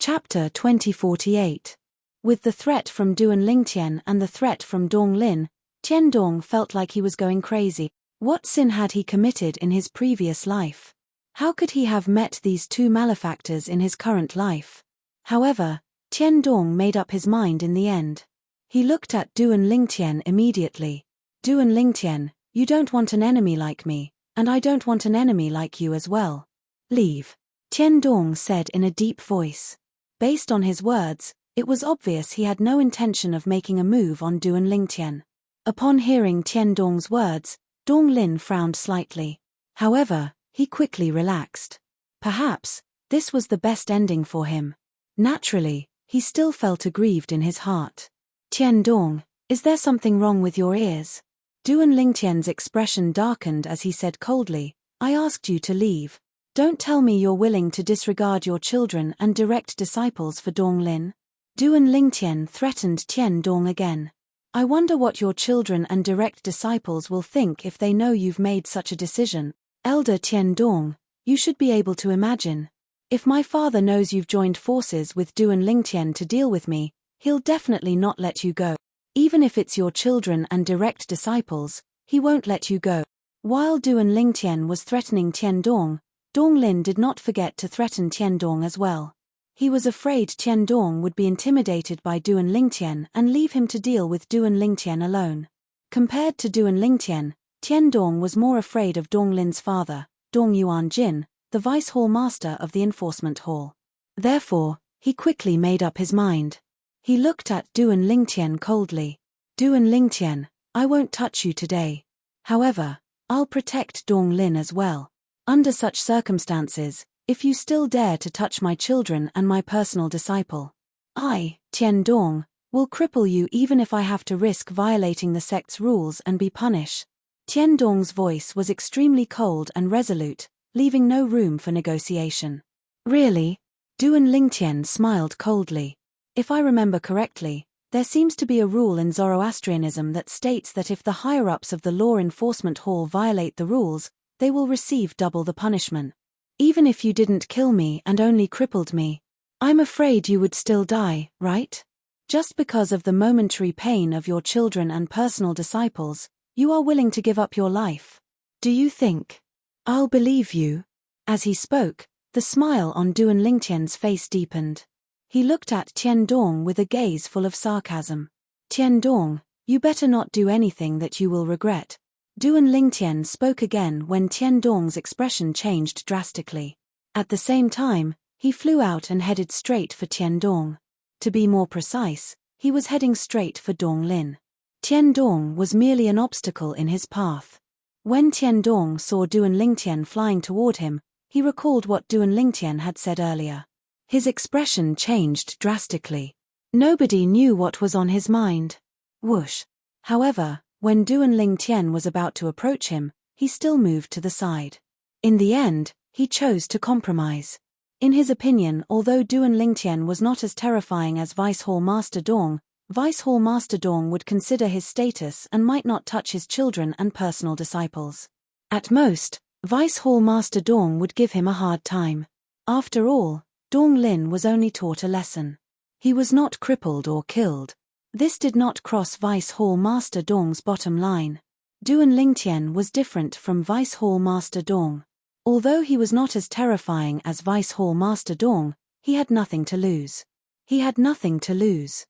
Chapter 2048. With the threat from Duan Lingtian and the threat from Dong Lin, Tiandong felt like he was going crazy. What sin had he committed in his previous life? How could he have met these two malefactors in his current life? However, Tiandong made up his mind in the end. He looked at Duan Lingtian immediately. Duan Lingtian, you don't want an enemy like me, and I don't want an enemy like you as well. Leave. Tiandong said in a deep voice. Based on his words, it was obvious he had no intention of making a move on Duan Lingtian. Upon hearing Tiandong's words, Dong Lin frowned slightly. However, he quickly relaxed. Perhaps, this was the best ending for him. Naturally, he still felt aggrieved in his heart. Tiandong, is there something wrong with your ears? Duan Lingtian's expression darkened as he said coldly, I asked you to leave. Don't tell me you're willing to disregard your children and direct disciples for Dong Lin. Duan Lingtian threatened Tiandong again. I wonder what your children and direct disciples will think if they know you've made such a decision. Elder Tiandong, you should be able to imagine. If my father knows you've joined forces with Duan Lingtian to deal with me, he'll definitely not let you go. Even if it's your children and direct disciples, he won't let you go. While Duan Lingtian was threatening Tiandong, Dong Lin did not forget to threaten Tiandong as well. He was afraid Tiandong would be intimidated by Duan Lingtian and leave him to deal with Duan Lingtian alone. Compared to Duan Lingtian, Tiandong was more afraid of Dong Lin's father, Dong Yuanjin, the vice hall master of the enforcement hall. Therefore, he quickly made up his mind. He looked at Duan Lingtian coldly. Duan Lingtian, I won't touch you today. However, I'll protect Dong Lin as well. Under such circumstances, if you still dare to touch my children and my personal disciple, I, Tiandong, will cripple you even if I have to risk violating the sect's rules and be punished. Tiandong's voice was extremely cold and resolute, leaving no room for negotiation. Really? Duan Lingtian smiled coldly. If I remember correctly, there seems to be a rule in Zoroastrianism that states that if the higher-ups of the law enforcement hall violate the rules, they will receive double the punishment. Even if you didn't kill me and only crippled me, I'm afraid you would still die, right? Just because of the momentary pain of your children and personal disciples, you are willing to give up your life. Do you think I'll believe you? As he spoke, the smile on Duan Lingtian's face deepened. He looked at Tiandong with a gaze full of sarcasm. Tiandong, you better not do anything that you will regret. Duan Lingtian spoke again when Tiandong's expression changed drastically. At the same time, he flew out and headed straight for Tiandong. To be more precise, he was heading straight for Dong Lin. Tiandong was merely an obstacle in his path. When Tiandong saw Duan Lingtian flying toward him, he recalled what Duan Lingtian had said earlier. His expression changed drastically. Nobody knew what was on his mind. Whoosh. However, when Duan Lingtian was about to approach him, he still moved to the side. In the end, he chose to compromise. In his opinion, although Duan Lingtian was not as terrifying as Vice Hall Master Dong, Vice Hall Master Dong would consider his status and might not touch his children and personal disciples. At most, Vice Hall Master Dong would give him a hard time. After all, Dong Lin was only taught a lesson. He was not crippled or killed. This did not cross Vice Hall Master Dong's bottom line. Duan Lingtian was different from Vice Hall Master Dong. Although he was not as terrifying as Vice Hall Master Dong, he had nothing to lose. He had nothing to lose.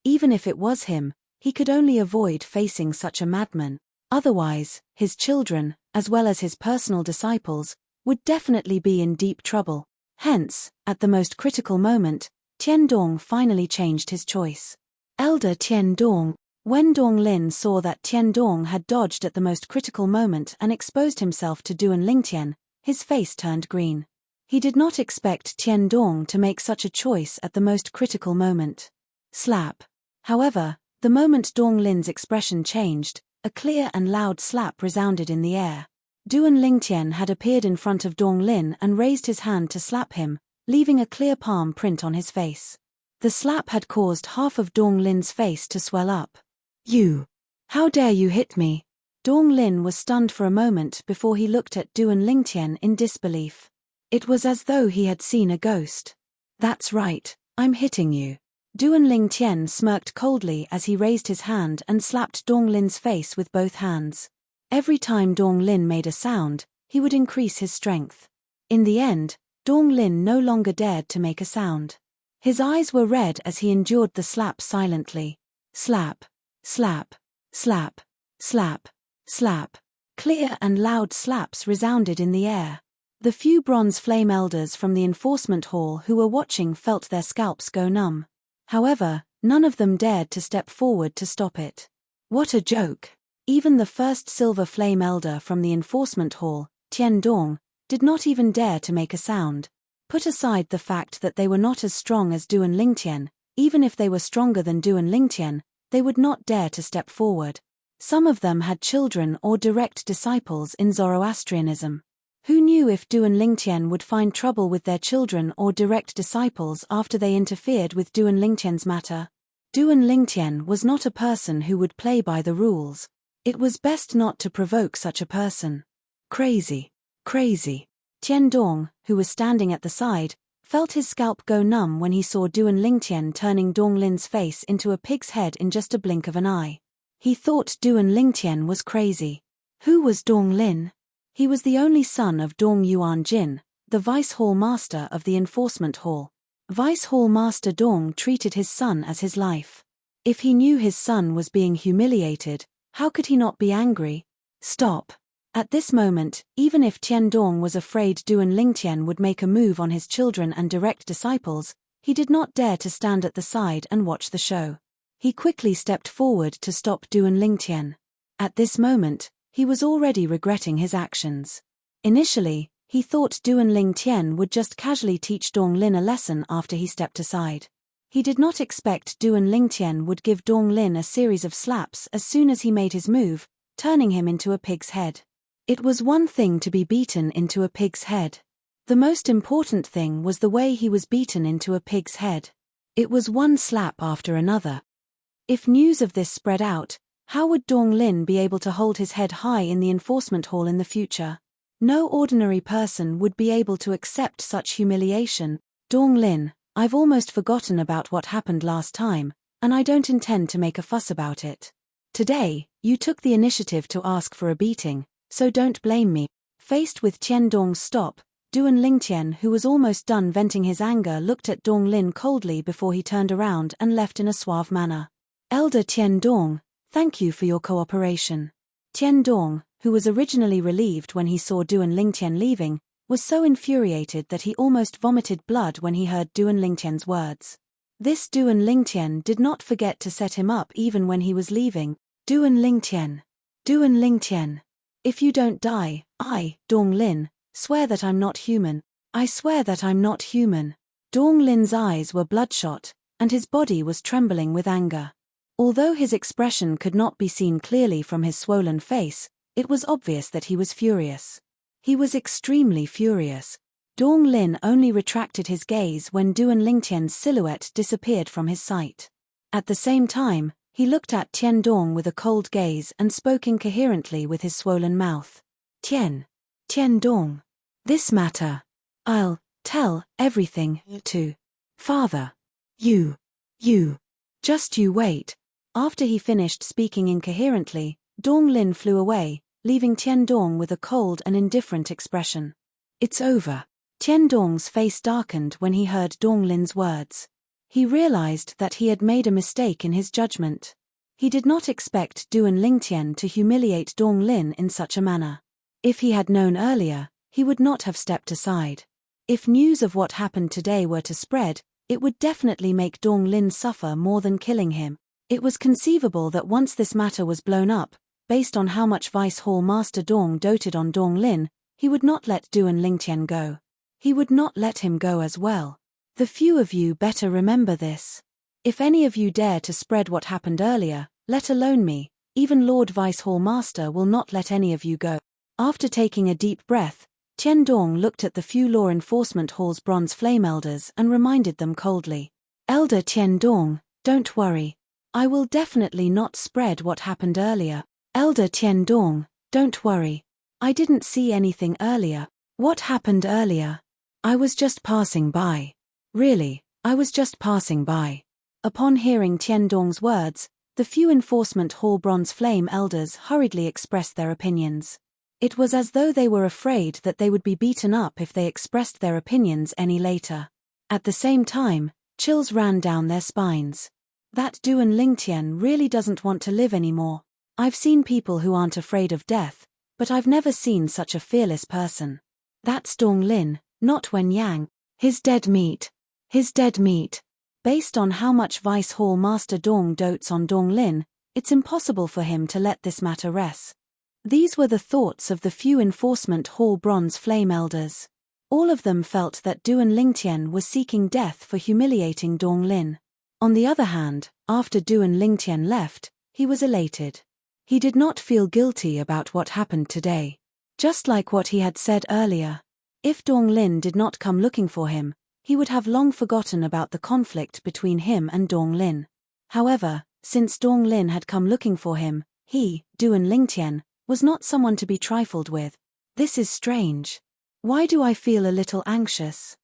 Even if it was him, he could only avoid facing such a madman. Otherwise, his children, as well as his personal disciples, would definitely be in deep trouble. Hence, at the most critical moment, Tiandong finally changed his choice. Elder Tiandong, when Dong Lin saw that Tiandong had dodged at the most critical moment and exposed himself to Duan Lingtian, his face turned green. He did not expect Tiandong to make such a choice at the most critical moment. Slap. However, the moment Dong Lin's expression changed, a clear and loud slap resounded in the air. Duan Lingtian had appeared in front of Dong Lin and raised his hand to slap him, leaving a clear palm print on his face. The slap had caused half of Dong Lin's face to swell up. You! How dare you hit me? Dong Lin was stunned for a moment before he looked at Duan Lingtian in disbelief. It was as though he had seen a ghost. That's right, I'm hitting you. Duan Lingtian smirked coldly as he raised his hand and slapped Dong Lin's face with both hands. Every time Dong Lin made a sound, he would increase his strength. In the end, Dong Lin no longer dared to make a sound. His eyes were red as he endured the slap silently. Slap, slap, slap, slap, slap. Clear and loud slaps resounded in the air. The few bronze flame elders from the enforcement hall who were watching felt their scalps go numb. However, none of them dared to step forward to stop it. What a joke! Even the first silver flame elder from the enforcement hall, Tian Dong, did not even dare to make a sound. Put aside the fact that they were not as strong as Duan Lingtian, even if they were stronger than Duan Lingtian, they would not dare to step forward. Some of them had children or direct disciples in Zoroastrianism. Who knew if Duan Lingtian would find trouble with their children or direct disciples after they interfered with Duan Lingtian's matter? Duan Lingtian was not a person who would play by the rules. It was best not to provoke such a person. Crazy. Crazy. Tian Dong, who was standing at the side, felt his scalp go numb when he saw Duan Lingtian turning Dong Lin's face into a pig's head in just a blink of an eye. He thought Duan Lingtian was crazy. Who was Dong Lin? He was the only son of Dong Yuan Jin, the Vice Hall Master of the Enforcement Hall. Vice Hall Master Dong treated his son as his life. If he knew his son was being humiliated, how could he not be angry? Stop. At this moment, even if Tian Dong was afraid Duan Lingtian would make a move on his children and direct disciples, he did not dare to stand at the side and watch the show. He quickly stepped forward to stop Duan Lingtian. At this moment, he was already regretting his actions. Initially, he thought Duan Lingtian would just casually teach Dong Lin a lesson after he stepped aside. He did not expect Duan Lingtian would give Dong Lin a series of slaps as soon as he made his move, turning him into a pig's head. It was one thing to be beaten into a pig's head. The most important thing was the way he was beaten into a pig's head. It was one slap after another. If news of this spread out, how would Dong Lin be able to hold his head high in the enforcement hall in the future? No ordinary person would be able to accept such humiliation. Dong Lin, I've almost forgotten about what happened last time, and I don't intend to make a fuss about it. Today, you took the initiative to ask for a beating, so don't blame me. Faced with Tian Dong's stop, Duan Lingtian, who was almost done venting his anger, looked at Dong Lin coldly before he turned around and left in a suave manner. Elder Tian Dong, thank you for your cooperation. Tian Dong, who was originally relieved when he saw Duan Lingtian leaving, was so infuriated that he almost vomited blood when he heard Duan Lingtian's words. This Duan Lingtian did not forget to set him up even when he was leaving. Duan Lingtian. Duan Lingtian. If you don't die, I, Dong Lin, swear that I'm not human. I swear that I'm not human. Dong Lin's eyes were bloodshot, and his body was trembling with anger. Although his expression could not be seen clearly from his swollen face, it was obvious that he was furious. He was extremely furious. Dong Lin only retracted his gaze when Duan Lingtian's silhouette disappeared from his sight. At the same time, he looked at Tian Dong with a cold gaze and spoke incoherently with his swollen mouth. Tian Dong. This matter. I'll tell everything to Father. You. Just you wait. After he finished speaking incoherently, Dong Lin flew away, leaving Tian Dong with a cold and indifferent expression. It's over. Tian Dong's face darkened when he heard Dong Lin's words. He realized that he had made a mistake in his judgment. He did not expect Duan Lingtian to humiliate Dong Lin in such a manner. If he had known earlier, he would not have stepped aside. If news of what happened today were to spread, it would definitely make Dong Lin suffer more than killing him. It was conceivable that once this matter was blown up, based on how much Vice Hall Master Dong doted on Dong Lin, he would not let Duan Lingtian go. He would not let him go as well. The few of you better remember this. If any of you dare to spread what happened earlier, let alone me, even Lord Vice Hall Master will not let any of you go. After taking a deep breath, Tian Dong looked at the few law enforcement hall's bronze flame elders and reminded them coldly. Elder Tian Dong, don't worry. I will definitely not spread what happened earlier. Elder Tian Dong, don't worry. I didn't see anything earlier. What happened earlier? I was just passing by. Really, I was just passing by. Upon hearing Tiandong's words, the few enforcement hall bronze flame elders hurriedly expressed their opinions. It was as though they were afraid that they would be beaten up if they expressed their opinions any later. At the same time, chills ran down their spines. That Duan Lingtian really doesn't want to live anymore. I've seen people who aren't afraid of death, but I've never seen such a fearless person. That's Dong Lin, not Wen Yang. His dead meat. His dead meat. Based on how much Vice Hall Master Dong dotes on Dong Lin, it's impossible for him to let this matter rest. These were the thoughts of the few enforcement hall bronze flame elders. All of them felt that Duan Lingtian was seeking death for humiliating Dong Lin. On the other hand, after Duan Lingtian left, he was elated. He did not feel guilty about what happened today. Just like what he had said earlier. If Dong Lin did not come looking for him, he would have long forgotten about the conflict between him and Dong Lin. However, since Dong Lin had come looking for him, he, Duan Lingtian, was not someone to be trifled with. This is strange. Why do I feel a little anxious?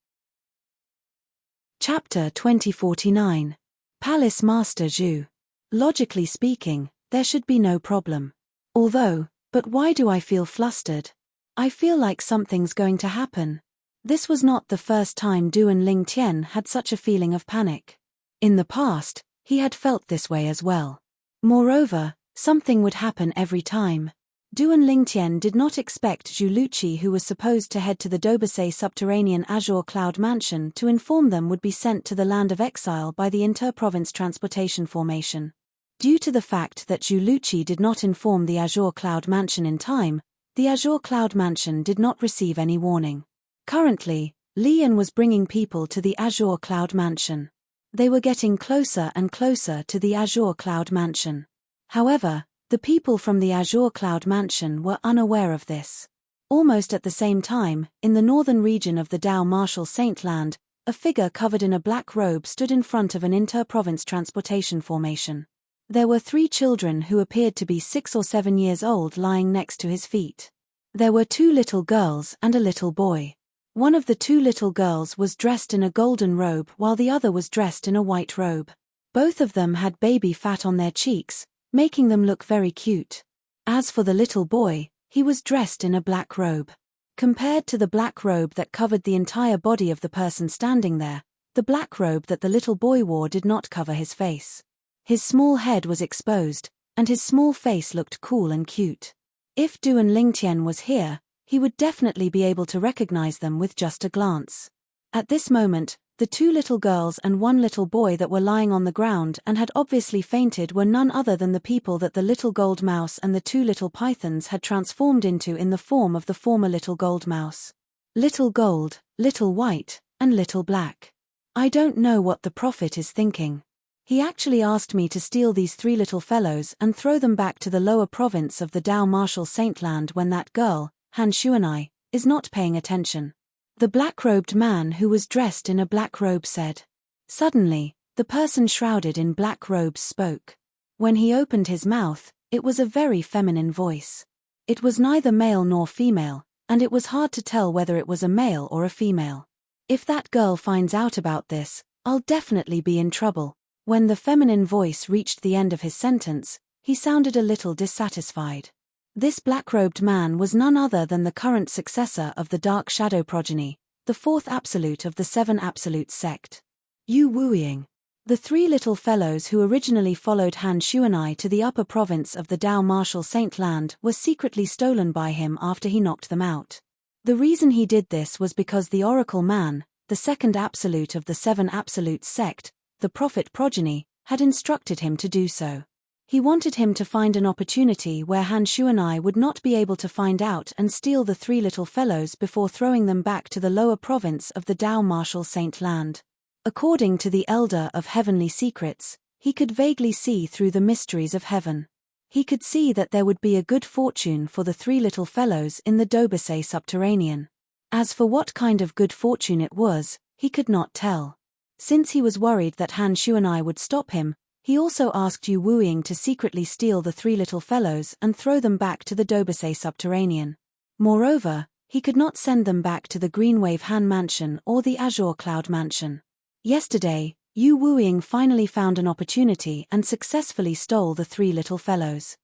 Chapter 2049. Palace Master Zhu. Logically speaking, there should be no problem. But why do I feel flustered? I feel like something's going to happen. This was not the first time Duan Lingtian had such a feeling of panic. In the past, he had felt this way as well. Moreover, something would happen every time. Duan Lingtian did not expect Zhu Luqi, who was supposed to head to the Dobasay subterranean Azure Cloud Mansion, to inform them would be sent to the land of exile by the inter-province transportation formation. Due to the fact that Zhu Luqi did not inform the Azure Cloud Mansion in time, the Azure Cloud Mansion did not receive any warning. Currently, Lian was bringing people to the Azure Cloud Mansion. They were getting closer and closer to the Azure Cloud Mansion. However, the people from the Azure Cloud Mansion were unaware of this. Almost at the same time, in the northern region of the Dao Marshal Saint Land, a figure covered in a black robe stood in front of an inter-province transportation formation. There were 3 children who appeared to be 6 or 7 years old lying next to his feet. There were 2 little girls and a little boy. One of the 2 little girls was dressed in a golden robe while the other was dressed in a white robe. Both of them had baby fat on their cheeks, making them look very cute. As for the little boy, he was dressed in a black robe. Compared to the black robe that covered the entire body of the person standing there, the black robe that the little boy wore did not cover his face. His small head was exposed, and his small face looked cool and cute. If Duan Lingtian was here, he would definitely be able to recognize them with just a glance. At this moment, the 2 little girls and 1 little boy that were lying on the ground and had obviously fainted were none other than the people that the little gold mouse and the 2 little pythons had transformed into in the form of the former little gold mouse. Little gold, little white, and little black. I don't know what the prophet is thinking. He actually asked me to steal these 3 little fellows and throw them back to the lower province of the Dao Marshal Saint Land when that girl, Han Shuanai, is not paying attention. The black-robed man who was dressed in a black robe said. Suddenly, the person shrouded in black robes spoke. When he opened his mouth, it was a very feminine voice. It was neither male nor female, and it was hard to tell whether it was a male or a female. If that girl finds out about this, I'll definitely be in trouble. When the feminine voice reached the end of his sentence, he sounded a little dissatisfied. This black-robed man was none other than the current successor of the Dark Shadow progeny, the 4th absolute of the 7 absolutes sect. Yu Wuiying. The 3 little fellows who originally followed Han Shuanai to the upper province of the Dao Marshal Saint Land were secretly stolen by him after he knocked them out. The reason he did this was because the Oracle Man, the 2nd absolute of the 7 absolutes sect, the Prophet progeny, had instructed him to do so. He wanted him to find an opportunity where Han Shuanai would not be able to find out and steal the 3 little fellows before throwing them back to the lower province of the Dao Marshal Saint Land. According to the Elder of Heavenly Secrets, he could vaguely see through the mysteries of heaven. He could see that there would be a good fortune for the 3 little fellows in the Dobasay subterranean. As for what kind of good fortune it was, he could not tell. Since he was worried that Han Shuanai would stop him, he also asked Yu Wuiying to secretly steal the 3 little fellows and throw them back to the Dobasay subterranean. Moreover, he could not send them back to the Greenwave Han Mansion or the Azure Cloud Mansion. Yesterday, Yu Wuying finally found an opportunity and successfully stole the 3 little fellows.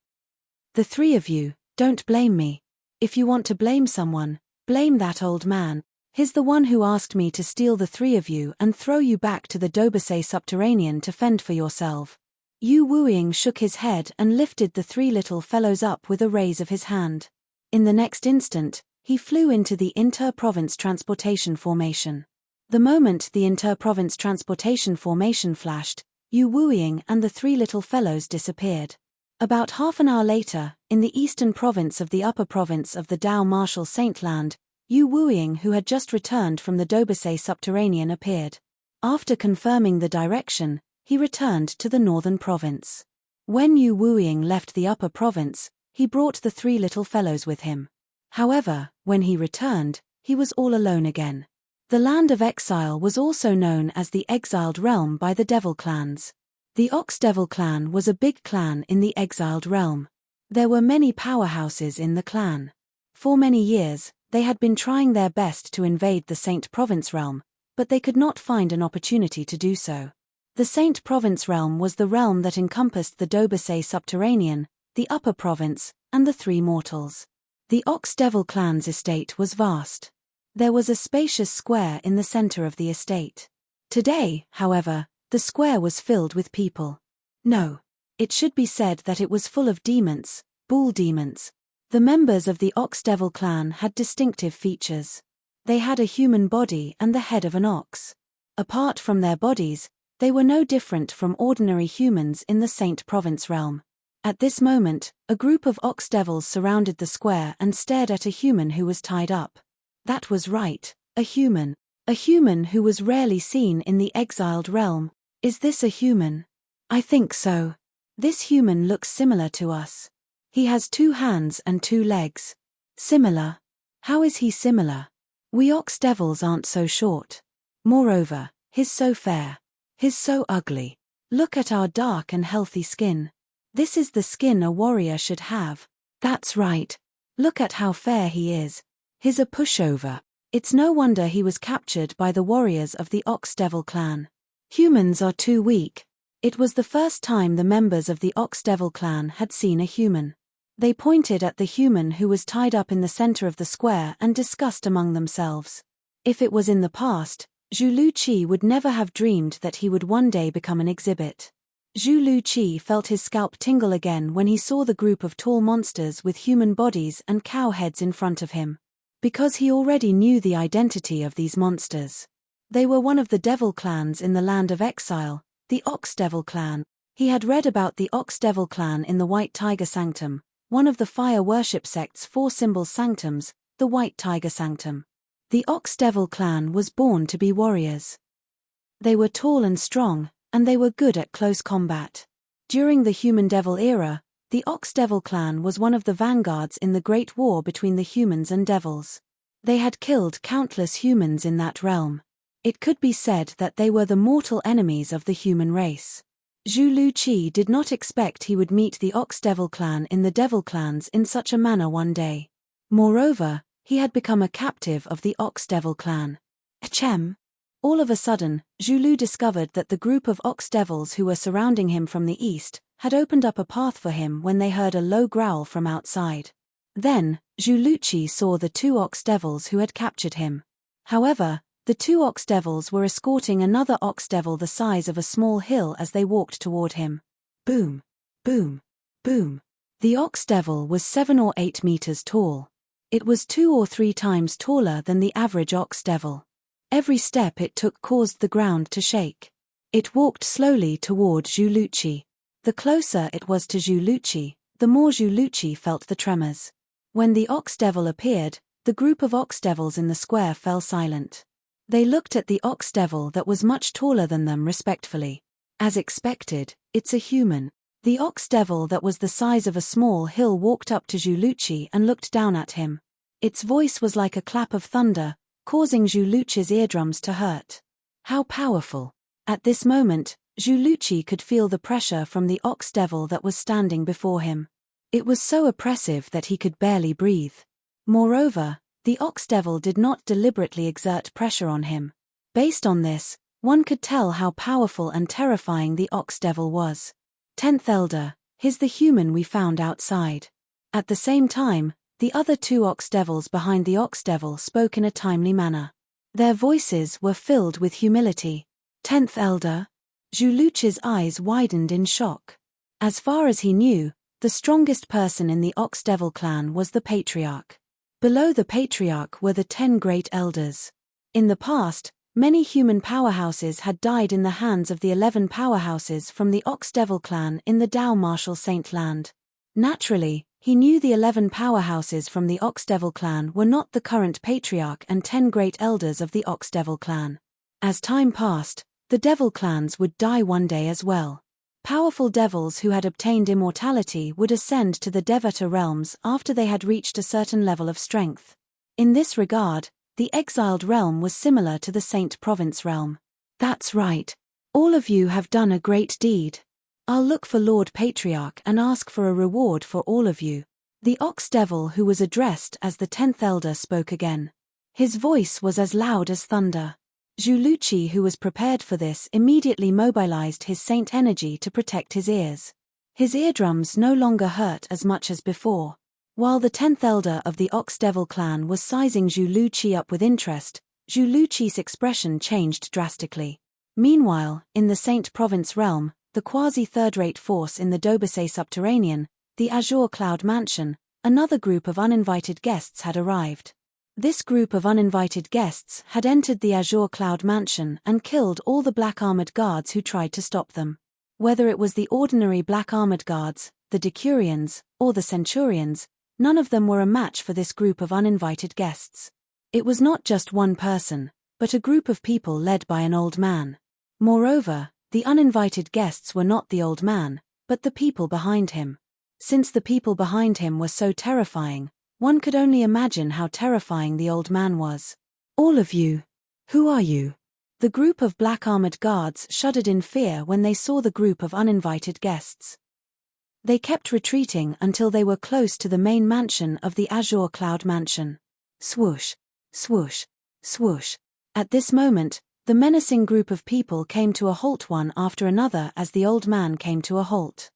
The 3 of you, don't blame me. If you want to blame someone, blame that old man. He's the one who asked me to steal the 3 of you and throw you back to the Dobasei subterranean to fend for yourself. Yu Wuying shook his head and lifted the 3 little fellows up with a raise of his hand. In the next instant, he flew into the inter-province transportation formation. The moment the inter-province transportation formation flashed, Yu Wuying and the 3 little fellows disappeared. About half an hour later, in the eastern province of the upper province of the Dao Martial Saint Land, Yu Wuying, who had just returned from the Dobasei subterranean, appeared. After confirming the direction, he returned to the northern province. When Yu Wuying left the upper province, he brought the 3 little fellows with him. However, when he returned, he was all alone again. The land of exile was also known as the Exiled Realm by the Devil clans. The Ox Devil clan was a big clan in the Exiled Realm. There were many powerhouses in the clan. For many years, they had been trying their best to invade the Saint Province realm, but they could not find an opportunity to do so. The Saint Province realm was the realm that encompassed the Dobasei subterranean, the upper province, and the 3 mortals. The Ox Devil clan's estate was vast. There was a spacious square in the center of the estate. Today, however, the square was filled with people. No. It should be said that it was full of demons, bull demons. The members of the Ox Devil clan had distinctive features. They had a human body and the head of an ox. Apart from their bodies, they were no different from ordinary humans in the Saint Province realm. At this moment, a group of ox devils surrounded the square and stared at a human who was tied up. That was right, a human. A human who was rarely seen in the exiled realm. Is this a human? I think so. This human looks similar to us. He has 2 hands and 2 legs. Similar? How is he similar? We ox devils aren't so short. Moreover, he's so fair. He's so ugly. Look at our dark and healthy skin. This is the skin a warrior should have. That's right. Look at how fair he is. He's a pushover. It's no wonder he was captured by the warriors of the Ox Devil clan. Humans are too weak. It was the first time the members of the Ox Devil clan had seen a human. They pointed at the human who was tied up in the center of the square and discussed among themselves. If it was in the past, Zhu Luqi would never have dreamed that he would one day become an exhibit. Zhu Luqi felt his scalp tingle again when he saw the group of tall monsters with human bodies and cow heads in front of him. Because he already knew the identity of these monsters. They were one of the devil clans in the land of exile, the Ox Devil clan. He had read about the Ox Devil clan in the White Tiger Sanctum, one of the fire worship sect's 4 symbol sanctums, the White Tiger Sanctum. The Ox Devil clan was born to be warriors. They were tall and strong, and they were good at close combat. During the Human Devil era, the Ox Devil clan was one of the vanguards in the Great War between the humans and devils. They had killed countless humans in that realm. It could be said that they were the mortal enemies of the human race. Zhu Luqi did not expect he would meet the Ox Devil clan in the Devil clans in such a manner one day. Moreover, he had become a captive of the Ox Devil clan. Achem! All of a sudden, Zhu Lu discovered that the group of ox devils who were surrounding him from the east had opened up a path for him when they heard a low growl from outside. Then, Zhu Luqi saw the 2 ox devils who had captured him. However, the 2 ox devils were escorting another ox devil the size of a small hill as they walked toward him. Boom! Boom! Boom! The ox devil was 7 or 8 meters tall. It was 2 or 3 times taller than the average ox devil. Every step it took caused the ground to shake. It walked slowly toward Zhu Luqi. The closer it was to Zhu Luqi, the more Zhu Luqi felt the tremors. When the ox devil appeared, the group of ox devils in the square fell silent. They looked at the ox devil that was much taller than them respectfully. As expected, it's a human. The ox devil that was the size of a small hill walked up to Zhu Luqi and looked down at him. Its voice was like a clap of thunder, causing Zhu Luqi's eardrums to hurt. How powerful! At this moment, Zhu Luqi could feel the pressure from the ox devil that was standing before him. It was so oppressive that he could barely breathe. Moreover, the ox devil did not deliberately exert pressure on him. Based on this, One could tell how powerful and terrifying the ox devil was. 10th Elder, he's the human we found outside. At the same time, the other two ox devils behind the ox devil spoke in a timely manner. Their voices were filled with humility. 10th Elder? Zhu Luqi's eyes widened in shock. As far as he knew, the strongest person in the ox devil clan was the patriarch. Below the patriarch were the 10 great elders. In the past, many human powerhouses had died in the hands of the 11 powerhouses from the ox devil clan in the Dao Martial Saint land. Naturally, he knew the 11 powerhouses from the ox devil clan were not the current patriarch and 10 great elders of the ox devil clan. As time passed, the devil clans would die one day as well. Powerful devils who had obtained immortality would ascend to the Devata realms after they had reached a certain level of strength. In this regard, the exiled realm was similar to the Saint Province realm. That's right. All of you have done a great deed. I'll look for Lord Patriarch and ask for a reward for all of you. The ox devil who was addressed as the 10th Elder spoke again. His voice was as loud as thunder. Zhu Luqi, who was prepared for this, immediately mobilized his saint energy to protect his ears. His eardrums no longer hurt as much as before. While the 10th Elder of the Ox Devil clan was sizing Zhu Luqi up with interest, Zhu Luqi's expression changed drastically. Meanwhile, in the Saint Province realm, the quasi-third-rate force in the Dobase subterranean, the Azure Cloud Mansion, another group of uninvited guests had arrived. This group of uninvited guests had entered the Azure Cloud Mansion and killed all the black armored guards who tried to stop them. Whether it was the ordinary black armored guards, the Decurions, or the Centurions, none of them were a match for this group of uninvited guests. It was not just one person, but a group of people led by an old man. Moreover, the uninvited guests were not the old man, but the people behind him. Since the people behind him were so terrifying, one could only imagine how terrifying the old man was. All of you. Who are you? The group of black armored guards shuddered in fear when they saw the group of uninvited guests. They kept retreating until they were close to the main mansion of the Azure Cloud Mansion. Swoosh, swoosh, swoosh. At this moment, the menacing group of people came to a halt one after another as the old man came to a halt.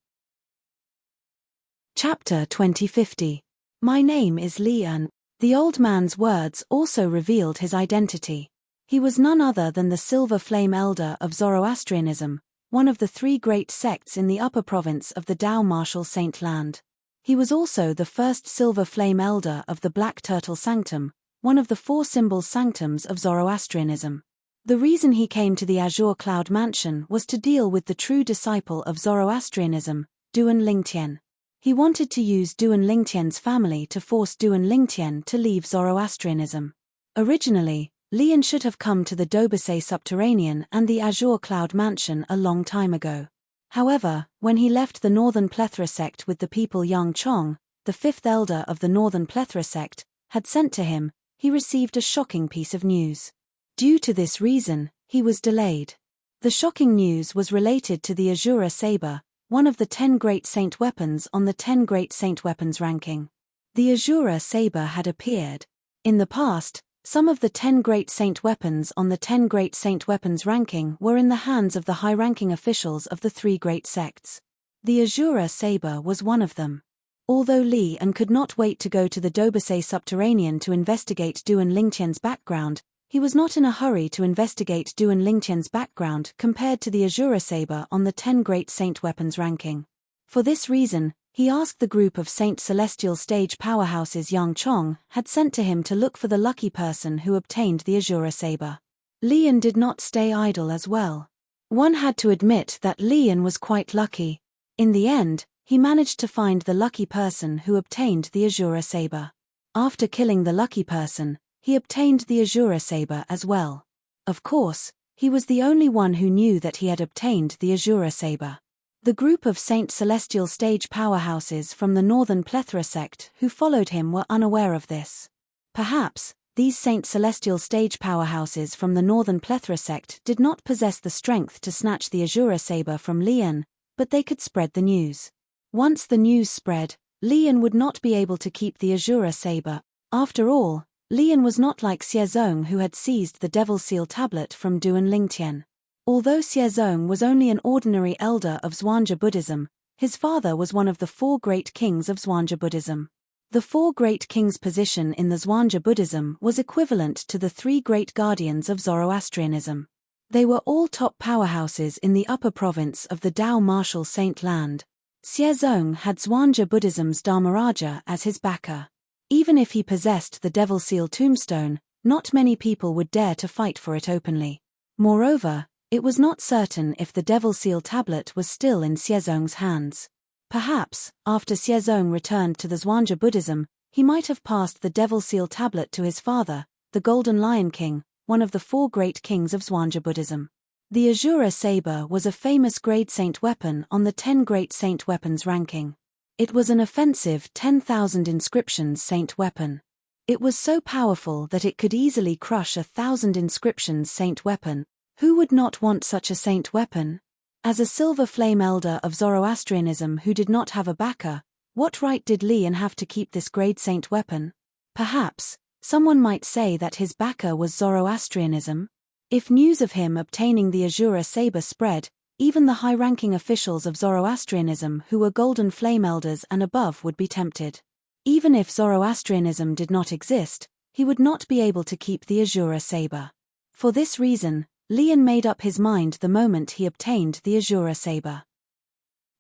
Chapter 2050. My name is Lian. The old man's words also revealed his identity. He was none other than the Silver Flame Elder of Zoroastrianism, one of the 3 great sects in the upper province of the Dao Martial Saint land. He was also the first Silver Flame Elder of the Black Turtle Sanctum, one of the 4 symbol sanctums of Zoroastrianism. The reason he came to the Azure Cloud Mansion was to deal with the true disciple of Zoroastrianism, Duan Lingtian. He wanted to use Duan Lingtian's family to force Duan Lingtian to leave Zoroastrianism. Originally, Lian should have come to the Dobase Subterranean and the Azure Cloud Mansion a long time ago. However, when he left the Northern Plethora sect with the people Yang Chong, the 5th elder of the Northern Plethora sect, had sent to him, he received a shocking piece of news. Due to this reason, he was delayed. The shocking news was related to the Azura Saber, one of the 10 great saint weapons on the 10 great saint weapons ranking. The Azura Saber had appeared. In the past, some of the 10 great saint weapons on the 10 great saint weapons ranking were in the hands of the high-ranking officials of the 3 great sects. The Azura Saber was one of them. Although Li An could not wait to go to the Dobase Subterranean to investigate Duan Lingtian's background, he was not in a hurry to investigate Duan Lingtian's background compared to the Azura Saber on the 10 great saint weapons ranking. For this reason, he asked the group of Saint Celestial stage powerhouses Yang Chong had sent to him to look for the lucky person who obtained the Azura Saber. Li An did not stay idle as well. One had to admit that Li An was quite lucky. In the end, he managed to find the lucky person who obtained the Azura Saber. After killing the lucky person, he obtained the Azura Saber as well. Of course, he was the only one who knew that he had obtained the Azura Saber. The group of Saint Celestial stage powerhouses from the Northern Plethora sect who followed him were unaware of this. Perhaps, these Saint Celestial stage powerhouses from the Northern Plethora sect did not possess the strength to snatch the Azura Saber from Li An, but they could spread the news. Once the news spread, Li An would not be able to keep the Azura Saber. After all, Li An was not like Xie Zong who had seized the Devil Seal tablet from Duan Lingtian. Although Xiezong was only an ordinary elder of Zhuangzi Buddhism, his father was one of the four great kings of Zhuangzi Buddhism. The four great kings' position in the Zhuangzi Buddhism was equivalent to the three great guardians of Zoroastrianism. They were all top powerhouses in the upper province of the Tao martial saint land. Xiezong had Zhuangzi Buddhism's Dharmaraja as his backer. Even if he possessed the Devil Seal tombstone, not many people would dare to fight for it openly. Moreover, it was not certain if the Devil Seal tablet was still in Xiezong's hands. Perhaps, after Xiezong returned to the Zhuangzi Buddhism, he might have passed the Devil Seal tablet to his father, the Golden Lion King, one of the four great kings of Zhuangzi Buddhism. The Azura saber was a famous grade saint weapon on the 10 great saint weapons ranking. It was an offensive 10,000 inscriptions saint weapon. It was so powerful that it could easily crush 1,000 inscriptions saint weapon. Who would not want such a saint weapon? As a silver flame elder of Zoroastrianism who did not have a backer, what right did Lian have to keep this grade saint weapon? Perhaps, someone might say that his backer was Zoroastrianism. If news of him obtaining the Azura saber spread, even the high-ranking officials of Zoroastrianism who were golden flame elders and above would be tempted. Even if Zoroastrianism did not exist, he would not be able to keep the Azura saber. For this reason, Lian made up his mind the moment he obtained the Azura saber.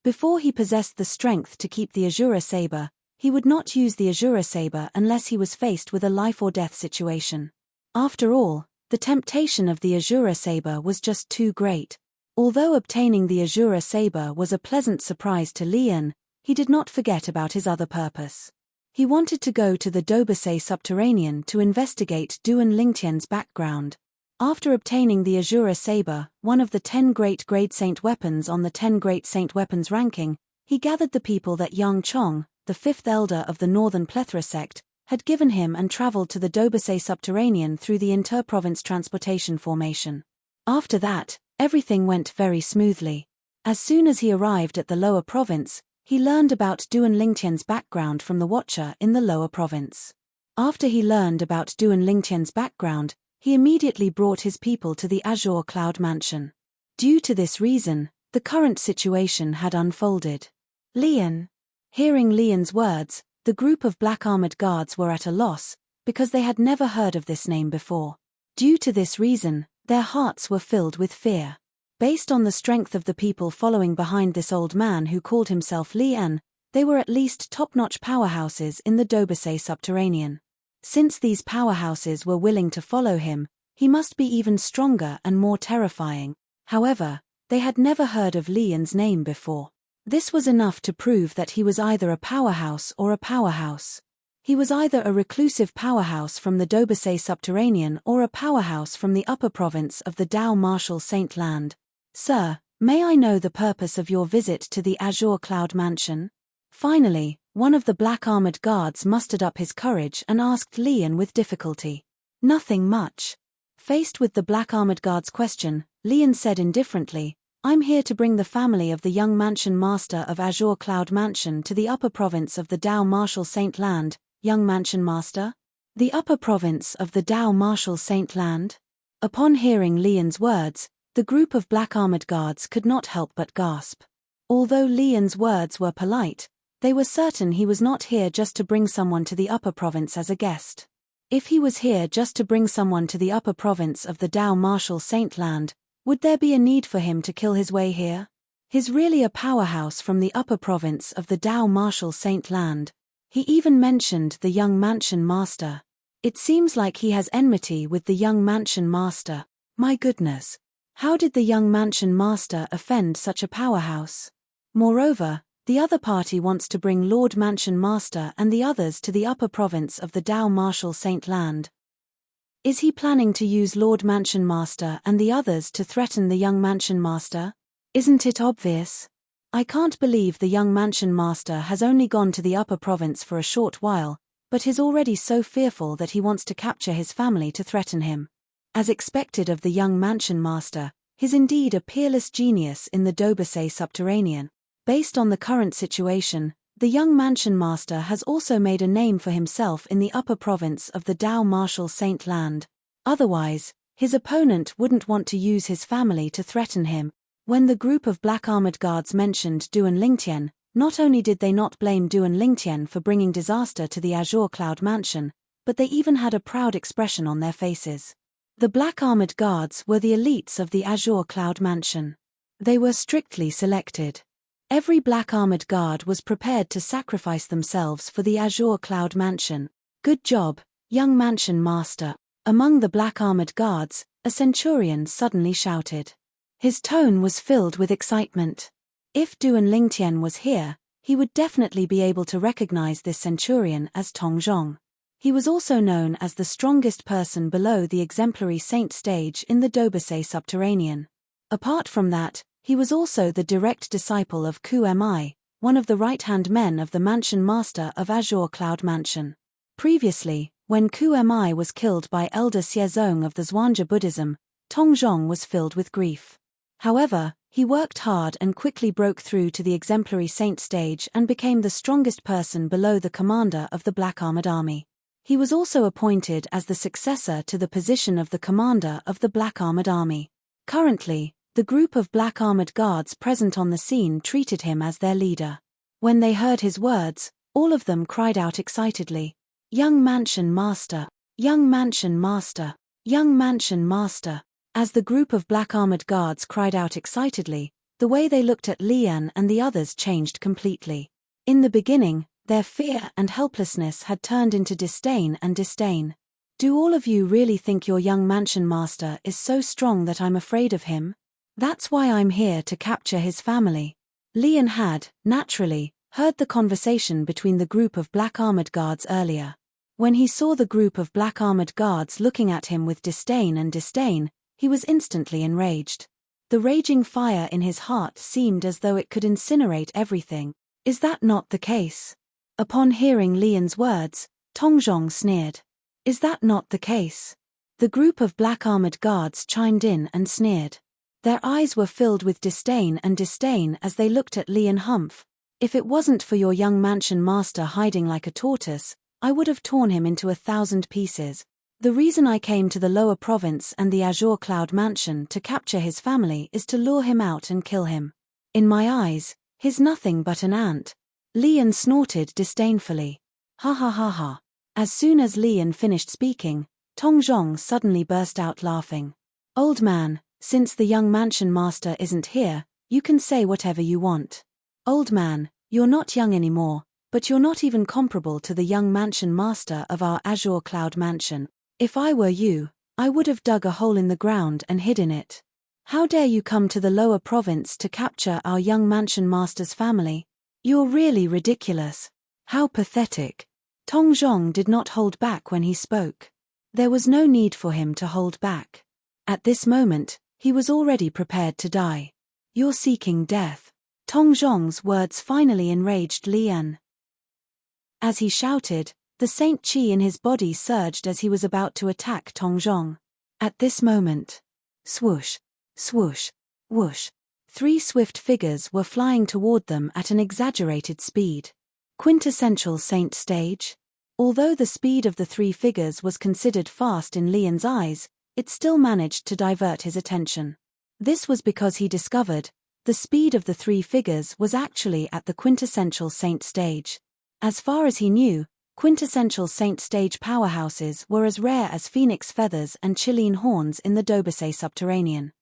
Before he possessed the strength to keep the Azura saber, he would not use the Azura saber unless he was faced with a life-or-death situation. After all, the temptation of the Azura saber was just too great. Although obtaining the Azura saber was a pleasant surprise to Lian, he did not forget about his other purpose. He wanted to go to the Dobusei subterranean to investigate Duan Lingtian's background. After obtaining the Azura saber, one of the 10 great grade saint weapons on the 10 great saint weapons ranking, he gathered the people that Yang Chong, the fifth elder of the Northern Plethora sect, had given him and traveled to the Dobusei subterranean through the inter-province transportation formation. After that, everything went very smoothly. As soon as he arrived at the lower province, he learned about Duan Lingtian's background from the Watcher in the lower province. After he learned about Duan Lingtian's background, he immediately brought his people to the Azure Cloud Mansion. Due to this reason, the current situation had unfolded. Lian. Hearing Lian's words, the group of black-armored guards were at a loss, because they had never heard of this name before. Due to this reason, their hearts were filled with fear. Based on the strength of the people following behind this old man who called himself Lian, they were at least top-notch powerhouses in the Dobusei subterranean. Since these powerhouses were willing to follow him, he must be even stronger and more terrifying. However, they had never heard of Lian's name before. This was enough to prove that he was either a powerhouse or a powerhouse. He was either a reclusive powerhouse from the Dobusei subterranean or a powerhouse from the upper province of the Tao martial saint land. Sir, may I know the purpose of your visit to the Azure Cloud Mansion? Finally, one of the black-armored guards mustered up his courage and asked Lian with difficulty. Nothing much. Faced with the black-armored guard's question, Lian said indifferently, I'm here to bring the family of the young mansion master of Azure Cloud Mansion to the upper province of the Tao martial saint land. Young mansion master? The upper province of the Tao martial saint land? Upon hearing Lian's words, the group of black-armored guards could not help but gasp. Although Lian's words were polite, they were certain he was not here just to bring someone to the upper province as a guest. If he was here just to bring someone to the upper province of the Tao martial saint land, would there be a need for him to kill his way here? He's really a powerhouse from the upper province of the Tao martial saint land. He even mentioned the young mansion master. It seems like he has enmity with the young mansion master. My goodness. How did the young mansion master offend such a powerhouse? Moreover, the other party wants to bring Lord Mansion Master and the others to the upper province of the Tao martial saint land. Is he planning to use Lord Mansion Master and the others to threaten the young Mansion Master? Isn't it obvious? I can't believe the young Mansion Master has only gone to the upper province for a short while, but is already so fearful that he wants to capture his family to threaten him. As expected of the young Mansion Master, he's indeed a peerless genius in the Dobusei subterranean. Based on the current situation, the young mansion master has also made a name for himself in the upper province of the Tao martial saint land. Otherwise, His opponent wouldn't want to use his family to threaten him. When the group of black armored guards mentioned Duan Lingtian, not only did they not blame Duan Lingtian for bringing disaster to the Azure Cloud Mansion, but they even had a proud expression on their faces. The black armored guards were the elites of the Azure Cloud Mansion. They were strictly selected. Every black armored guard was prepared to sacrifice themselves for the Azure Cloud Mansion. Good job, young mansion master. Among the black armored guards, a centurion suddenly shouted. His tone was filled with excitement. If Duan Lingtian was here, he would definitely be able to recognize this centurion as Tong Zhong. He was also known as the strongest person below the exemplary saint stage in the Dobase subterranean. Apart from that, he was also the direct disciple of Ku Mi, one of the right-hand men of the mansion master of Azure Cloud Mansion. Previously, when Ku Mi was killed by Elder Xiezong of the Zhuangzi Buddhism, Tong Zhong was filled with grief. However, he worked hard and quickly broke through to the exemplary saint stage and became the strongest person below the commander of the Black Armored Army. He was also appointed as the successor to the position of the commander of the Black Armored Army. Currently, the group of black armored guards present on the scene treated him as their leader. When they heard his words, all of them cried out excitedly, "Young mansion master! Young mansion master! Young mansion master!" As the group of black armored guards cried out excitedly, the way they looked at Lian and the others changed completely. In the beginning, their fear and helplessness had turned into disdain and disdain. "Do all of you really think your young mansion master is so strong that I'm afraid of him? That's why I'm here to capture his family." Lian had, naturally, heard the conversation between the group of black armored guards earlier. When he saw the group of black armored guards looking at him with disdain, he was instantly enraged. The raging fire in his heart seemed as though it could incinerate everything. "Is that not the case?" Upon hearing Lian's words, Tong Zhong sneered. "Is that not the case?" The group of black armored guards chimed in and sneered. Their eyes were filled with disdain as they looked at Lian Humph. "If it wasn't for your young mansion master hiding like a tortoise, I would have torn him into 1,000 pieces. The reason I came to the lower province and the Azure Cloud Mansion to capture his family is to lure him out and kill him. In my eyes, he's nothing but an ant." Lian snorted disdainfully. "Ha ha ha ha." As soon as Lian finished speaking, Tong Zhong suddenly burst out laughing. "Old man, since the young mansion master isn't here, you can say whatever you want. Old man, you're not young anymore, but you're not even comparable to the young mansion master of our Azure Cloud Mansion. If I were you, I would have dug a hole in the ground and hid in it. How dare you come to the lower province to capture our young mansion master's family? You're really ridiculous. How pathetic." Tong Zhong did not hold back when he spoke. There was no need for him to hold back. At this moment, he was already prepared to die. "You're seeking death." Tong Zhong's words finally enraged Lian. As he shouted, the Saint Qi in his body surged as he was about to attack Tong Zhong. At this moment, swoosh, swoosh, whoosh, 3 swift figures were flying toward them at an exaggerated speed. Quintessential Saint stage? Although the speed of the 3 figures was considered fast in Lian's eyes, it still managed to divert his attention. This was because he discovered the speed of the 3 figures was actually at the quintessential Saint stage. As far as he knew, quintessential Saint stage powerhouses were as rare as phoenix feathers and Chilean horns in the Dobase subterranean.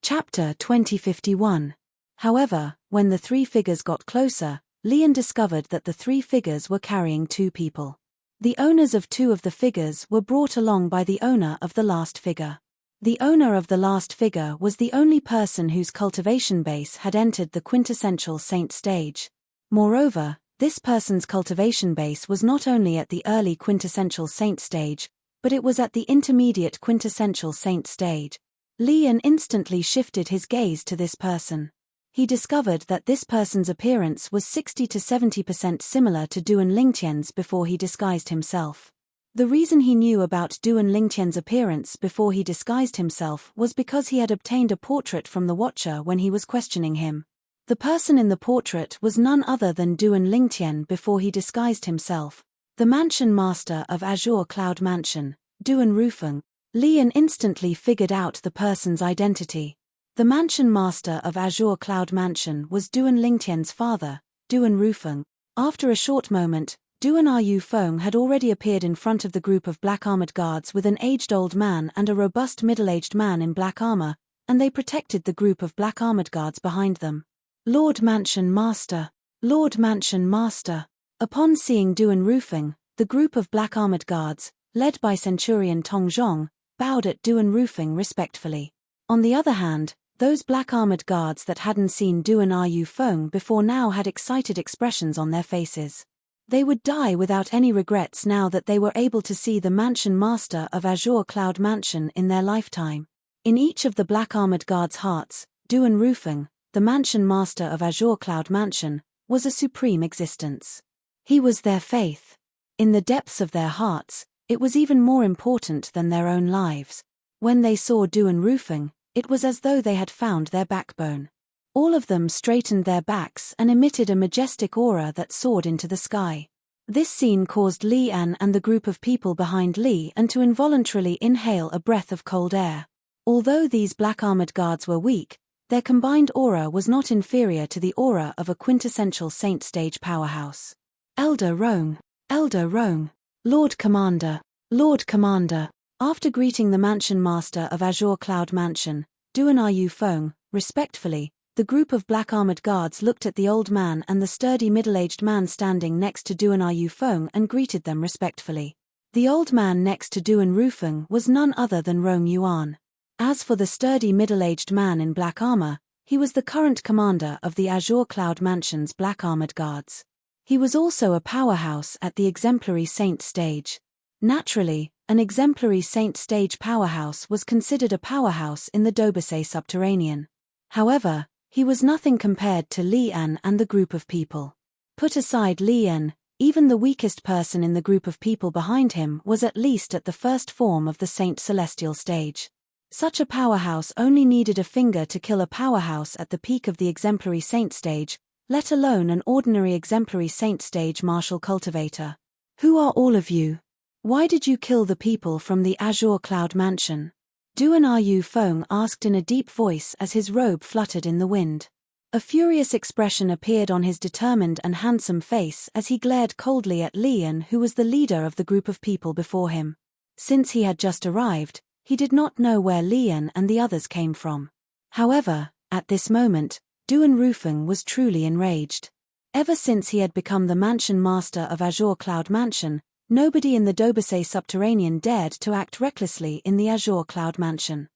Chapter 2051. However, when the 3 figures got closer, Lian discovered that the 3 figures were carrying 2 people. The owners of 2 of the figures were brought along by the owner of the last figure. The owner of the last figure was the only person whose cultivation base had entered the quintessential Saint stage. Moreover, this person's cultivation base was not only at the early quintessential Saint stage, but it was at the intermediate quintessential Saint stage. Lian instantly shifted his gaze to this person. He discovered that this person's appearance was 60 to 70% similar to Duan Lingtian's before he disguised himself. The reason he knew about Duan Lingtian's appearance before he disguised himself was because he had obtained a portrait from the Watcher when he was questioning him. The person in the portrait was none other than Duan Lingtian before he disguised himself, the mansion master of Azure Cloud Mansion. Duan Rufeng. Lian instantly figured out the person's identity. The mansion master of Azure Cloud Mansion was Duan Lingtian's father, Duan Rufeng. After a short moment, Duan Yufeng had already appeared in front of the group of black armored guards with an aged old man and a robust middle-aged man in black armor, and they protected the group of black armored guards behind them. Lord Mansion Master! Lord Mansion Master! Upon seeing Duan Rufeng, the group of black armored guards, led by Centurion Tong Zhong, bowed at Duan Rufeng respectfully. On the other hand, those black armored guards that hadn't seen Duan Yufeng before now had excited expressions on their faces. They would die without any regrets now that they were able to see the mansion master of Azure Cloud Mansion in their lifetime. In each of the black armored guards' hearts, Duan Rufeng, the mansion master of Azure Cloud Mansion, was a supreme existence. He was their faith. In the depths of their hearts, it was even more important than their own lives. When they saw Duan Rufeng, it was as though they had found their backbone. All of them straightened their backs and emitted a majestic aura that soared into the sky. This scene caused Li An and the group of people behind Li An to involuntarily inhale a breath of cold air. Although these black armored guards were weak, their combined aura was not inferior to the aura of a quintessential Saint Stage powerhouse. Elder Rong! Elder Rong! Lord Commander! Lord Commander! After greeting the mansion master of Azure Cloud Mansion, Duan Yufeng, respectfully, the group of black armored guards looked at the old man and the sturdy middle-aged man standing next to Duan Yufeng and greeted them respectfully. The old man next to Duan Rufeng was none other than Rong Yuan. As for the sturdy middle-aged man in black armor, he was the current commander of the Azure Cloud Mansion's black armored guards. He was also a powerhouse at the exemplary Saint Stage. Naturally, an exemplary Saint Stage powerhouse was considered a powerhouse in the Dobasay subterranean. However, he was nothing compared to Li An and the group of people. Put aside Li An, even the weakest person in the group of people behind him was at least at the first form of the Saint Celestial Stage. Such a powerhouse only needed a finger to kill a powerhouse at the peak of the exemplary Saint Stage, let alone an ordinary exemplary Saint Stage martial cultivator. Who are all of you? Why did you kill the people from the Azure Cloud Mansion? Duan Yufeng asked in a deep voice as his robe fluttered in the wind. A furious expression appeared on his determined and handsome face as he glared coldly at Li An, who was the leader of the group of people before him. Since he had just arrived, he did not know where Li An and the others came from. However, at this moment, Duan Rufeng was truly enraged. Ever since he had become the mansion master of Azure Cloud Mansion, nobody in the Dobasay subterranean dared to act recklessly in the Azure Cloud Mansion.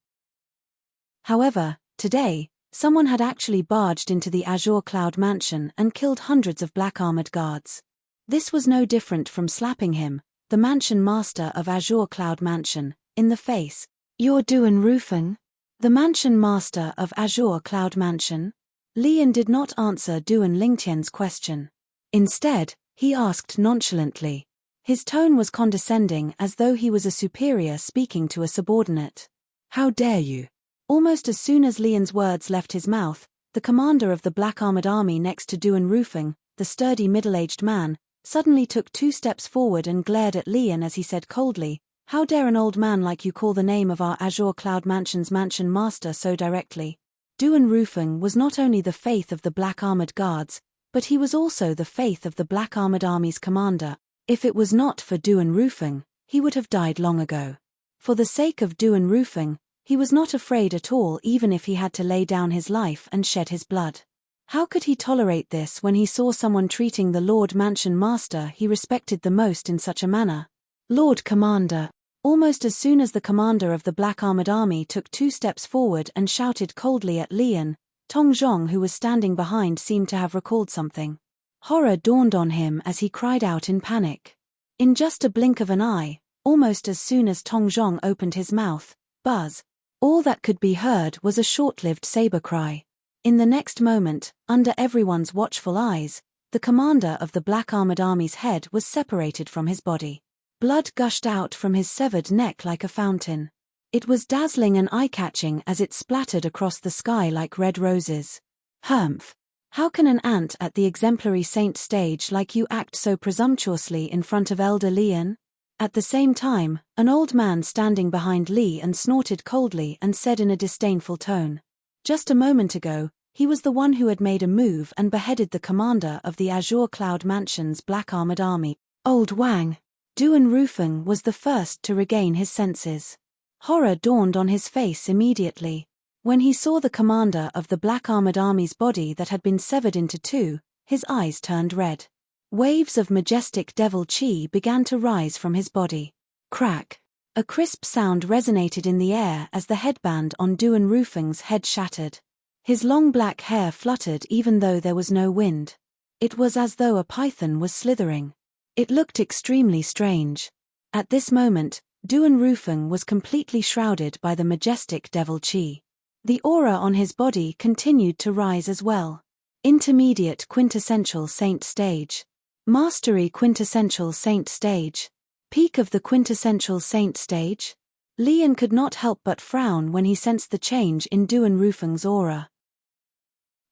However, today, someone had actually barged into the Azure Cloud Mansion and killed hundreds of black armored guards. This was no different from slapping him, the mansion master of Azure Cloud Mansion, in the face. You're Duan Rufeng? The mansion master of Azure Cloud Mansion? Li An did not answer Duan Lingtian's question. Instead, he asked nonchalantly. His tone was condescending, as though he was a superior speaking to a subordinate. How dare you? Almost as soon as Li An's words left his mouth, the commander of the black armored army next to Duan Rufeng, the sturdy middle-aged man, suddenly took 2 steps forward and glared at Li An as he said coldly, "How dare an old man like you call the name of our Azure Cloud Mansion's mansion master so directly?" Duan Rufeng was not only the faith of the black armored guards, but he was also the faith of the black armored army's commander. If it was not for Duan Rufeng, he would have died long ago. For the sake of Duan Rufeng, he was not afraid at all, even if he had to lay down his life and shed his blood. How could he tolerate this when he saw someone treating the Lord Mansion Master he respected the most in such a manner? Lord Commander! Almost as soon as the commander of the black armored army took 2 steps forward and shouted coldly at Li An, Tong Zhong, who was standing behind, seemed to have recalled something. Horror dawned on him as he cried out in panic. In just a blink of an eye, almost as soon as Tong Zhong opened his mouth, buzz! All that could be heard was a short-lived saber cry. In the next moment, under everyone's watchful eyes, the commander of the black armored army's head was separated from his body. Blood gushed out from his severed neck like a fountain. It was dazzling and eye-catching as it splattered across the sky like red roses. Humph! How can an ant at the exemplary Saint Stage like you act so presumptuously in front of Elder Li An? At the same time, an old man standing behind Li An snorted coldly and said in a disdainful tone. Just a moment ago, he was the one who had made a move and beheaded the commander of the Azure Cloud Mansion's Black Armored Army. Old Wang. Duan Rufeng was the first to regain his senses. Horror dawned on his face immediately. When he saw the commander of the Black Armored Army's body that had been severed into two, his eyes turned red. Waves of majestic devil chi began to rise from his body. Crack! A crisp sound resonated in the air as the headband on Duan Rufeng's head shattered. His long black hair fluttered even though there was no wind. It was as though a python was slithering. It looked extremely strange. At this moment, Duan Rufeng was completely shrouded by the majestic devil chi. The aura on his body continued to rise as well. Intermediate quintessential saint stage. Mastery quintessential saint stage. Peak of the quintessential saint stage? Li An could not help but frown when he sensed the change in Duan Rufeng's aura.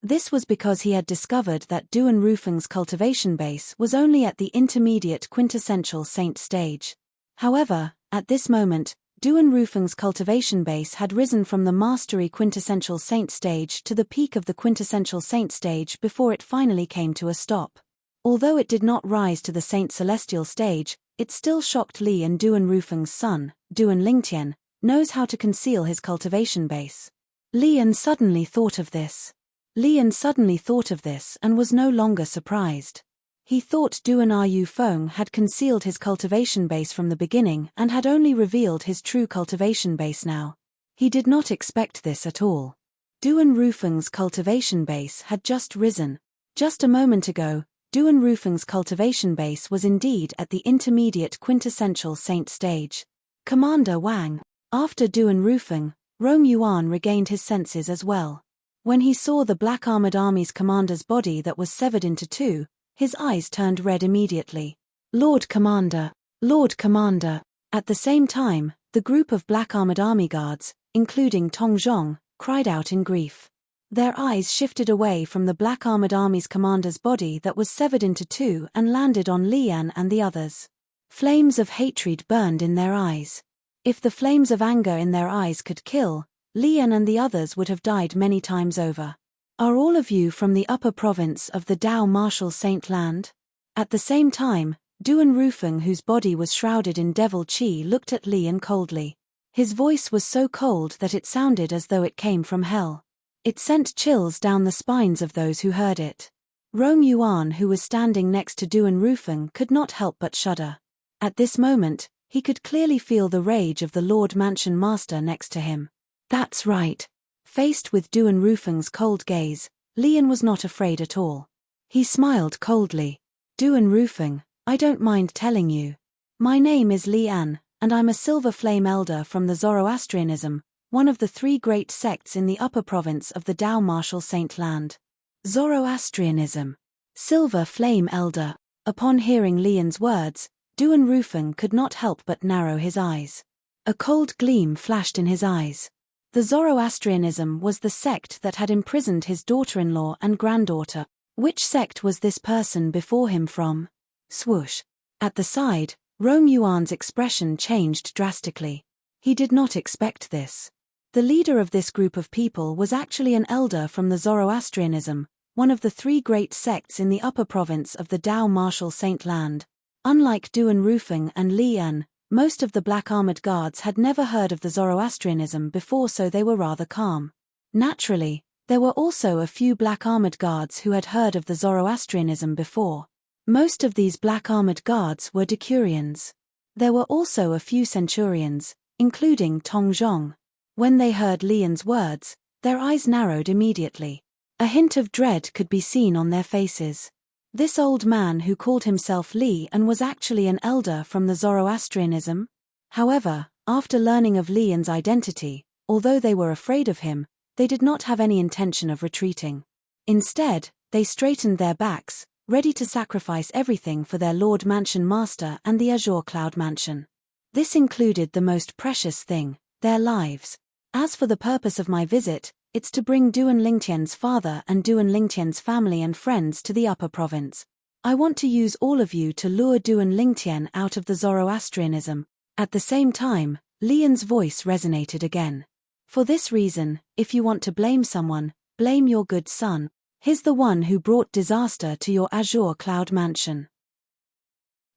This was because he had discovered that Duan Rufeng's cultivation base was only at the intermediate quintessential saint stage. However, at this moment, Duan Rufeng's cultivation base had risen from the mastery quintessential saint stage to the peak of the quintessential saint stage before it finally came to a stop. Although it did not rise to the saint celestial stage, it still shocked Li An. Duan Rufeng's son, Duan Lingtian, knows how to conceal his cultivation base. Li An suddenly thought of this. And was no longer surprised. He thought Duan Yu Feng had concealed his cultivation base from the beginning and had only revealed his true cultivation base now. He did not expect this at all. Duan Rufeng's cultivation base had just risen. Just a moment ago, Duan Rufeng's cultivation base was indeed at the intermediate quintessential saint stage. Commander Wang. After Duan Rufeng, Rong Yuan regained his senses as well. When he saw the Black Armored Army's commander's body that was severed into two, his eyes turned red immediately. Lord Commander! Lord Commander! At the same time, the group of Black Armored Army guards, including Tong Zhong, cried out in grief. Their eyes shifted away from the Black Armored Army's commander's body that was severed into two and landed on Li An and the others. Flames of hatred burned in their eyes. If the flames of anger in their eyes could kill, Li An and the others would have died many times over. Are all of you from the upper province of the Dao Martial Saint Land? At the same time, Duan Rufeng, whose body was shrouded in devil chi, looked at Li An coldly. His voice was so cold that it sounded as though it came from hell. It sent chills down the spines of those who heard it. Rong Yuan, who was standing next to Duan Rufeng, could not help but shudder. At this moment, he could clearly feel the rage of the Lord Mansion Master next to him. That's right. Faced with Duan Rufeng's cold gaze, Li An was not afraid at all. He smiled coldly. Duan Rufeng, I don't mind telling you. My name is Li An, and I'm a Silver Flame Elder from the Zoroastrianism, one of the three great sects in the upper province of the Dao Martial Saint Land. Zoroastrianism. Silver Flame Elder. Upon hearing Li An's words, Duan Rufeng could not help but narrow his eyes. A cold gleam flashed in his eyes. The Zoroastrianism was the sect that had imprisoned his daughter-in-law and granddaughter. Which sect was this person before him from? Swoosh. At the side, Rong Yuan's expression changed drastically. He did not expect this. The leader of this group of people was actually an elder from the Zoroastrianism, one of the three great sects in the upper province of the Dao Martial Saint Land. Unlike Duan Rufeng and Li An, most of the Black Armored Guards had never heard of the Zoroastrianism before, so they were rather calm. Naturally, there were also a few Black Armored Guards who had heard of the Zoroastrianism before. Most of these Black Armored Guards were Decurions. There were also a few Centurions, including Tong Zhong. When they heard Li An's words, their eyes narrowed immediately. A hint of dread could be seen on their faces. This old man who called himself Li An was actually an elder from the Zoroastrianism. However, after learning of Li An's identity, although they were afraid of him, they did not have any intention of retreating. Instead, they straightened their backs, ready to sacrifice everything for their Lord Mansion Master and the Azure Cloud Mansion. This included the most precious thing, their lives. As for the purpose of my visit, it's to bring Duan Lingtian's father and Duan Lingtian's family and friends to the upper province. I want to use all of you to lure Duan Lingtian out of the Zoroastrianism. At the same time, Lian's voice resonated again. For this reason, if you want to blame someone, blame your good son. He's the one who brought disaster to your Azure Cloud Mansion.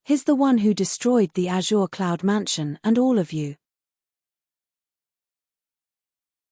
He's the one who destroyed the Azure Cloud Mansion and all of you.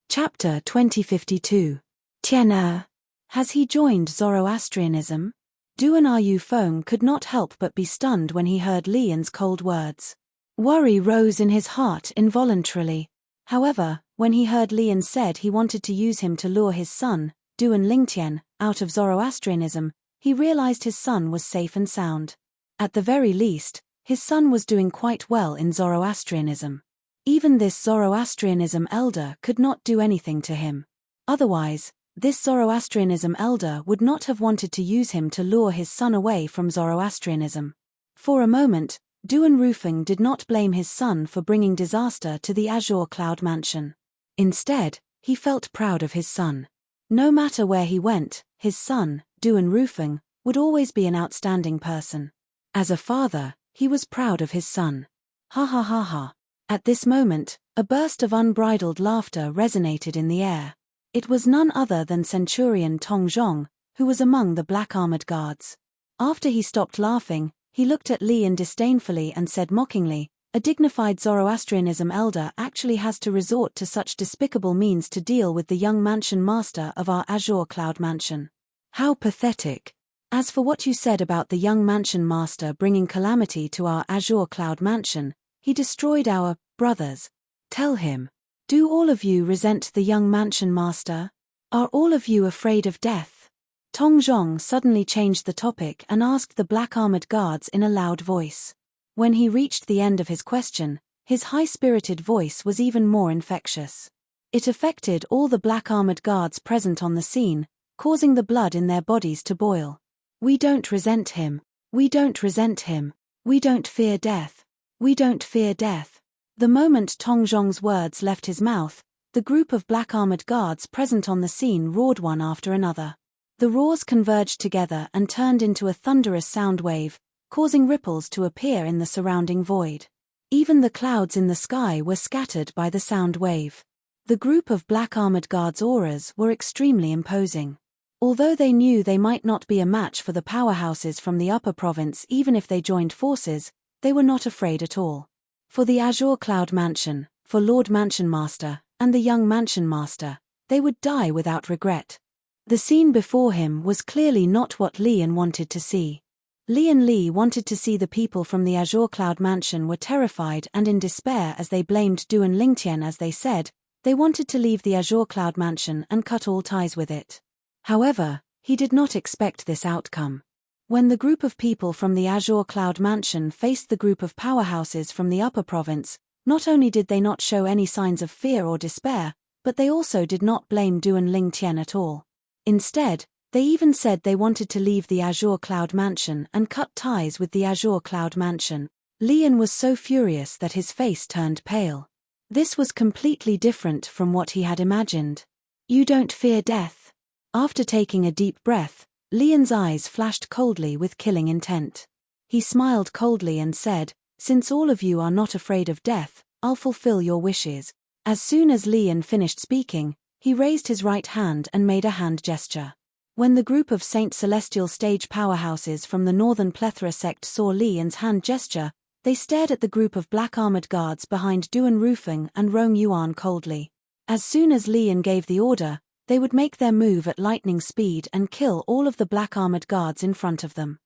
Chapter 2052. Tian Has he joined Zoroastrianism? Duan Yufeng could not help but be stunned when he heard Lian's cold words. Worry rose in his heart involuntarily. However, when he heard Lian said he wanted to use him to lure his son, Duan Lingtian, out of Zoroastrianism, he realized his son was safe and sound. At the very least, his son was doing quite well in Zoroastrianism. Even this Zoroastrianism elder could not do anything to him. Otherwise, this Zoroastrianism elder would not have wanted to use him to lure his son away from Zoroastrianism. For a moment, Duan Rufeng did not blame his son for bringing disaster to the Azure Cloud Mansion. Instead, he felt proud of his son. No matter where he went, his son, Duan Rufeng, would always be an outstanding person. As a father, he was proud of his son. Ha ha ha ha. At this moment, a burst of unbridled laughter resonated in the air. It was none other than Centurion Tong Zhong, who was among the black-armored guards. After he stopped laughing, he looked at Lian disdainfully and said mockingly, "A dignified Zoroastrianism elder actually has to resort to such despicable means to deal with the young mansion master of our Azure Cloud Mansion. How pathetic. As for what you said about the young mansion master bringing calamity to our Azure Cloud Mansion, he destroyed our brothers. Tell him. Do all of you resent the young mansion master? Are all of you afraid of death?" Tong Zhong suddenly changed the topic and asked the black-armored guards in a loud voice. When he reached the end of his question, his high-spirited voice was even more infectious. It affected all the black-armored guards present on the scene, causing the blood in their bodies to boil. "We don't resent him. We don't resent him. We don't fear death. We don't fear death." The moment Tong Zhong's words left his mouth, the group of black-armored guards present on the scene roared one after another. The roars converged together and turned into a thunderous sound wave, causing ripples to appear in the surrounding void. Even the clouds in the sky were scattered by the sound wave. The group of black-armored guards' auras were extremely imposing. Although they knew they might not be a match for the powerhouses from the upper province even if they joined forces, they were not afraid at all. For the Azure Cloud Mansion, for Lord Mansion Master, and the young Mansion Master, they would die without regret. The scene before him was clearly not what Lian wanted to see. Lian Li wanted to see the people from the Azure Cloud Mansion were terrified and in despair as they blamed Duan Lingtian. As they said, they wanted to leave the Azure Cloud Mansion and cut all ties with it. However, he did not expect this outcome. When the group of people from the Azure Cloud Mansion faced the group of powerhouses from the upper province, not only did they not show any signs of fear or despair, but they also did not blame Duan Lingtian at all. Instead, they even said they wanted to leave the Azure Cloud Mansion and cut ties with the Azure Cloud Mansion. Lian was so furious that his face turned pale. This was completely different from what he had imagined. "You don't fear death." After taking a deep breath, Lian's eyes flashed coldly with killing intent. He smiled coldly and said, "Since all of you are not afraid of death, I'll fulfill your wishes." As soon as Lian finished speaking, he raised his right hand and made a hand gesture. When the group of Saint Celestial stage powerhouses from the Northern Plethora sect saw Lian's hand gesture, they stared at the group of black-armored guards behind Duan Rufeng and Rong Yuan coldly. As soon as Lian gave the order, they would make their move at lightning speed and kill all of the black-armored guards in front of them.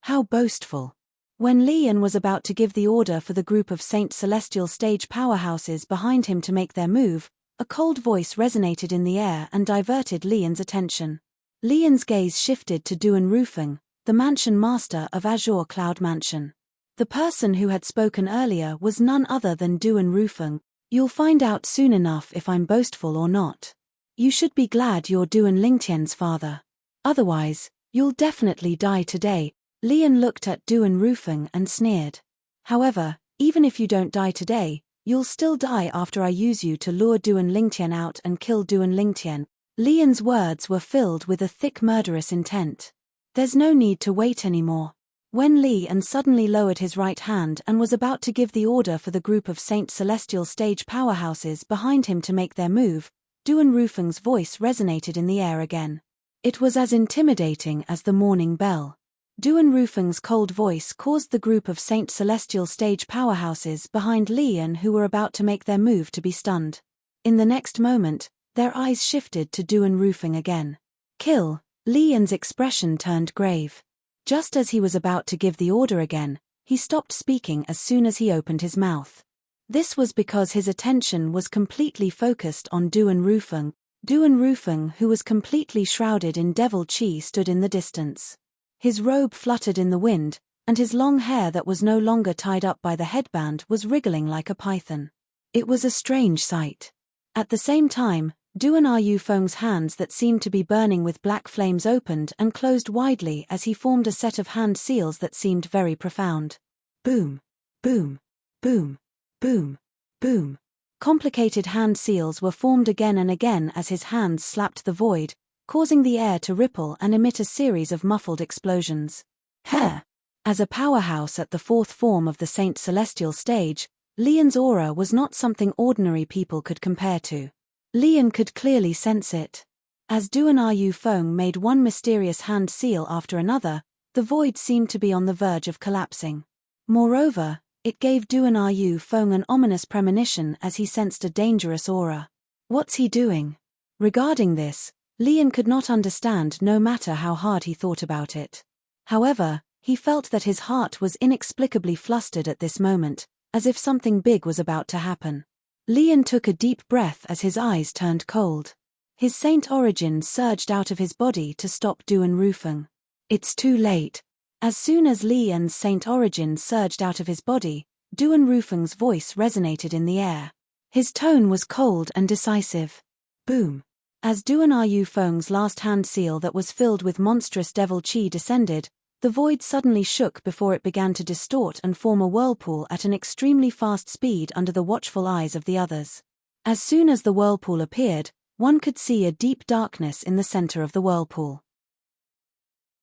How boastful. When Lian was about to give the order for the group of Saint Celestial stage powerhouses behind him to make their move, a cold voice resonated in the air and diverted Lian's attention. Lian's gaze shifted to Duan Rufeng, the mansion master of Azure Cloud Mansion. The person who had spoken earlier was none other than Duan Rufeng. "You'll find out soon enough if I'm boastful or not. You should be glad you're Duan Lingtian's father. Otherwise, you'll definitely die today." Lian looked at Duan Rufeng and sneered. "However, even if you don't die today, you'll still die after I use you to lure Duan Lingtian out and kill Duan Lingtian." Lian's words were filled with a thick murderous intent. There's no need to wait anymore. When Li An suddenly lowered his right hand and was about to give the order for the group of Saint Celestial stage powerhouses behind him to make their move, Duan Rufeng's voice resonated in the air again. It was as intimidating as the morning bell. Duan Rufeng's cold voice caused the group of Saint Celestial stage powerhouses behind Li An who were about to make their move to be stunned. In the next moment, their eyes shifted to Duan Rufeng again. Kill. Li An's expression turned grave. Just as he was about to give the order again, he stopped speaking as soon as he opened his mouth. This was because his attention was completely focused on Duan Rufeng. Duan Rufeng, who was completely shrouded in devil chi, stood in the distance. His robe fluttered in the wind, and his long hair that was no longer tied up by the headband was wriggling like a python. It was a strange sight. At the same time, Duan Rufeng's hands that seemed to be burning with black flames opened and closed widely as he formed a set of hand seals that seemed very profound. Boom. Boom. Boom. Boom. Boom. Complicated hand seals were formed again and again as his hands slapped the void, causing the air to ripple and emit a series of muffled explosions. Heh! As a powerhouse at the fourth form of the Saint Celestial stage, Li An's aura was not something ordinary people could compare to. Li An could clearly sense it. As Duan Rufeng made one mysterious hand seal after another, the void seemed to be on the verge of collapsing. Moreover, it gave Duan Rufeng an ominous premonition as he sensed a dangerous aura. What's he doing? Regarding this, Li An could not understand no matter how hard he thought about it. However, he felt that his heart was inexplicably flustered at this moment, as if something big was about to happen. Li An took a deep breath as his eyes turned cold. His saint origin surged out of his body to stop Duan Rufeng. It's too late. As soon as Li An's saint origin surged out of his body, Duan Rufeng's voice resonated in the air. His tone was cold and decisive. Boom. As Duan Rufeng's last hand seal that was filled with monstrous devil chi descended, the void suddenly shook before it began to distort and form a whirlpool at an extremely fast speed under the watchful eyes of the others. As soon as the whirlpool appeared, one could see a deep darkness in the center of the whirlpool.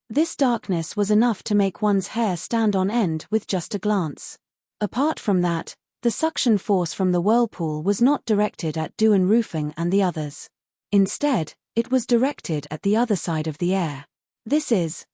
This darkness was enough to make one's hair stand on end with just a glance. Apart from that, the suction force from the whirlpool was not directed at Duan Rufeng and the others. Instead, it was directed at the other side of the air.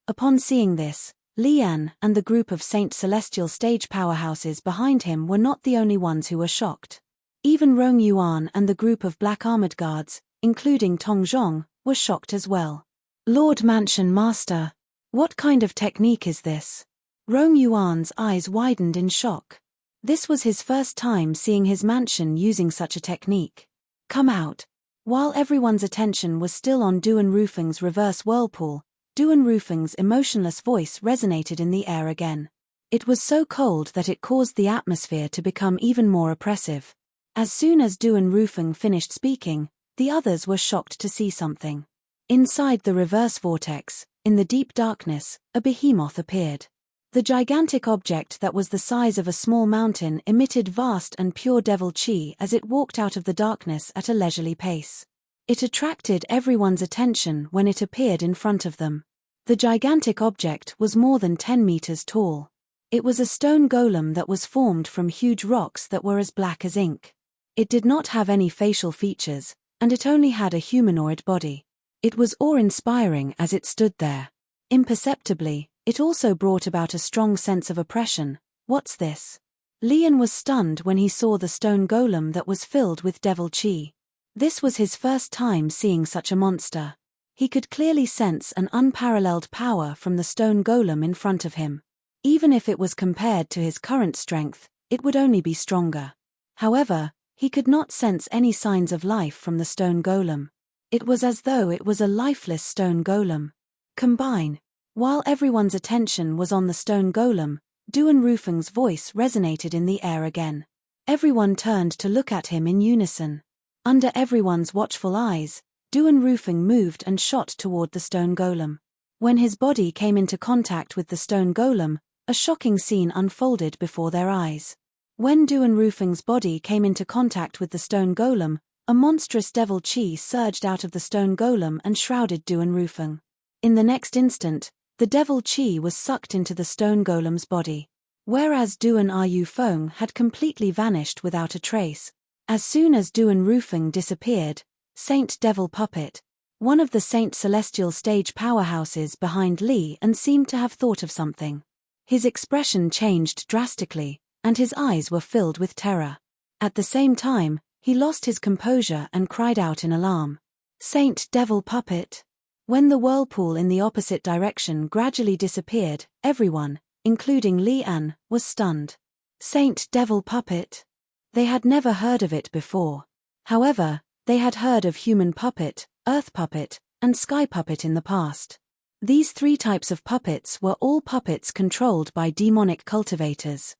Upon seeing this, Li An and the group of Saint Celestial stage powerhouses behind him were not the only ones who were shocked. Even Rong Yuan and the group of black armored guards, including Tong Zhong, were shocked as well. Lord Mansion Master, what kind of technique is this? Rong Yuan's eyes widened in shock. This was his first time seeing his mansion using such a technique. Come out. While everyone's attention was still on Duan Rufeng's reverse whirlpool, Duan Rufeng's emotionless voice resonated in the air again. It was so cold that it caused the atmosphere to become even more oppressive. As soon as Duan Rufeng finished speaking, the others were shocked to see something. Inside the reverse vortex, in the deep darkness, a behemoth appeared. The gigantic object that was the size of a small mountain emitted vast and pure devil chi as it walked out of the darkness at a leisurely pace. It attracted everyone's attention when it appeared in front of them. The gigantic object was more than 10 meters tall. It was a stone golem that was formed from huge rocks that were as black as ink. It did not have any facial features, and it only had a humanoid body. It was awe-inspiring as it stood there. Imperceptibly, it also brought about a strong sense of oppression. What's this? Li An was stunned when he saw the stone golem that was filled with devil chi. This was his first time seeing such a monster. He could clearly sense an unparalleled power from the stone golem in front of him. Even if it was compared to his current strength, it would only be stronger. However, he could not sense any signs of life from the stone golem. It was as though it was a lifeless stone golem. Combine. While everyone's attention was on the stone golem, Duan Rufeng's voice resonated in the air again. Everyone turned to look at him in unison. Under everyone's watchful eyes, Duan Rufeng moved and shot toward the stone golem. When his body came into contact with the stone golem, a shocking scene unfolded before their eyes. When Duan Rufeng's body came into contact with the stone golem, a monstrous devil chi surged out of the stone golem and shrouded Duan Rufeng. In the next instant, The devil chi was sucked into the stone golem's body. Whereas Duan Yu Feng had completely vanished without a trace. As soon as Duan Rufeng disappeared, Saint Devil Puppet, one of the Saint Celestial stage powerhouses behind Li, and seemed to have thought of something. His expression changed drastically, and his eyes were filled with terror. At the same time, he lost his composure and cried out in alarm. Saint Devil Puppet! When the whirlpool in the opposite direction gradually disappeared, everyone, including Li An, was stunned. Saint Devil Puppet! They had never heard of it before. However, they had heard of human puppet, earth puppet, and sky puppet in the past. These three types of puppets were all puppets controlled by demonic cultivators.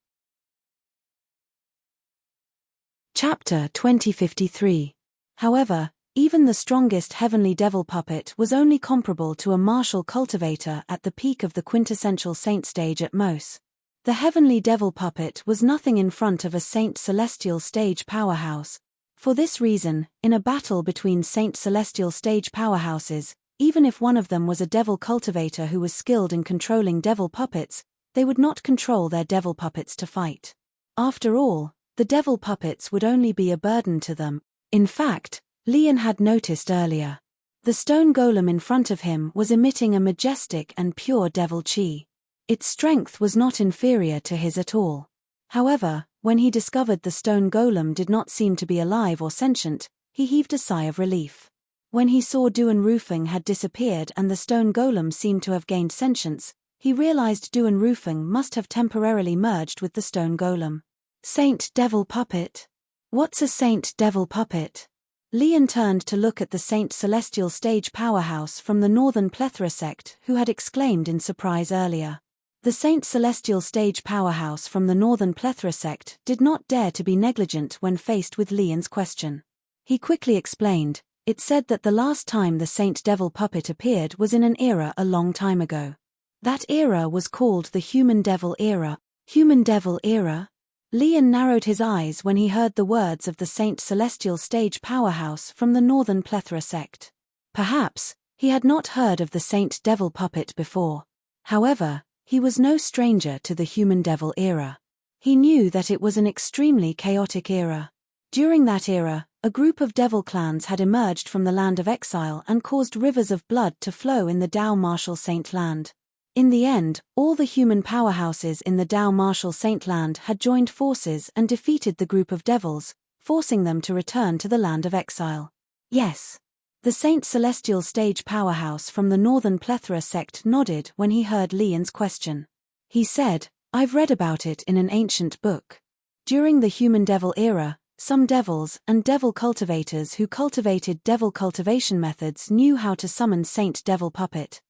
Chapter 2053. However, even the strongest heavenly devil puppet was only comparable to a martial cultivator at the peak of the quintessential saint stage at most. The heavenly devil puppet was nothing in front of a saint celestial stage powerhouse. For this reason, in a battle between saint celestial stage powerhouses, even if one of them was a devil cultivator who was skilled in controlling devil puppets, they would not control their devil puppets to fight. After all, the devil puppets would only be a burden to them. In fact, Lian had noticed earlier. The stone golem in front of him was emitting a majestic and pure devil chi. Its strength was not inferior to his at all. However, when he discovered the stone golem did not seem to be alive or sentient, he heaved a sigh of relief. When he saw Duan Rufeng had disappeared and the stone golem seemed to have gained sentience, he realized Duan Rufeng must have temporarily merged with the stone golem. Saint Devil Puppet? What's a Saint Devil Puppet? Lian turned to look at the Saint Celestial stage powerhouse from the Northern Plethora sect who had exclaimed in surprise earlier. The Saint Celestial stage powerhouse from the Northern Plethora sect did not dare to be negligent when faced with Lian's question. He quickly explained, it said that the last time the Saint Devil Puppet appeared was in an era a long time ago. That era was called the Human Devil Era. Human Devil Era? Lian narrowed his eyes when he heard the words of the Saint Celestial stage powerhouse from the Northern Plethora sect. Perhaps, he had not heard of the Saint Devil Puppet before. However, he was no stranger to the Human Devil Era. He knew that it was an extremely chaotic era. During that era, a group of devil clans had emerged from the land of exile and caused rivers of blood to flow in the Dao Martial Saint Land. In the end, all the human powerhouses in the Dao Martial Saint Land had joined forces and defeated the group of devils, forcing them to return to the land of exile. Yes. The Saint Celestial stage powerhouse from the Northern Plethora sect nodded when he heard Lian's question. He said, I've read about it in an ancient book. During the Human Devil Era, some devils and devil cultivators who cultivated devil cultivation methods knew how to summon Saint Devil Puppet.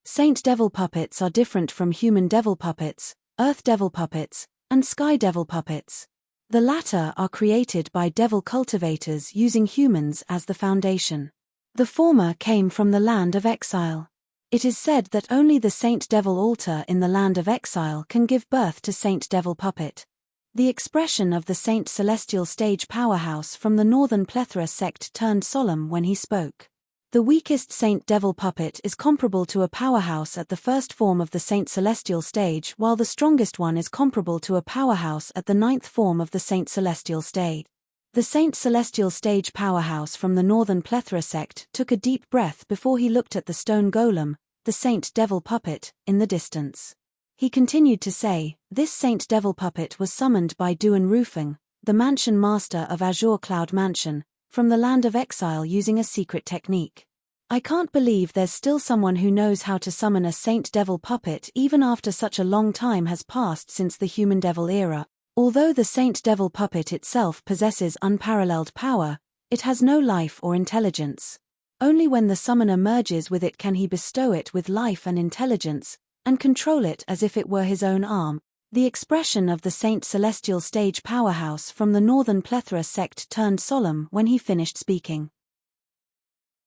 Saint Devil Puppets are different from human devil puppets, earth devil puppets, and sky devil puppets. The latter are created by devil cultivators using humans as the foundation. The former came from the land of exile. It is said that only the Saint Devil altar in the land of exile can give birth to Saint Devil Puppet. The expression of the Saint Celestial stage powerhouse from the Northern Plethora sect turned solemn when he spoke. The weakest Saint Devil Puppet is comparable to a powerhouse at the first form of the Saint Celestial stage, while the strongest one is comparable to a powerhouse at the ninth form of the Saint Celestial stage. The Saint Celestial stage powerhouse from the Northern Plethora sect took a deep breath before he looked at the stone golem, the Saint Devil Puppet, in the distance. He continued to say, this Saint Devil Puppet was summoned by Duan Rufeng, the mansion master of Azure Cloud Mansion, from the land of exile using a secret technique. I can't believe there's still someone who knows how to summon a Saint Devil Puppet even after such a long time has passed since the Human Devil Era. Although the Saint Devil Puppet itself possesses unparalleled power, it has no life or intelligence. Only when the summoner merges with it can he bestow it with life and intelligence, and control it as if it were his own arm. The expression of the Saint Celestial stage powerhouse from the Northern Plethora sect turned solemn when he finished speaking.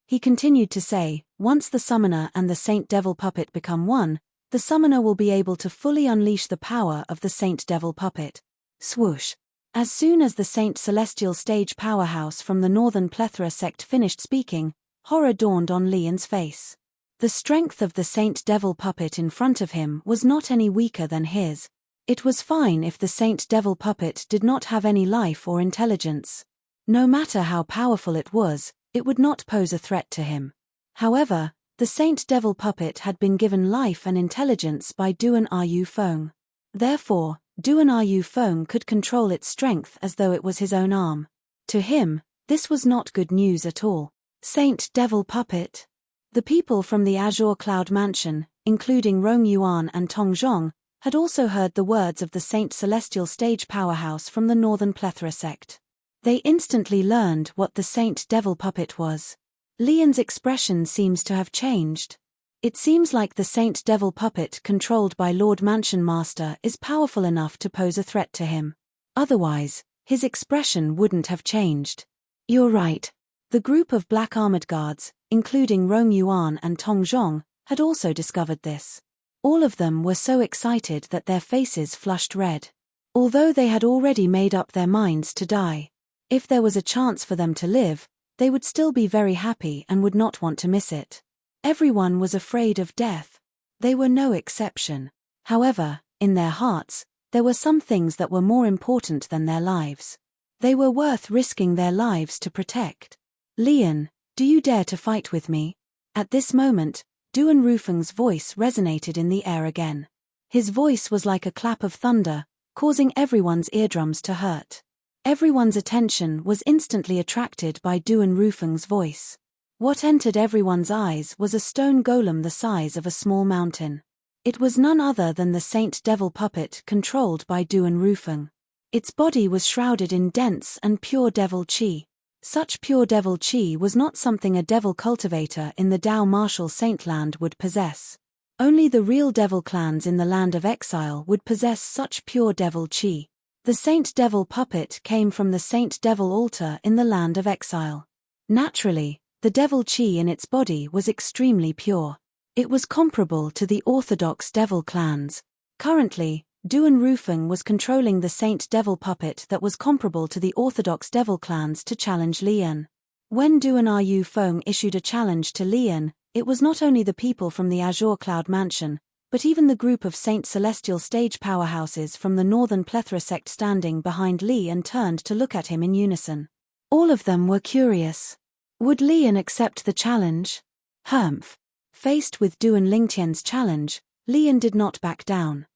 He continued to say, once the summoner and the Saint Devil Puppet become one, the summoner will be able to fully unleash the power of the Saint Devil Puppet. Swoosh! As soon as the Saint Celestial stage powerhouse from the Northern Plethora sect finished speaking, horror dawned on Lian's face. The strength of the Saint Devil puppet in front of him was not any weaker than his. It was fine if the Saint Devil puppet did not have any life or intelligence. No matter how powerful it would not pose a threat to him. However, the Saint Devil puppet had been given life and intelligence by Duan Yu Feng. Therefore, Duan Yu Feng could control its strength as though it was his own arm. To him, this was not good news at all. Saint Devil puppet. The people from the Azure Cloud Mansion, including Rong Yuan and Tong Zhong, had also heard the words of the Saint Celestial Stage powerhouse from the Northern Plethora sect. They instantly learned what the Saint Devil puppet was. Lian's expression seems to have changed. It seems like the Saint Devil puppet controlled by Lord Mansion Master is powerful enough to pose a threat to him. Otherwise, his expression wouldn't have changed. You're right. The group of black armored guards, including Rong Yuan and Tong Zhong, had also discovered this. All of them were so excited that their faces flushed red. Although they had already made up their minds to die. If there was a chance for them to live, they would still be very happy and would not want to miss it. Everyone was afraid of death. They were no exception. However, in their hearts, there were some things that were more important than their lives. They were worth risking their lives to protect. Lian, do you dare to fight with me? At this moment, Duan Rufeng's voice resonated in the air again. His voice was like a clap of thunder, causing everyone's eardrums to hurt. Everyone's attention was instantly attracted by Duan Rufeng's voice. What entered everyone's eyes was a stone golem the size of a small mountain. It was none other than the Saint Devil puppet controlled by Duan Rufeng. Its body was shrouded in dense and pure devil qi. Such pure devil qi was not something a devil cultivator in the Dao Martial Saintland would possess. Only the real devil clans in the land of exile would possess such pure devil qi. The Saint Devil puppet came from the Saint Devil altar in the land of exile. Naturally, the devil qi in its body was extremely pure. It was comparable to the orthodox devil clans. Currently, Duan Rufeng was controlling the Saint Devil puppet that was comparable to the orthodox devil clans to challenge Lian. When Duan Yu Feng issued a challenge to Lian, it was not only the people from the Azure Cloud Mansion, but even the group of Saint Celestial Stage powerhouses from the Northern Plethora sect standing behind Lian turned to look at him in unison. All of them were curious. Would Lian accept the challenge? Humph. Faced with Duan Lingtian's challenge, Lian did not back down.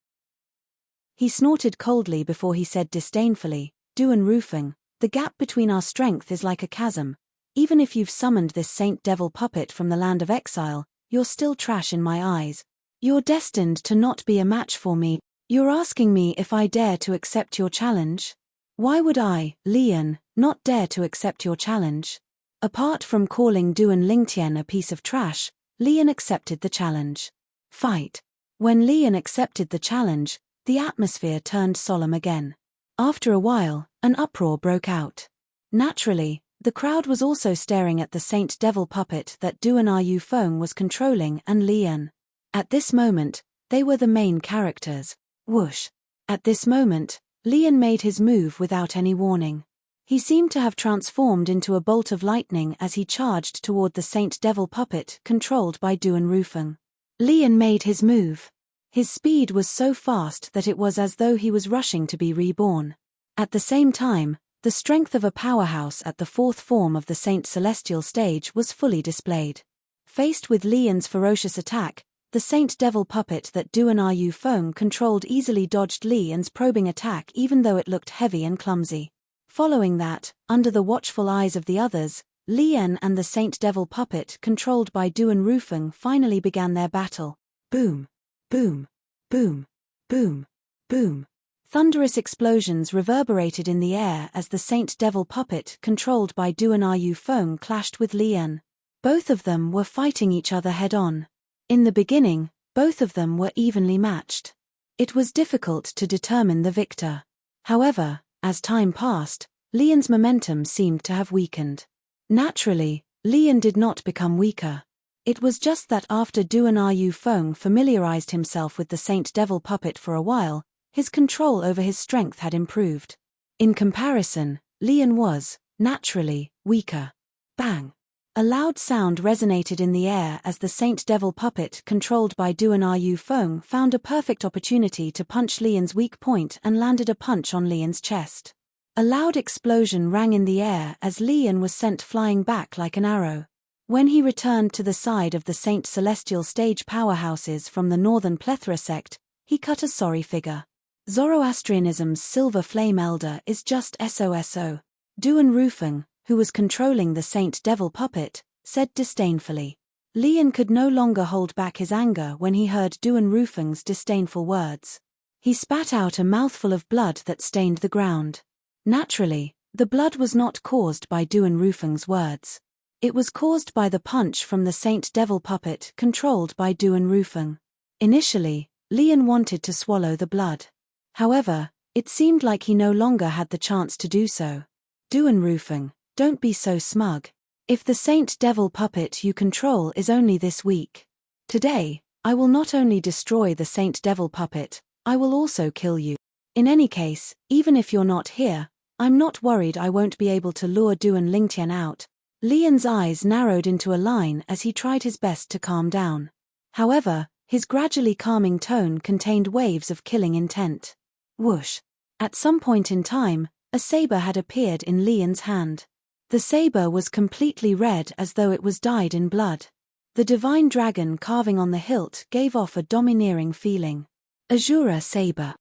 He snorted coldly before he said disdainfully, Duan Rufeng, the gap between our strength is like a chasm. Even if you've summoned this Saint Devil puppet from the land of exile, you're still trash in my eyes. You're destined to not be a match for me. You're asking me if I dare to accept your challenge? Why would I, Lian, not dare to accept your challenge? Apart from calling Duan Lingtian a piece of trash, Lian accepted the challenge. Fight. When Lian accepted the challenge, the atmosphere turned solemn again. After a while, an uproar broke out. Naturally, the crowd was also staring at the Saint Devil puppet that Duan Yu Feng was controlling and Lian. At this moment, they were the main characters. Whoosh. At this moment, Lian made his move without any warning. He seemed to have transformed into a bolt of lightning as he charged toward the Saint Devil puppet controlled by Duan Rufeng. Lian made his move. His speed was so fast that it was as though he was rushing to be reborn. At the same time, the strength of a powerhouse at the fourth form of the Saint Celestial Stage was fully displayed. Faced with Lian's ferocious attack, the Saint Devil puppet that Duan Yu Feng controlled easily dodged Lian's probing attack even though it looked heavy and clumsy. Following that, under the watchful eyes of the others, Lian and the Saint Devil puppet controlled by Duan Rufeng finally began their battle. Boom. Boom. Boom. Boom. Boom. Thunderous explosions reverberated in the air as the Saint Devil puppet controlled by Duan Yu Feng clashed with Lian. Both of them were fighting each other head-on. In the beginning, both of them were evenly matched. It was difficult to determine the victor. However, as time passed, Lian's momentum seemed to have weakened. Naturally, Lian did not become weaker. It was just that after Duan Yu Feng familiarized himself with the Saint Devil puppet for a while, his control over his strength had improved. In comparison, Lian was, naturally, weaker. Bang! A loud sound resonated in the air as the Saint Devil puppet controlled by Duan Yu Feng found a perfect opportunity to punch Lian's weak point and landed a punch on Lian's chest. A loud explosion rang in the air as Lian was sent flying back like an arrow. When he returned to the side of the Saint Celestial stage powerhouses from the Northern Plethora sect, he cut a sorry figure. Zoroastrianism's Silver Flame Elder is just SOSO. Duan Rufeng, who was controlling the Saint Devil puppet, said disdainfully. Lian could no longer hold back his anger when he heard Duan Rufeng's disdainful words. He spat out a mouthful of blood that stained the ground. Naturally, the blood was not caused by Duan Rufeng's words. It was caused by the punch from the Saint Devil puppet controlled by Duan Rufeng. Initially, Lian wanted to swallow the blood. However, it seemed like he no longer had the chance to do so. Duan Rufeng, don't be so smug. If the Saint Devil puppet you control is only this weak, today, I will not only destroy the Saint Devil puppet, I will also kill you. In any case, even if you're not here, I'm not worried I won't be able to lure Duan Lingtian out. Lian's eyes narrowed into a line as he tried his best to calm down. However, his gradually calming tone contained waves of killing intent. Whoosh. At some point in time, a saber had appeared in Lian's hand. The saber was completely red as though it was dyed in blood. The divine dragon carving on the hilt gave off a domineering feeling. Azura Saber.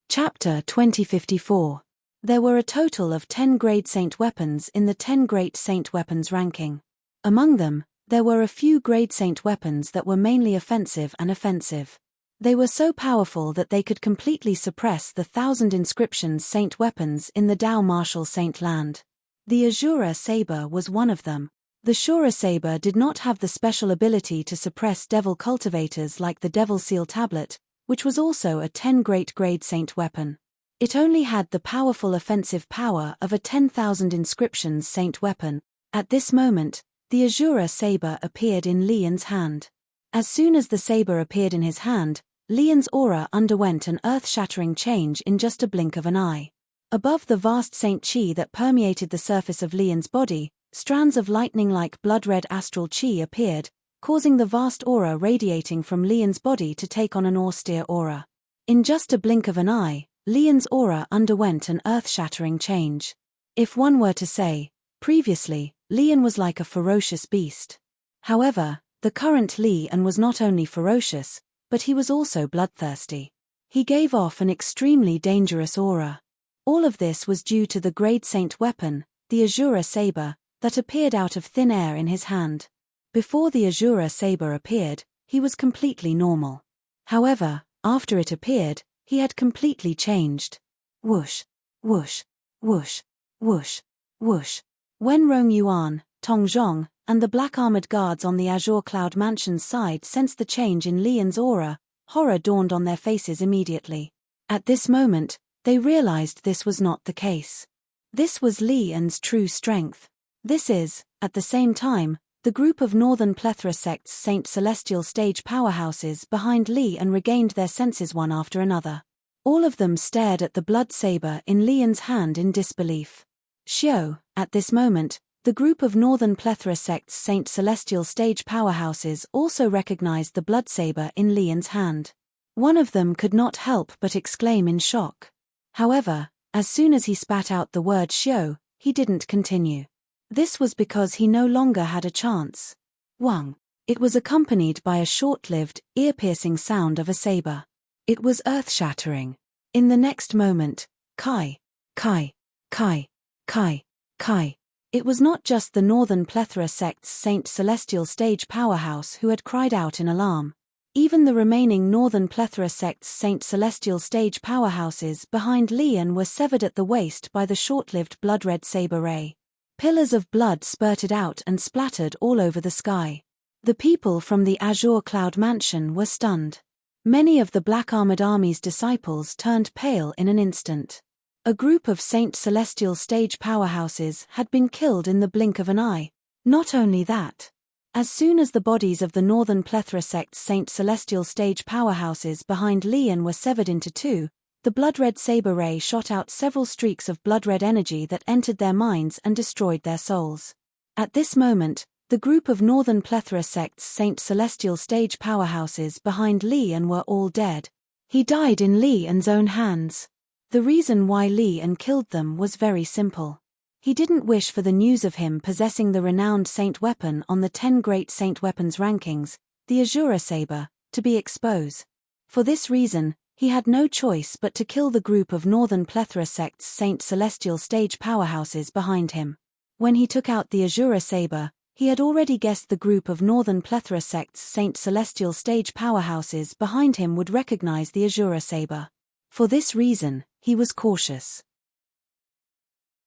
Chapter 2054. There were a total of 10 Grade Saint weapons in the 10 Great Saint weapons ranking. Among them, there were a few Grade Saint weapons that were mainly offensive and offensive. They were so powerful that they could completely suppress the 1,000 inscriptions Saint weapons in the Dao Martial Saint land. The Azura Saber was one of them. The Shura Saber did not have the special ability to suppress devil cultivators like the Devil Seal Tablet, which was also a 10 Great Grade Saint weapon. It only had the powerful offensive power of a 10,000 inscriptions Saint weapon. At this moment, the Azura Saber appeared in Lian's hand. As soon as the saber appeared in his hand, Lian's aura underwent an earth-shattering change in just a blink of an eye. Above the vast Saint Chi that permeated the surface of Lian's body, strands of lightning-like blood-red astral Chi appeared, causing the vast aura radiating from Lian's body to take on an austere aura. In just a blink of an eye, Lian's aura underwent an earth-shattering change. If one were to say, previously, Lian was like a ferocious beast. However, the current Lian was not only ferocious, but he was also bloodthirsty. He gave off an extremely dangerous aura. All of this was due to the Grade Saint weapon, the Azura Saber, that appeared out of thin air in his hand. Before the Azura Saber appeared, he was completely normal. However, after it appeared, he had completely changed. Whoosh, whoosh, whoosh, whoosh, whoosh. When Rong Yuan, Tong Zhong, and the black-armored guards on the Azure Cloud Mansion's side sensed the change in Lian's aura, horror dawned on their faces immediately. At this moment, they realized this was not the case. This was Lian's true strength. This is, at the same time, the group of Northern Plethora sect's Saint Celestial stage powerhouses behind Lian regained their senses one after another. All of them stared at the blood saber in Lian's hand in disbelief. Xiao, at this moment, the group of Northern Plethora sect's Saint Celestial stage powerhouses also recognized the blood saber in Lian's hand. One of them could not help but exclaim in shock. However, as soon as he spat out the word Xiao, he didn't continue. This was because he no longer had a chance. Wang. It was accompanied by a short-lived, ear-piercing sound of a saber. It was earth-shattering. In the next moment, Kai, Kai, Kai, Kai, Kai. It was not just the Northern Plethora sect's Saint Celestial stage powerhouse who had cried out in alarm. Even the remaining Northern Plethora sect's Saint Celestial stage powerhouses behind Lian were severed at the waist by the short-lived blood-red saber ray. Pillars of blood spurted out and splattered all over the sky. The people from the Azure Cloud Mansion were stunned. Many of the Black Armored Army's disciples turned pale in an instant. A group of Saint Celestial stage powerhouses had been killed in the blink of an eye. Not only that. As soon as the bodies of the Northern Plethora sect's Saint Celestial stage powerhouses behind Lian were severed into two, The blood-red saber ray shot out several streaks of blood-red energy that entered their minds and destroyed their souls. At this moment, the group of Northern Plethora sect's Saint Celestial stage powerhouses behind Li Yan were all dead. He died in Li Yan's own hands. The reason why Li Yan killed them was very simple. He didn't wish for the news of him possessing the renowned saint weapon on the 10 great saint weapons rankings, the Azura saber, to be exposed. For this reason, he had no choice but to kill the group of Northern Plethora sect's Saint Celestial stage powerhouses behind him. When he took out the Azura saber, he had already guessed the group of Northern Plethora sect's Saint Celestial stage powerhouses behind him would recognize the Azura saber. For this reason, he was cautious.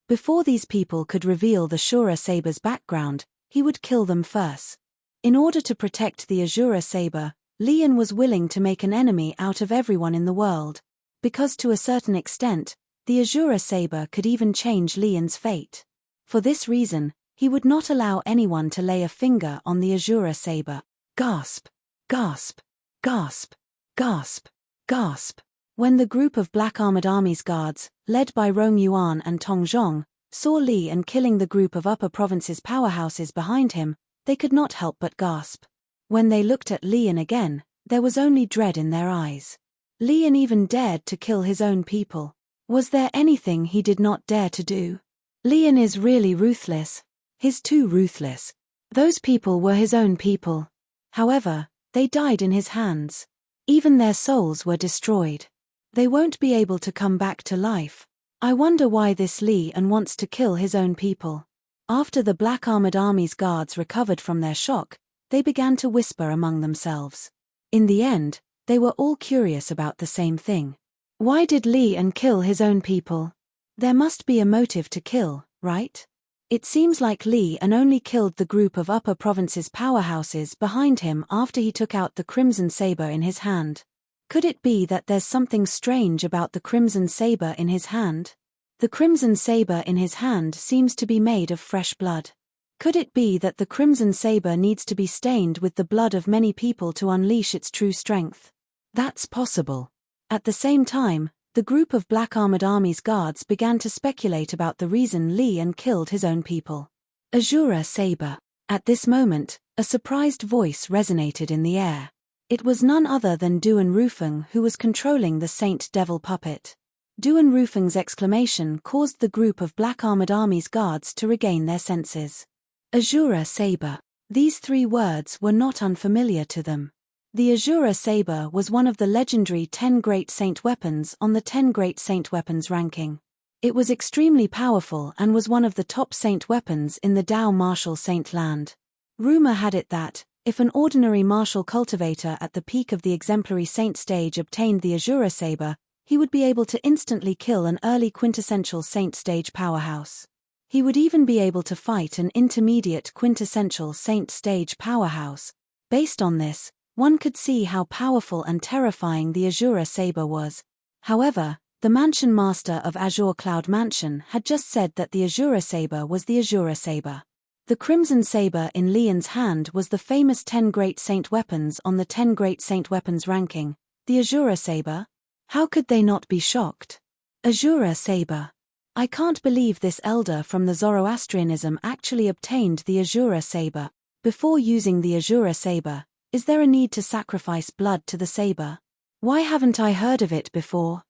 Before these people could reveal the Shura saber's background, he would kill them first. In order to protect the Azura saber, Li Yan was willing to make an enemy out of everyone in the world, because to a certain extent, the Azura saber could even change Li Yan's fate. For this reason, he would not allow anyone to lay a finger on the Azura saber. Gasp! Gasp! Gasp! Gasp! Gasp! When the group of Black Armored Army's guards, led by Rong Yuan and Tong Zhong, saw Li Yan killing the group of Upper Province's powerhouses behind him, they could not help but gasp. When they looked at Li Yan again, there was only dread in their eyes. Li Yan even dared to kill his own people. Was there anything he did not dare to do? Li Yan is really ruthless. He's too ruthless. Those people were his own people. However, they died in his hands. Even their souls were destroyed. They won't be able to come back to life. I wonder why this Li Yan wants to kill his own people. After the Black Armored Army's guards recovered from their shock, they began to whisper among themselves. In the end, they were all curious about the same thing. Why did Li Yan kill his own people? There must be a motive to kill, right? It seems like Li Yan only killed the group of Upper Province's powerhouses behind him after he took out the Crimson Saber in his hand. Could it be that there's something strange about the Crimson Saber in his hand? The Crimson Saber in his hand seems to be made of fresh blood. Could it be that the Crimson Saber needs to be stained with the blood of many people to unleash its true strength? That's possible. At the same time, the group of Black Armored Army's guards began to speculate about the reason Li Yan killed his own people. Azura saber. At this moment, a surprised voice resonated in the air. It was none other than Duan Rufeng who was controlling the Saint Devil puppet. Duan Rufeng's exclamation caused the group of Black Armored Army's guards to regain their senses. Azura saber. These 3 words were not unfamiliar to them. The Azura saber was one of the legendary 10 Great Saint weapons on the 10 Great Saint weapons ranking. It was extremely powerful and was one of the top saint weapons in the Dao martial saint land. Rumor had it that, if an ordinary martial cultivator at the peak of the exemplary saint stage obtained the Azura saber, he would be able to instantly kill an early quintessential saint stage powerhouse. He would even be able to fight an intermediate quintessential saint stage powerhouse. Based on this, one could see how powerful and terrifying the Azura saber was. However, the Mansion Master of Azure Cloud Mansion had just said that the Azura saber was the Azura saber. The Crimson Saber in Li Yan's hand was the famous 10 Great Saint weapons on the 10 Great Saint weapons ranking. The Azura saber? How could they not be shocked? Azura saber. I can't believe this elder from the Zoroastrianism actually obtained the Azura saber. Before using the Azura saber, is there a need to sacrifice blood to the saber? Why haven't I heard of it before?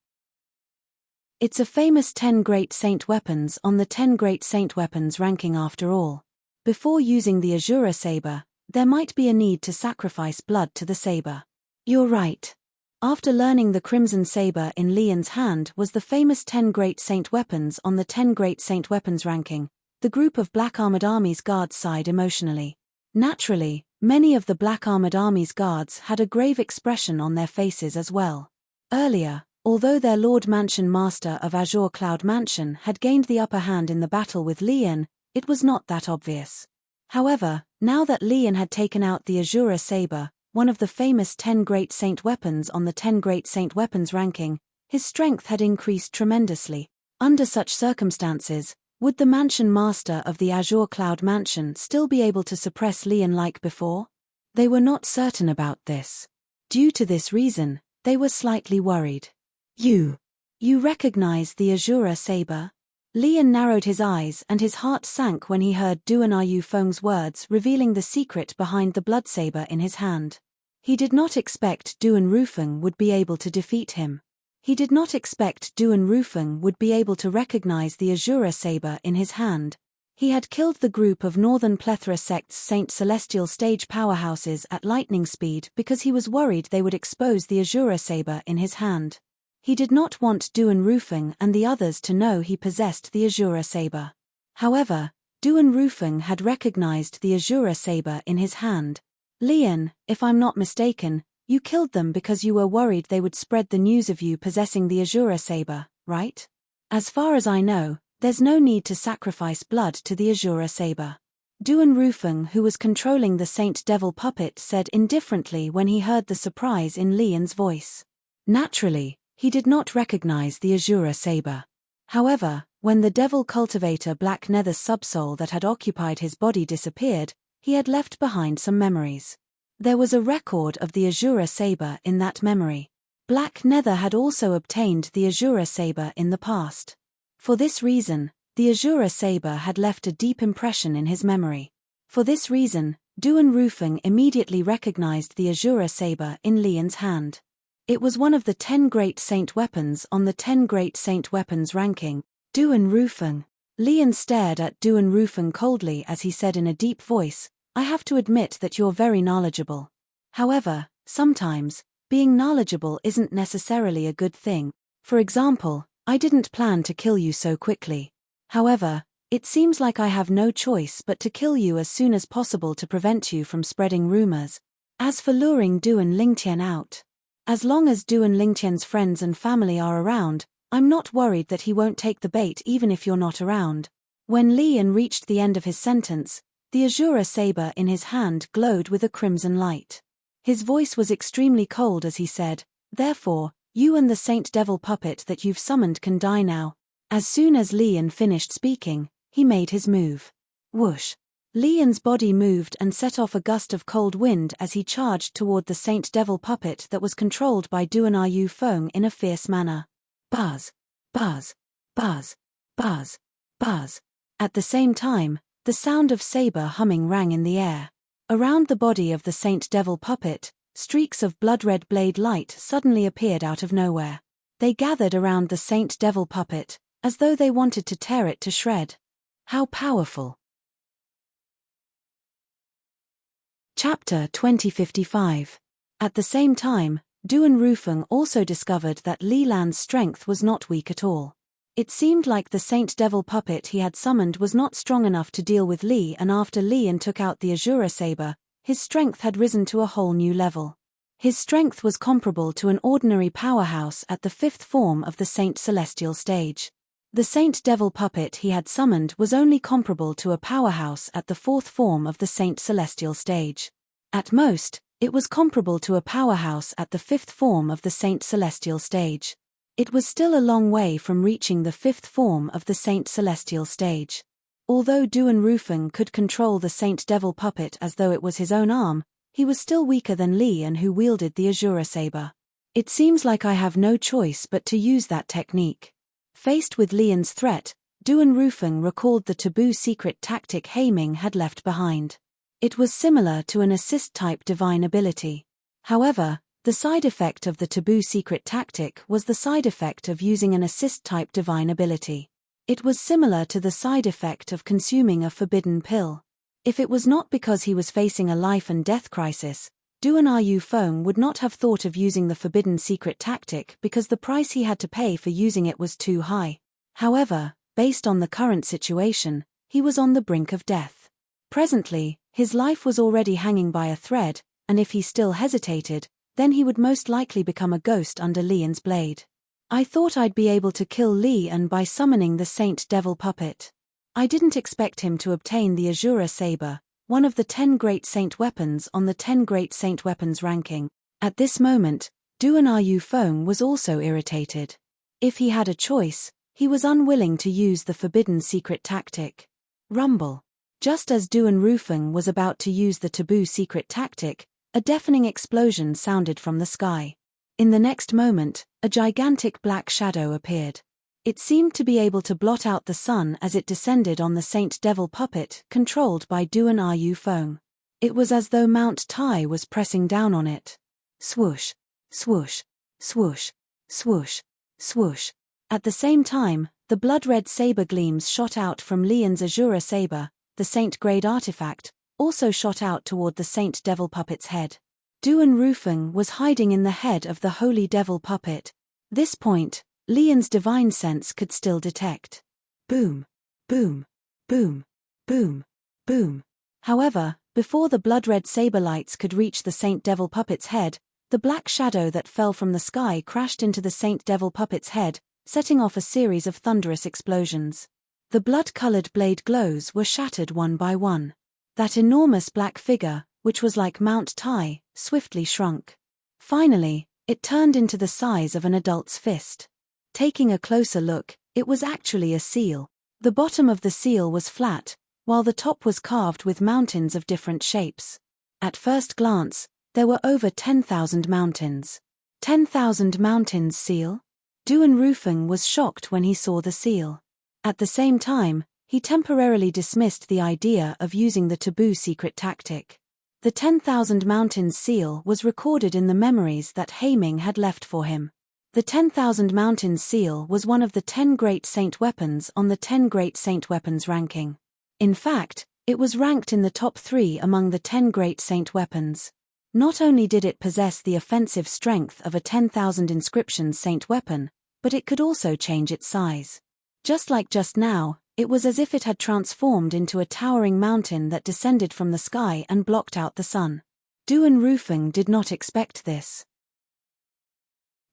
It's a famous 10 Great Saint weapons on the 10 Great Saint weapons ranking after all. Before using the Azura saber, there might be a need to sacrifice blood to the saber. You're right. After learning the Crimson Saber in Li Yan's hand was the famous 10 Great Saint weapons on the 10 Great Saint weapons ranking, the group of Black Armored Army's guards sighed emotionally. Naturally, many of the Black Armored Army's guards had a grave expression on their faces as well. Earlier, although their Lord Mansion Master of Azure Cloud Mansion had gained the upper hand in the battle with Li Yan, it was not that obvious. However, now that Li Yan had taken out the Azura saber, one of the famous 10 Great Saint weapons on the 10 Great Saint weapons ranking, his strength had increased tremendously. Under such circumstances, would the Mansion Master of the Azure Cloud Mansion still be able to suppress Li Yan like before? They were not certain about this. Due to this reason, they were slightly worried. You You recognize the Azura saber? Lian narrowed his eyes and his heart sank when he heard Duan Yufeng's words revealing the secret behind the blood saber in his hand. He did not expect Duan Rufeng would be able to defeat him. He did not expect Duan Rufeng would be able to recognize the Azura saber in his hand. He had killed the group of Northern Plethora Sect's Saint Celestial stage powerhouses at lightning speed because he was worried they would expose the Azura saber in his hand. He did not want Duan Rufeng and the others to know he possessed the Azura saber. However, Duan Rufeng had recognized the Azura saber in his hand. Lian, if I'm not mistaken, you killed them because you were worried they would spread the news of you possessing the Azura saber, right? As far as I know, there's no need to sacrifice blood to the Azura saber. Duan Rufeng, who was controlling the Saint Devil puppet, said indifferently when he heard the surprise in Lian's voice. Naturally, he did not recognize the Azura saber. However, when the Devil Cultivator Black Nether's subsoul that had occupied his body disappeared, he had left behind some memories. There was a record of the Azura saber in that memory. Black Nether had also obtained the Azura saber in the past. For this reason, the Azura saber had left a deep impression in his memory. For this reason, Duan Rufeng immediately recognized the Azura saber in Lian's hand. It was one of the 10 great saint weapons on the 10 great saint weapons ranking. Duan Rufeng. Lian stared at Duan Rufeng coldly as he said in a deep voice, I have to admit that you're very knowledgeable. However, sometimes, being knowledgeable isn't necessarily a good thing. For example, I didn't plan to kill you so quickly. However, it seems like I have no choice but to kill you as soon as possible to prevent you from spreading rumors. As for luring Duan Lingtian out, as long as Duan Lingtian's friends and family are around, I'm not worried that he won't take the bait even if you're not around. When Lian reached the end of his sentence, the Azura saber in his hand glowed with a crimson light. His voice was extremely cold as he said, therefore, you and the Saint Devil puppet that you've summoned can die now. As soon as Lian finished speaking, he made his move. Whoosh! Lian's body moved and set off a gust of cold wind as he charged toward the Saint Devil puppet that was controlled by Duan Yufeng in a fierce manner. Buzz! Buzz! Buzz! Buzz! Buzz! At the same time, the sound of saber humming rang in the air. Around the body of the Saint Devil puppet, streaks of blood-red blade light suddenly appeared out of nowhere. They gathered around the Saint Devil puppet, as though they wanted to tear it to shred. How powerful! Chapter 2055. At the same time, Duan Rufeng also discovered that Li Lan's strength was not weak at all. It seemed like the Saint Devil puppet he had summoned was not strong enough to deal with Li, and after Lian took out the Azura saber, his strength had risen to a whole new level. His strength was comparable to an ordinary powerhouse at the 5th form of the Saint Celestial stage. The Saint Devil puppet he had summoned was only comparable to a powerhouse at the 4th form of the Saint Celestial stage. At most, it was comparable to a powerhouse at the 5th form of the Saint Celestial stage. It was still a long way from reaching the 5th form of the Saint Celestial stage. Although Duan Rufeng could control the Saint Devil puppet as though it was his own arm, he was still weaker than Lian, who wielded the Azura saber. It seems like I have no choice but to use that technique. Faced with Lian's threat, Duan Rufeng recalled the taboo secret tactic Haiming had left behind. It was similar to an assist-type divine ability. However, the side effect of the taboo secret tactic was the side effect of using an assist-type divine ability. It was similar to the side effect of consuming a forbidden pill. If it was not because he was facing a life-and-death crisis, Duan Yufeng would not have thought of using the forbidden secret tactic because the price he had to pay for using it was too high. However, based on the current situation, he was on the brink of death. Presently, his life was already hanging by a thread, and if he still hesitated, then he would most likely become a ghost under Lian's blade. I thought I'd be able to kill Lian by summoning the Saint Devil puppet. I didn't expect him to obtain the Azura saber, one of the 10 great saint weapons on the 10 great saint weapons ranking. At this moment, Duan Yufeng was also irritated. If he had a choice, he was unwilling to use the forbidden secret tactic. Rumble. Just as Duan Rufeng was about to use the taboo secret tactic, a deafening explosion sounded from the sky. In the next moment, a gigantic black shadow appeared. It seemed to be able to blot out the sun as it descended on the Saint Devil puppet controlled by Duan Yu Feng. It was as though Mount Tai was pressing down on it. Swoosh, swoosh, swoosh, swoosh, swoosh. At the same time, the blood-red saber gleams shot out from Lian's Azura saber, the Saint-grade artifact, also shot out toward the Saint Devil puppet's head. Duan Rufeng was hiding in the head of the Holy Devil puppet. This point, Lian's divine sense could still detect. Boom, boom, boom, boom, boom. However, before the blood-red saber lights could reach the Saint Devil puppet's head, the black shadow that fell from the sky crashed into the Saint Devil puppet's head, setting off a series of thunderous explosions. The blood-colored blade glows were shattered one by one. That enormous black figure, which was like Mount Tai, swiftly shrunk. Finally, it turned into the size of an adult's fist. Taking a closer look, it was actually a seal. The bottom of the seal was flat, while the top was carved with mountains of different shapes. At first glance, there were over 10,000 mountains. 10,000 mountains seal? Duan Rufeng was shocked when he saw the seal. At the same time, he temporarily dismissed the idea of using the taboo secret tactic. The 10,000 mountains seal was recorded in the memories that Haiming had left for him. The 10,000 mountains seal was one of the 10 great saint weapons on the 10 great saint weapons ranking. In fact, it was ranked in the top 3 among the 10 great saint weapons. Not only did it possess the offensive strength of a 10,000 inscriptions saint weapon, but it could also change its size. Just like just now, it was as if it had transformed into a towering mountain that descended from the sky and blocked out the sun. Duan Rufeng did not expect this.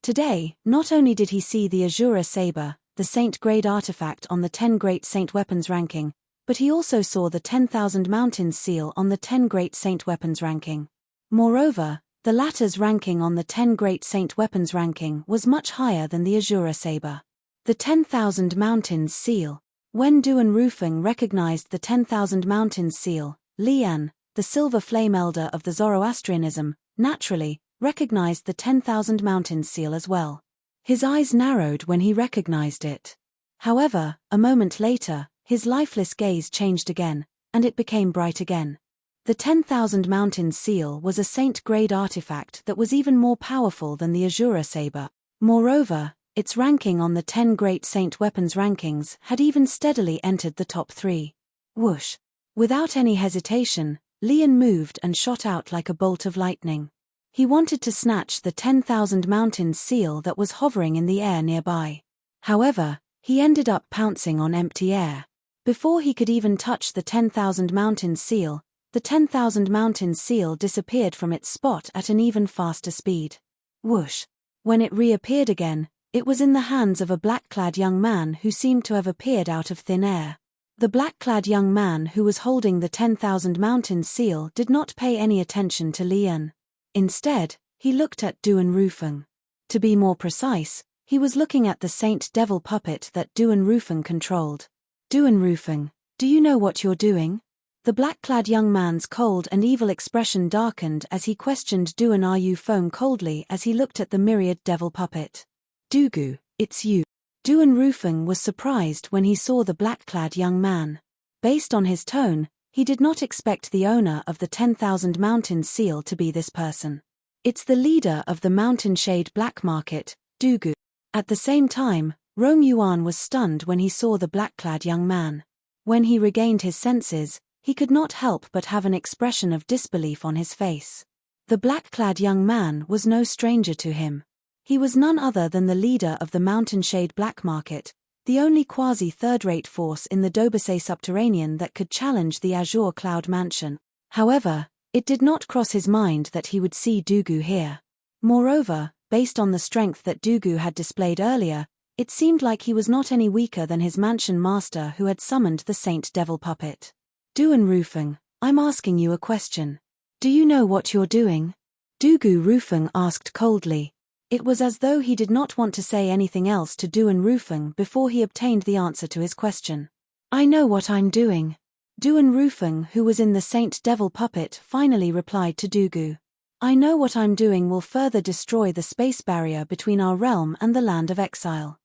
Today, not only did he see the Azura saber, the saint-grade artifact on the 10 great saint weapons ranking, but he also saw the 10,000 mountains seal on the 10 great saint weapons ranking. Moreover, the latter's ranking on the 10 great saint weapons ranking was much higher than the Azura saber. The 10,000 mountains seal. When Duan Rufeng recognized the 10,000 mountains seal, Lian, the silver flame elder of the Zoroastrianism, naturally recognized the 10,000 mountains seal as well. His eyes narrowed when he recognized it. However, a moment later, his lifeless gaze changed again, and it became bright again. The 10,000 mountains seal was a saint-grade artifact that was even more powerful than the Azura saber. Moreover, its ranking on the 10 great saint weapons rankings had even steadily entered the top 3. Whoosh! Without any hesitation, Lian moved and shot out like a bolt of lightning. He wanted to snatch the 10,000 mountains seal that was hovering in the air nearby. However, he ended up pouncing on empty air. Before he could even touch the 10,000 mountains seal, the 10,000 mountains seal disappeared from its spot at an even faster speed. Whoosh! When it reappeared again, it was in the hands of a black-clad young man who seemed to have appeared out of thin air. The black-clad young man who was holding the 10,000 mountains seal did not pay any attention to Lian. Instead, he looked at Duan Rufeng. To be more precise, he was looking at the Saint Devil puppet that Duan Rufeng controlled. Duan Rufeng, do you know what you're doing? The black-clad young man's cold and evil expression darkened as he questioned Duan Yu Feng coldly as he looked at the myriad devil puppet. Dugu, it's you. Duan Rufeng was surprised when he saw the black-clad young man. Based on his tone, he did not expect the owner of the 10,000 mountains seal to be this person. It's the leader of the Mountain Shade Black Market, Dugu. At the same time, Rong Yuan was stunned when he saw the black-clad young man. When he regained his senses, he could not help but have an expression of disbelief on his face. The black-clad young man was no stranger to him. He was none other than the leader of the Mountain Shade Black Market, the only quasi-third-rate force in the Dobasay subterranean that could challenge the Azure Cloud Mansion. However, it did not cross his mind that he would see Dugu here. Moreover, based on the strength that Dugu had displayed earlier, it seemed like he was not any weaker than his mansion master who had summoned the Saint Devil puppet. Duan Rufeng, I'm asking you a question. Do you know what you're doing? Dugu Rufeng asked coldly. It was as though he did not want to say anything else to Duan Rufeng before he obtained the answer to his question. I know what I'm doing. Duan Rufeng, who was in the Saint Devil puppet, finally replied to Dugu. I know what I'm doing will further destroy the space barrier between our realm and the land of exile.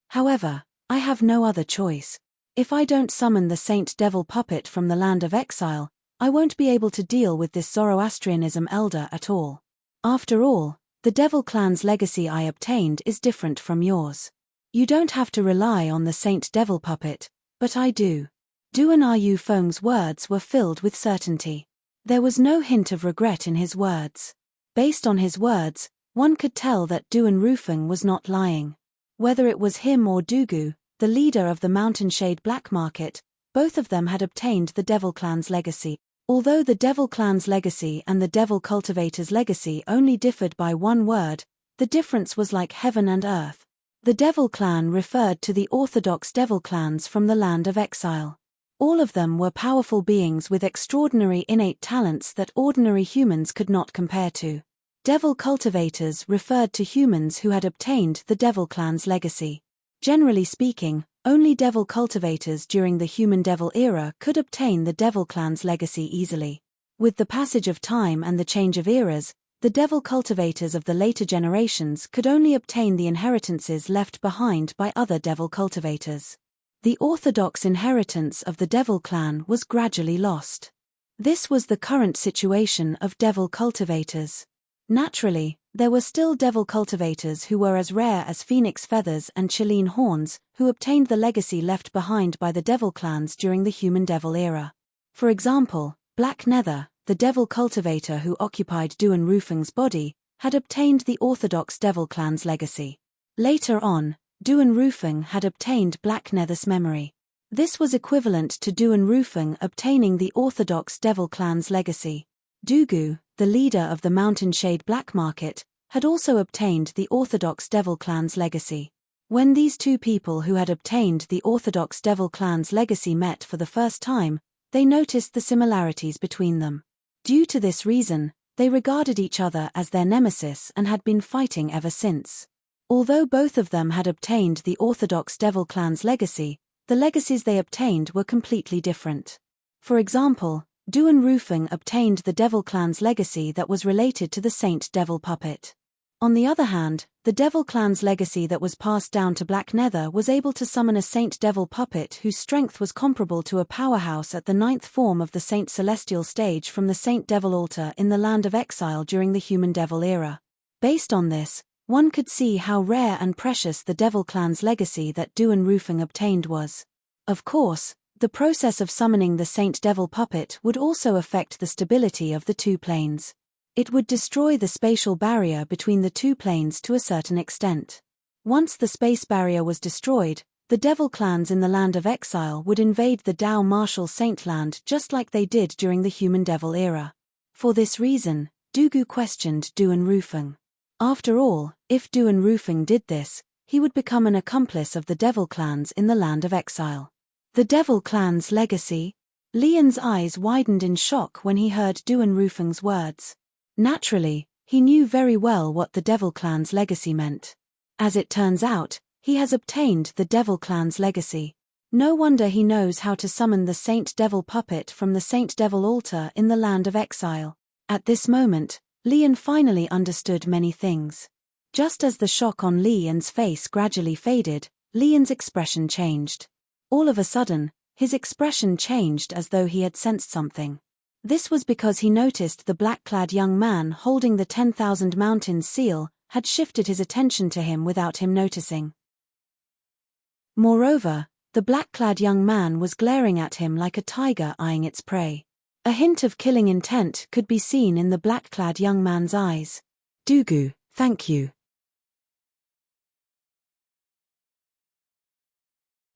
However, I have no other choice. If I don't summon the Saint Devil puppet from the land of exile, I won't be able to deal with this Zoroastrianism elder at all. After all, the Devil clan's legacy I obtained is different from yours. You don't have to rely on the Saint Devil puppet, but I do. Duan Yu Feng's words were filled with certainty. There was no hint of regret in his words. Based on his words, one could tell that Duan Rufeng was not lying. Whether it was him or Dugu, the leader of the Mountainshade Black Market, both of them had obtained the Devil clan's legacy. Although the Devil clan's legacy and the Devil cultivator's legacy only differed by one word, the difference was like heaven and earth. The Devil clan referred to the orthodox Devil clans from the land of exile. All of them were powerful beings with extraordinary innate talents that ordinary humans could not compare to. Devil cultivators referred to humans who had obtained the Devil clan's legacy. Generally speaking, only Devil cultivators during the Human Devil era could obtain the Devil clan's legacy easily. With the passage of time and the change of eras, the Devil cultivators of the later generations could only obtain the inheritances left behind by other Devil cultivators. The orthodox inheritance of the Devil clan was gradually lost. This was the current situation of Devil cultivators. Naturally, there were still Devil cultivators who were as rare as phoenix feathers and Chilean horns, who obtained the legacy left behind by the Devil clans during the Human Devil era. For example, Black Nether, the Devil cultivator who occupied Duan Rufeng's body, had obtained the orthodox Devil clan's legacy. Later on, Duan Rufeng had obtained Black Nether's memory. This was equivalent to Duan Rufeng obtaining the orthodox Devil clan's legacy. Dugu, the leader of the Mountainshade Black Market, had also obtained the orthodox Devil clan's legacy. When these two people who had obtained the orthodox Devil clan's legacy met for the first time, they noticed the similarities between them. Due to this reason, they regarded each other as their nemesis and had been fighting ever since. Although both of them had obtained the orthodox Devil clan's legacy, the legacies they obtained were completely different. For example, Duan Rufeng obtained the Devil clan's legacy that was related to the Saint Devil puppet. On the other hand, the Devil clan's legacy that was passed down to Black Nether was able to summon a Saint Devil puppet whose strength was comparable to a powerhouse at the 9th form of the Saint Celestial stage from the Saint Devil altar in the Land of Exile during the Human Devil era. Based on this, one could see how rare and precious the Devil clan's legacy that Duan Rufeng obtained was. Of course, the process of summoning the Saint Devil puppet would also affect the stability of the two planes. It would destroy the spatial barrier between the two planes to a certain extent. Once the space barrier was destroyed, the Devil clans in the Land of Exile would invade the Dao Martial Saint Land just like they did during the Human Devil era. For this reason, Dugu questioned Duan Rufeng. After all, if Duan Rufeng did this, he would become an accomplice of the Devil clans in the Land of Exile. The Devil clan's legacy? Lian's eyes widened in shock when he heard Duan Rufeng's words. Naturally, he knew very well what the Devil clan's legacy meant. As it turns out, he has obtained the Devil clan's legacy. No wonder he knows how to summon the Saint Devil puppet from the Saint Devil altar in the Land of Exile. At this moment, Lian finally understood many things. Just as the shock on Lian's face gradually faded, Lian's expression changed. All of a sudden, his expression changed as though he had sensed something. This was because he noticed the black-clad young man holding the 10,000 Mountains seal had shifted his attention to him without him noticing. Moreover, the black-clad young man was glaring at him like a tiger eyeing its prey. A hint of killing intent could be seen in the black-clad young man's eyes. Dugu, thank you.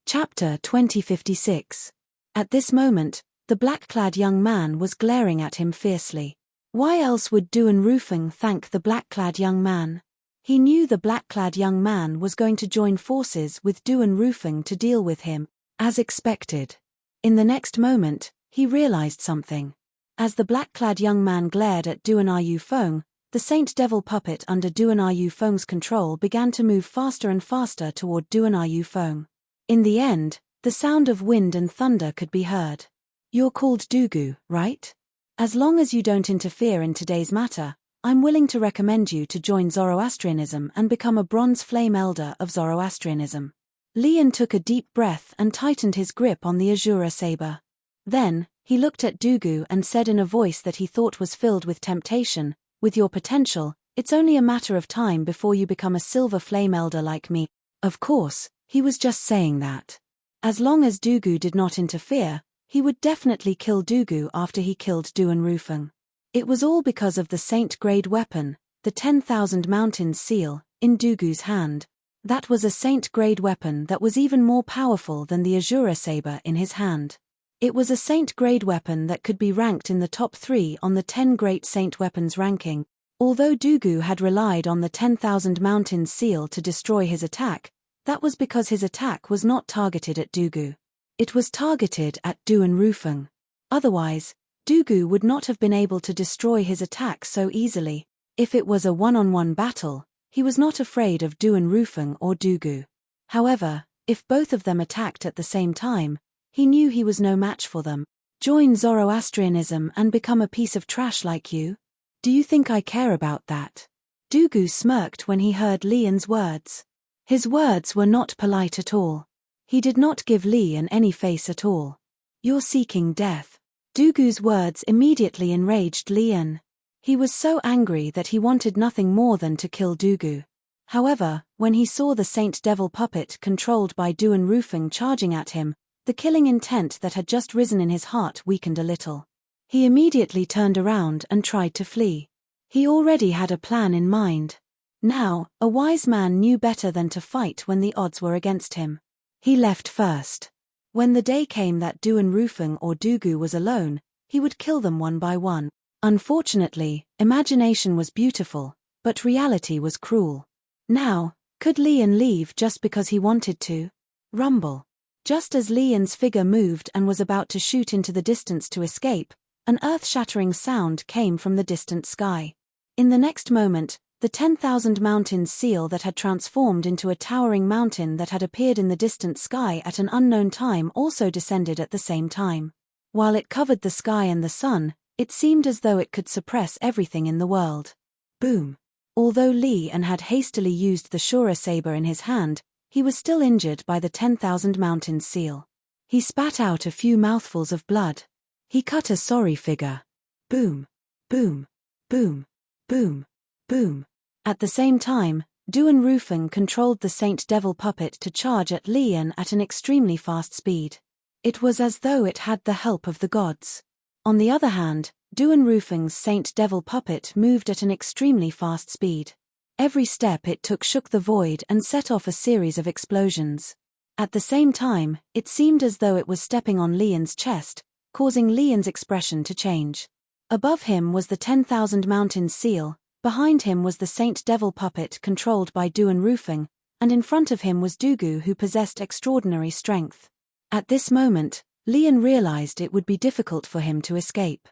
Chapter 2056. At this moment, the black-clad young man was glaring at him fiercely. Why else would Duan Rufeng thank the black-clad young man? He knew the black-clad young man was going to join forces with Duan Rufeng to deal with him, as expected. In the next moment, he realized something. As the black-clad young man glared at Duan Yu Feng, the Saint Devil puppet under Duan Yu Feng's control began to move faster and faster toward Duan Yu Feng. In the end, the sound of wind and thunder could be heard. You're called Dugu, right? As long as you don't interfere in today's matter, I'm willing to recommend you to join Zoroastrianism and become a bronze flame elder of Zoroastrianism. Lian took a deep breath and tightened his grip on the Azura saber. Then, he looked at Dugu and said in a voice that he thought was filled with temptation, "With your potential, it's only a matter of time before you become a silver flame elder like me." Of course, he was just saying that. As long as Dugu did not interfere, he would definitely kill Dugu after he killed Duan Rufeng. It was all because of the saint-grade weapon, the 10,000 Mountains seal, in Dugu's hand. That was a saint-grade weapon that was even more powerful than the Azura saber in his hand. It was a saint-grade weapon that could be ranked in the top 3 on the 10 great saint weapons ranking. Although Dugu had relied on the 10,000 Mountains seal to destroy his attack, that was because his attack was not targeted at Dugu. It was targeted at Duan Rufeng. Otherwise, Dugu would not have been able to destroy his attack so easily. If it was a one-on-one battle, he was not afraid of Duan Rufeng or Dugu. However, if both of them attacked at the same time, he knew he was no match for them. Join Zoroastrianism and become a piece of trash like you? Do you think I care about that? Dugu smirked when he heard Lian's words. His words were not polite at all. He did not give Lian any face at all. You're seeking death. Dugu's words immediately enraged Lian. He was so angry that he wanted nothing more than to kill Dugu. However, when he saw the Saint Devil puppet controlled by Duan Rufeng charging at him, the killing intent that had just risen in his heart weakened a little. He immediately turned around and tried to flee. He already had a plan in mind. Now, a wise man knew better than to fight when the odds were against him. He left first. When the day came that Duan Rufeng or Dugu was alone, he would kill them one by one. Unfortunately, imagination was beautiful, but reality was cruel. Now, could Lian leave just because he wanted to? Rumble. Just as Lian's figure moved and was about to shoot into the distance to escape, an earth-shattering sound came from the distant sky. In the next moment, the 10,000 Mountains seal that had transformed into a towering mountain that had appeared in the distant sky at an unknown time also descended at the same time. While it covered the sky and the sun, it seemed as though it could suppress everything in the world. Boom. Although Lian had hastily used the Shura saber in his hand, he was still injured by the 10,000 Mountains seal. He spat out a few mouthfuls of blood. He cut a sorry figure. Boom. Boom. Boom. Boom. Boom. At the same time, Duan Rufeng controlled the Saint Devil puppet to charge at Lian at an extremely fast speed. It was as though it had the help of the gods. On the other hand, Duan Rufeng's Saint Devil puppet moved at an extremely fast speed. Every step it took shook the void and set off a series of explosions. At the same time, it seemed as though it was stepping on Lian's chest, causing Lian's expression to change. Above him was the 10,000 Mountains seal, behind him was the Saint Devil puppet controlled by Duan Rufeng, and in front of him was Dugu who possessed extraordinary strength. At this moment, Lian realized it would be difficult for him to escape.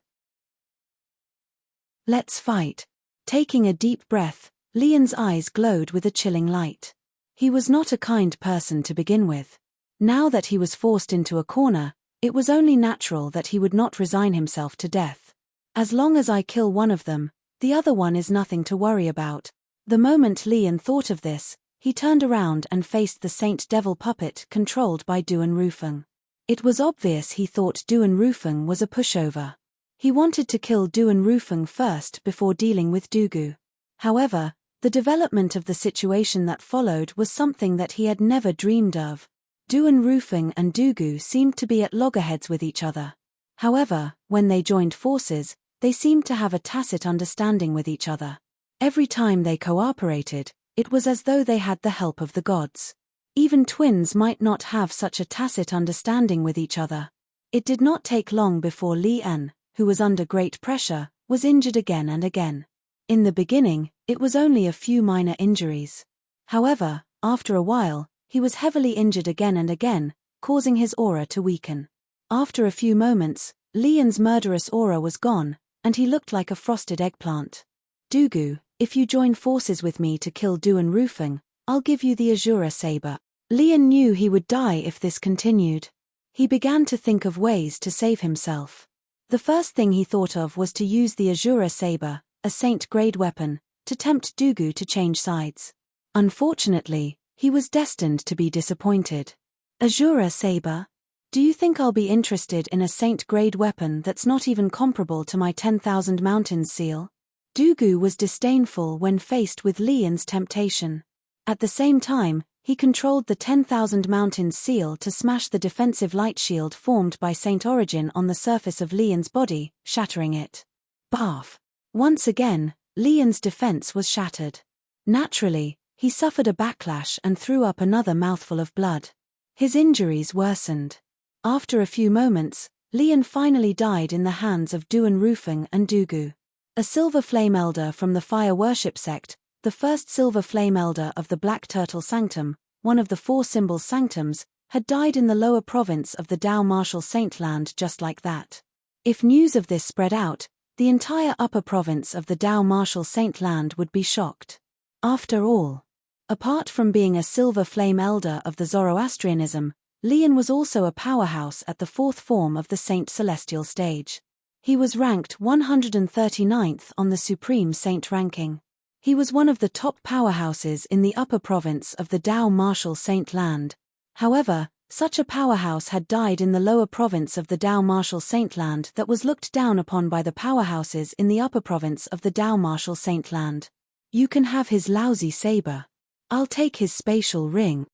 Let's fight. Taking a deep breath, Lian's eyes glowed with a chilling light. He was not a kind person to begin with. Now that he was forced into a corner, it was only natural that he would not resign himself to death. As long as I kill one of them, the other one is nothing to worry about. The moment Lian thought of this, he turned around and faced the Saint Devil puppet controlled by Duan Rufeng. It was obvious he thought Duan Rufeng was a pushover. He wanted to kill Duan Rufeng first before dealing with Dugu. However, the development of the situation that followed was something that he had never dreamed of. Duan Rufeng and Dugu seemed to be at loggerheads with each other. However, when they joined forces, they seemed to have a tacit understanding with each other. Every time they cooperated, it was as though they had the help of the gods. Even twins might not have such a tacit understanding with each other. It did not take long before Lian, who was under great pressure, was injured again and again. In the beginning, it was only a few minor injuries. However, after a while, he was heavily injured again and again, causing his aura to weaken. After a few moments, Lian's murderous aura was gone, and he looked like a frosted eggplant. Dugu, if you join forces with me to kill Duan Rufeng, I'll give you the Azura saber. Lian knew he would die if this continued. He began to think of ways to save himself. The first thing he thought of was to use the Azura saber, a saint-grade weapon, to tempt Dugu to change sides. Unfortunately, he was destined to be disappointed. Azura saber? Do you think I'll be interested in a saint-grade weapon that's not even comparable to my 10,000 mountains seal? Dugu was disdainful when faced with Lian's temptation. At the same time, he controlled the 10,000 mountains seal to smash the defensive light shield formed by Saint Origin on the surface of Lian's body, shattering it. Bath. Once again, Lian's defense was shattered. Naturally, he suffered a backlash and threw up another mouthful of blood. His injuries worsened. After a few moments, Lian finally died in the hands of Duan Rufeng and Dugu. A silver flame elder from the fire worship sect, the first silver flame elder of the Black Turtle Sanctum, one of the 4 symbols sanctums, had died in the lower province of the Dao Martial Saint Land just like that. If news of this spread out, the entire upper province of the Dao Martial Saint Land would be shocked. After all, apart from being a silver flame elder of the Zoroastrianism, Lian was also a powerhouse at the 4th form of the Saint Celestial stage. He was ranked 139th on the Supreme Saint ranking. He was one of the top powerhouses in the upper province of the Dao Martial Saint Land. However, such a powerhouse had died in the lower province of the Dao Martial Saint Land that was looked down upon by the powerhouses in the upper province of the Dao Martial Saint Land. You can have his lousy saber. I'll take his spatial ring.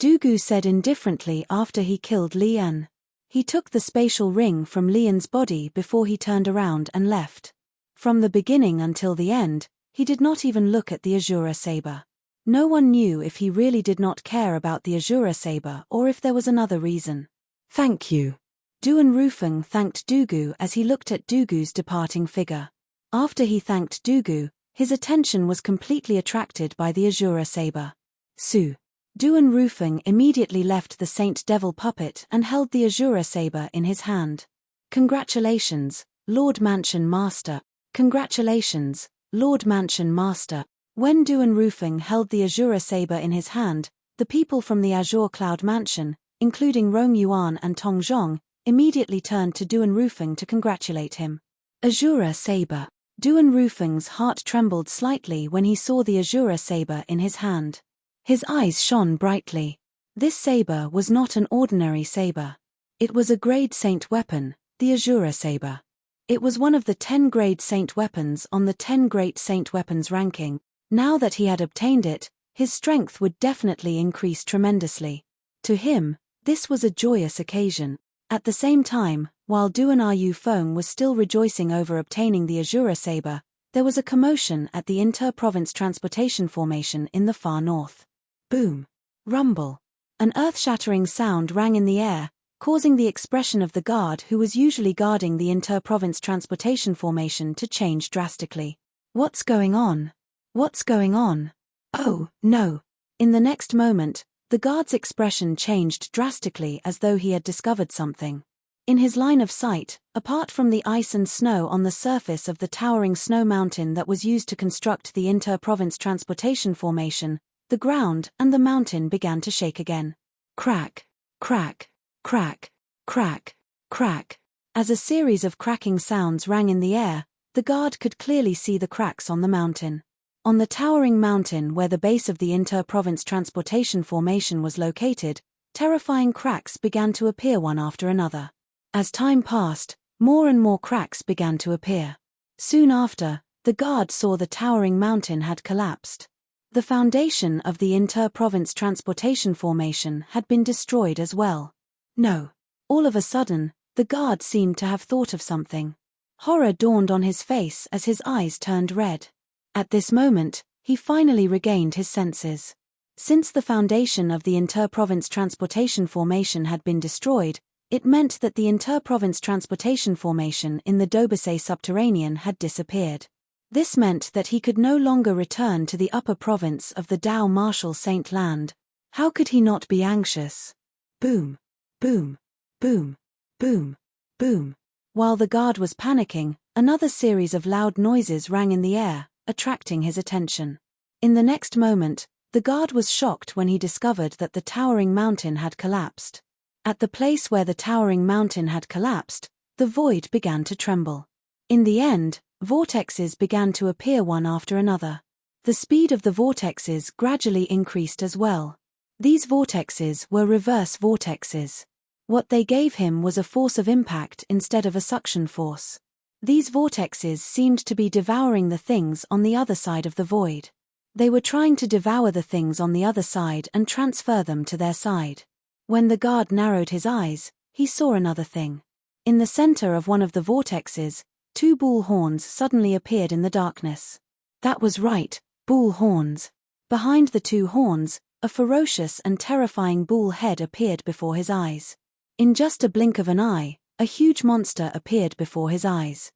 Dugu said indifferently after he killed Lian. He took the spatial ring from Lian's body before he turned around and left. From the beginning until the end, he did not even look at the Azura saber. No one knew if he really did not care about the Azura saber or if there was another reason. Thank you. Duan Rufeng thanked Dugu as he looked at Dugu's departing figure. After he thanked Dugu, his attention was completely attracted by the Azura saber. Su. Duan Rufeng immediately left the Saint Devil puppet and held the Azura saber in his hand. Congratulations, Lord Mansion Master. Congratulations, Lord Mansion Master. When Duan Rufeng held the Azura saber in his hand, the people from the Azure Cloud Mansion, including Rong Yuan and Tong Zhong, immediately turned to Duan Rufeng to congratulate him. Azura saber. Duan Rufeng's heart trembled slightly when he saw the Azura saber in his hand. His eyes shone brightly. This saber was not an ordinary saber. It was a grade saint weapon, the Azura saber. It was one of the 10 grade saint weapons on the 10 great saint weapons ranking. Now that he had obtained it, his strength would definitely increase tremendously. To him, this was a joyous occasion. At the same time, while Duan Yufeng was still rejoicing over obtaining the Azura saber, there was a commotion at the inter-province transportation formation in the far north. Boom. Rumble. An earth-shattering sound rang in the air, causing the expression of the guard who was usually guarding the inter-province transportation formation to change drastically. What's going on? What's going on? Oh, no. In the next moment, the guard's expression changed drastically as though he had discovered something. In his line of sight, apart from the ice and snow on the surface of the towering snow mountain that was used to construct the inter-province transportation formation, the ground and the mountain began to shake again. Crack, crack, crack, crack, crack. As a series of cracking sounds rang in the air, the guard could clearly see the cracks on the mountain. On the towering mountain where the base of the inter-province transportation formation was located, terrifying cracks began to appear one after another. As time passed, more and more cracks began to appear. Soon after, the guard saw the towering mountain had collapsed. The foundation of the inter-province transportation formation had been destroyed as well. No. All of a sudden, the guard seemed to have thought of something. Horror dawned on his face as his eyes turned red. At this moment, he finally regained his senses. Since the foundation of the inter-province transportation formation had been destroyed, it meant that the inter-province transportation formation in the Dobasay subterranean had disappeared. This meant that he could no longer return to the upper province of the Dao Martial Saint Land. How could he not be anxious? Boom, boom, boom, boom, boom. While the guard was panicking, another series of loud noises rang in the air, attracting his attention. In the next moment, the guard was shocked when he discovered that the towering mountain had collapsed. At the place where the towering mountain had collapsed, the void began to tremble. In the end, vortexes began to appear one after another. The speed of the vortexes gradually increased as well. These vortexes were reverse vortexes. What they gave him was a force of impact instead of a suction force. These vortexes seemed to be devouring the things on the other side of the void. They were trying to devour the things on the other side and transfer them to their side. When the guard narrowed his eyes, he saw another thing. In the center of one of the vortexes, 2 bull horns suddenly appeared in the darkness. That was right, bull horns. Behind the 2 horns, a ferocious and terrifying bull head appeared before his eyes. In just a blink of an eye, a huge monster appeared before his eyes.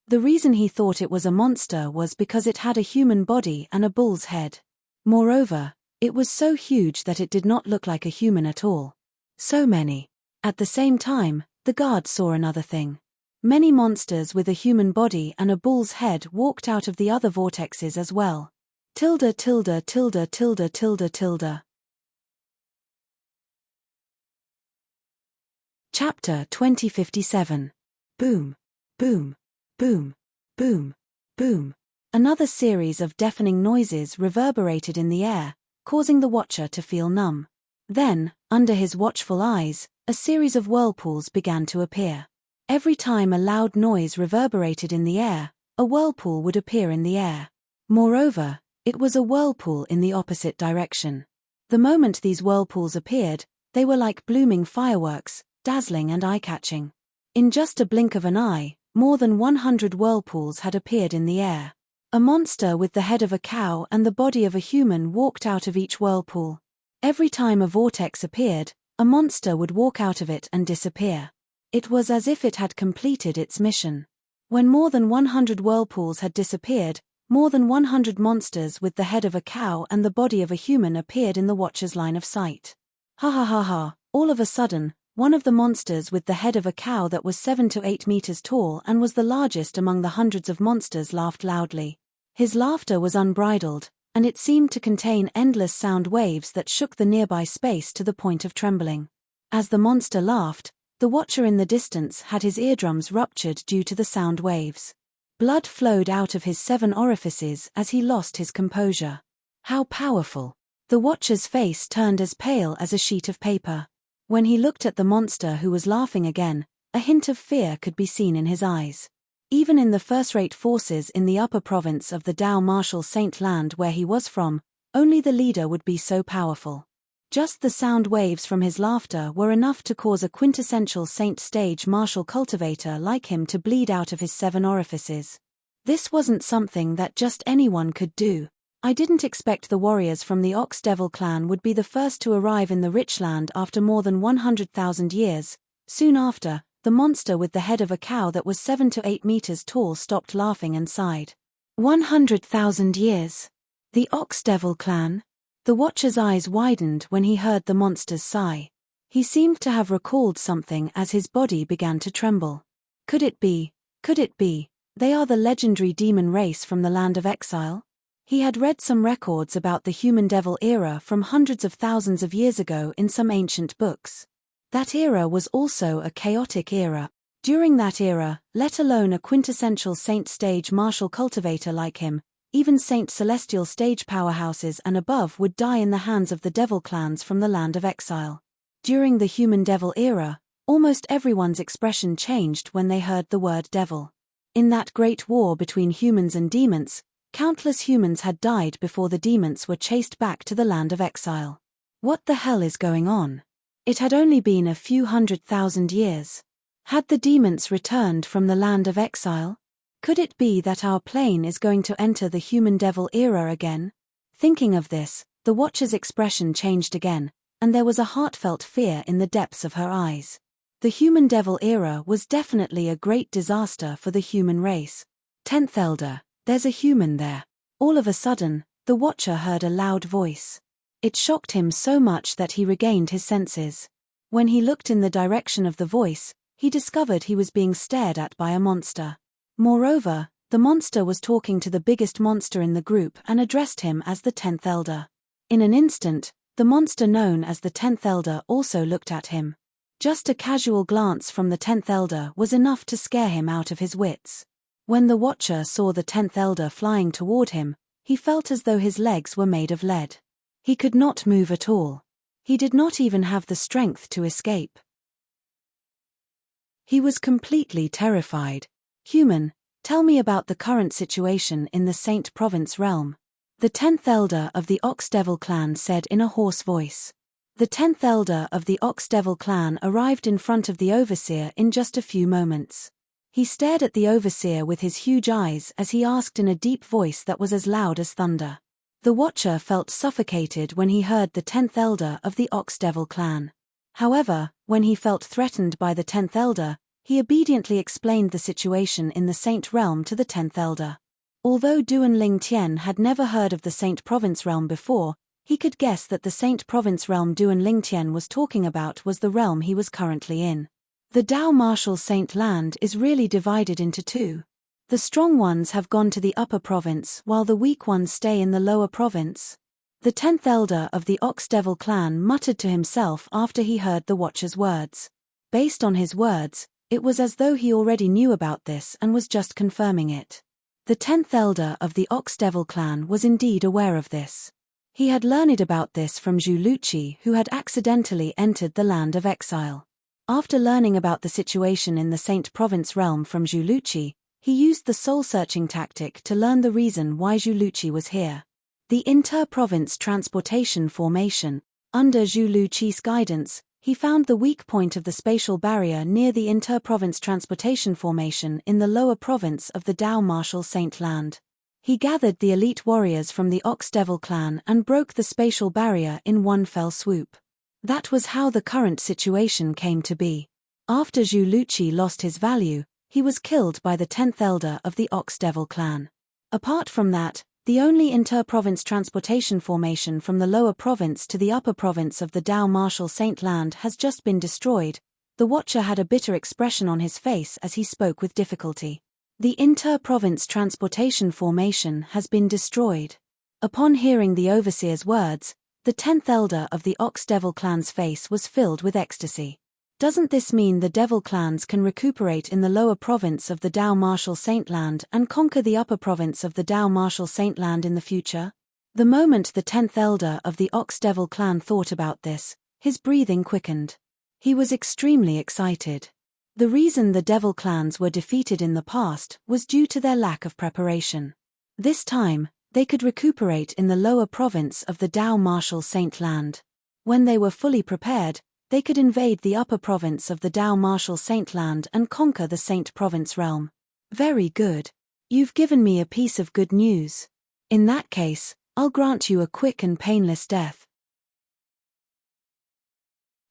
The reason he thought it was a monster was because it had a human body and a bull's head. Moreover, it was so huge that it did not look like a human at all. So many. At the same time, the guard saw another thing. Many monsters with a human body and a bull's head walked out of the other vortexes as well. Tilde tilde tilde tilde tilde tilde. Chapter 2057. Boom, boom, boom, boom, boom. Another series of deafening noises reverberated in the air, causing the watcher to feel numb. Then, under his watchful eyes, a series of whirlpools began to appear. Every time a loud noise reverberated in the air, a whirlpool would appear in the air. Moreover, it was a whirlpool in the opposite direction. The moment these whirlpools appeared, they were like blooming fireworks, dazzling and eye-catching. In just a blink of an eye, more than 100 whirlpools had appeared in the air. A monster with the head of a cow and the body of a human walked out of each whirlpool. Every time a vortex appeared, a monster would walk out of it and disappear. It was as if it had completed its mission. When more than 100 whirlpools had disappeared, more than 100 monsters with the head of a cow and the body of a human appeared in the watcher's line of sight. Ha ha ha ha, all of a sudden, one of the monsters with the head of a cow that was 7 to 8 meters tall and was the largest among the hundreds of monsters laughed loudly. His laughter was unbridled, and it seemed to contain endless sound waves that shook the nearby space to the point of trembling. As the monster laughed, the watcher in the distance had his eardrums ruptured due to the sound waves. Blood flowed out of his 7 orifices as he lost his composure. How powerful! The watcher's face turned as pale as a sheet of paper. When he looked at the monster who was laughing again, a hint of fear could be seen in his eyes. Even in the first-rate forces in the upper province of the Dao Martial Saint Land where he was from, only the leader would be so powerful. Just the sound waves from his laughter were enough to cause a quintessential Saint stage martial cultivator like him to bleed out of his 7 orifices. This wasn't something that just anyone could do. I didn't expect the warriors from the Ox Devil clan would be the first to arrive in the rich land after more than 100,000 years. Soon after, the monster with the head of a cow that was 7 to 8 meters tall stopped laughing and sighed. 100,000 years. The Ox Devil clan? The watcher's eyes widened when he heard the monster's sigh. He seemed to have recalled something as his body began to tremble. Could it be, they are the legendary demon race from the land of exile? He had read some records about the human devil era from hundreds of thousands of years ago in some ancient books. That era was also a chaotic era. During that era, let alone a quintessential Saint stage martial cultivator like him, even Saint celestial stage powerhouses and above would die in the hands of the devil clans from the land of exile. During the human devil era, almost everyone's expression changed when they heard the word devil. In that great war between humans and demons, countless humans had died before the demons were chased back to the land of exile. What the hell is going on? It had only been a few 100,000 years. Had the demons returned from the land of exile? Could it be that our plane is going to enter the human devil era again? Thinking of this, the watcher's expression changed again, and there was a heartfelt fear in the depths of her eyes. The human devil era was definitely a great disaster for the human race. 10th Elder, there's a human there. All of a sudden, the watcher heard a loud voice. It shocked him so much that he regained his senses. When he looked in the direction of the voice, he discovered he was being stared at by a monster. Moreover, the monster was talking to the biggest monster in the group and addressed him as the 10th Elder. In an instant, The monster known as the 10th Elder also looked at him. Just a casual glance from the 10th Elder was enough to scare him out of his wits. When the Watcher saw the 10th Elder flying toward him, he felt as though his legs were made of lead. He could not move at all. He did not even have the strength to escape. He was completely terrified. Human, tell me about the current situation in the Saint Province realm. The 10th Elder of the Ox Devil clan said in a hoarse voice. The 10th Elder of the Ox Devil clan arrived in front of the Overseer in just a few moments. He stared at the Overseer with his huge eyes as he asked in a deep voice that was as loud as thunder. The Watcher felt suffocated when he heard the 10th Elder of the Ox Devil clan. However, when he felt threatened by the 10th Elder, he obediently explained the situation in the Saint realm to the 10th Elder. Although Duan Ling Tian had never heard of the Saint Province realm before, he could guess that the Saint Province realm Duan Ling Tian was talking about was the realm he was currently in. The Dao Martial Saint land is really divided into two. The strong ones have gone to the upper province while the weak ones stay in the lower province. The 10th Elder of the Ox Devil clan muttered to himself after he heard the Watcher's words. Based on his words, it was as though he already knew about this and was just confirming it. The 10th Elder of the Ox Devil clan was indeed aware of this. He had learned about this from Zhu Luqi, who had accidentally entered the land of exile. After learning about the situation in the Saint Province realm from Zhu Luqi, he used the soul-searching tactic to learn the reason why Zhu Luqi was here. The inter-province transportation formation. Under Zhu Luqi's guidance, he found the weak point of the spatial barrier near the inter-province transportation formation in the lower province of the Dao Martial Saint land. He gathered the elite warriors from the Ox Devil clan and broke the spatial barrier in one fell swoop. That was how the current situation came to be. After Zhu Luqi lost his value, he was killed by the 10th Elder of the Ox Devil clan. Apart from that, the only inter-province transportation formation from the lower province to the upper province of the Dao Martial Saint land has just been destroyed. The Watcher had a bitter expression on his face as he spoke with difficulty. The inter-province transportation formation has been destroyed. Upon hearing the Overseer's words, the 10th Elder of the Ox Devil clan's face was filled with ecstasy. Doesn't this mean the Devil clans can recuperate in the lower province of the Dao Martial Saint land and conquer the upper province of the Dao Martial Saint land in the future? The moment the 10th Elder of the Ox Devil clan thought about this, his breathing quickened. He was extremely excited. The reason the Devil clans were defeated in the past was due to their lack of preparation. This time, they could recuperate in the lower province of the Dao Martial Saint land. When they were fully prepared, they could invade the upper province of the Dao Martial Saint land and conquer the Saint Province realm. Very good. You've given me a piece of good news. In that case, I'll grant you a quick and painless death.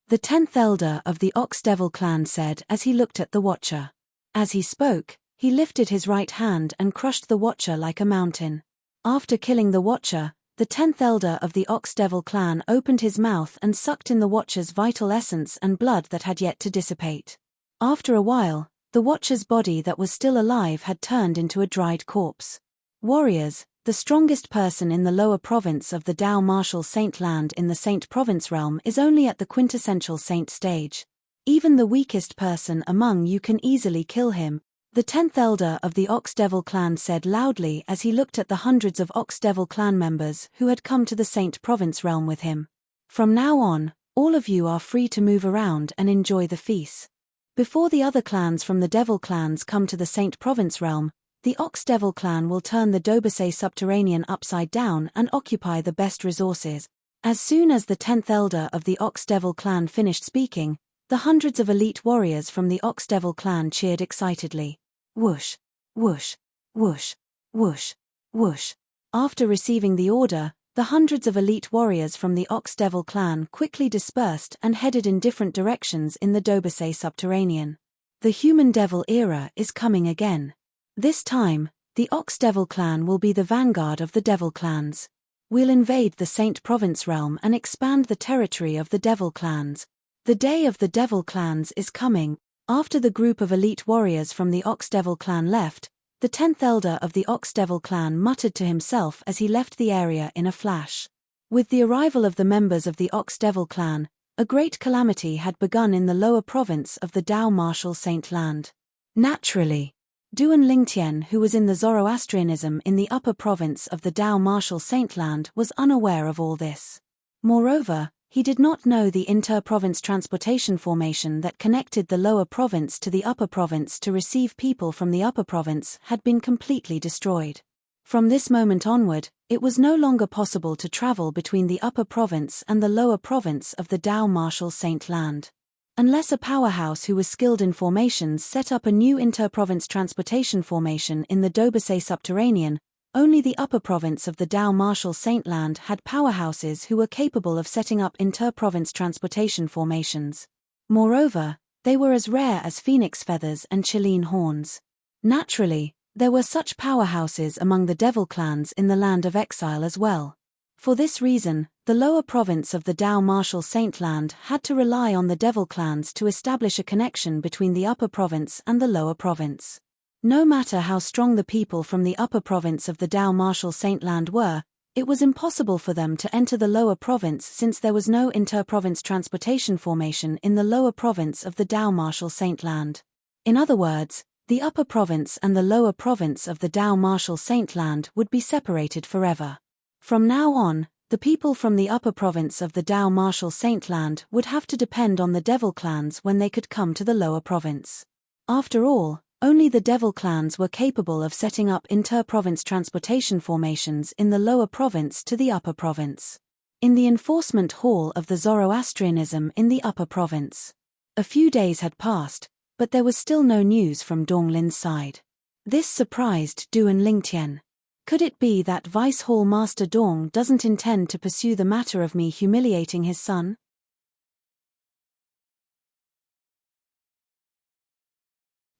The 10th Elder of the Ox Devil clan said as he looked at the Watcher. As he spoke, he lifted his right hand and crushed the Watcher like a mountain. After killing the Watcher, the 10th Elder of the Ox Devil clan opened his mouth and sucked in the Watcher's vital essence and blood that had yet to dissipate. After a while, the Watcher's body that was still alive had turned into a dried corpse. Warriors, the strongest person in the lower province of the Dao Martial Saint land in the Saint Province realm is only at the quintessential Saint stage. Even the weakest person among you can easily kill him, the 10th Elder of the Ox Devil clan said loudly as he looked at the hundreds of Ox Devil clan members who had come to the Saint Province realm with him. From now on, all of you are free to move around and enjoy the feast. Before the other clans from the Devil clans come to the Saint Province realm, the Ox Devil clan will turn the Dobasay subterranean upside down and occupy the best resources. As soon as the 10th Elder of the Ox Devil clan finished speaking, the hundreds of elite warriors from the Ox Devil clan cheered excitedly. Whoosh, whoosh, whoosh, whoosh, whoosh. After receiving the order, the hundreds of elite warriors from the Ox Devil clan quickly dispersed and headed in different directions in the Dobasay subterranean. The human devil era is coming again. This time, the Ox Devil clan will be the vanguard of the Devil clans. We'll invade the Saint Province realm and expand the territory of the Devil clans. The day of the Devil clans is coming. After the group of elite warriors from the Ox Devil clan left, the 10th Elder of the Ox Devil clan muttered to himself as he left the area in a flash. With the arrival of the members of the Ox-Devil clan, a great calamity had begun in the lower province of the Dao martial Saint land. Naturally, Duan Lingtian, who was in the Zoroastrianism in the upper province of the Dao martial Saint land, was unaware of all this. Moreover, he did not know the inter-province transportation formation that connected the lower province to the upper province to receive people from the upper province had been completely destroyed. From this moment onward, it was no longer possible to travel between the upper province and the lower province of the Dao martial Saint land. Unless a powerhouse who was skilled in formations set up a new inter-province transportation formation in the Dobasay subterranean, only the upper province of the Dao martial Saint land had powerhouses who were capable of setting up inter-province transportation formations. Moreover, they were as rare as phoenix feathers and Chilean horns. Naturally, there were such powerhouses among the devil clans in the land of exile as well. For this reason, the lower province of the Dao martial Saint land had to rely on the devil clans to establish a connection between the upper province and the lower province. No matter how strong the people from the upper province of the Dao martial Saint land were, it was impossible for them to enter the lower province since there was no inter-province transportation formation in the lower province of the Dao martial Saint land. In other words, the upper province and the lower province of the Dao martial Saint land would be separated forever. From now on, the people from the upper province of the Dao martial Saint land would have to depend on the devil clans when they could come to the lower province. After all, only the devil clans were capable of setting up inter-province transportation formations in the lower province to the upper province. In the enforcement hall of the Zoroastrianism in the upper province. A few days had passed, but there was still no news from Dong Lin's side. This surprised Duan Lingtian. Could it be that Vice Hall Master Dong doesn't intend to pursue the matter of me humiliating his son?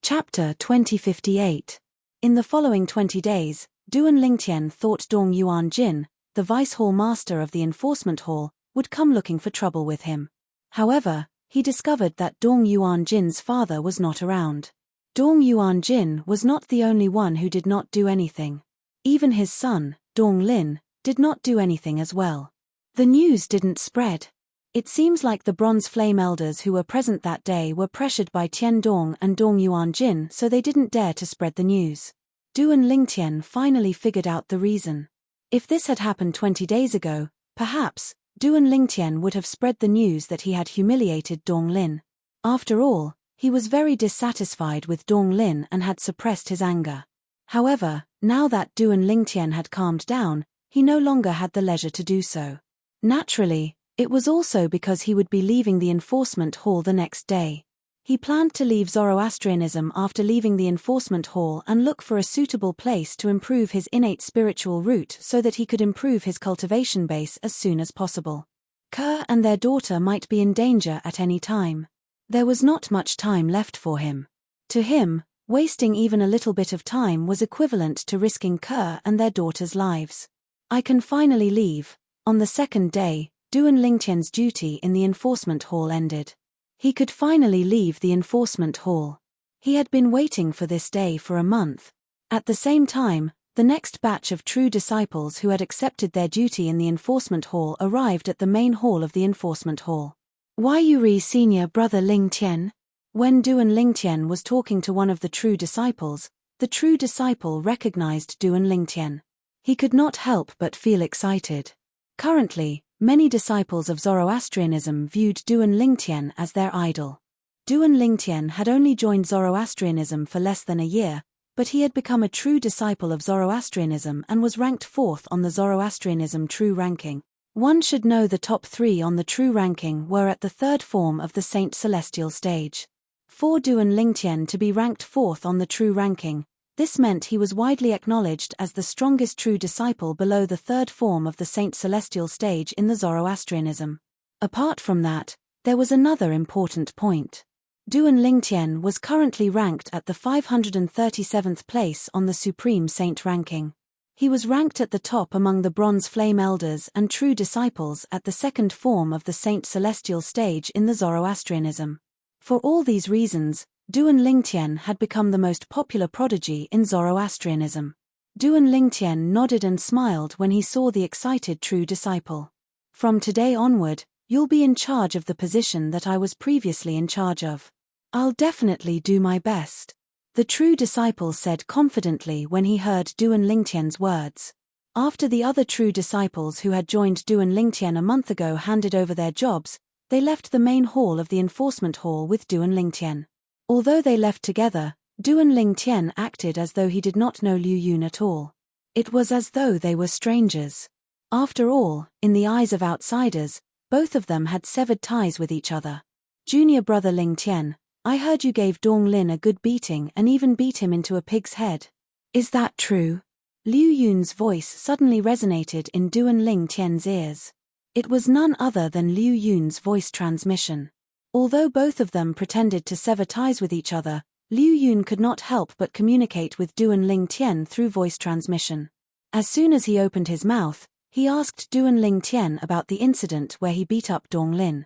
Chapter 2058. In the following 20 days, Duan Lingtian thought Dong Yuanjin, the Vice Hall Master of the Enforcement Hall, would come looking for trouble with him. However, he discovered that Dong Yuanjin's father was not around. Dong Yuanjin was not the only one who did not do anything. Even his son, Dong Lin, did not do anything as well. The news didn't spread. It seems like the Bronze Flame Elders who were present that day were pressured by Tian Dong and Dong Yuanjin, so they didn't dare to spread the news. Duan Lingtian finally figured out the reason. If this had happened 20 days ago, perhaps, Duan Lingtian would have spread the news that he had humiliated Dong Lin. After all, he was very dissatisfied with Dong Lin and had suppressed his anger. However, now that Duan Lingtian had calmed down, he no longer had the leisure to do so. Naturally, it was also because he would be leaving the enforcement hall the next day. He planned to leave Zoroastrianism after leaving the enforcement hall and look for a suitable place to improve his innate spiritual root so that he could improve his cultivation base as soon as possible. Kerr and their daughter might be in danger at any time. There was not much time left for him. To him, wasting even a little bit of time was equivalent to risking Kerr and their daughter's lives. I can finally leave. On the second day, Duan Lingtian's duty in the enforcement hall ended. He could finally leave the enforcement hall. He had been waiting for this day for a month. At the same time, the next batch of true disciples who had accepted their duty in the enforcement hall arrived at the main hall of the enforcement hall. Why Yuri senior brother Lingtian? When Duan Lingtian was talking to one of the true disciples, the true disciple recognized Duan Lingtian. He could not help but feel excited. Currently, many disciples of Zoroastrianism viewed Duan Lingtian as their idol. Duan Lingtian had only joined Zoroastrianism for less than a year, but he had become a true disciple of Zoroastrianism and was ranked 4th on the Zoroastrianism true ranking. One should know the top 3 on the true ranking were at the 3rd form of the Saint Celestial stage. For Duan Lingtian to be ranked 4th on the true ranking, this meant he was widely acknowledged as the strongest true disciple below the 3rd form of the Saint Celestial stage in the Zoroastrianism. Apart from that, there was another important point. Duan Lingtian was currently ranked at the 537th place on the Supreme Saint ranking. He was ranked at the top among the Bronze Flame Elders and true disciples at the 2nd form of the Saint Celestial stage in the Zoroastrianism. For all these reasons, Duan Lingtian had become the most popular prodigy in Zoroastrianism. Duan Lingtian nodded and smiled when he saw the excited true disciple. From today onward, you'll be in charge of the position that I was previously in charge of. I'll definitely do my best. The true disciple said confidently when he heard Duan Lingtian's words. After the other true disciples who had joined Duan Lingtian a month ago handed over their jobs, they left the main hall of the enforcement hall with Duan Lingtian. Although they left together, Duan Lingtian acted as though he did not know Liu Yun at all. It was as though they were strangers. After all, in the eyes of outsiders, both of them had severed ties with each other. Junior brother Lingtian, I heard you gave Dong Lin a good beating and even beat him into a pig's head. Is that true? Liu Yun's voice suddenly resonated in Duan Lingtian's ears. It was none other than Liu Yun's voice transmission. Although both of them pretended to sever ties with each other, Liu Yun could not help but communicate with Duan Lingtian through voice transmission. As soon as he opened his mouth, he asked Duan Lingtian about the incident where he beat up Dong Lin.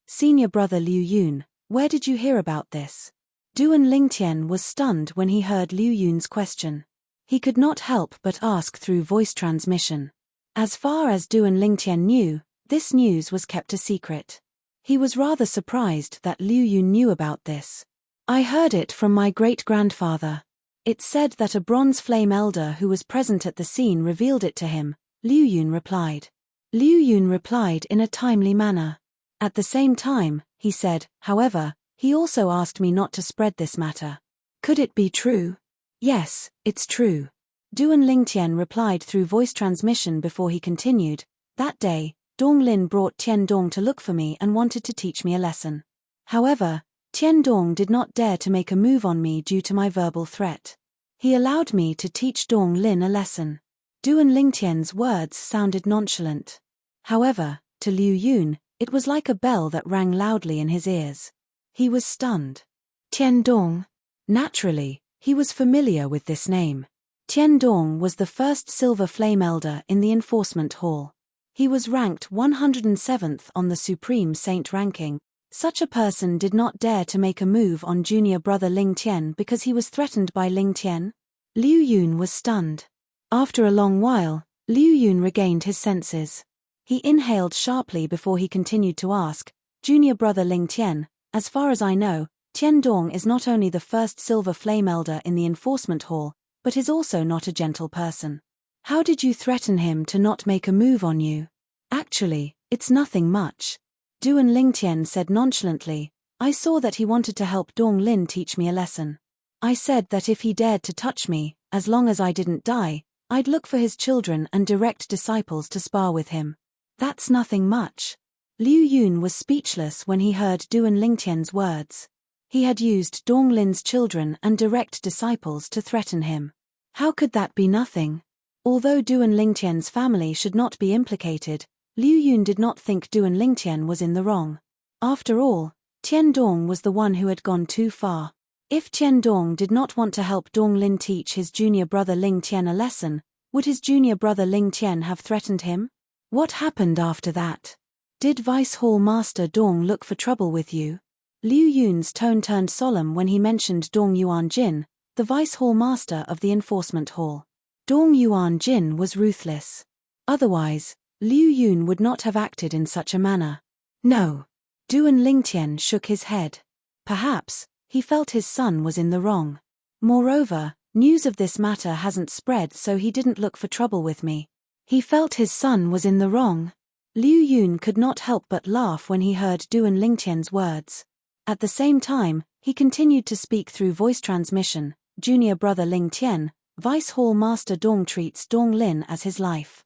Senior brother Liu Yun, where did you hear about this? Duan Lingtian was stunned when he heard Liu Yun's question. He could not help but ask through voice transmission. As far as Duan Lingtian knew, this news was kept a secret. He was rather surprised that Liu Yun knew about this. I heard it from my great-grandfather. It said that a bronze flame elder who was present at the scene revealed it to him, Liu Yun replied. Liu Yun replied in a timely manner. At the same time, he said, however, he also asked me not to spread this matter. Could it be true? Yes, it's true. Duan Lingtian replied through voice transmission before he continued. That day, Dong Lin brought Tian Dong to look for me and wanted to teach me a lesson. However, Tian Dong did not dare to make a move on me due to my verbal threat. He allowed me to teach Dong Lin a lesson. Duan Lingtian's words sounded nonchalant. However, to Liu Yun, it was like a bell that rang loudly in his ears. He was stunned. Tian Dong. Naturally, he was familiar with this name. Tian Dong was the first silver flame elder in the enforcement hall. He was ranked 107th on the Supreme Saint ranking. Such a person did not dare to make a move on junior brother Ling Tian because he was threatened by Ling Tian. Liu Yun was stunned. After a long while, Liu Yun regained his senses. He inhaled sharply before he continued to ask, Junior brother Ling Tian, as far as I know, Tian Dong is not only the first silver flame elder in the enforcement hall, but is also not a gentle person. How did you threaten him to not make a move on you? Actually, it's nothing much. Duan Lingtian said nonchalantly, I saw that he wanted to help Dong Lin teach me a lesson. I said that if he dared to touch me, as long as I didn't die, I'd look for his children and direct disciples to spar with him. That's nothing much. Liu Yun was speechless when he heard Duan Lingtian's words. He had used Dong Lin's children and direct disciples to threaten him. How could that be nothing? Although Duan Lingtian's family should not be implicated, Liu Yun did not think Duan Lingtian was in the wrong. After all, Tian Dong was the one who had gone too far. If Tian Dong did not want to help Dong Lin teach his junior brother Ling Tian a lesson, would his junior brother Ling Tian have threatened him? What happened after that? Did Vice Hall Master Dong look for trouble with you? Liu Yun's tone turned solemn when he mentioned Dong Yuanjin, the Vice Hall Master of the Enforcement Hall. Dong Yuanjin was ruthless. Otherwise, Liu Yun would not have acted in such a manner. No. Duan Lingtian shook his head. Perhaps, he felt his son was in the wrong. Moreover, news of this matter hasn't spread, so he didn't look for trouble with me. He felt his son was in the wrong. Liu Yun could not help but laugh when he heard Duan Lingtian's words. At the same time, he continued to speak through voice transmission. Junior brother Ling Tian, Vice Hall Master Dong treats Dong Lin as his life.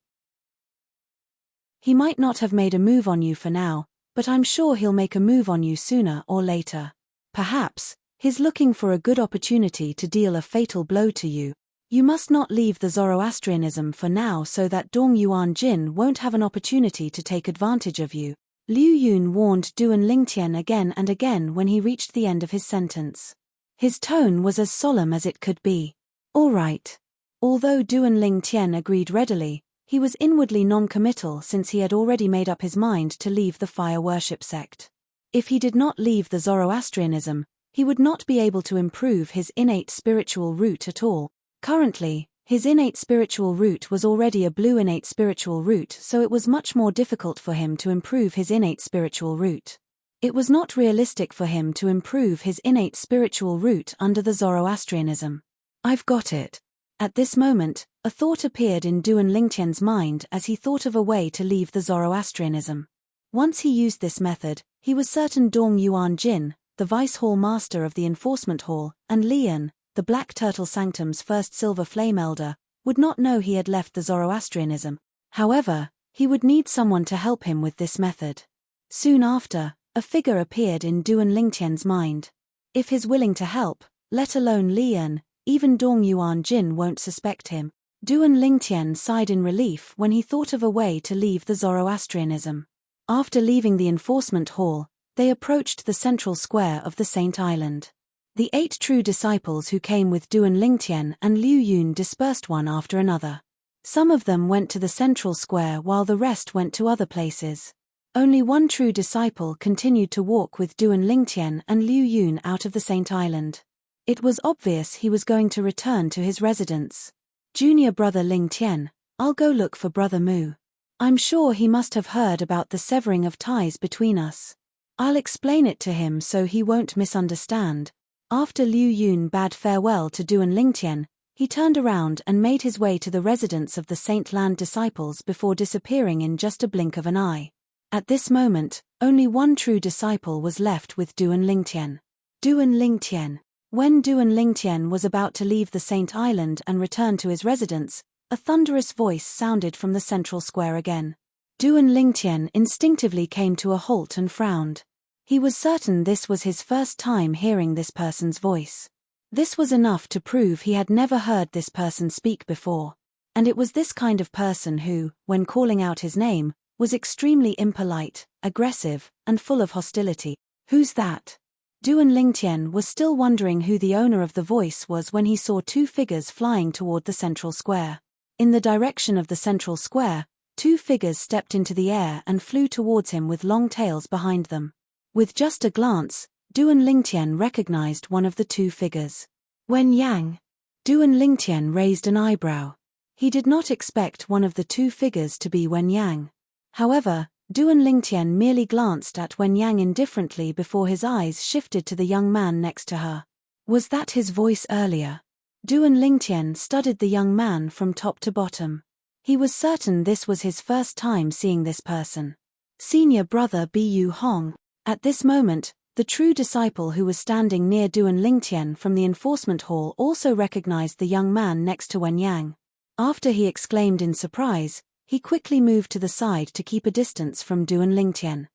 He might not have made a move on you for now, but I'm sure he'll make a move on you sooner or later. Perhaps, he's looking for a good opportunity to deal a fatal blow to you. You must not leave the Zoroastrianism for now so that Dong Yuanjin won't have an opportunity to take advantage of you. Liu Yun warned Duan Lingtian again and again when he reached the end of his sentence. His tone was as solemn as it could be. All right. Although Duan Lingtian agreed readily, he was inwardly non-committal since he had already made up his mind to leave the fire worship sect. If he did not leave the Zoroastrianism, he would not be able to improve his innate spiritual root at all. Currently, His innate spiritual root was already a blue innate spiritual root, so it was much more difficult for him to improve his innate spiritual root. It was not realistic for him to improve his innate spiritual root under the Zoroastrianism. I've got it. At this moment, a thought appeared in Duan Lingtian's mind as he thought of a way to leave the Zoroastrianism. Once he used this method, he was certain Dong Yuan Jin, the vice hall master of the enforcement hall, and Lian, the Black Turtle Sanctum's first silver flame elder, would not know he had left the Zoroastrianism. However, he would need someone to help him with this method. Soon after, a figure appeared in Duan Lingtian's mind. If he's willing to help, let alone Lian, even Dong Yuan Jin won't suspect him. Duan Lingtian sighed in relief when he thought of a way to leave the Zoroastrianism. After leaving the enforcement hall, they approached the central square of the Saint Island. The 8 true disciples who came with Duan Lingtian and Liu Yun dispersed one after another. Some of them went to the central square while the rest went to other places. Only one true disciple continued to walk with Duan Lingtian and Liu Yun out of the Saint Island. It was obvious he was going to return to his residence. Junior brother Lingtian, I'll go look for brother Mu. I'm sure he must have heard about the severing of ties between us. I'll explain it to him so he won't misunderstand. After Liu Yun bade farewell to Duan Lingtian, he turned around and made his way to the residence of the Saint Land disciples before disappearing in just a blink of an eye. At this moment, only one true disciple was left with Duan Lingtian. Duan Lingtian. When Duan Lingtian was about to leave the Saint Island and return to his residence, a thunderous voice sounded from the central square again. Duan Lingtian instinctively came to a halt and frowned. He was certain this was his first time hearing this person's voice. This was enough to prove he had never heard this person speak before. And it was this kind of person who, when calling out his name, was extremely impolite, aggressive, and full of hostility. Who's that? Duan Lingtian was still wondering who the owner of the voice was when he saw 2 figures flying toward the central square. In the direction of the central square, 2 figures stepped into the air and flew towards him with long tails behind them. With just a glance, Duan Lingtian recognized one of the 2 figures. Wen Yang. Duan Lingtian raised an eyebrow. He did not expect one of the 2 figures to be Wen Yang. However, Duan Lingtian merely glanced at Wen Yang indifferently before his eyes shifted to the young man next to her. Was that his voice earlier? Duan Lingtian studied the young man from top to bottom. He was certain this was his first time seeing this person. Senior brother Bu Hong. At this moment, the true disciple who was standing near Duan Lingtian from the enforcement hall also recognized the young man next to Wen Yang. After he exclaimed in surprise, he quickly moved to the side to keep a distance from Duan Lingtian.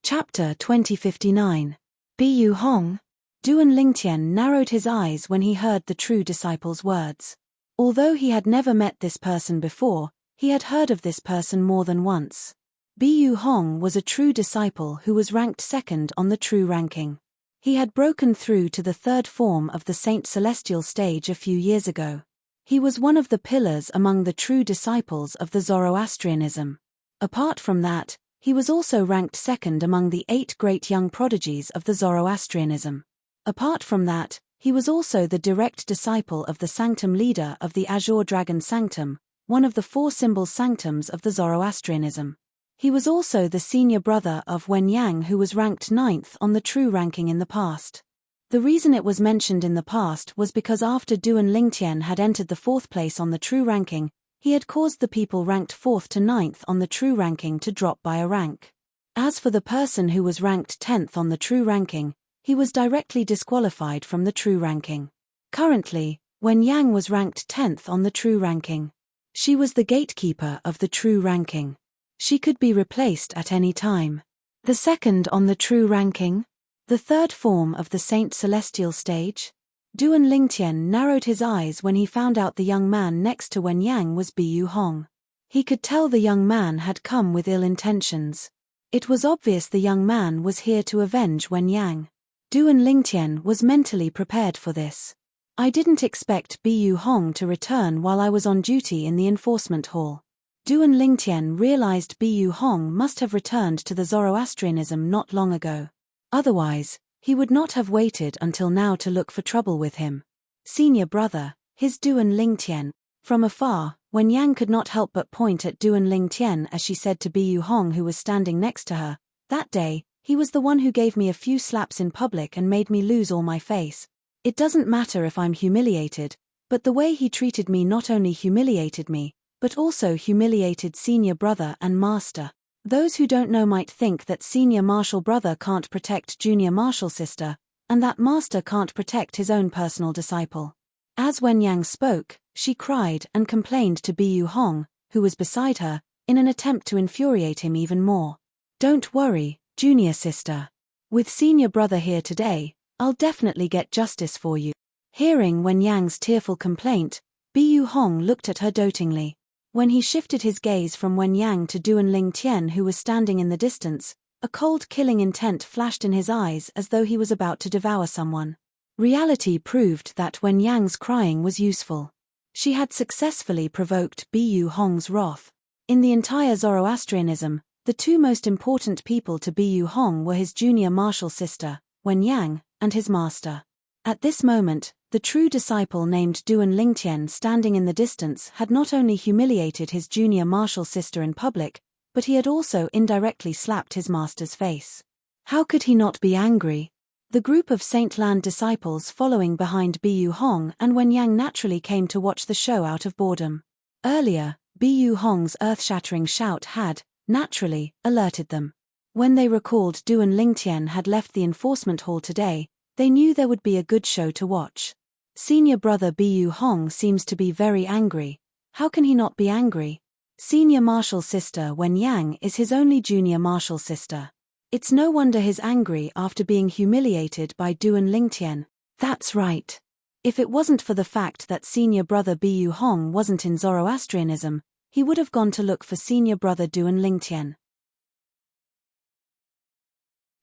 Chapter 2059. Bu Hong. Duan Lingtian narrowed his eyes when he heard the true disciple's words. Although he had never met this person before, he had heard of this person more than once. Bu Hong was a true disciple who was ranked 2nd on the true ranking. He had broken through to the 3rd form of the Saint Celestial stage a few years ago. He was one of the pillars among the true disciples of the Zoroastrianism. Apart from that, he was also ranked 2nd among the 8 great young prodigies of the Zoroastrianism. Apart from that, he was also the direct disciple of the Sanctum leader of the Azure Dragon Sanctum, one of the 4 symbol sanctums of the Zoroastrianism. He was also the senior brother of Wen Yang, who was ranked 9th on the true ranking in the past. The reason it was mentioned in the past was because after Duan Lingtian had entered the 4th place on the true ranking, he had caused the people ranked 4th to 9th on the true ranking to drop by a rank. As for the person who was ranked 10th on the true ranking, he was directly disqualified from the true ranking. Currently, Wen Yang was ranked 10th on the true ranking. She was the gatekeeper of the true ranking. She could be replaced at any time. The 2nd on the true ranking? The 3rd form of the Saint Celestial stage? Duan Lingtian narrowed his eyes when he found out the young man next to Wen Yang was Bu Hong. He could tell the young man had come with ill intentions. It was obvious the young man was here to avenge Wen Yang. Duan Lingtian was mentally prepared for this. I didn't expect Bu Hong to return while I was on duty in the enforcement hall. Duan Lingtian realized Bu Hong must have returned to the Zoroastrianism not long ago. Otherwise, He would not have waited until now to look for trouble with him. Senior brother, his Duan Lingtian. From afar, Wen Yang could not help but point at Duan Lingtian as she said to Bu Hong, who was standing next to her, "That day, he was the one who gave me a few slaps in public and made me lose all my face. It doesn't matter if I'm humiliated, but the way he treated me not only humiliated me, but also humiliated senior brother and master." Those who don't know might think that senior martial brother can't protect junior martial sister, and that master can't protect his own personal disciple. As Wen Yang spoke, she cried and complained to Bu Hong, who was beside her, in an attempt to infuriate him even more. "Don't worry, junior sister. With senior brother here today, I'll definitely get justice for you." Hearing Wen Yang's tearful complaint, Bu Hong looked at her dotingly. When he shifted his gaze from Wen Yang to Duan Lingtian, who was standing in the distance, a cold killing intent flashed in his eyes as though he was about to devour someone. Reality proved that Wen Yang's crying was useful. She had successfully provoked Bu Hong's wrath. In the entire Zoroastrianism, the two most important people to Bu Hong were his junior martial sister, Wen Yang, and his master. At this moment, the true disciple named Duan Lingtian standing in the distance had not only humiliated his junior martial sister in public, but he had also indirectly slapped his master's face. How could he not be angry? The group of Saint Land disciples following behind Bu Hong and Wen Yang naturally came to watch the show out of boredom. Earlier, Bu Hong's earth-shattering shout had, naturally, alerted them. When they recalled Duan Lingtian had left the enforcement hall today, they knew there would be a good show to watch. Senior brother Bu Hong seems to be very angry. How can he not be angry? Senior martial sister Wen Yang is his only junior martial sister. It's no wonder he's angry after being humiliated by Duan Lingtian. That's right. If it wasn't for the fact that senior brother Bu Hong wasn't in Zoroastrianism, he would have gone to look for senior brother Duan Lingtian.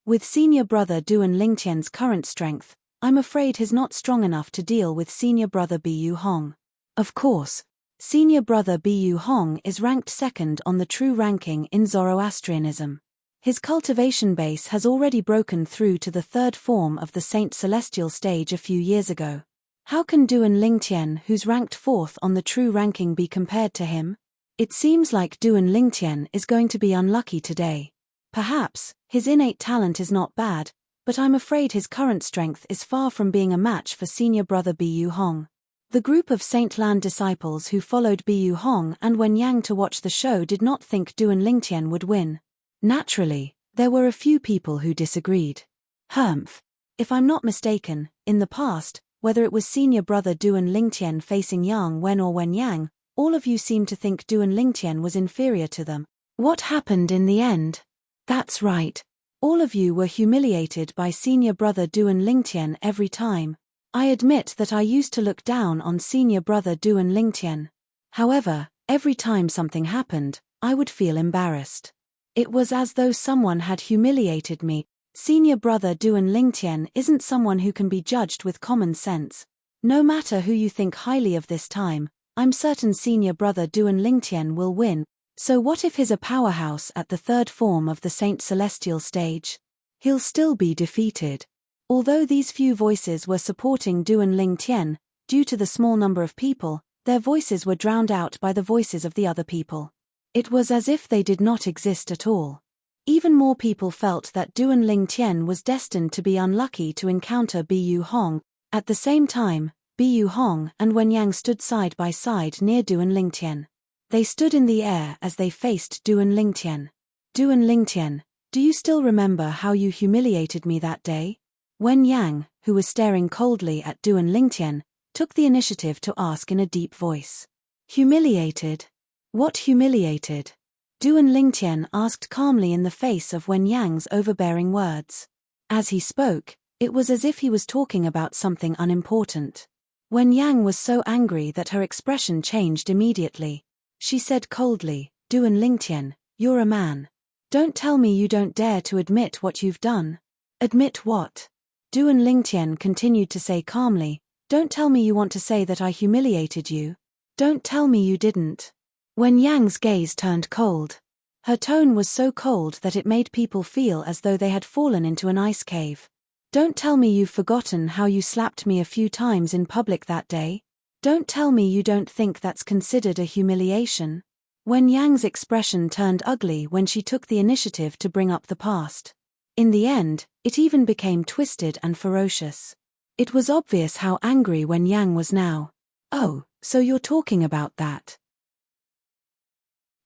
With senior brother Duan Lingtian's current strength, I'm afraid he's not strong enough to deal with senior brother Bu Hong. Of course, senior brother Bu Hong is ranked second on the true ranking in Zoroastrianism. His cultivation base has already broken through to the third form of the Saint Celestial stage a few years ago. How can Duan Lingtian, who's ranked fourth on the true ranking, be compared to him? It seems like Duan Lingtian is going to be unlucky today. Perhaps, his innate talent is not bad, but I'm afraid his current strength is far from being a match for senior brother Bu Hong. The group of Saint Land disciples who followed Bu Hong and Wen Yang to watch the show did not think Duan Lingtian would win. Naturally, there were a few people who disagreed. Humph. If I'm not mistaken, in the past, whether it was senior brother Duan Lingtian facing Yang Wen or Wen Yang, all of you seemed to think Duan Lingtian was inferior to them. What happened in the end? That's right. All of you were humiliated by senior brother Duan Lingtian every time. I admit that I used to look down on senior brother Duan Lingtian. However, every time something happened, I would feel embarrassed. It was as though someone had humiliated me. Senior brother Duan Lingtian isn't someone who can be judged with common sense. No matter who you think highly of this time, I'm certain senior brother Duan Lingtian will win. So what if he's a powerhouse at the third form of the Saint Celestial stage? He'll still be defeated. Although these few voices were supporting Duan Lingtian, due to the small number of people, their voices were drowned out by the voices of the other people. It was as if they did not exist at all. Even more people felt that Duan Lingtian was destined to be unlucky to encounter Bu Hong. At the same time, Bu Hong and Wen Yang stood side by side near Duan Lingtian. They stood in the air as they faced Duan Lingtian. Duan Lingtian, do you still remember how you humiliated me that day? Wen Yang, who was staring coldly at Duan Lingtian, took the initiative to ask in a deep voice. Humiliated? What humiliated? Duan Lingtian asked calmly in the face of Wen Yang's overbearing words. As he spoke, it was as if he was talking about something unimportant. Wen Yang was so angry that her expression changed immediately. She said coldly, Duan Lingtian, you're a man. Don't tell me you don't dare to admit what you've done. Admit what? Duan Lingtian continued to say calmly, don't tell me you want to say that I humiliated you. Don't tell me you didn't. Wen Yang's gaze turned cold. Her tone was so cold that it made people feel as though they had fallen into an ice cave. Don't tell me you've forgotten how you slapped me a few times in public that day. Don't tell me you don't think that's considered a humiliation. Wen Yang's expression turned ugly when she took the initiative to bring up the past. In the end, it even became twisted and ferocious. It was obvious how angry Wen Yang was now. Oh, so you're talking about that.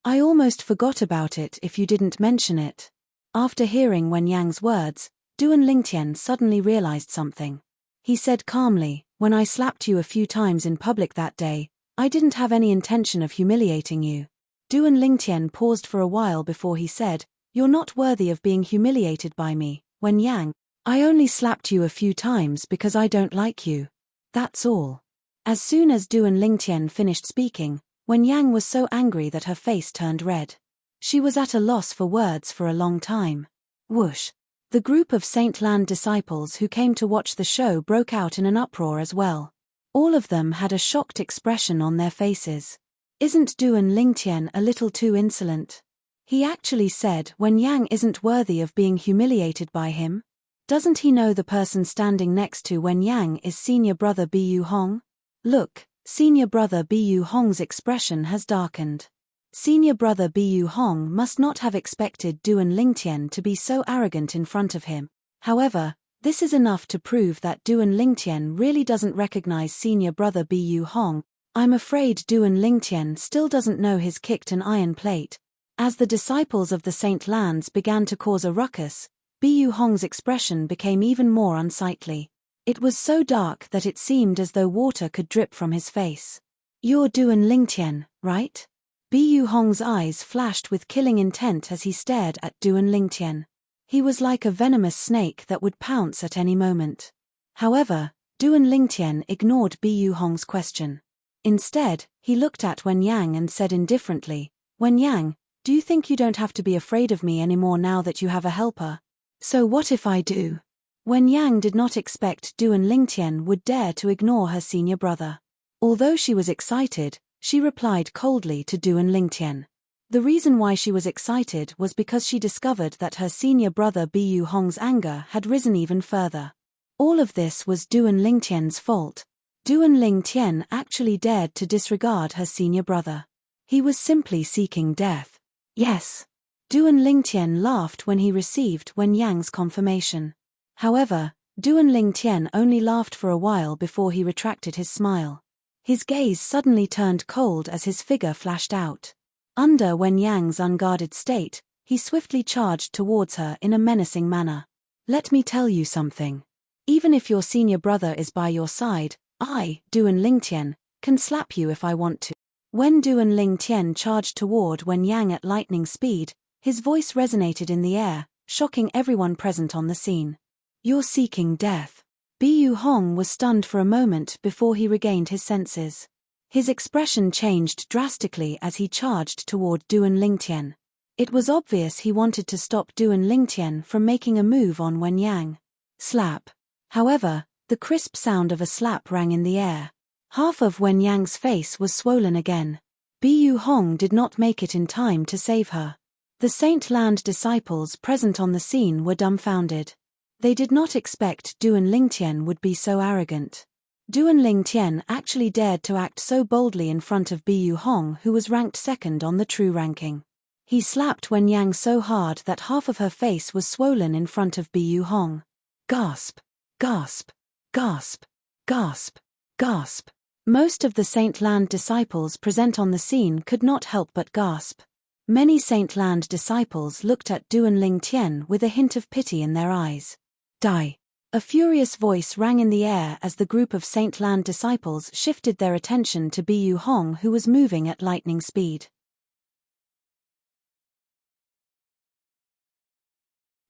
I almost forgot about it if you didn't mention it. After hearing Wen Yang's words, Duan Lingtian suddenly realized something. He said calmly, when I slapped you a few times in public that day, I didn't have any intention of humiliating you. Duan Lingtian paused for a while before he said, you're not worthy of being humiliated by me, Wen Yang. I only slapped you a few times because I don't like you. That's all. As soon as Duan Lingtian finished speaking, Wen Yang was so angry that her face turned red. She was at a loss for words for a long time. Whoosh! The group of Saint Land disciples who came to watch the show broke out in an uproar as well. All of them had a shocked expression on their faces. Isn't Duan Lingtian a little too insolent? He actually said Wen Yang isn't worthy of being humiliated by him? Doesn't he know the person standing next to Wen Yang is senior brother Bu Hong? Look, senior brother Bu Hong's expression has darkened. Senior brother Bu Hong must not have expected Duan Lingtian to be so arrogant in front of him. However, this is enough to prove that Duan Lingtian really doesn't recognize senior brother Bu Hong. I'm afraid Duan Lingtian still doesn't know his kicked an iron plate. As the disciples of the Saint Lands began to cause a ruckus, Bu Hong's expression became even more unsightly. It was so dark that it seemed as though water could drip from his face. You're Duan Lingtian, right? Bu Hong's eyes flashed with killing intent as he stared at Duan Lingtian. He was like a venomous snake that would pounce at any moment. However, Duan Lingtian ignored Bu Hong's question. Instead, he looked at Wen Yang and said indifferently, Wen Yang, do you think you don't have to be afraid of me anymore now that you have a helper? So what if I do? Wen Yang did not expect Duan Lingtian would dare to ignore her senior brother. Although she was excited, she replied coldly to Duan Lingtian. The reason why she was excited was because she discovered that her senior brother Bu Hong's anger had risen even further. All of this was Duan Lingtian's fault. Duan Lingtian actually dared to disregard her senior brother. He was simply seeking death. Yes. Duan Lingtian laughed when he received Wen Yang's confirmation. However, Duan Lingtian only laughed for a while before he retracted his smile. His gaze suddenly turned cold as his figure flashed out. Under Wen Yang's unguarded state, he swiftly charged towards her in a menacing manner. Let me tell you something. Even if your senior brother is by your side, I, Duan Lingtian, can slap you if I want to. When Duan Lingtian charged toward Wen Yang at lightning speed, his voice resonated in the air, shocking everyone present on the scene. You're seeking death. Bu Hong was stunned for a moment before he regained his senses. His expression changed drastically as he charged toward Duan Lingtian. It was obvious he wanted to stop Duan Lingtian from making a move on Wen Yang. Slap. However, the crisp sound of a slap rang in the air. Half of Wen Yang's face was swollen again. Bu Hong did not make it in time to save her. The Saint Land disciples present on the scene were dumbfounded. They did not expect Duan Lingtian would be so arrogant. Duan Lingtian actually dared to act so boldly in front of Bu Hong, who was ranked second on the true ranking. He slapped Wen Yang so hard that half of her face was swollen in front of Bu Hong. Gasp! Gasp! Gasp! Gasp! Gasp! Most of the Saint Land disciples present on the scene could not help but gasp. Many Saint Land disciples looked at Duan Lingtian with a hint of pity in their eyes. Die! A furious voice rang in the air as the group of Saint Land disciples shifted their attention to Bu Hong, who was moving at lightning speed.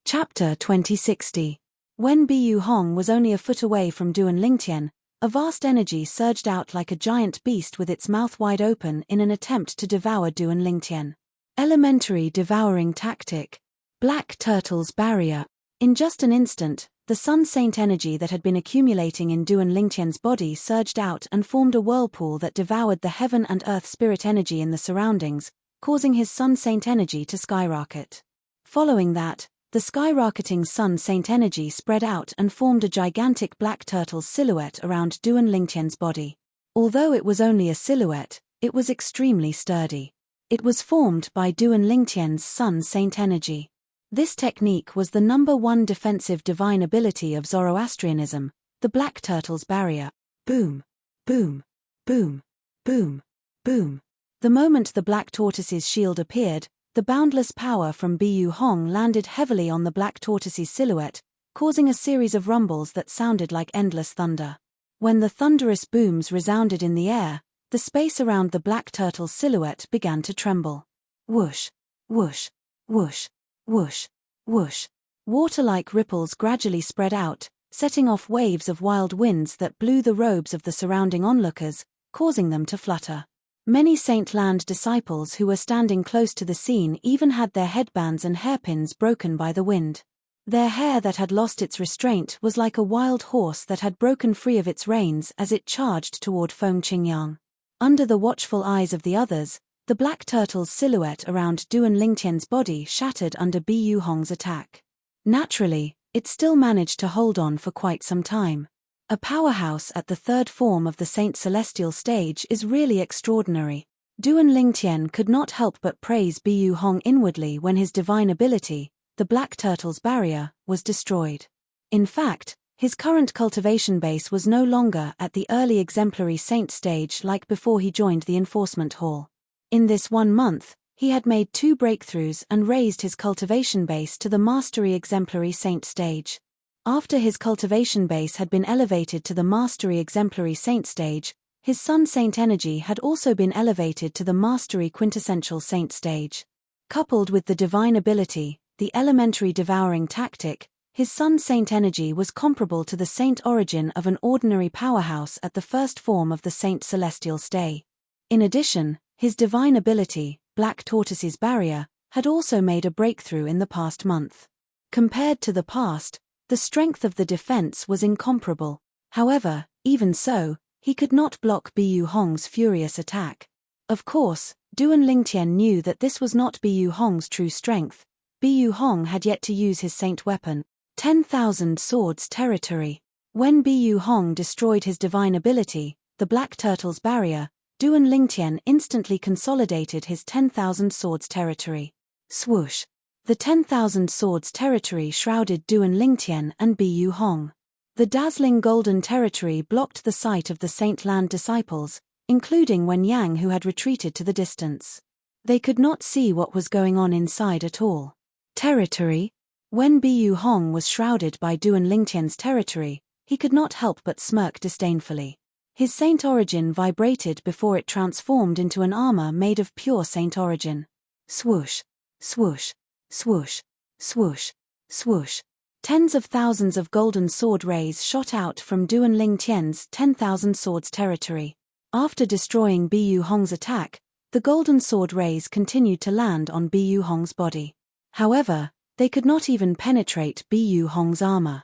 Chapter 2060. When Bu Hong was only a foot away from Duan Lingtian, a vast energy surged out like a giant beast with its mouth wide open in an attempt to devour Duan Lingtian. Elementary devouring tactic. Black Turtle's barrier. In just an instant, the Sun Saint energy that had been accumulating in Duan Lingtian's body surged out and formed a whirlpool that devoured the heaven and earth spirit energy in the surroundings, causing his Sun Saint energy to skyrocket. Following that, the skyrocketing sun saint energy spread out and formed a gigantic black turtle's silhouette around Duan Lingtian's body. Although it was only a silhouette, it was extremely sturdy. It was formed by Duan Lingtian's sun saint energy. This technique was the #1 defensive divine ability of Zoroastrianism, the black turtle's barrier. Boom, boom, boom, boom, boom. The moment the black tortoise's shield appeared, the boundless power from Bu Hong landed heavily on the black tortoise's silhouette, causing a series of rumbles that sounded like endless thunder. When the thunderous booms resounded in the air, the space around the black turtle's silhouette began to tremble. Whoosh, whoosh, whoosh, whoosh, whoosh. Water-like ripples gradually spread out, setting off waves of wild winds that blew the robes of the surrounding onlookers, causing them to flutter. Many Saint Land disciples who were standing close to the scene even had their headbands and hairpins broken by the wind. Their hair that had lost its restraint was like a wild horse that had broken free of its reins as it charged toward Feng Qingyang. Under the watchful eyes of the others, the black turtle's silhouette around Duan Lingtian's body shattered under Bu Hong's attack. Naturally, it still managed to hold on for quite some time. A powerhouse at the third form of the Saint Celestial stage is really extraordinary. Duan Lingtian could not help but praise Bu Hong inwardly when his divine ability, the black turtle's barrier, was destroyed. In fact, his current cultivation base was no longer at the early exemplary saint stage like before he joined the enforcement hall. In this 1 month, he had made 2 breakthroughs and raised his cultivation base to the mastery exemplary saint stage. After his cultivation base had been elevated to the mastery exemplary saint stage, his sun saint energy had also been elevated to the mastery quintessential saint stage. Coupled with the divine ability, the elementary devouring tactic, his sun saint energy was comparable to the saint origin of an ordinary powerhouse at the first form of the Saint Celestial stay. In addition, his divine ability, Black Tortoise's barrier, had also made a breakthrough in the past month. Compared to the past, the strength of the defense was incomparable. However, even so, he could not block Bu Hong's furious attack. Of course, Duan Lingtian knew that this was not Bu Hong's true strength. Bu Hong had yet to use his saint weapon, 10,000 Swords Territory. When Bu Hong destroyed his divine ability, the Black Turtle's barrier, Duan Lingtian instantly consolidated his 10,000 Swords Territory. Swoosh! The 10,000 Swords Territory shrouded Duan Lingtian and Bu Hong. The dazzling golden territory blocked the sight of the Saint Land disciples, including Wen Yang who had retreated to the distance. They could not see what was going on inside at all. Territory? When Bu Hong was shrouded by Duan Lingtian's territory, he could not help but smirk disdainfully. His saint origin vibrated before it transformed into an armor made of pure saint origin. Swoosh, swoosh, swoosh, swoosh, swoosh. Tens of thousands of golden sword rays shot out from Duan Lingtian's 10,000 Swords Territory. After destroying Bu Hong's attack, the golden sword rays continued to land on Bu Hong's body. However, they could not even penetrate Bu Hong's armor.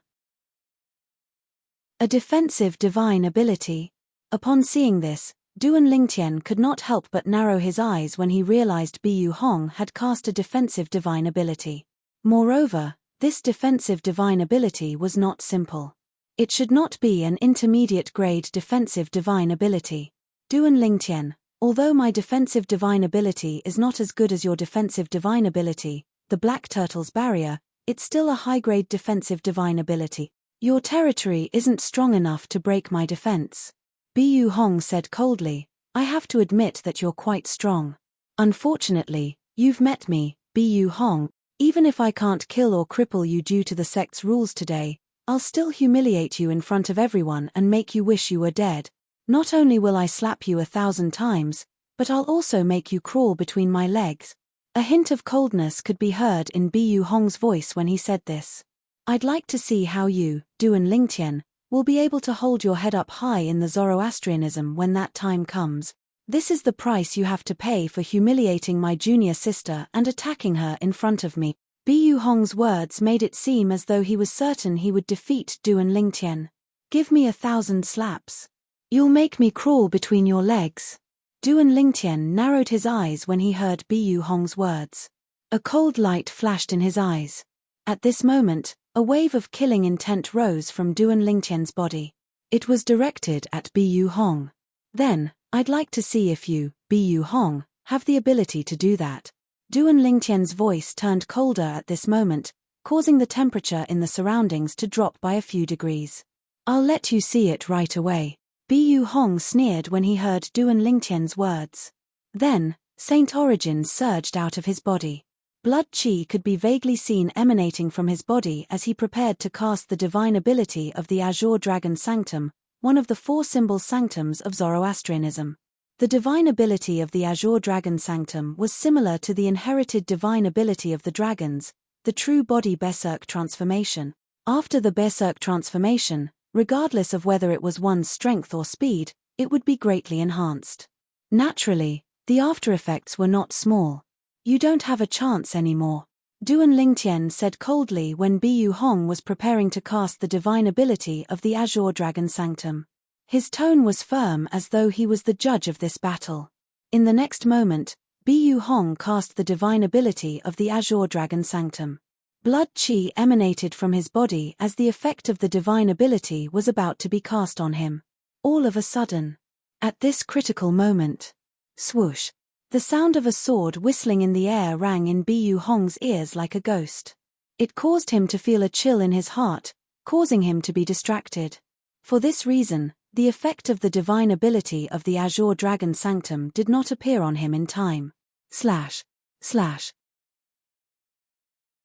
A defensive divine ability. Upon seeing this, Duan Lingtian could not help but narrow his eyes when he realized Bu Hong had cast a defensive divine ability. Moreover, this defensive divine ability was not simple. It should not be an intermediate-grade defensive divine ability. Duan Lingtian, although my defensive divine ability is not as good as your defensive divine ability, the Black Turtle's barrier, it's still a high-grade defensive divine ability. Your territory isn't strong enough to break my defense. Bu Hong said coldly, I have to admit that you're quite strong. Unfortunately, you've met me, Bu Hong. Even if I can't kill or cripple you due to the sect's rules today, I'll still humiliate you in front of everyone and make you wish you were dead. Not only will I slap you 1,000 times, but I'll also make you crawl between my legs. A hint of coldness could be heard in Bu Hong's voice when he said this. I'd like to see how you, Duan Lingtian, will be able to hold your head up high in the Zoroastrianism when that time comes. This is the price you have to pay for humiliating my junior sister and attacking her in front of me. Bu Hong's words made it seem as though he was certain he would defeat Duan Lingtian. Give me 1,000 slaps. You'll make me crawl between your legs. Duan Lingtian narrowed his eyes when he heard Bu Hong's words. A cold light flashed in his eyes. At this moment, a wave of killing intent rose from Duan Lingtian's body. It was directed at Bu Hong. Then, I'd like to see if you, Bu Hong, have the ability to do that. Duan Lingtian's voice turned colder at this moment, causing the temperature in the surroundings to drop by a few degrees. I'll let you see it right away. Bu Hong sneered when he heard Duan Lingtian's words. Then, Saint Origin surged out of his body. Blood chi could be vaguely seen emanating from his body as he prepared to cast the divine ability of the Azure Dragon Sanctum, one of the 4 symbol sanctums of Zoroastrianism. The divine ability of the Azure Dragon Sanctum was similar to the inherited divine ability of the dragons, the true body Berserk transformation. After the Berserk transformation, regardless of whether it was one's strength or speed, it would be greatly enhanced. Naturally, the after-effects were not small. You don't have a chance anymore, Duan Lingtian said coldly when Bu Hong was preparing to cast the divine ability of the Azure Dragon Sanctum. His tone was firm as though he was the judge of this battle. In the next moment, Bu Hong cast the divine ability of the Azure Dragon Sanctum. Blood chi emanated from his body as the effect of the divine ability was about to be cast on him. All of a sudden. At this critical moment. Swoosh. The sound of a sword whistling in the air rang in Bu Hong's ears like a ghost. It caused him to feel a chill in his heart, causing him to be distracted. For this reason, the effect of the divine ability of the Azure Dragon Sanctum did not appear on him in time. Slash.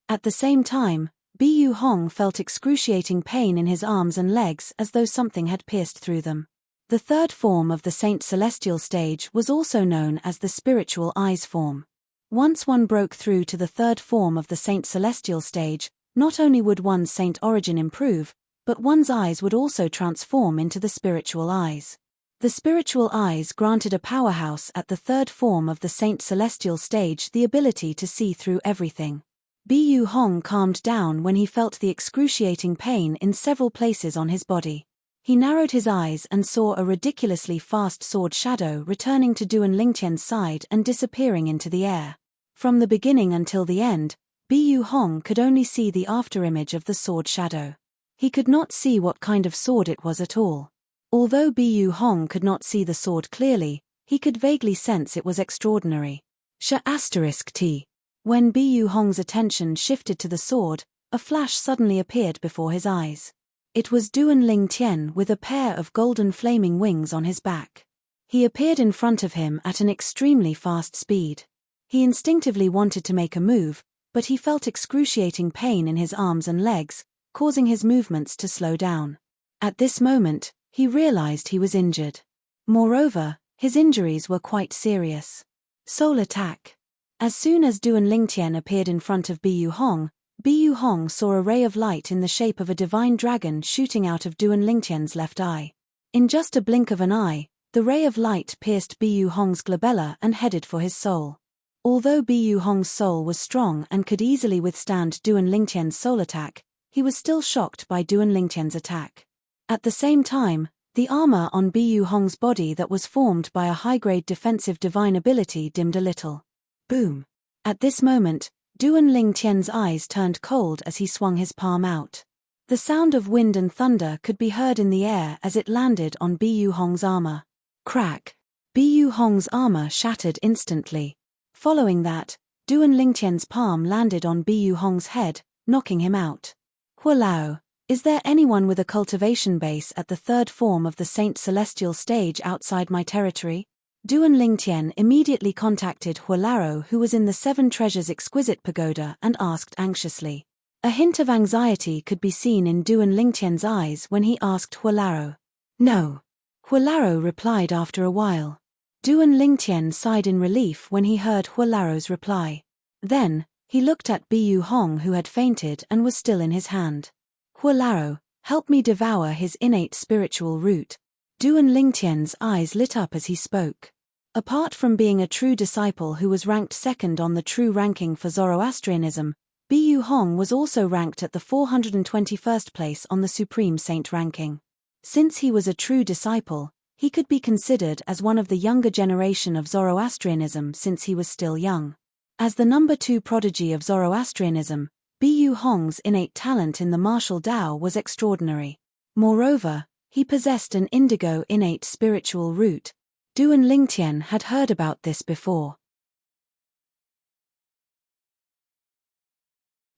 At the same time, Bu Hong felt excruciating pain in his arms and legs as though something had pierced through them. The third form of the Saint Celestial stage was also known as the Spiritual Eyes form. Once one broke through to the third form of the Saint Celestial stage, not only would one's Saint Origin improve, but one's eyes would also transform into the Spiritual Eyes. The Spiritual Eyes granted a powerhouse at the third form of the Saint Celestial stage the ability to see through everything. Bu Hong calmed down when he felt the excruciating pain in several places on his body. He narrowed his eyes and saw a ridiculously fast sword shadow returning to Duan Lingtian's side and disappearing into the air. From the beginning until the end, Bu Hong could only see the afterimage of the sword shadow. He could not see what kind of sword it was at all. Although Bu Hong could not see the sword clearly, he could vaguely sense it was extraordinary. T. When Bu Hong's attention shifted to the sword, a flash suddenly appeared before his eyes. It was Duan Lingtian with a pair of golden flaming wings on his back. He appeared in front of him at an extremely fast speed. He instinctively wanted to make a move, but he felt excruciating pain in his arms and legs, causing his movements to slow down. At this moment, he realized he was injured. Moreover, his injuries were quite serious. Soul attack. As soon as Duan Lingtian appeared in front of Bu Hong saw a ray of light in the shape of a divine dragon shooting out of Duan Lingtian's left eye. In just a blink of an eye, the ray of light pierced Bu Hong's glabella and headed for his soul. Although Bu Hong's soul was strong and could easily withstand Duan Lingtian's soul attack, he was still shocked by Duan Lingtian's attack. At the same time, the armor on Bu Hong's body that was formed by a high-grade defensive divine ability dimmed a little. Boom. At this moment, Duan Lingtian's eyes turned cold as he swung his palm out. The sound of wind and thunder could be heard in the air as it landed on Bu Hong's armor. Crack. Bu Hong's armor shattered instantly. Following that, Duan Lingtian's palm landed on Bu Hong's head, knocking him out. Hualao, is there anyone with a cultivation base at the third form of the Saint Celestial stage outside my territory? Duan Lingtian immediately contacted Hualao, who was in the Seven Treasures Exquisite Pagoda, and asked anxiously. A hint of anxiety could be seen in Duan Lingtian's eyes when he asked Hualao. No. Hualao replied after a while. Duan Lingtian sighed in relief when he heard Hualao's reply. Then, he looked at Bu Hong, who had fainted and was still in his hand. Hualao, help me devour his innate spiritual root. Duan Lingtian's eyes lit up as he spoke. Apart from being a true disciple who was ranked second on the true ranking for Zoroastrianism, Bu Hong was also ranked at the 421st place on the Supreme Saint ranking. Since he was a true disciple, he could be considered as one of the younger generation of Zoroastrianism since he was still young. As the number 2 prodigy of Zoroastrianism, Bu Hong's innate talent in the martial Tao was extraordinary. Moreover, he possessed an indigo innate spiritual root. Duan Lingtian had heard about this before.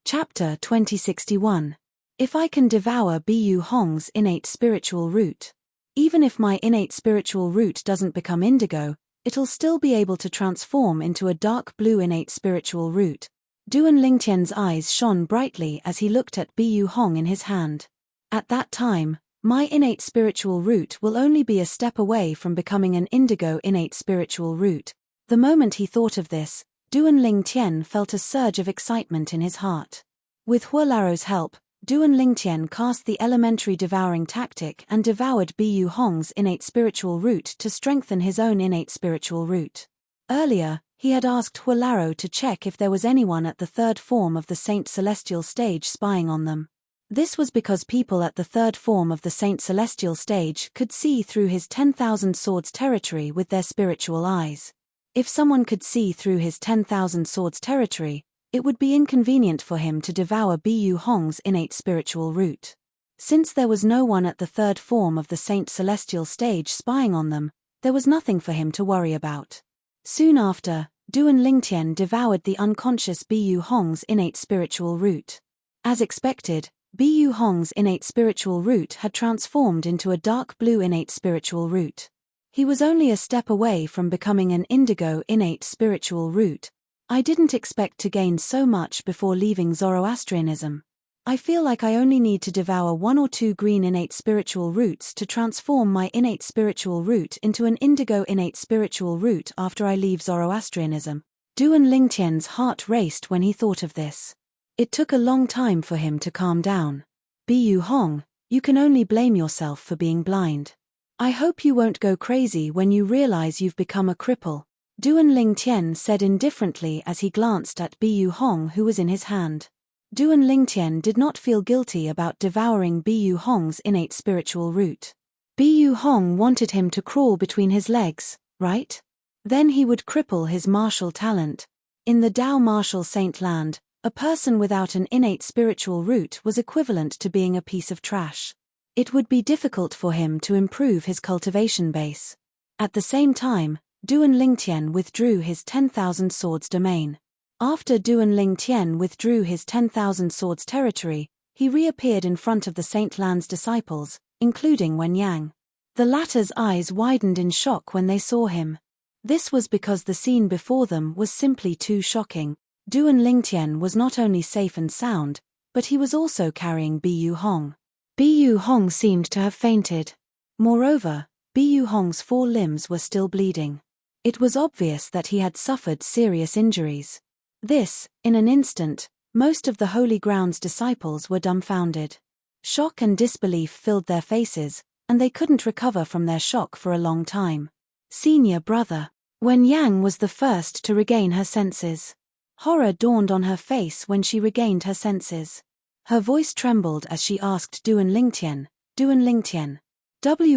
Chapter 2061. If I can devour Bu Hong's innate spiritual root. Even if my innate spiritual root doesn't become indigo, it'll still be able to transform into a dark blue innate spiritual root. Duan Lingtian's eyes shone brightly as he looked at Bu Hong in his hand. At that time, my innate spiritual root will only be a step away from becoming an indigo innate spiritual root. The moment he thought of this, Duan Lingtian felt a surge of excitement in his heart. With Huolaro's help, Duan Lingtian cast the elementary devouring tactic and devoured Bu Hong's innate spiritual root to strengthen his own innate spiritual root. Earlier, he had asked Huolaro to check if there was anyone at the third form of the Saint Celestial stage spying on them. This was because people at the third form of the Saint Celestial stage could see through his 10,000 swords territory with their spiritual eyes. If someone could see through his 10,000 swords territory, it would be inconvenient for him to devour Bu Hong's innate spiritual root. Since there was no one at the third form of the Saint Celestial stage spying on them, there was nothing for him to worry about. Soon after, Duan Lingtian devoured the unconscious Bu Hong's innate spiritual root. As expected, Bu Hong's innate spiritual root had transformed into a dark blue innate spiritual root. He was only a step away from becoming an indigo innate spiritual root. I didn't expect to gain so much before leaving Zoroastrianism. I feel like I only need to devour 1 or 2 green innate spiritual roots to transform my innate spiritual root into an indigo innate spiritual root after I leave Zoroastrianism. Duan Lingtian's heart raced when he thought of this. It took a long time for him to calm down. Bu Hong, you can only blame yourself for being blind. I hope you won't go crazy when you realize you've become a cripple, Duan Lingtian said indifferently as he glanced at Bu Hong who was in his hand. Duan Lingtian did not feel guilty about devouring Bu Hong's innate spiritual root. Bu Hong wanted him to crawl between his legs, right? Then he would cripple his martial talent. In the Tao martial saint land, a person without an innate spiritual root was equivalent to being a piece of trash. It would be difficult for him to improve his cultivation base. At the same time, Duan Lingtian withdrew his 10,000 swords domain. After Duan Lingtian withdrew his 10,000 swords territory, he reappeared in front of the Saint Land's disciples, including Wen Yang. The latter's eyes widened in shock when they saw him. This was because the scene before them was simply too shocking. Duan Lingtian was not only safe and sound, but he was also carrying Bu Hong. Bu Hong seemed to have fainted. Moreover, Bu Hong's 4 limbs were still bleeding. It was obvious that he had suffered serious injuries. This, in an instant, most of the Holy Ground's disciples were dumbfounded. Shock and disbelief filled their faces, and they couldn't recover from their shock for a long time. Senior brother. Wen Yang was the first to regain her senses. Horror dawned on her face when she regained her senses. Her voice trembled as she asked Duan Lingtian,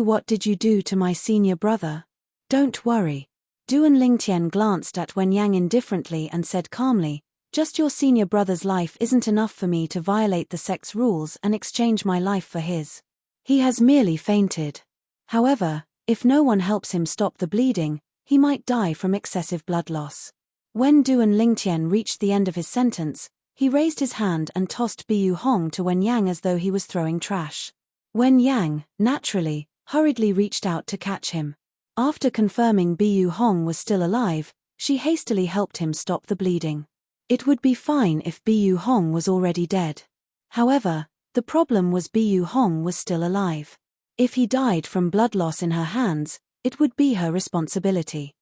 what did you do to my senior brother? Don't worry. Duan Lingtian glanced at Wen Yang indifferently and said calmly, just your senior brother's life isn't enough for me to violate the sect's rules and exchange my life for his. He has merely fainted. However, if no one helps him stop the bleeding, he might die from excessive blood loss. When Duan Lingtian reached the end of his sentence, he raised his hand and tossed Bu Hong to Wen Yang as though he was throwing trash. Wen Yang, naturally, hurriedly reached out to catch him. After confirming Bu Hong was still alive, she hastily helped him stop the bleeding. It would be fine if Bu Hong was already dead. However, the problem was Bu Hong was still alive. If he died from blood loss in her hands, it would be her responsibility.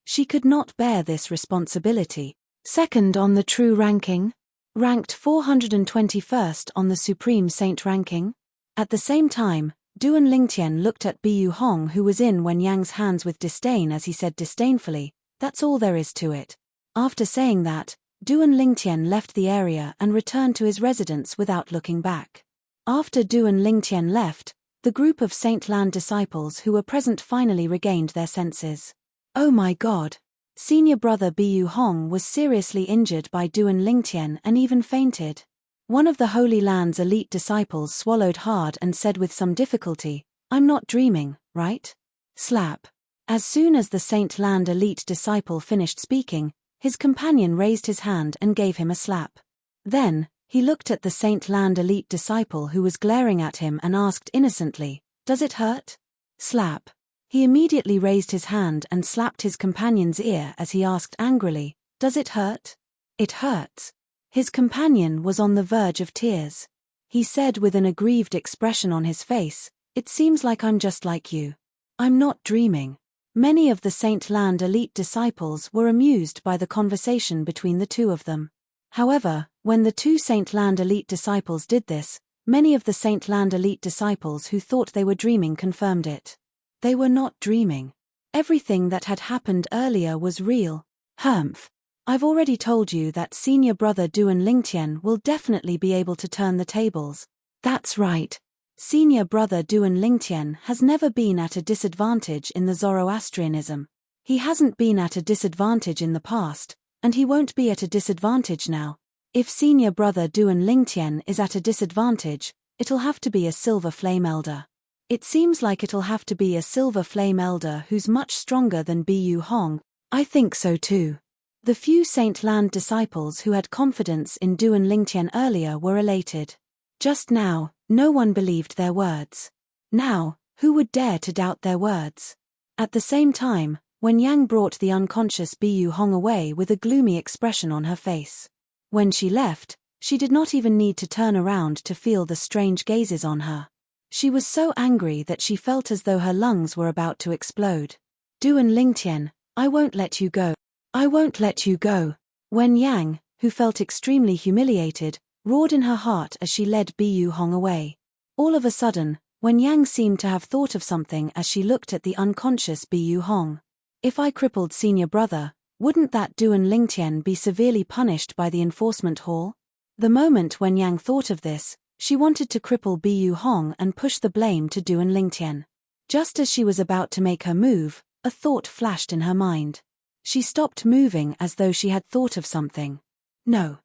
She could not bear this responsibility. Second on the true ranking. Ranked 421st on the Supreme Saint ranking. At the same time, Duan Lingtian looked at Bu Hong who was in Wen Yang's hands with disdain as he said disdainfully, that's all there is to it. After saying that, Duan Lingtian left the area and returned to his residence without looking back. After Duan Lingtian left, the group of Saint Land disciples who were present finally regained their senses. Oh my God! Senior brother Bu Hong was seriously injured by Duan Lingtian and even fainted. One of the Holy Land's elite disciples swallowed hard and said with some difficulty, "I'm not dreaming, right?" Slap. As soon as the Saint Land elite disciple finished speaking, his companion raised his hand and gave him a slap. Then, he looked at the Saint Land elite disciple who was glaring at him and asked innocently, "Does it hurt?" Slap. He immediately raised his hand and slapped his companion's ear as he asked angrily, "Does it hurt?" "It hurts." His companion was on the verge of tears. He said with an aggrieved expression on his face, "It seems like I'm just like you. I'm not dreaming." Many of the Saint Land elite disciples were amused by the conversation between the two of them. However, when the two Saint Land elite disciples did this, many of the Saint Land elite disciples who thought they were dreaming confirmed it. They were not dreaming. Everything that had happened earlier was real. Humph. I've already told you that senior brother Duan Lingtian will definitely be able to turn the tables. That's right. Senior brother Duan Lingtian has never been at a disadvantage in the Zoroastrianism. He hasn't been at a disadvantage in the past, and he won't be at a disadvantage now. If senior brother Duan Lingtian is at a disadvantage, it'll have to be a silver flame elder. It seems like it'll have to be a silver flame elder who's much stronger than Bu Hong. I think so too. The few Saint Land disciples who had confidence in Duan Lingtian earlier were elated. Just now, no one believed their words. Now, who would dare to doubt their words? At the same time, Wen Yang brought the unconscious Bu Hong away with a gloomy expression on her face. When she left, she did not even need to turn around to feel the strange gazes on her. She was so angry that she felt as though her lungs were about to explode. "Duan Lingtian, I won't let you go. I won't let you go." Wen Yang, who felt extremely humiliated, roared in her heart as she led Bu Hong away. All of a sudden, Wen Yang seemed to have thought of something as she looked at the unconscious Bu Hong. "If I crippled senior brother, wouldn't that Duan Lingtian be severely punished by the enforcement hall?" The moment Wen Yang thought of this, she wanted to cripple Bu Hong and push the blame to Duan Lingtian. Just as she was about to make her move, a thought flashed in her mind. She stopped moving as though she had thought of something. No.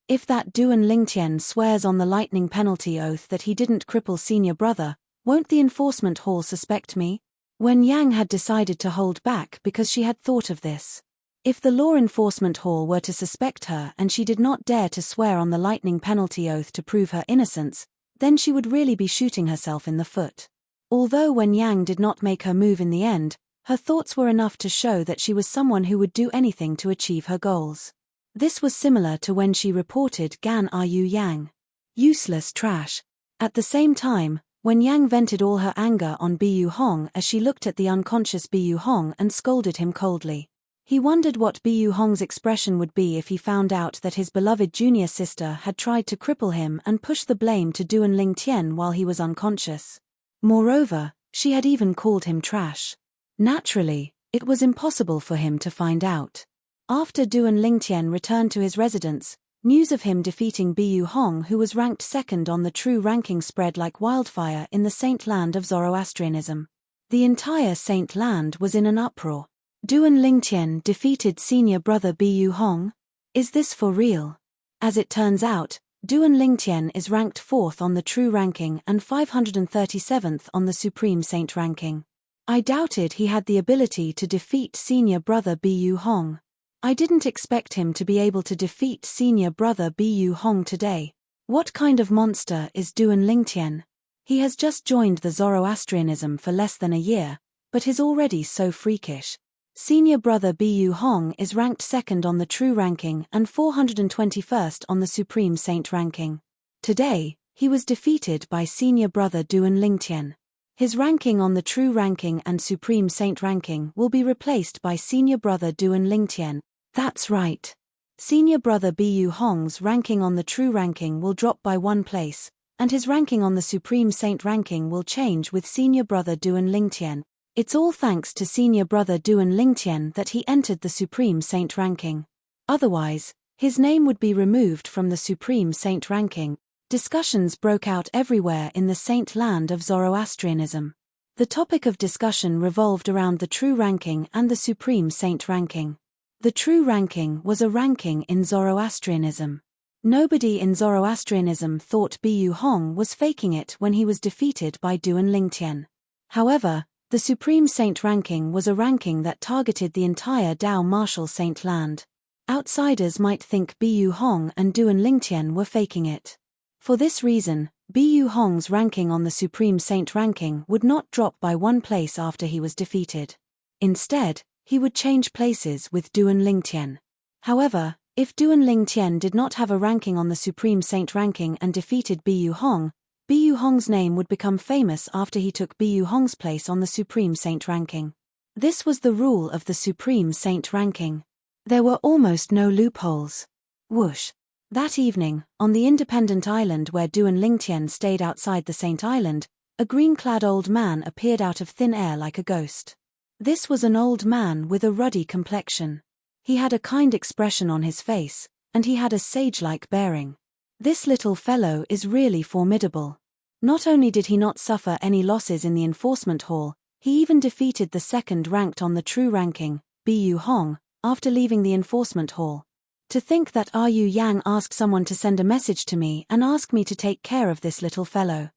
If that Duan Lingtian swears on the lightning penalty oath that he didn't cripple senior brother, won't the enforcement hall suspect me? Wen Yang had decided to hold back because she had thought of this. If the law enforcement hall were to suspect her and she did not dare to swear on the lightning penalty oath to prove her innocence, then she would really be shooting herself in the foot. Although Wen Yang did not make her move in the end, her thoughts were enough to show that she was someone who would do anything to achieve her goals. This was similar to when she reported Gan Ru Yang. Useless trash. At the same time, Wen Yang vented all her anger on Bu Hong as she looked at the unconscious Bu Hong and scolded him coldly. He wondered what Bu Hong's expression would be if he found out that his beloved junior sister had tried to cripple him and push the blame to Duan Lingtian while he was unconscious. Moreover, she had even called him trash. Naturally, it was impossible for him to find out. After Duan Lingtian returned to his residence, news of him defeating Bu Hong, who was ranked second on the true ranking, spread like wildfire in the Saint Land of Zoroastrianism. The entire Saint Land was in an uproar. Duan Lingtian defeated senior brother Bu Hong? Is this for real? As it turns out, Duan Lingtian is ranked 4th on the true ranking and 537th on the supreme saint ranking. I doubted he had the ability to defeat senior brother Bu Hong. I didn't expect him to be able to defeat senior brother Bu Hong today. What kind of monster is Duan Lingtian? He has just joined the Zoroastrianism for less than a year, but is already so freakish. Senior brother Bu Hong is ranked 2nd on the true ranking and 421st on the supreme saint ranking. Today, he was defeated by senior brother Duan Lingtian. His ranking on the true ranking and supreme saint ranking will be replaced by senior brother Duan Lingtian. That's right. Senior brother Bu Hong's ranking on the true ranking will drop by 1 place, and his ranking on the supreme saint ranking will change with senior brother Duan Lingtian. It's all thanks to senior brother Duan Lingtian that he entered the supreme saint ranking. Otherwise, his name would be removed from the supreme saint ranking. Discussions broke out everywhere in the Saint Land of Zoroastrianism. The topic of discussion revolved around the true ranking and the supreme saint ranking. The true ranking was a ranking in Zoroastrianism. Nobody in Zoroastrianism thought Bu Hong was faking it when he was defeated by Duan Lingtian. However, the supreme saint ranking was a ranking that targeted the entire Dao martial saint land. Outsiders might think Bu Hong and Duan Lingtian were faking it. For this reason, Bu Hong's ranking on the supreme saint ranking would not drop by one place after he was defeated. Instead, he would change places with Duan Lingtian. However, if Duan Lingtian did not have a ranking on the supreme saint ranking and defeated Bu Hong's name would become famous after he took Bu Hong's place on the supreme saint ranking. This was the rule of the supreme saint ranking. There were almost no loopholes. Whoosh. That evening, on the independent island where Duan Lingtian stayed outside the Saint Island, a green-clad old man appeared out of thin air like a ghost. This was an old man with a ruddy complexion. He had a kind expression on his face, and he had a sage-like bearing. This little fellow is really formidable. Not only did he not suffer any losses in the enforcement hall, he even defeated the second ranked on the true ranking, Bu Hong, after leaving the enforcement hall. To think that Yu Yang asked someone to send a message to me and ask me to take care of this little fellow.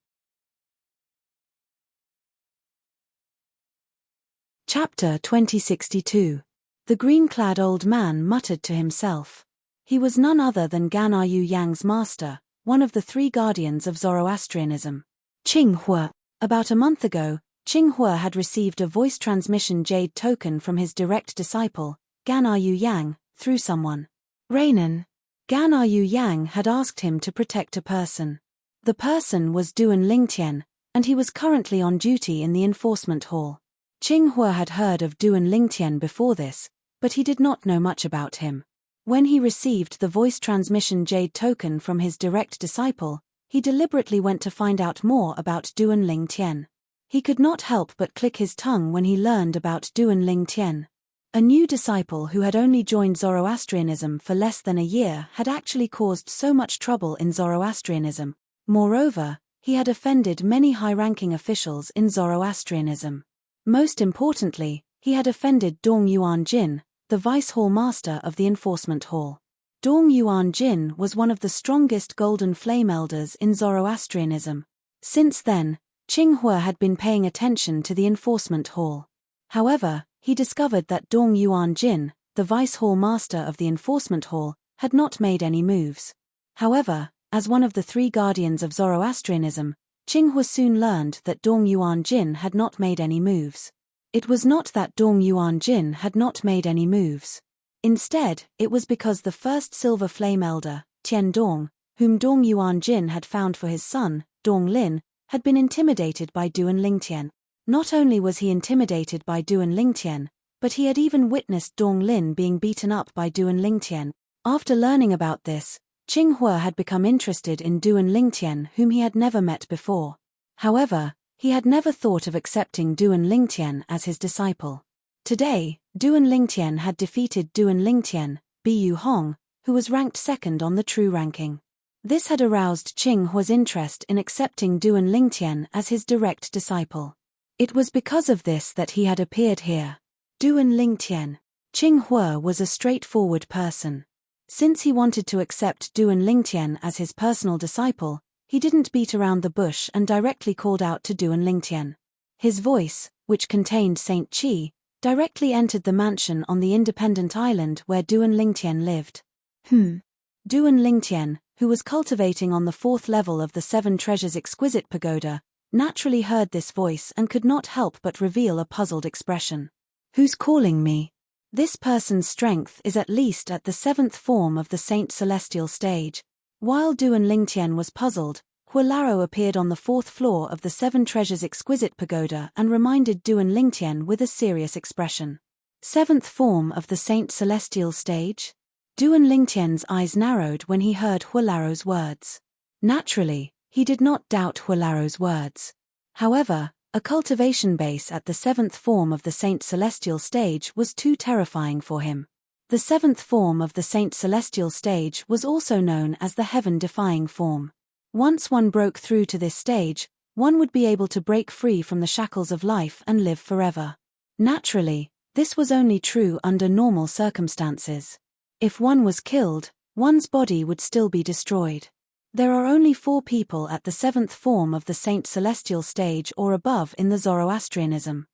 Chapter 2062. The green-clad old man muttered to himself. He was none other than Gan Yu Yang's master, one of the three guardians of Zoroastrianism. Qing Hua. About a month ago, Qing Hua had received a voice transmission jade token from his direct disciple, Gan Yu Yang, through someone. Rainan. Gan Yu Yang had asked him to protect a person. The person was Duan Lingtian, and he was currently on duty in the enforcement hall. Qing Hua had heard of Duan Lingtian before this, but he did not know much about him. When he received the voice transmission jade token from his direct disciple, he deliberately went to find out more about Duan Lingtian. He could not help but click his tongue when he learned about Duan Lingtian. A new disciple who had only joined Zoroastrianism for less than a year had actually caused so much trouble in Zoroastrianism. Moreover, he had offended many high-ranking officials in Zoroastrianism. Most importantly, he had offended Dong Yuan Jin, the vice hall master of the enforcement hall. Dong Yuan Jin was one of the strongest golden flame elders in Zoroastrianism. Since then, Qing Hua had been paying attention to the enforcement hall. However, he discovered that Dong Yuan Jin, the vice hall master of the enforcement hall, had not made any moves. However, as one of the three guardians of Zoroastrianism, Qing Hua soon learned that Dong Yuan Jin had not made any moves. It was not that Dong Yuan Jin had not made any moves. Instead, it was because the first silver flame elder, Tian Dong, whom Dong Yuan Jin had found for his son, Dong Lin, had been intimidated by Duan Lingtian. Not only was he intimidated by Duan Lingtian, but he had even witnessed Dong Lin being beaten up by Duan Lingtian. After learning about this, Qing Hua had become interested in Duan Lingtian, whom he had never met before. However, he had never thought of accepting Duan Lingtian as his disciple. Today, Duan Lingtian had defeated Duan Lingtian, Bu Hong, who was ranked second on the true ranking. This had aroused Qing Hua's interest in accepting Duan Lingtian as his direct disciple. It was because of this that he had appeared here. Duan Lingtian. Qing Hua was a straightforward person. Since he wanted to accept Duan Lingtian as his personal disciple, he didn't beat around the bush and directly called out to Duan Lingtian. His voice, which contained Saint Qi, directly entered the mansion on the independent island where Duan Lingtian lived. Duan Lingtian, who was cultivating on the 4th level of the Seven Treasures Exquisite Pagoda, naturally heard this voice and could not help but reveal a puzzled expression. Who's calling me? This person's strength is at least at the 7th form of the Saint Celestial stage. While Duan Lingtian was puzzled, Hualaro appeared on the 4th floor of the Seven Treasures Exquisite Pagoda and reminded Duan Lingtian with a serious expression. 7th form of the Saint Celestial stage? Duan Lingtian's eyes narrowed when he heard Hualaro's words. Naturally, he did not doubt Hualaro's words. However, a cultivation base at the 7th form of the Saint Celestial stage was too terrifying for him. The 7th form of the Saint Celestial stage was also known as the heaven-defying form. Once one broke through to this stage, one would be able to break free from the shackles of life and live forever. Naturally, this was only true under normal circumstances. If one was killed, one's body would still be destroyed. There are only 4 people at the 7th form of the Saint Celestial stage or above in the Zoroastrianism.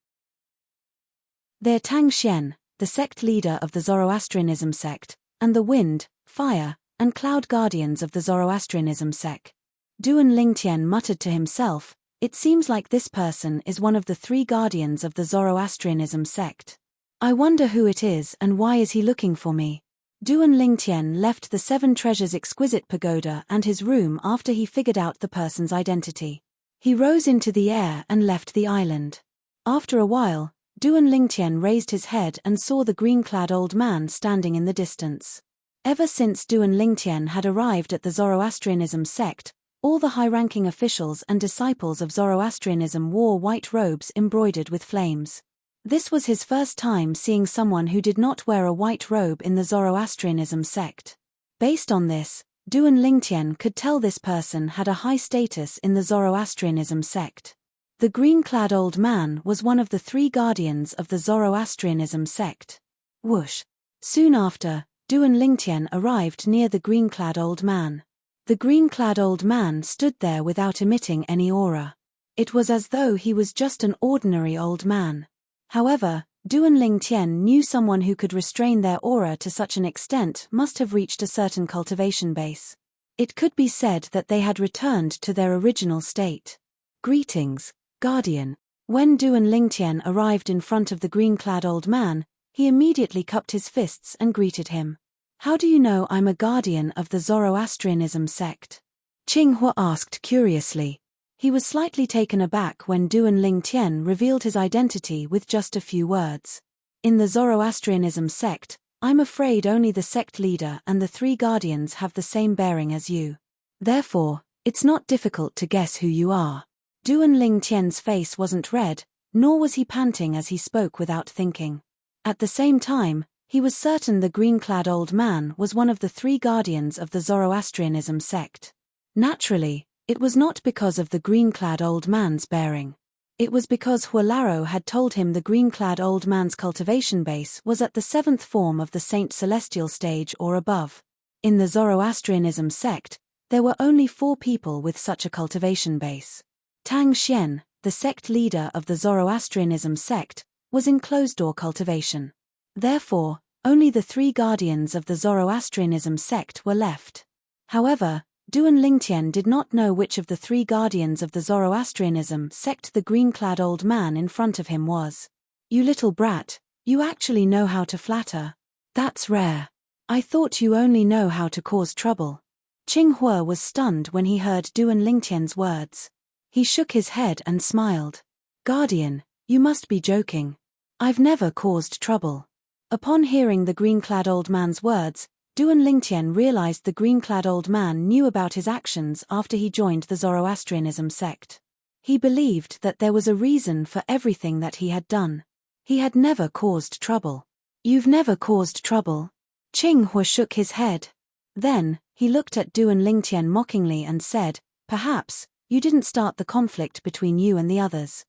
They're Tang Xian, the sect leader of the Zoroastrianism sect, and the wind, fire, and cloud guardians of the Zoroastrianism sect. Duan Lingtian muttered to himself, "It seems like this person is one of the 3 guardians of the Zoroastrianism sect. I wonder who it is and why is he looking for me?" Duan Lingtian left the 7 Treasures exquisite pagoda and his room after he figured out the person's identity. He rose into the air and left the island. After a while, Duan Lingtian raised his head and saw the green-clad old man standing in the distance. Ever since Duan Lingtian had arrived at the Zoroastrianism sect, all the high-ranking officials and disciples of Zoroastrianism wore white robes embroidered with flames. This was his first time seeing someone who did not wear a white robe in the Zoroastrianism sect. Based on this, Duan Lingtian could tell this person had a high status in the Zoroastrianism sect. The green-clad old man was one of the 3 guardians of the Zoroastrianism sect. Whoosh! Soon after, Duan Lingtian arrived near the green-clad old man. The green-clad old man stood there without emitting any aura. It was as though he was just an ordinary old man. However, Duan Lingtian knew someone who could restrain their aura to such an extent must have reached a certain cultivation base. It could be said that they had returned to their original state. "Greetings, Guardian." When Duan Lingtian arrived in front of the green-clad old man, he immediately cupped his fists and greeted him. "How do you know I'm a guardian of the Zoroastrianism sect?" Qinghua asked curiously. He was slightly taken aback when Duan Lingtian revealed his identity with just a few words. "In the Zoroastrianism sect, I'm afraid only the sect leader and the 3 guardians have the same bearing as you. Therefore, it's not difficult to guess who you are." Duan Lingtian's face wasn't red, nor was he panting as he spoke without thinking. At the same time, he was certain the green-clad old man was one of the 3 guardians of the Zoroastrianism sect. Naturally, it was not because of the green-clad old man's bearing. It was because Hualaro had told him the green-clad old man's cultivation base was at the 7th form of the Saint Celestial stage or above. In the Zoroastrianism sect, there were only 4 people with such a cultivation base. Tang Xian, the sect leader of the Zoroastrianism sect, was in closed-door cultivation. Therefore, only the 3 guardians of the Zoroastrianism sect were left. However, Duan Lingtian did not know which of the 3 guardians of the Zoroastrianism sect the green-clad old man in front of him was. "You little brat, you actually know how to flatter. That's rare. I thought you only know how to cause trouble." Qinghua was stunned when he heard Duan Lingtian's words. He shook his head and smiled. "Guardian, you must be joking. I've never caused trouble." Upon hearing the green-clad old man's words, Duan Lingtian realized the green-clad old man knew about his actions after he joined the Zoroastrianism sect. He believed that there was a reason for everything that he had done. He had never caused trouble. "You've never caused trouble?" Qinghua shook his head. Then, he looked at Duan Lingtian mockingly and said, "Perhaps, you didn't start the conflict between you and the others.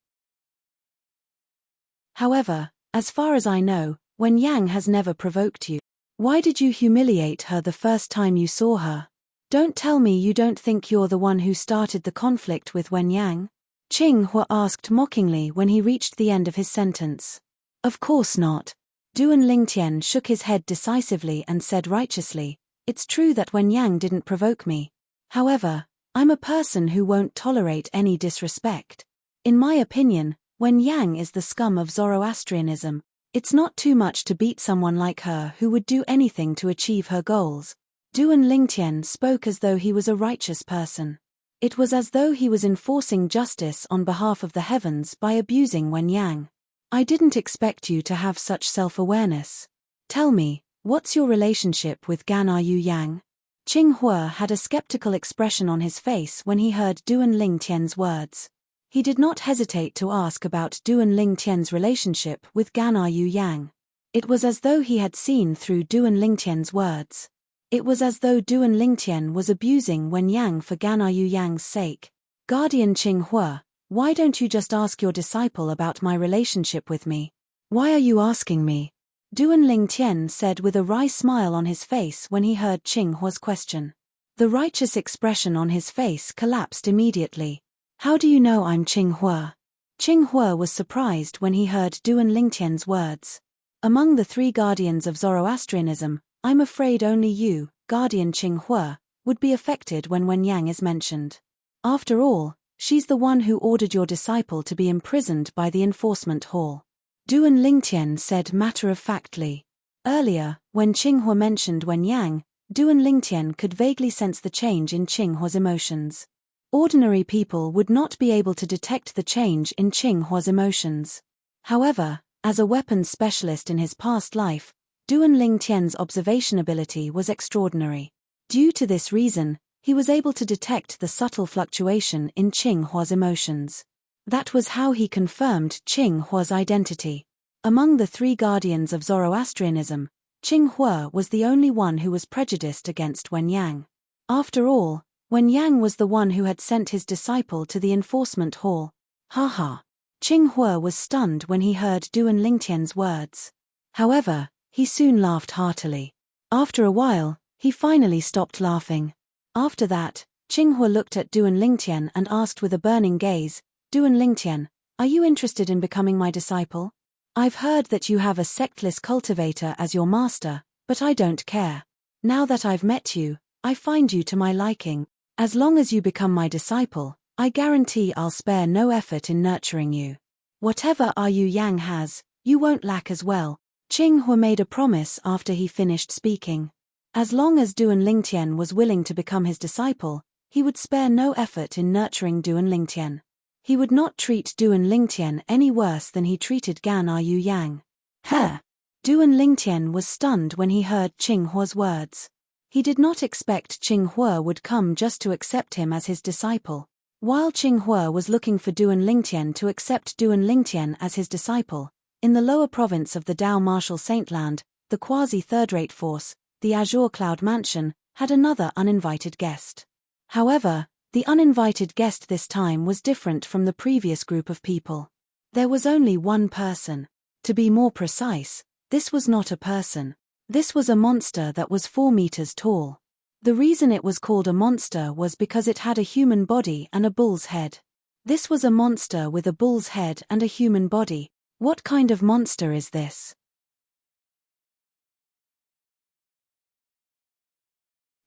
However, as far as I know, Wen Yang has never provoked you. Why did you humiliate her the first time you saw her? Don't tell me you don't think you're the one who started the conflict with Wen Yang?" Qinghua asked mockingly when he reached the end of his sentence. "Of course not." Duan Lingtian shook his head decisively and said righteously, "It's true that Wen Yang didn't provoke me. However, I'm a person who won't tolerate any disrespect. In my opinion, Wen Yang is the scum of Zoroastrianism. It's not too much to beat someone like her who would do anything to achieve her goals." Duan Lingtian spoke as though he was a righteous person. It was as though he was enforcing justice on behalf of the heavens by abusing Wen Yang. "I didn't expect you to have such self-awareness. Tell me, what's your relationship with Gana Yu Yang?" Qinghua had a skeptical expression on his face when he heard Duan Lingtian's words. He did not hesitate to ask about Duan Lingtian's relationship with Gana Yu Yang. It was as though he had seen through Duan Lingtian's words. It was as though Duan Lingtian was abusing Wen Yang for Gana Yu Yang's sake. Guardian Qinghua, why don't you just ask your disciple about my relationship with me? Why are you asking me? Duan Lingtian said with a wry smile on his face when he heard Qinghua's question. The righteous expression on his face collapsed immediately. How do you know I'm Qinghua? Qinghua was surprised when he heard Duan Lingtian's words. Among the three guardians of Zoroastrianism, I'm afraid only you, Guardian Qinghua, would be affected when Wen Yang is mentioned. After all, she's the one who ordered your disciple to be imprisoned by the enforcement hall. Duan Lingtian said matter-of-factly. Earlier, when Qinghua mentioned Wen Yang, Duan Lingtian could vaguely sense the change in Qinghua's emotions. Ordinary people would not be able to detect the change in Qinghua's emotions. However, as a weapons specialist in his past life, Duan Lingtian's observation ability was extraordinary. Due to this reason, he was able to detect the subtle fluctuation in Qinghua's emotions. That was how he confirmed Qinghua's identity. Among the three guardians of Zoroastrianism, Qinghua was the only one who was prejudiced against Wen Yang. After all, Wen Yang was the one who had sent his disciple to the enforcement hall. Haha. Qinghua was stunned when he heard Duan Lingtian's words. However, he soon laughed heartily. After a while, he finally stopped laughing. After that, Qinghua looked at Duan Lingtian and asked with a burning gaze, Duan Lingtian, are you interested in becoming my disciple? I've heard that you have a sectless cultivator as your master, but I don't care. Now that I've met you, I find you to my liking. As long as you become my disciple, I guarantee I'll spare no effort in nurturing you. Whatever Yu Yang has, you won't lack as well. Qinghua made a promise after he finished speaking. As long as Duan Lingtian was willing to become his disciple, he would spare no effort in nurturing Duan Lingtian. He would not treat Duan Lingtian any worse than he treated Gan Yu Yang. Duan Lingtian was stunned when he heard Qinghua's words. He did not expect Qinghua would come just to accept him as his disciple. While Qinghua was looking for Duan Lingtian to accept Duan Lingtian as his disciple, in the lower province of the Dao Martial Saintland, the quasi-third-rate force, the Azure Cloud Mansion, had another uninvited guest. However, the uninvited guest this time was different from the previous group of people. There was only one person. To be more precise, this was not a person. This was a monster that was 4 meters tall. The reason it was called a monster was because it had a human body and a bull's head. This was a monster with a bull's head and a human body. What kind of monster is this?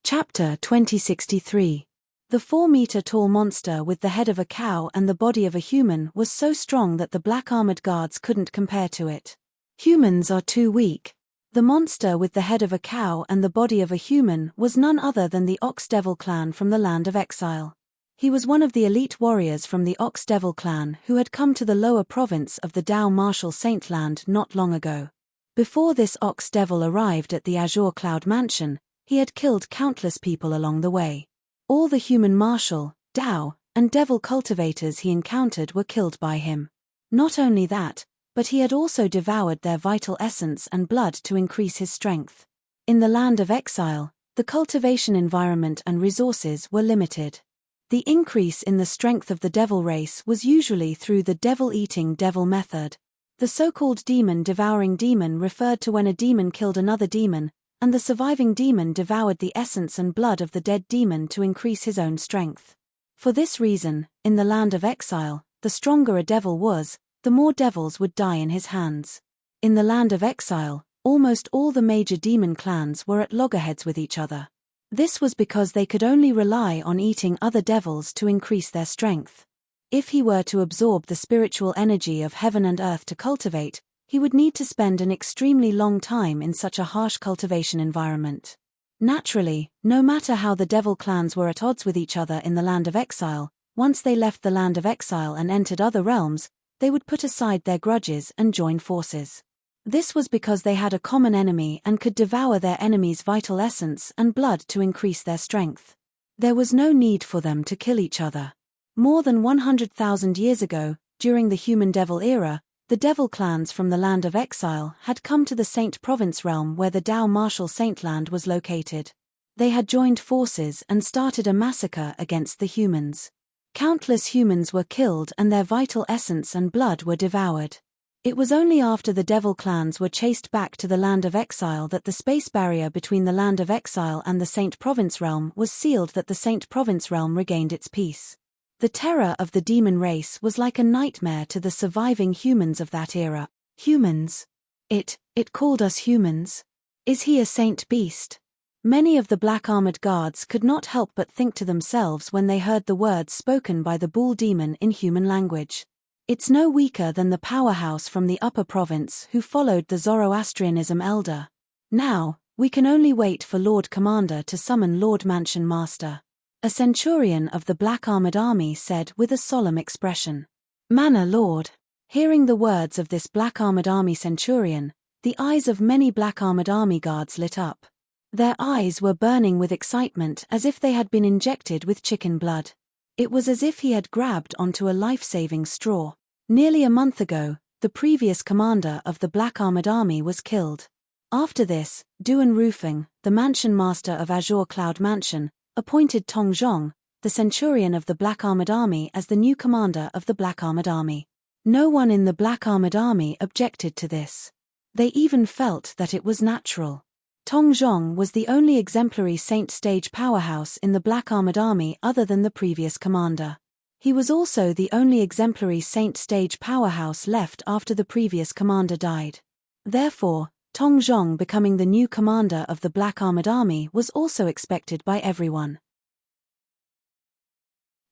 Chapter 2063. The 4-meter-tall monster with the head of a cow and the body of a human was so strong that the black armored guards couldn't compare to it. Humans are too weak. The monster with the head of a cow and the body of a human was none other than the Ox Devil clan from the land of exile. He was one of the elite warriors from the Ox Devil clan who had come to the lower province of the Dao Martial Saintland not long ago. Before this Ox Devil arrived at the Azure Cloud Mansion, he had killed countless people along the way. All the human martial, Dao, and devil cultivators he encountered were killed by him. Not only that, but he had also devoured their vital essence and blood to increase his strength. In the land of exile, the cultivation environment and resources were limited. The increase in the strength of the devil race was usually through the devil-eating devil method. The so-called demon-devouring demon referred to when a demon killed another demon, and the surviving demon devoured the essence and blood of the dead demon to increase his own strength. For this reason, in the land of exile, the stronger a devil was, the more devils would die in his hands. In the land of exile, almost all the major demon clans were at loggerheads with each other. This was because they could only rely on eating other devils to increase their strength. If he were to absorb the spiritual energy of heaven and earth to cultivate, he would need to spend an extremely long time in such a harsh cultivation environment. Naturally, no matter how the devil clans were at odds with each other in the land of exile, once they left the land of exile and entered other realms, they would put aside their grudges and join forces. This was because they had a common enemy and could devour their enemy's vital essence and blood to increase their strength. There was no need for them to kill each other. More than 100,000 years ago, during the human devil era, the devil clans from the land of exile had come to the Saint Province realm where the Dao Martial Saintland was located. They had joined forces and started a massacre against the humans. Countless humans were killed and their vital essence and blood were devoured. It was only after the devil clans were chased back to the land of exile that the space barrier between the land of exile and the Saint Province realm was sealed, that the Saint Province realm regained its peace. The terror of the demon race was like a nightmare to the surviving humans of that era. Humans? It called us humans. Is he a saint beast? Many of the black-armored guards could not help but think to themselves when they heard the words spoken by the bull demon in human language. It's no weaker than the powerhouse from the upper province who followed the Zoroastrianism elder. Now, we can only wait for Lord Commander to summon Lord Mansion Master. A centurion of the black-armored army said with a solemn expression. Manor Lord. Hearing the words of this black-armored army centurion, the eyes of many black-armored army guards lit up. Their eyes were burning with excitement as if they had been injected with chicken blood. It was as if he had grabbed onto a life-saving straw. Nearly a month ago, the previous commander of the black-armored army was killed. After this, Duan Rufeng, the mansion master of Azure Cloud Mansion, appointed Tong Zhong, the centurion of the black-armored army, as the new commander of the black-armored army. No one in the black-armored army objected to this. They even felt that it was natural. Tong Zhong was the only exemplary saint stage powerhouse in the black-armored army other than the previous commander. He was also the only exemplary saint stage powerhouse left after the previous commander died. Therefore, Tong Zhong becoming the new commander of the black-armored army was also expected by everyone.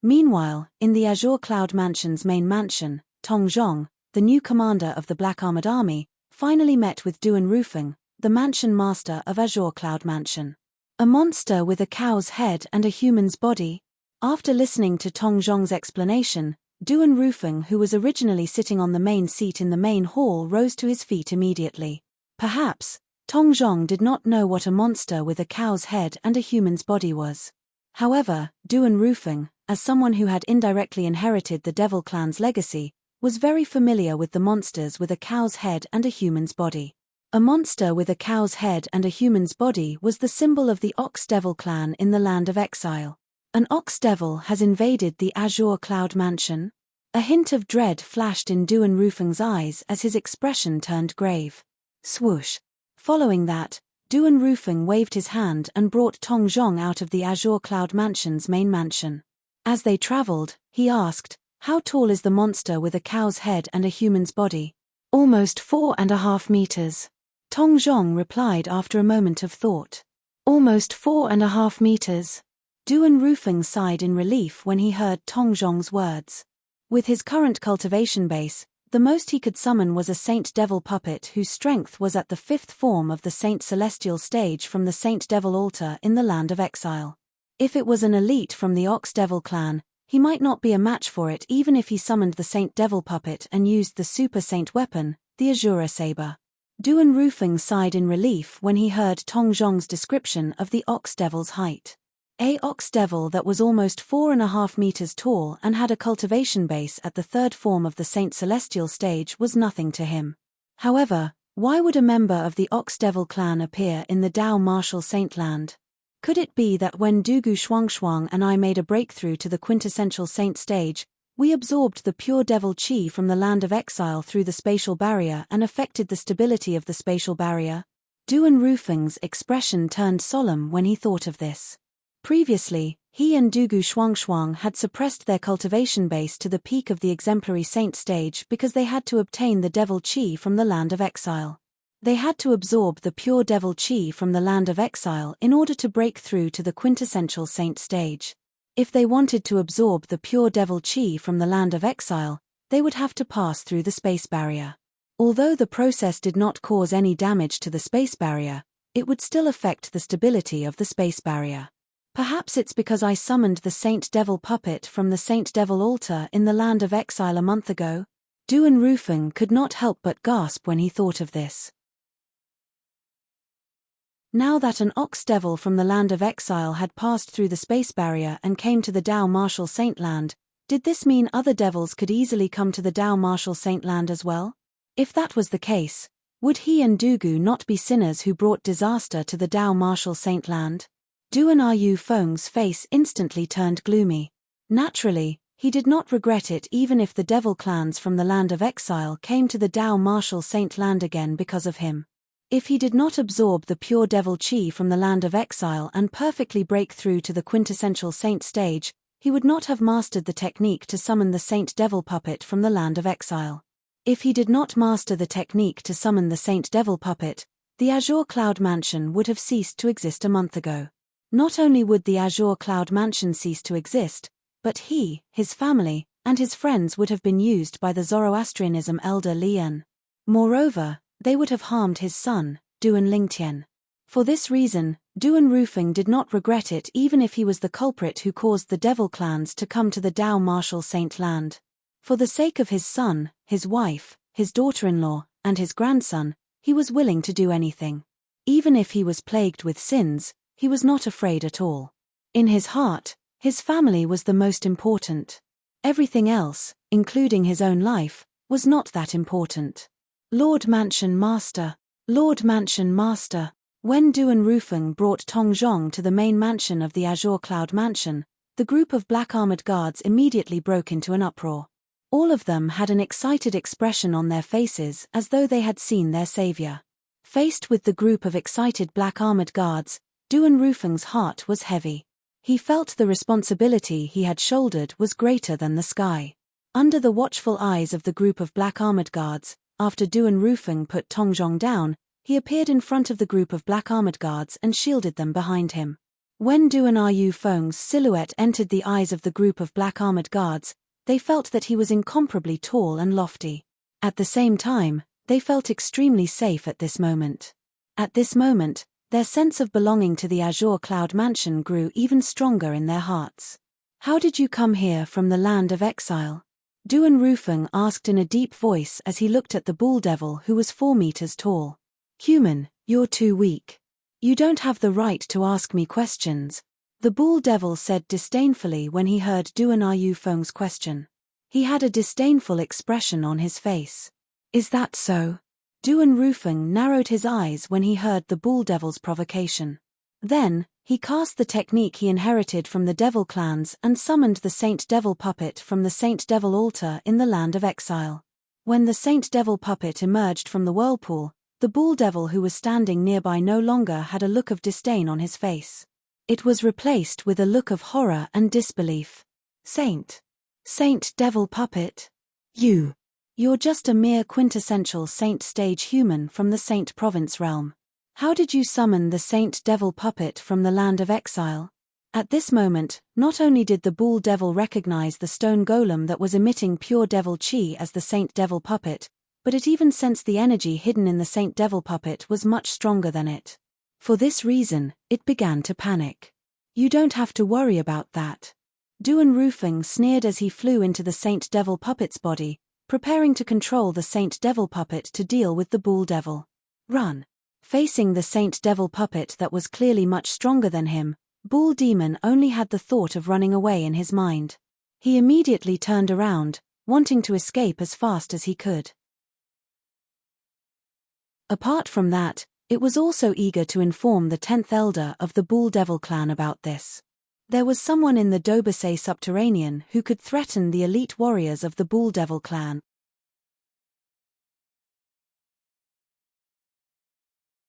Meanwhile, in the Azure Cloud Mansion's main mansion, Tong Zhong, the new commander of the black-armored army, finally met with Duan Rufeng, the mansion master of Azure Cloud Mansion. A monster with a cow's head and a human's body? After listening to Tong Zhong's explanation, Duan Rufeng, who was originally sitting on the main seat in the main hall, rose to his feet immediately. Perhaps, Tong Zhong did not know what a monster with a cow's head and a human's body was. However, Duan Rufeng, as someone who had indirectly inherited the Devil Clan's legacy, was very familiar with the monsters with a cow's head and a human's body. A monster with a cow's head and a human's body was the symbol of the Ox Devil Clan in the land of exile. An ox devil has invaded the Azure Cloud Mansion? A hint of dread flashed in Duan Rufeng's eyes as his expression turned grave. Swoosh. Following that, Duan Rufeng waved his hand and brought Tong Zhong out of the Azure Cloud Mansion's main mansion. As they traveled, he asked, "How tall is the monster with a cow's head and a human's body?" "Almost 4.5 meters. Tong Zhong replied after a moment of thought. "Almost 4.5 meters. Duan Rufeng sighed in relief when he heard Tong Zhong's words. With his current cultivation base, the most he could summon was a Saint Devil puppet whose strength was at the 5th form of the Saint Celestial stage from the Saint Devil altar in the land of exile. If it was an elite from the Ox Devil clan, he might not be a match for it even if he summoned the Saint Devil puppet and used the Super Saint weapon, the Azura Saber. Duan Rufeng sighed in relief when he heard Tong Zhong's description of the Ox Devil's height. A Ox Devil that was almost 4.5 meters tall and had a cultivation base at the 3rd form of the Saint Celestial stage was nothing to him. However, why would a member of the Ox Devil clan appear in the Dao Martial Saint land? Could it be that when Dugu Shuangshuang and I made a breakthrough to the quintessential saint stage, we absorbed the pure devil chi from the land of exile through the spatial barrier and affected the stability of the spatial barrier? Duan Rufeng's expression turned solemn when he thought of this. Previously, he and Dugu Shuangshuang had suppressed their cultivation base to the peak of the exemplary saint stage because they had to obtain the devil chi from the land of exile. They had to absorb the pure devil chi from the land of exile in order to break through to the quintessential saint stage. If they wanted to absorb the pure devil chi from the land of exile, they would have to pass through the space barrier. Although the process did not cause any damage to the space barrier, it would still affect the stability of the space barrier. Perhaps it's because I summoned the Saint Devil puppet from the Saint Devil altar in the land of exile a month ago? Duan Rufeng could not help but gasp when he thought of this. Now that an Ox Devil from the land of exile had passed through the space barrier and came to the Dao Martial Saint land, did this mean other devils could easily come to the Dao Martial Saint land as well? If that was the case, would he and Dugu not be sinners who brought disaster to the Dao Martial Saint land? Duan Rufeng's face instantly turned gloomy. Naturally, He did not regret it even if the devil clans from the land of exile came to the Dao Martial Saint land again because of him. If he did not absorb the pure devil chi from the land of exile and perfectly break through to the quintessential saint stage, he would not have mastered the technique to summon the saint devil puppet from the land of exile. If he did not master the technique to summon the saint devil puppet, the Azure Cloud Mansion would have ceased to exist a month ago. Not only would the Azure Cloud Mansion cease to exist, but he, his family, and his friends would have been used by the Zoroastrianism elder Lian. Moreover, they would have harmed his son, Duan Lingtian. For this reason, Duan Rufeng did not regret it even if he was the culprit who caused the devil clans to come to the Dao Martial Saint land. For the sake of his son, his wife, his daughter-in-law, and his grandson, he was willing to do anything. Even if he was plagued with sins, he was not afraid at all. In his heart, his family was the most important. Everything else, including his own life, was not that important. Lord Mansion Master. Lord Mansion Master. When Duan Rufeng brought Tong Zhong to the main mansion of the Azure Cloud Mansion, the group of black-armored guards immediately broke into an uproar. All of them had an excited expression on their faces as though they had seen their savior. Faced with the group of excited black-armored guards, Duan Rufeng's heart was heavy. He felt the responsibility he had shouldered was greater than the sky. Under the watchful eyes of the group of black-armored guards, after Duan Rufeng put Tongzhong down, he appeared in front of the group of black-armored guards and shielded them behind him. When Duan Rufeng's silhouette entered the eyes of the group of black-armored guards, they felt that he was incomparably tall and lofty. At the same time, they felt extremely safe at this moment. At this moment, their sense of belonging to the Azure Cloud Mansion grew even stronger in their hearts. How did you come here from the land of exile? Duan Rufeng asked in a deep voice as he looked at the bull devil who was 4 meters tall. Human, you're too weak. You don't have the right to ask me questions, the bull devil said disdainfully when he heard Duan Rufeng's question. He had a disdainful expression on his face. Is that so? Duan Rufeng narrowed his eyes when he heard the bull devil's provocation. Then, he cast the technique he inherited from the devil clans and summoned the Saint Devil puppet from the Saint Devil altar in the land of exile. When the Saint Devil puppet emerged from the whirlpool, the bull devil who was standing nearby no longer had a look of disdain on his face. It was replaced with a look of horror and disbelief. Saint Devil puppet? You're just a mere quintessential saint stage human from the Saint Province realm. How did you summon the Saint Devil puppet from the land of exile? At this moment, not only did the bull devil recognize the stone golem that was emitting pure devil chi as the Saint Devil puppet, but it even sensed the energy hidden in the Saint Devil puppet was much stronger than it. For this reason, it began to panic. You don't have to worry about that. Duan Rufeng sneered as he flew into the Saint Devil puppet's body, preparing to control the Saint Devil puppet to deal with the bull devil. Run. Facing the Saint Devil puppet that was clearly much stronger than him, Bull Demon only had the thought of running away in his mind. He immediately turned around, wanting to escape as fast as he could. Apart from that, it was also eager to inform the 10th elder of the Bull Devil clan about this. There was someone in the Dobasay subterranean who could threaten the elite warriors of the Bull Devil clan.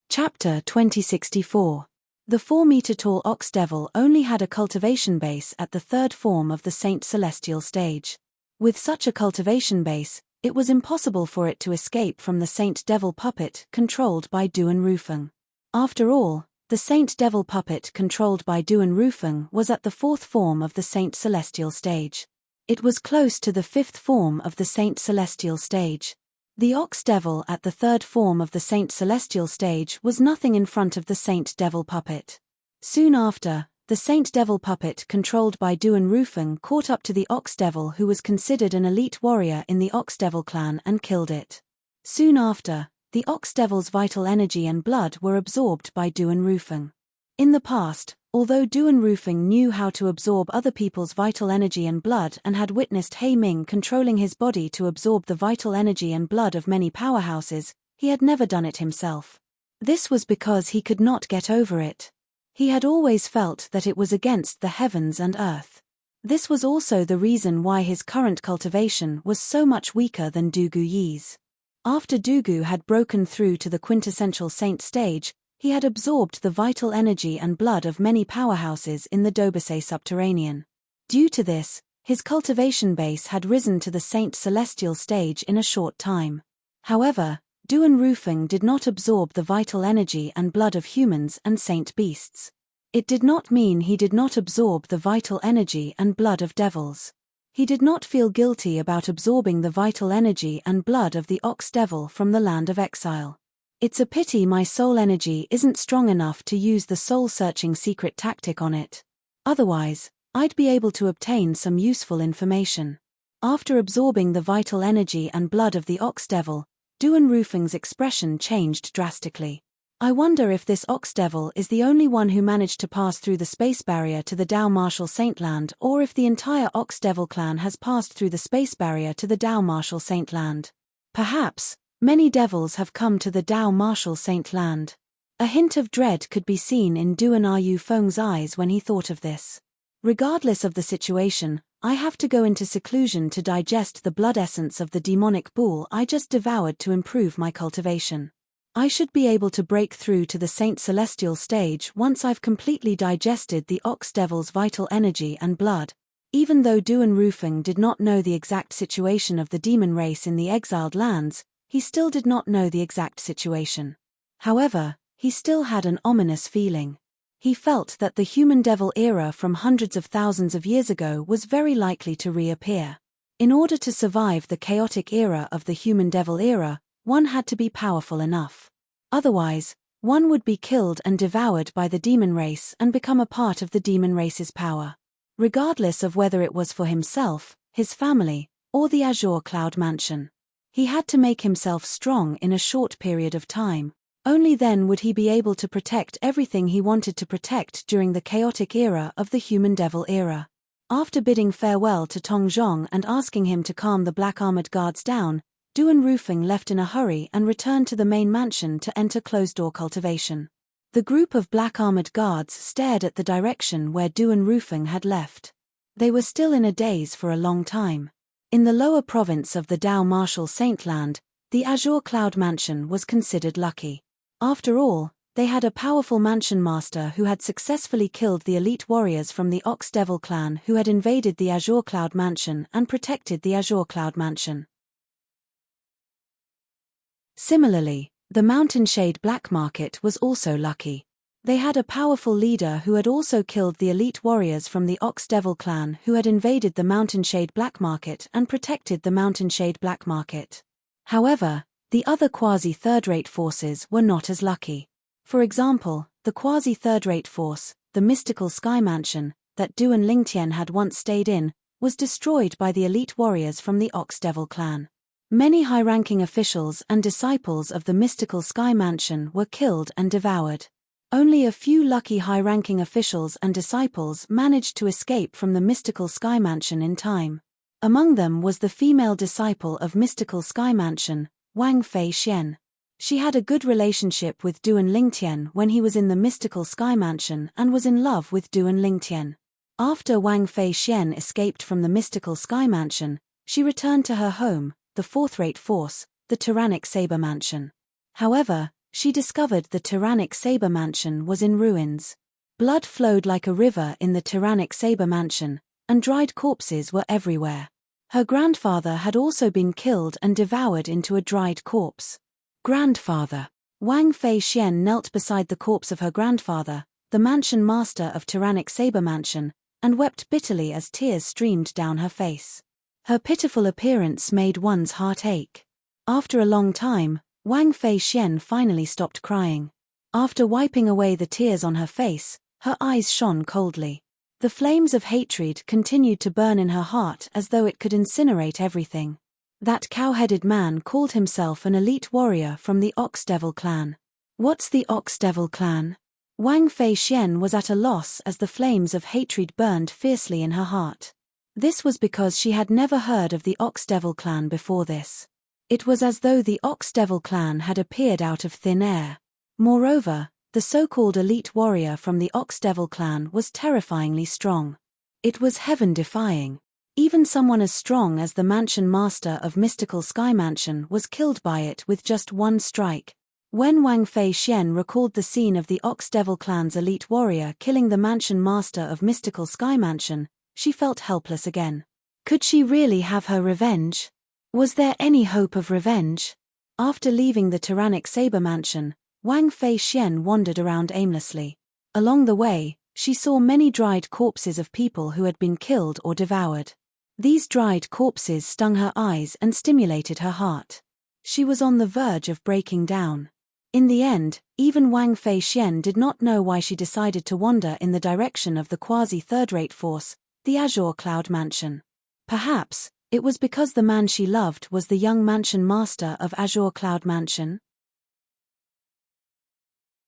Chapter 2064. The 4-meter-tall Ox Devil only had a cultivation base at the 3rd form of the Saint Celestial stage. With such a cultivation base, it was impossible for it to escape from the Saint Devil puppet controlled by Duan Rufeng. After all, the Saint Devil puppet controlled by Duan Rufeng was at the 4th form of the Saint Celestial stage. It was close to the 5th form of the Saint Celestial stage. The Ox Devil at the 3rd form of the Saint Celestial stage was nothing in front of the Saint Devil puppet. Soon after, the Saint Devil puppet controlled by Duan Rufeng caught up to the Ox Devil who was considered an elite warrior in the Ox Devil clan and killed it. Soon after, the Ox Devil's vital energy and blood were absorbed by Duan Rufeng. In the past, although Duan Rufeng knew how to absorb other people's vital energy and blood and had witnessed He Ming controlling his body to absorb the vital energy and blood of many powerhouses, he had never done it himself. This was because he could not get over it. He had always felt that it was against the heavens and earth. This was also the reason why his current cultivation was so much weaker than Du Guyi's. After Du Gu had broken through to the quintessential saint stage, he had absorbed the vital energy and blood of many powerhouses in the Dobase subterranean. Due to this, his cultivation base had risen to the saint celestial stage in a short time. However, Duan Rufeng did not absorb the vital energy and blood of humans and saint beasts. It did not mean he did not absorb the vital energy and blood of devils. He did not feel guilty about absorbing the vital energy and blood of the ox devil from the land of exile. It's a pity my soul energy isn't strong enough to use the soul-searching secret tactic on it. Otherwise, I'd be able to obtain some useful information. After absorbing the vital energy and blood of the ox devil, Duan Rufeng's expression changed drastically. I wonder if this ox devil is the only one who managed to pass through the space barrier to the Dao Martial Saintland, or if the entire ox devil clan has passed through the space barrier to the Dao Martial Saintland. Perhaps many devils have come to the Dao Martial Saintland. A hint of dread could be seen in Duan Rufeng's eyes when he thought of this. Regardless of the situation, I have to go into seclusion to digest the blood essence of the demonic bull I just devoured to improve my cultivation. I should be able to break through to the Saint Celestial stage once I've completely digested the ox devil's vital energy and blood. Even though Duan Rufeng did not know the exact situation of the demon race in the exiled lands, he still did not know the exact situation. However, he still had an ominous feeling. He felt that the human devil era from hundreds of thousands of years ago was very likely to reappear. In order to survive the chaotic era of the human devil era, one had to be powerful enough. Otherwise, one would be killed and devoured by the demon race and become a part of the demon race's power. Regardless of whether it was for himself, his family, or the Azure Cloud Mansion. He had to make himself strong in a short period of time. Only then would he be able to protect everything he wanted to protect during the chaotic era of the human devil era. After bidding farewell to Tong Zhong and asking him to calm the black-armored guards down, Duan Rufeng left in a hurry and returned to the main mansion to enter closed-door cultivation. The group of black-armored guards stared at the direction where Duan Rufeng had left. They were still in a daze for a long time. In the lower province of the Dao Martial Saintland, the Azure Cloud Mansion was considered lucky. After all, they had a powerful mansion master who had successfully killed the elite warriors from the Ox Devil clan who had invaded the Azure Cloud Mansion and protected the Azure Cloud Mansion. Similarly, the Mountain Shade Black Market was also lucky. They had a powerful leader who had also killed the elite warriors from the Ox Devil clan who had invaded the Mountain Shade Black Market and protected the Mountain Shade Black Market. However, the other quasi-third-rate forces were not as lucky. For example, the quasi-third-rate force, the mystical Sky Mansion, that Duan Lingtian had once stayed in, was destroyed by the elite warriors from the Ox Devil clan. Many high-ranking officials and disciples of the mystical Sky Mansion were killed and devoured. Only a few lucky high-ranking officials and disciples managed to escape from the mystical Sky Mansion in time. Among them was the female disciple of mystical Sky Mansion, Wang Fei Xian. She had a good relationship with Duan Lingtian when he was in the mystical Sky Mansion and was in love with Duan Lingtian. After Wang Fei Xian escaped from the mystical Sky Mansion, she returned to her home, the fourth-rate force, the Tyrannic Saber Mansion. However, she discovered the Tyrannic Saber Mansion was in ruins. Blood flowed like a river in the Tyrannic Saber Mansion, and dried corpses were everywhere. Her grandfather had also been killed and devoured into a dried corpse. Grandfather. Wang Fei Xian knelt beside the corpse of her grandfather, the mansion master of Tyrannic Saber Mansion, and wept bitterly as tears streamed down her face. Her pitiful appearance made one's heart ache. After a long time, Wang Fei Xian finally stopped crying. After wiping away the tears on her face, her eyes shone coldly. The flames of hatred continued to burn in her heart as though it could incinerate everything. That cow-headed man called himself an elite warrior from the Ox Devil clan. What's the Ox Devil clan? Wang Fei Xian was at a loss as the flames of hatred burned fiercely in her heart. This was because she had never heard of the Ox Devil clan before this. It was as though the Ox Devil clan had appeared out of thin air. Moreover, the so-called elite warrior from the Ox Devil clan was terrifyingly strong. It was heaven-defying. Even someone as strong as the mansion master of mystical Sky Mansion was killed by it with just one strike. When Wang Fei Xian recalled the scene of the Ox Devil clan's elite warrior killing the mansion master of mystical Sky Mansion, she felt helpless again. Could she really have her revenge? Was there any hope of revenge? After leaving the tyrannic Saber Mansion, Wang Fei Xian wandered around aimlessly. Along the way, she saw many dried corpses of people who had been killed or devoured. These dried corpses stung her eyes and stimulated her heart. She was on the verge of breaking down. In the end, even Wang Fei Xian did not know why she decided to wander in the direction of the quasi-third-rate force, the Azure Cloud Mansion. Perhaps, it was because the man she loved was the young mansion master of Azure Cloud Mansion?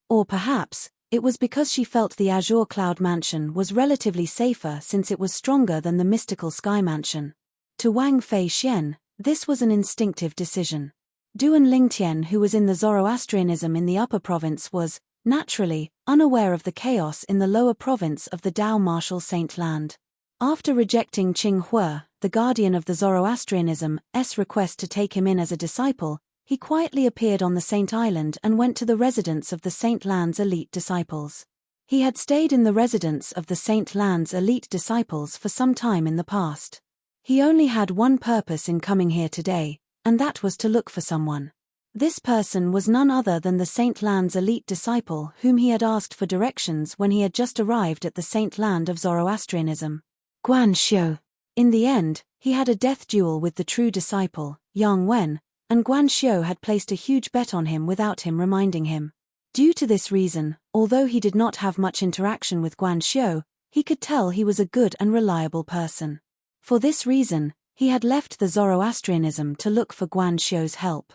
Or perhaps, it was because she felt the Azure Cloud Mansion was relatively safer since it was stronger than the mystical Sky Mansion. To Wang Fei Xian, this was an instinctive decision. Duan Lingtian, who was in the Zoroastrianism in the upper province, was, naturally, unaware of the chaos in the lower province of the Dao Martial Saint Land. After rejecting Qing Hua, the guardian of the Zoroastrianism's request to take him in as a disciple, he quietly appeared on the Saint Island and went to the residence of the Saint Land's elite disciples. He had stayed in the residence of the Saint Land's elite disciples for some time in the past. He only had one purpose in coming here today, and that was to look for someone. This person was none other than the Saint Land's elite disciple whom he had asked for directions when he had just arrived at the Saint Land of Zoroastrianism. Guan Xiu. In the end, he had a death duel with the true disciple, Yang Wen, and Guan Xiu had placed a huge bet on him without him reminding him. Due to this reason, although he did not have much interaction with Guan Xiu, he could tell he was a good and reliable person. For this reason, he had left the Zoroastrianism to look for Guan Xiu's help.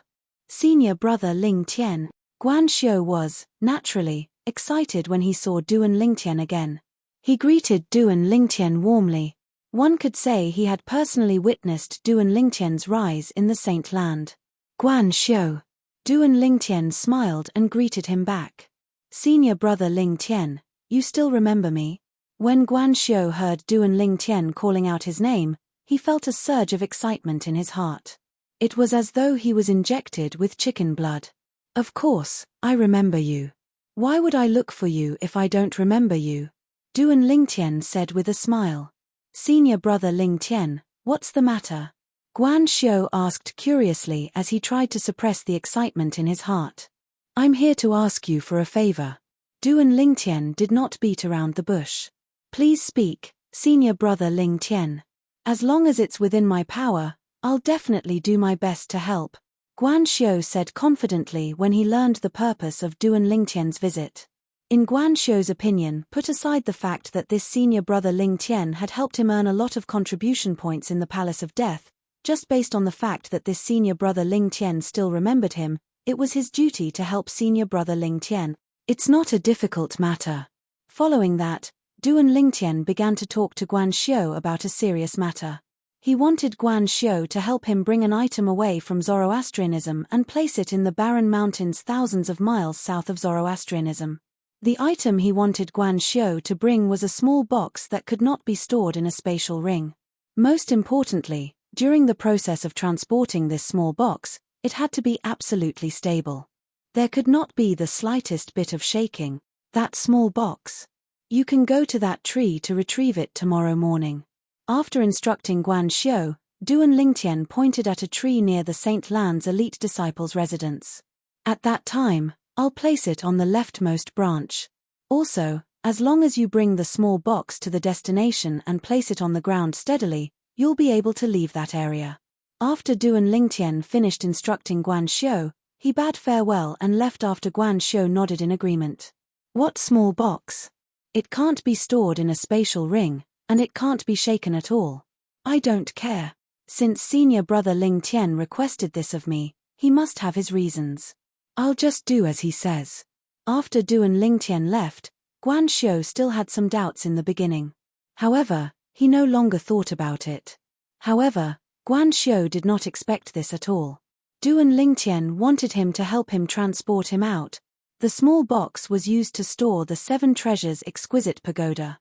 Senior brother Ling Tian. Guan Xiu was, naturally, excited when he saw Duan Lingtian again. He greeted Duan Lingtian warmly. One could say he had personally witnessed Duan Lingtian's rise in the Saint Land. Guan Xiu. Duan Lingtian smiled and greeted him back. Senior brother Ling Tian, you still remember me? When Guan Xiu heard Duan Lingtian calling out his name, he felt a surge of excitement in his heart. It was as though he was injected with chicken blood. Of course, I remember you. Why would I look for you if I don't remember you? Duan Lingtian said with a smile. Senior brother Ling Tian, what's the matter? Guan Xiu asked curiously as he tried to suppress the excitement in his heart. I'm here to ask you for a favor. Duan Lingtian did not beat around the bush. Please speak, senior brother Ling Tian. As long as it's within my power, I'll definitely do my best to help, Guan Xiu said confidently when he learned the purpose of Duan Lingtian's visit. In Guan Xiu's opinion, put aside the fact that this senior brother Ling Tian had helped him earn a lot of contribution points in the Palace of Death, just based on the fact that this senior brother Ling Tian still remembered him, it was his duty to help senior brother Ling Tian. It's not a difficult matter. Following that, Duan Lingtian began to talk to Guan Xiu about a serious matter. He wanted Guan Xiu to help him bring an item away from Zoroastrianism and place it in the barren mountains thousands of miles south of Zoroastrianism. The item he wanted Guan Xiu to bring was a small box that could not be stored in a spatial ring. Most importantly, during the process of transporting this small box, it had to be absolutely stable. There could not be the slightest bit of shaking. That small box. You can go to that tree to retrieve it tomorrow morning. After instructing Guan Xiu, Duan Lingtian pointed at a tree near the Saint Land's elite disciples' residence. At that time, I'll place it on the leftmost branch. Also, as long as you bring the small box to the destination and place it on the ground steadily, you'll be able to leave that area. After Duan Lingtian finished instructing Guan Xiu, he bade farewell and left after Guan Xiu nodded in agreement. What small box? It can't be stored in a spatial ring, and it can't be shaken at all. I don't care. Since senior brother Ling Tian requested this of me, he must have his reasons. I'll just do as he says. After Duan Lingtian left, Guan Xiu still had some doubts in the beginning. However, he no longer thought about it. However, Guan Xiu did not expect this at all. Duan Lingtian wanted him to help him transport him out. The small box was used to store the 7 treasures exquisite pagoda.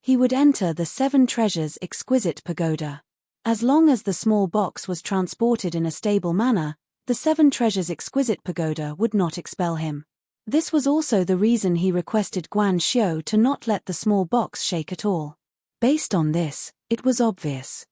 He would enter the Seven Treasures Exquisite Pagoda. As long as the small box was transported in a stable manner, the Seven Treasures Exquisite Pagoda would not expel him. This was also the reason he requested Guan Xiu to not let the small box shake at all. Based on this, it was obvious.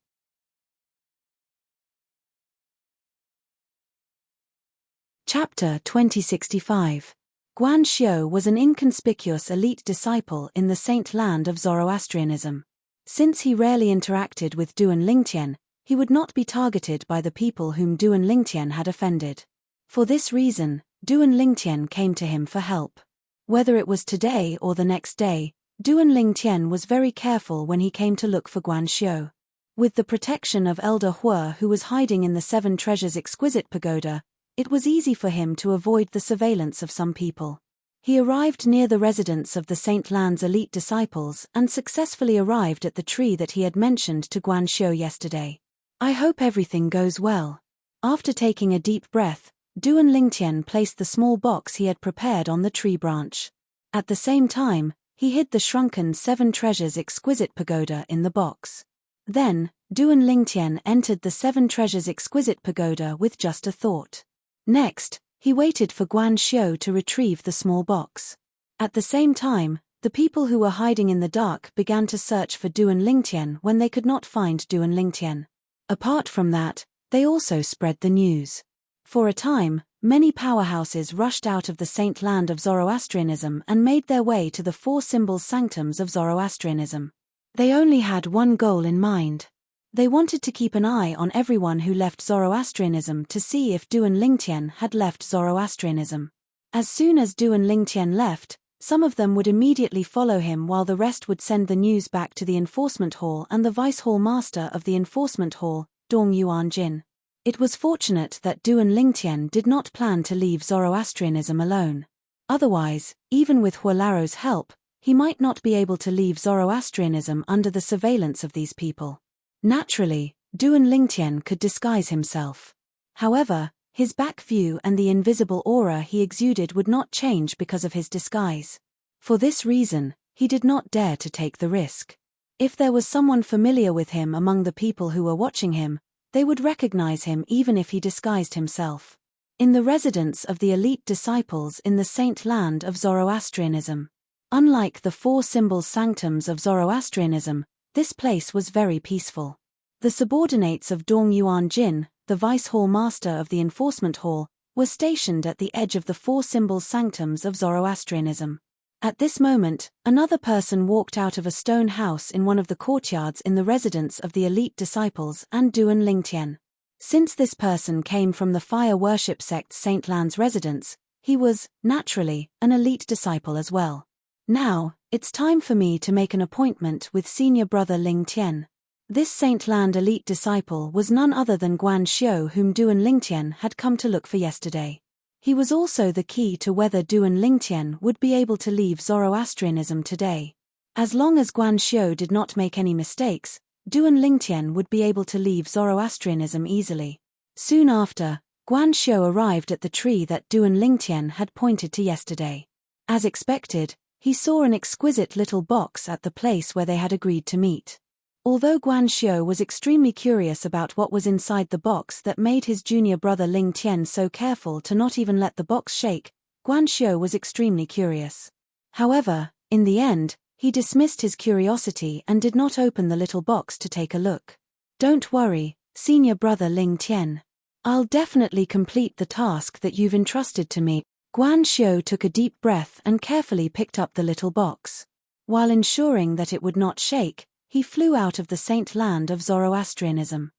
Chapter 2065. Guan Xiu was an inconspicuous elite disciple in the saint land of Zoroastrianism. Since he rarely interacted with Duan Lingtian, he would not be targeted by the people whom Duan Lingtian had offended. For this reason, Duan Lingtian came to him for help. Whether it was today or the next day, Duan Lingtian was very careful when he came to look for Guan Xiu. With the protection of Elder Hua, who was hiding in the Seven Treasures Exquisite Pagoda, it was easy for him to avoid the surveillance of some people. He arrived near the residence of the Saint Land's elite disciples and successfully arrived at the tree that he had mentioned to Guan Xiu yesterday. "I hope everything goes well." After taking a deep breath, Duan Lingtian placed the small box he had prepared on the tree branch. At the same time, he hid the shrunken Seven Treasures Exquisite Pagoda in the box. Then, Duan Lingtian entered the Seven Treasures Exquisite Pagoda with just a thought. Next, he waited for Guan Xiu to retrieve the small box. At the same time, the people who were hiding in the dark began to search for Duan Lingtian when they could not find Duan Lingtian. Apart from that, they also spread the news. For a time, many powerhouses rushed out of the saint land of Zoroastrianism and made their way to the four symbol sanctums of Zoroastrianism. They only had one goal in mind. They wanted to keep an eye on everyone who left Zoroastrianism to see if Duan Lingtian had left Zoroastrianism. As soon as Duan Lingtian left, some of them would immediately follow him while the rest would send the news back to the enforcement hall and the vice hall master of the enforcement hall, Dong Yuanjin. It was fortunate that Duan Lingtian did not plan to leave Zoroastrianism alone. Otherwise, even with Hualaro's help, he might not be able to leave Zoroastrianism under the surveillance of these people. Naturally, Duan Lingtian could disguise himself. However, his back view and the invisible aura he exuded would not change because of his disguise. For this reason, he did not dare to take the risk. If there was someone familiar with him among the people who were watching him, they would recognize him even if he disguised himself. In the residence of the elite disciples in the saint land of Zoroastrianism. Unlike the four symbol sanctums of Zoroastrianism, this place was very peaceful. The subordinates of Dong Yuanjin, the vice hall master of the enforcement hall, were stationed at the edge of the four symbol sanctums of Zoroastrianism. At this moment, another person walked out of a stone house in one of the courtyards in the residence of the elite disciples and Duan Lingtian. Since this person came from the fire worship sect Saint Land's residence, he was, naturally, an elite disciple as well. "Now, it's time for me to make an appointment with senior brother Lingtian." This Saint Land elite disciple was none other than Guan Xiu, whom Duan Lingtian had come to look for yesterday. He was also the key to whether Duan Lingtian would be able to leave Zoroastrianism today. As long as Guan Xiu did not make any mistakes, Duan Lingtian would be able to leave Zoroastrianism easily. Soon after, Guan Xiu arrived at the tree that Duan Lingtian had pointed to yesterday. As expected, he saw an exquisite little box at the place where they had agreed to meet. Although Guan Xiu was extremely curious about what was inside the box that made his junior brother Lingtian so careful to not even let the box shake, Guan Xiu was extremely curious. However, in the end, he dismissed his curiosity and did not open the little box to take a look. "Don't worry, senior brother Lingtian. I'll definitely complete the task that you've entrusted to me." Guan Xiu took a deep breath and carefully picked up the little box. While ensuring that it would not shake, he flew out of the saint land of Zoroastrianism.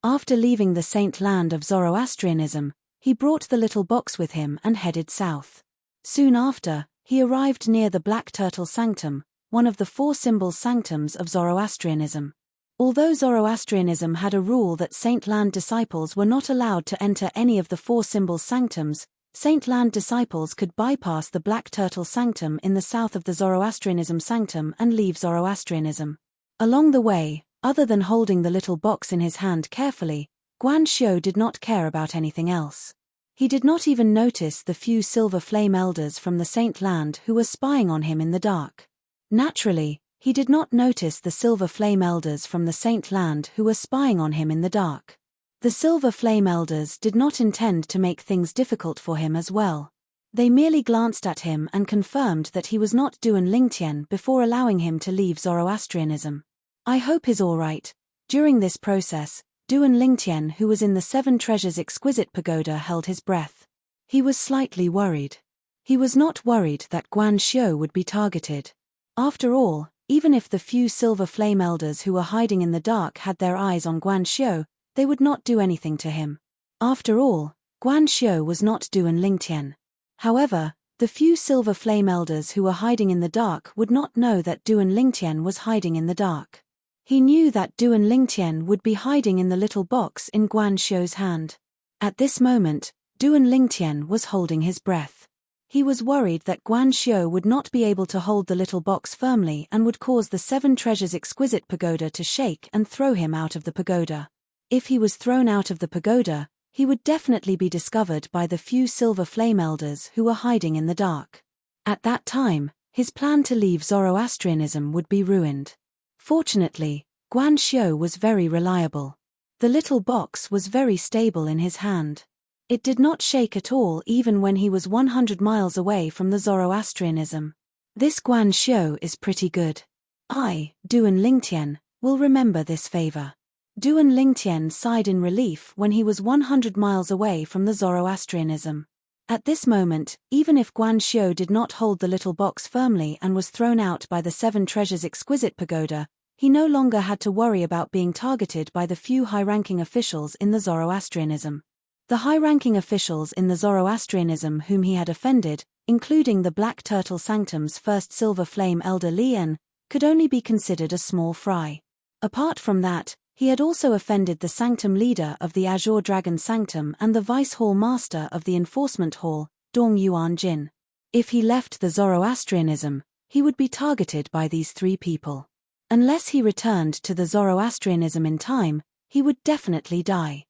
After leaving the saint land of Zoroastrianism, he brought the little box with him and headed south. Soon after, he arrived near the Black Turtle Sanctum, one of the four symbol sanctums of Zoroastrianism. Although Zoroastrianism had a rule that Saint Land disciples were not allowed to enter any of the four symbol sanctums, Saint Land disciples could bypass the Black Turtle Sanctum in the south of the Zoroastrianism sanctum and leave Zoroastrianism. Along the way, other than holding the little box in his hand carefully, Guan Xiu did not care about anything else. He did not even notice the few silver flame elders from the Saint Land who were spying on him in the dark. Naturally, he did not notice the Silver Flame Elders from the Saint Land who were spying on him in the dark. The Silver Flame Elders did not intend to make things difficult for him as well. They merely glanced at him and confirmed that he was not Duan Lingtian before allowing him to leave Zoroastrianism. "I hope he's all right." During this process, Duan Lingtian, who was in the Seven Treasures Exquisite Pagoda, held his breath. He was slightly worried. He was not worried that Guan Xiu would be targeted. After all, even if the few Silver Flame Elders who were hiding in the dark had their eyes on Guan Xiu, they would not do anything to him. After all, Guan Xiu was not Duan Lingtian. However, the few Silver Flame Elders who were hiding in the dark would not know that Duan Lingtian was hiding in the dark. He knew that Duan Lingtian would be hiding in the little box in Guan Xiu's hand. At this moment, Duan Lingtian was holding his breath. He was worried that Guan Xiu would not be able to hold the little box firmly and would cause the Seven Treasures Exquisite Pagoda to shake and throw him out of the pagoda. If he was thrown out of the pagoda, he would definitely be discovered by the few Silver Flame Elders who were hiding in the dark. At that time, his plan to leave Zoroastrianism would be ruined. Fortunately, Guan Xiu was very reliable. The little box was very stable in his hand. It did not shake at all even when he was 100 miles away from the Zoroastrianism. "This Guan Xiu is pretty good. I, Duan Lingtian, will remember this favor." Duan Lingtian sighed in relief when he was 100 miles away from the Zoroastrianism. At this moment, even if Guan Xiu did not hold the little box firmly and was thrown out by the Seven Treasures Exquisite Pagoda, he no longer had to worry about being targeted by the few high-ranking officials in the Zoroastrianism. The high-ranking officials in the Zoroastrianism whom he had offended, including the Black Turtle Sanctum's first Silver Flame Elder Lian, could only be considered a small fry. Apart from that, he had also offended the Sanctum leader of the Azure Dragon Sanctum and the Vice Hall Master of the Enforcement Hall, Dong Yuan Jin. If he left the Zoroastrianism, he would be targeted by these three people. Unless he returned to the Zoroastrianism in time, he would definitely die.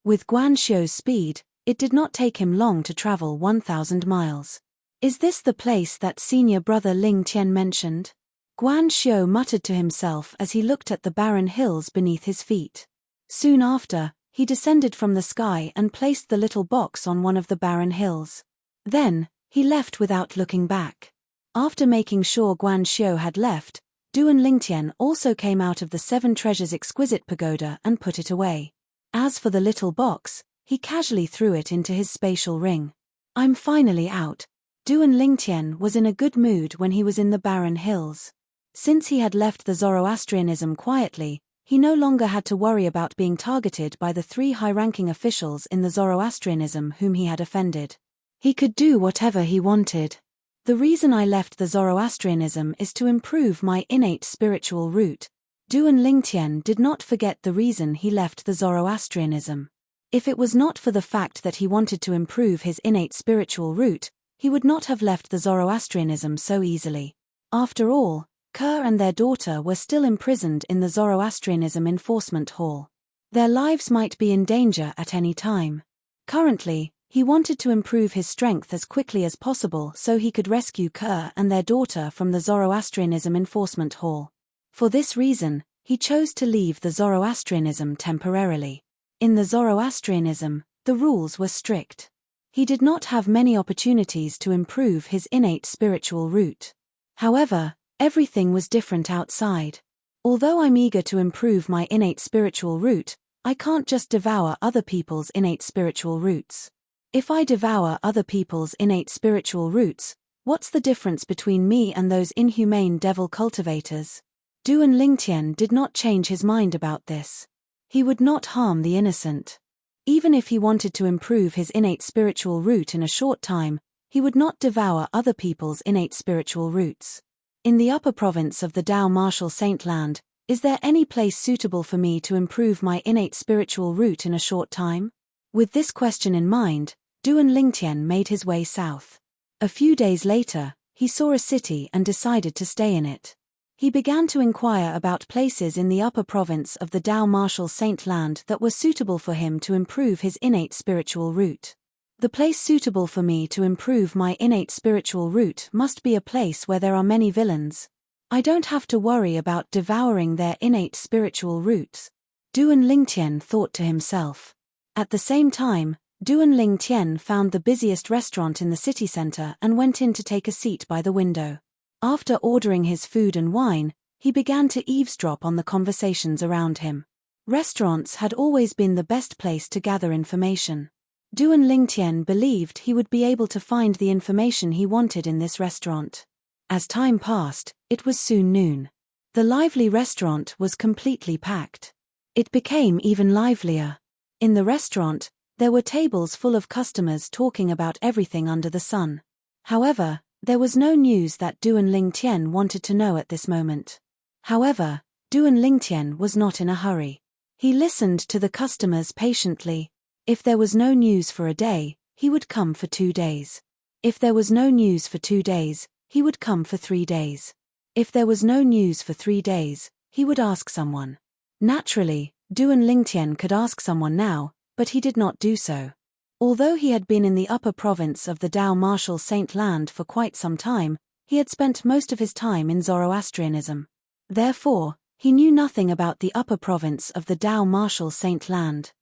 With Guan Xiu's speed, it did not take him long to travel 1,000 miles. "Is this the place that senior brother Ling Tian mentioned?" Guan Xiu muttered to himself as he looked at the barren hills beneath his feet. Soon after, he descended from the sky and placed the little box on one of the barren hills. Then, he left without looking back. After making sure Guan Xiu had left, Duan Lingtian also came out of the Seven Treasures Exquisite Pagoda and put it away. As for the little box, he casually threw it into his spatial ring. "I'm finally out." Duan Lingtian was in a good mood when he was in the barren hills. Since he had left the Zoroastrianism quietly, he no longer had to worry about being targeted by the three high-ranking officials in the Zoroastrianism whom he had offended. He could do whatever he wanted. "The reason I left the Zoroastrianism is to improve my innate spiritual root." Duan Lingtian did not forget the reason he left the Zoroastrianism. If it was not for the fact that he wanted to improve his innate spiritual root, he would not have left the Zoroastrianism so easily. After all, Kerr and their daughter were still imprisoned in the Zoroastrianism Enforcement Hall. Their lives might be in danger at any time. Currently, he wanted to improve his strength as quickly as possible so he could rescue Kerr and their daughter from the Zoroastrianism Enforcement Hall. For this reason, he chose to leave the Zoroastrianism temporarily. In the Zoroastrianism, the rules were strict. He did not have many opportunities to improve his innate spiritual root. However, everything was different outside. Although I'm eager to improve my innate spiritual root, I can't just devour other people's innate spiritual roots. If I devour other people's innate spiritual roots, what's the difference between me and those inhumane devil cultivators? Duan Lingtian did not change his mind about this. He would not harm the innocent. Even if he wanted to improve his innate spiritual root in a short time, he would not devour other people's innate spiritual roots. In the upper province of the Dao Martial Saint Land, is there any place suitable for me to improve my innate spiritual root in a short time? With this question in mind, Duan Lingtian made his way south. A few days later, he saw a city and decided to stay in it. He began to inquire about places in the upper province of the Dao Martial Saint Land that were suitable for him to improve his innate spiritual root. The place suitable for me to improve my innate spiritual root must be a place where there are many villains. I don't have to worry about devouring their innate spiritual roots, Duan Lingtian thought to himself. At the same time, Duan Lingtian found the busiest restaurant in the city center and went in to take a seat by the window. After ordering his food and wine, he began to eavesdrop on the conversations around him. Restaurants had always been the best place to gather information. Duan Lingtian believed he would be able to find the information he wanted in this restaurant. As time passed, it was soon noon. The lively restaurant was completely packed. It became even livelier. In the restaurant, there were tables full of customers talking about everything under the sun. However, there was no news that Duan Lingtian wanted to know at this moment. However, Duan Lingtian was not in a hurry. He listened to the customers patiently. If there was no news for a day, he would come for 2 days. If there was no news for 2 days, he would come for 3 days. If there was no news for 3 days, he would ask someone. Naturally, Duan Lingtian could ask someone now, but he did not do so. Although he had been in the upper province of the Dao Martial Saint Land for quite some time, he had spent most of his time in Zoroastrianism. Therefore, he knew nothing about the upper province of the Dao Martial Saint Land.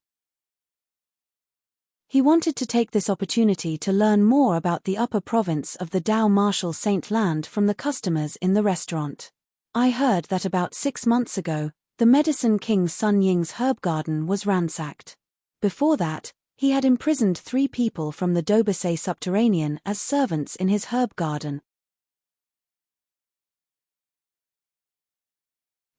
He wanted to take this opportunity to learn more about the upper province of the Dao Martial Saint Land from the customers in the restaurant. I heard that about 6 months ago, the Medicine King Sun Ying's herb garden was ransacked. Before that, he had imprisoned 3 people from the Dobasay subterranean as servants in his herb garden.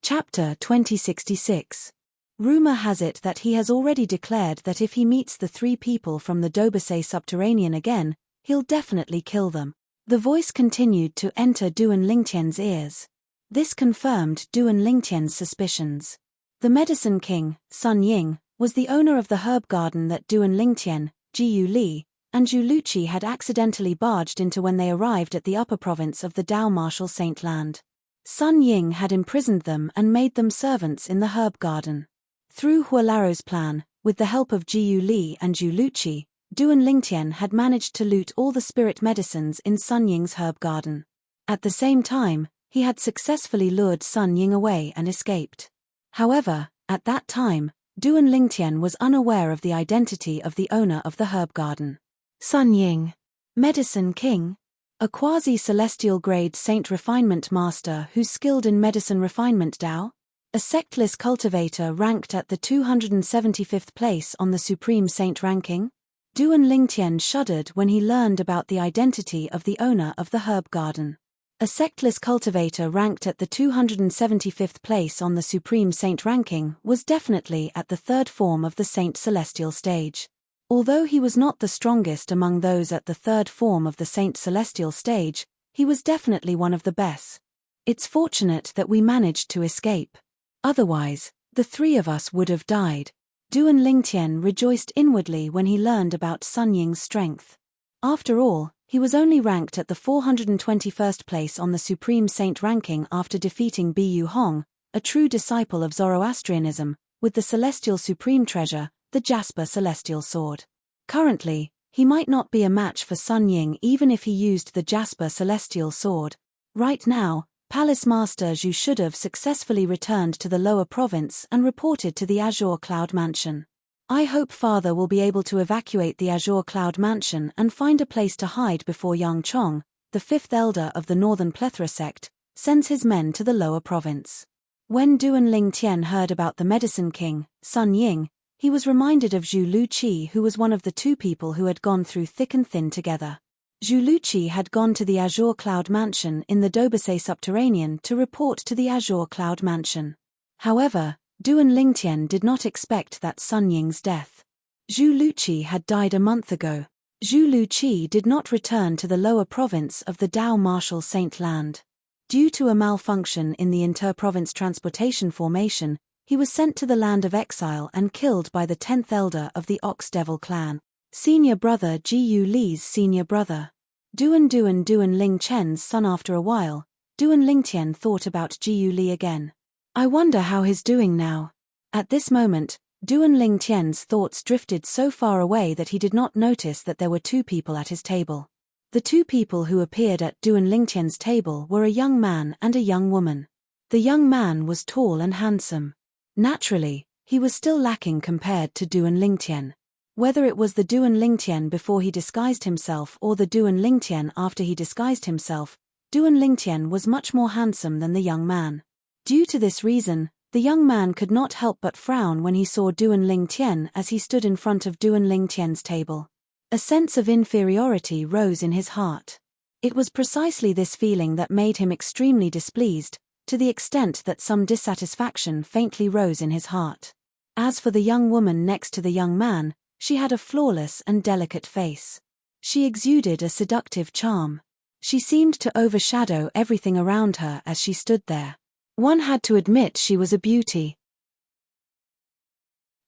Chapter 2066. Rumor has it that he has already declared that if he meets the 3 people from the Dobasay subterranean again, he'll definitely kill them. The voice continued to enter Duan Lingtian's ears. This confirmed Duan Lingtian's suspicions. The Medicine King, Sun Ying, was the owner of the herb garden that Duan Lingtian, Jiyu Li, and Zhu Luqi had accidentally barged into when they arrived at the upper province of the Dao Martial Saint Land. Sun Ying had imprisoned them and made them servants in the herb garden. Through Hualaro's plan, with the help of Jiyu Li and Zhu Luqi, Duan Lingtian had managed to loot all the spirit medicines in Sun Ying's herb garden. At the same time, he had successfully lured Sun Ying away and escaped. However, at that time, Duan Lingtian was unaware of the identity of the owner of the herb garden. Sun Ying, Medicine King, a quasi-celestial grade saint refinement master who's skilled in medicine refinement Dao, a sectless cultivator ranked at the 275th place on the Supreme Saint ranking. Duan Lingtian shuddered when he learned about the identity of the owner of the herb garden. A sectless cultivator ranked at the 275th place on the Supreme Saint ranking was definitely at the 3rd form of the Saint Celestial stage. Although he was not the strongest among those at the 3rd form of the Saint Celestial stage, he was definitely one of the best. It's fortunate that we managed to escape. Otherwise, the 3 of us would have died. Duan Lingtian rejoiced inwardly when he learned about Sun Ying's strength. After all, he was only ranked at the 421st place on the Supreme Saint ranking after defeating Bu Hong, a true disciple of Zoroastrianism, with the Celestial Supreme Treasure, the Jasper Celestial Sword. Currently, he might not be a match for Sun Ying even if he used the Jasper Celestial Sword. Right now, Palace Master Zhu should have successfully returned to the lower province and reported to the Azure Cloud Mansion. I hope Father will be able to evacuate the Azure Cloud Mansion and find a place to hide before Yang Chong, the 5th elder of the Northern Plethora sect, sends his men to the lower province. When Duan Lingtian heard about the Medicine King, Sun Ying, he was reminded of Zhu Luqi, who was one of the 2 people who had gone through thick and thin together. Zhu Luqi had gone to the Azure Cloud Mansion in the Dobasay subterranean to report to the Azure Cloud Mansion. However, Duan Lingtian did not expect that Sun Ying's death. Zhu Luqi had died a month ago. Zhu Luqi did not return to the lower province of the Dao Martial Saint Land. Due to a malfunction in the inter-province transportation formation, he was sent to the land of exile and killed by the 10th elder of the Ox Devil clan, senior brother Jiyu Li's senior brother. Duan Lingtian's son. After a while, Duan Lingtian thought about Jiyu Li again. I wonder how he's doing now. At this moment, Duan Lingtian's thoughts drifted so far away that he did not notice that there were two people at his table. The two people who appeared at Duan Lingtian's table were a young man and a young woman. The young man was tall and handsome. Naturally, he was still lacking compared to Duan Lingtian. Whether it was the Duan Lingtian before he disguised himself or the Duan Lingtian after he disguised himself, Duan Lingtian was much more handsome than the young man. Due to this reason, the young man could not help but frown when he saw Duan Lingtian as he stood in front of Duan Lingtian's table. A sense of inferiority rose in his heart. It was precisely this feeling that made him extremely displeased, to the extent that some dissatisfaction faintly rose in his heart. As for the young woman next to the young man, she had a flawless and delicate face. She exuded a seductive charm. She seemed to overshadow everything around her as she stood there. One had to admit she was a beauty.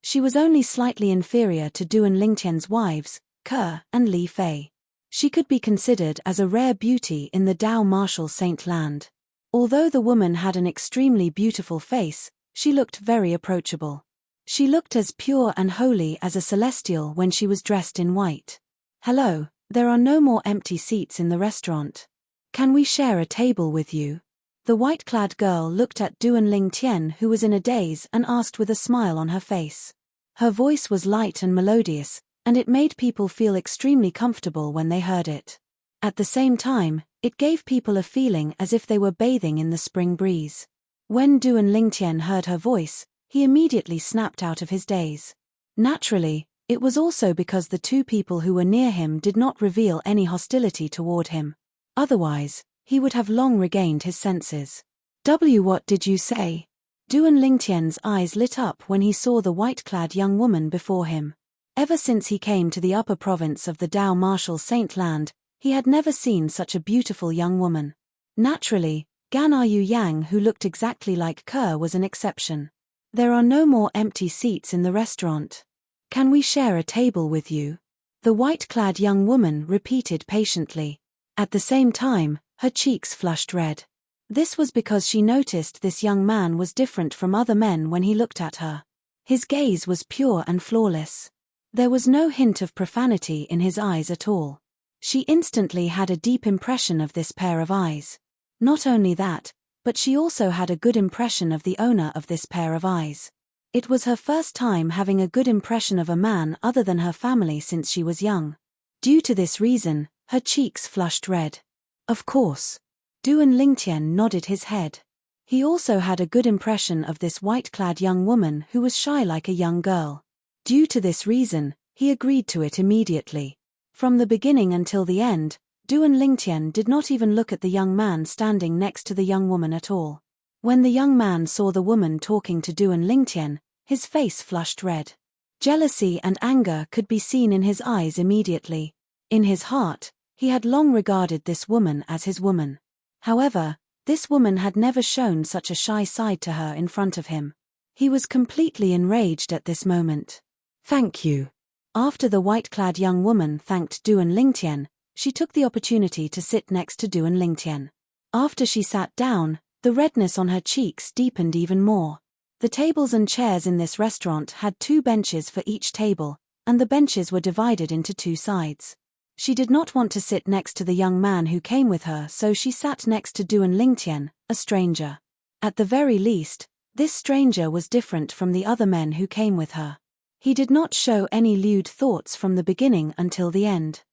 She was only slightly inferior to Duan Lingtian's wives, Ke and Li Fei. She could be considered as a rare beauty in the Dao martial saint land. Although the woman had an extremely beautiful face, she looked very approachable. She looked as pure and holy as a celestial when she was dressed in white. "Hello, there are no more empty seats in the restaurant. Can we share a table with you?" The white-clad girl looked at Duan Lingtian, who was in a daze, and asked with a smile on her face. Her voice was light and melodious, and it made people feel extremely comfortable when they heard it. At the same time, it gave people a feeling as if they were bathing in the spring breeze. When Duan Lingtian heard her voice, he immediately snapped out of his daze. Naturally, it was also because the two people who were near him did not reveal any hostility toward him. Otherwise, he would have long regained his senses. What did you say?" Duan Lingtian's eyes lit up when he saw the white-clad young woman before him. Ever since he came to the upper province of the Dao martial saint land, he had never seen such a beautiful young woman. Naturally, Gan Yu Yang, who looked exactly like Ke, was an exception. "There are no more empty seats in the restaurant. Can we share a table with you?" The white-clad young woman repeated patiently. At the same time, her cheeks flushed red. This was because she noticed this young man was different from other men when he looked at her. His gaze was pure and flawless. There was no hint of profanity in his eyes at all. She instantly had a deep impression of this pair of eyes. Not only that, but she also had a good impression of the owner of this pair of eyes. It was her first time having a good impression of a man other than her family since she was young. Due to this reason, her cheeks flushed red. "Of course." Duan Lingtian nodded his head. He also had a good impression of this white-clad young woman who was shy like a young girl. Due to this reason, he agreed to it immediately. From the beginning until the end, Duan Lingtian did not even look at the young man standing next to the young woman at all. When the young man saw the woman talking to Duan Lingtian, his face flushed red. Jealousy and anger could be seen in his eyes immediately. In his heart, he had long regarded this woman as his woman. However, this woman had never shown such a shy side to her in front of him. He was completely enraged at this moment. "Thank you." After the white-clad young woman thanked Duan Lingtian, she took the opportunity to sit next to Duan Lingtian. After she sat down, the redness on her cheeks deepened even more. The tables and chairs in this restaurant had 2 benches for each table, and the benches were divided into 2 sides. She did not want to sit next to the young man who came with her, so she sat next to Duan Lingtian, a stranger. At the very least, this stranger was different from the other men who came with her. He did not show any lewd thoughts from the beginning until the end.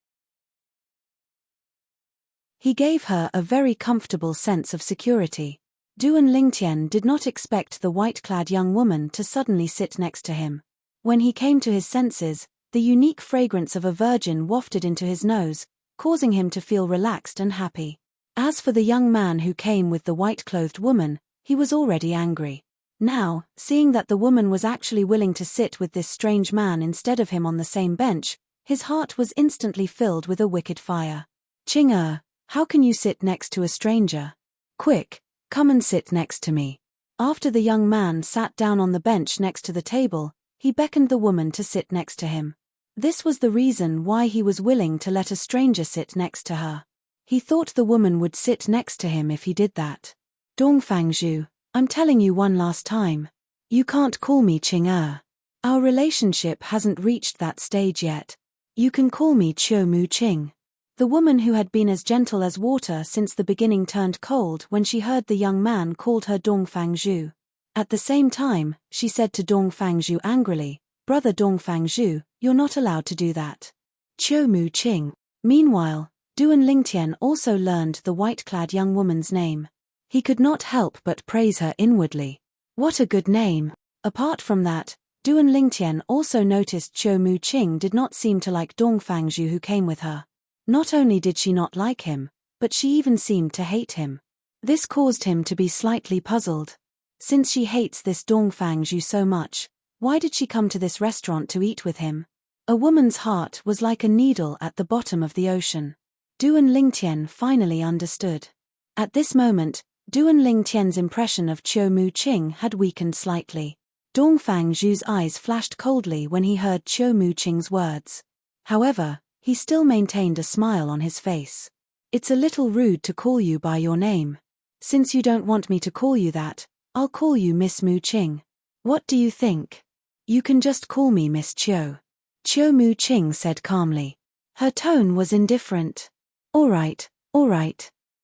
He gave her a very comfortable sense of security. Duan Lingtian did not expect the white-clad young woman to suddenly sit next to him. When he came to his senses, the unique fragrance of a virgin wafted into his nose, causing him to feel relaxed and happy. As for the young man who came with the white-clothed woman, he was already angry. Now, seeing that the woman was actually willing to sit with this strange man instead of him on the same bench, his heart was instantly filled with a wicked fire. "Qing, how can you sit next to a stranger? Quick, come and sit next to me." After the young man sat down on the bench next to the table, he beckoned the woman to sit next to him. This was the reason why he was willing to let a stranger sit next to her. He thought the woman would sit next to him if he did that. "Dongfangzhu, I'm telling you one last time. You can't call me Qing. Our relationship hasn't reached that stage yet. You can call me Chiu Mu Ching. The woman who had been as gentle as water since the beginning turned cold when she heard the young man called her Dong Fangzhu. At the same time, she said to Dong Fangzhu angrily, "Brother Dong Fangzhu, you're not allowed to do that." Chiu Mu Ching. Meanwhile, Duan Lingtian also learned the white-clad young woman's name. He could not help but praise her inwardly. What a good name! Apart from that, Duan Lingtian also noticed Chiu Mu Ching did not seem to like Dong Fangzhu who came with her. Not only did she not like him, but she even seemed to hate him. This caused him to be slightly puzzled. Since she hates this Dong Fangzhu so much, why did she come to this restaurant to eat with him? A woman's heart was like a needle at the bottom of the ocean. Duan Lingtian finally understood. At this moment, Duan Lingtian's impression of Chiu Mu Ching had weakened slightly. Dong Fangzhu's eyes flashed coldly when he heard Chiu Mu Ching's words. However, he still maintained a smile on his face. "It's a little rude to call you by your name. Since you don't want me to call you that, I'll call you Miss Mu Ching. What do you think? You can just call me Miss Chiu." Chiu Mu Ching said calmly. Her tone was indifferent. All right.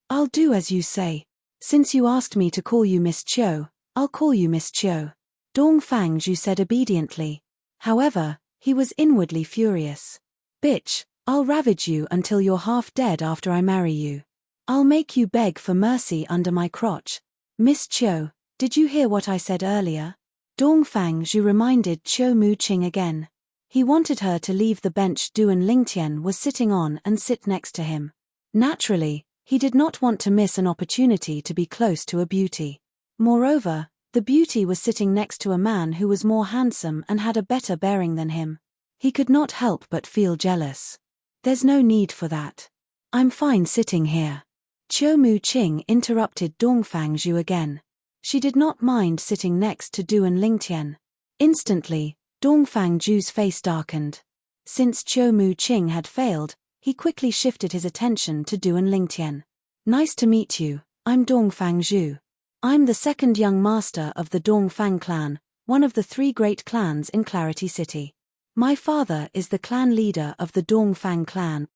I'll do as you say. Since you asked me to call you Miss Chiu, I'll call you Miss Chiu." Dong Fangzhu said obediently. However, he was inwardly furious. "Bitch, I'll ravage you until you're half dead after I marry you. I'll make you beg for mercy under my crotch." "Miss Chiu, did you hear what I said earlier?" Dong Fangzhu reminded Chiu Mu Ching again. He wanted her to leave the bench Duan Lingtian was sitting on and sit next to him. Naturally, he did not want to miss an opportunity to be close to a beauty. Moreover, the beauty was sitting next to a man who was more handsome and had a better bearing than him. He could not help but feel jealous. "There's no need for that. I'm fine sitting here." Chiu Mu Ching interrupted Dong Fangzhu again. She did not mind sitting next to Duan Lingtian. Instantly, Dong Fangzhu's face darkened. Since Chiu Mu Ching had failed, he quickly shifted his attention to Duan Lingtian. "Nice to meet you, I'm Dong Fangzhu. I'm the second young master of the Dong Fang clan, one of the 3 great clans in Clarity City. My father is the clan leader of the Dong Fang clan."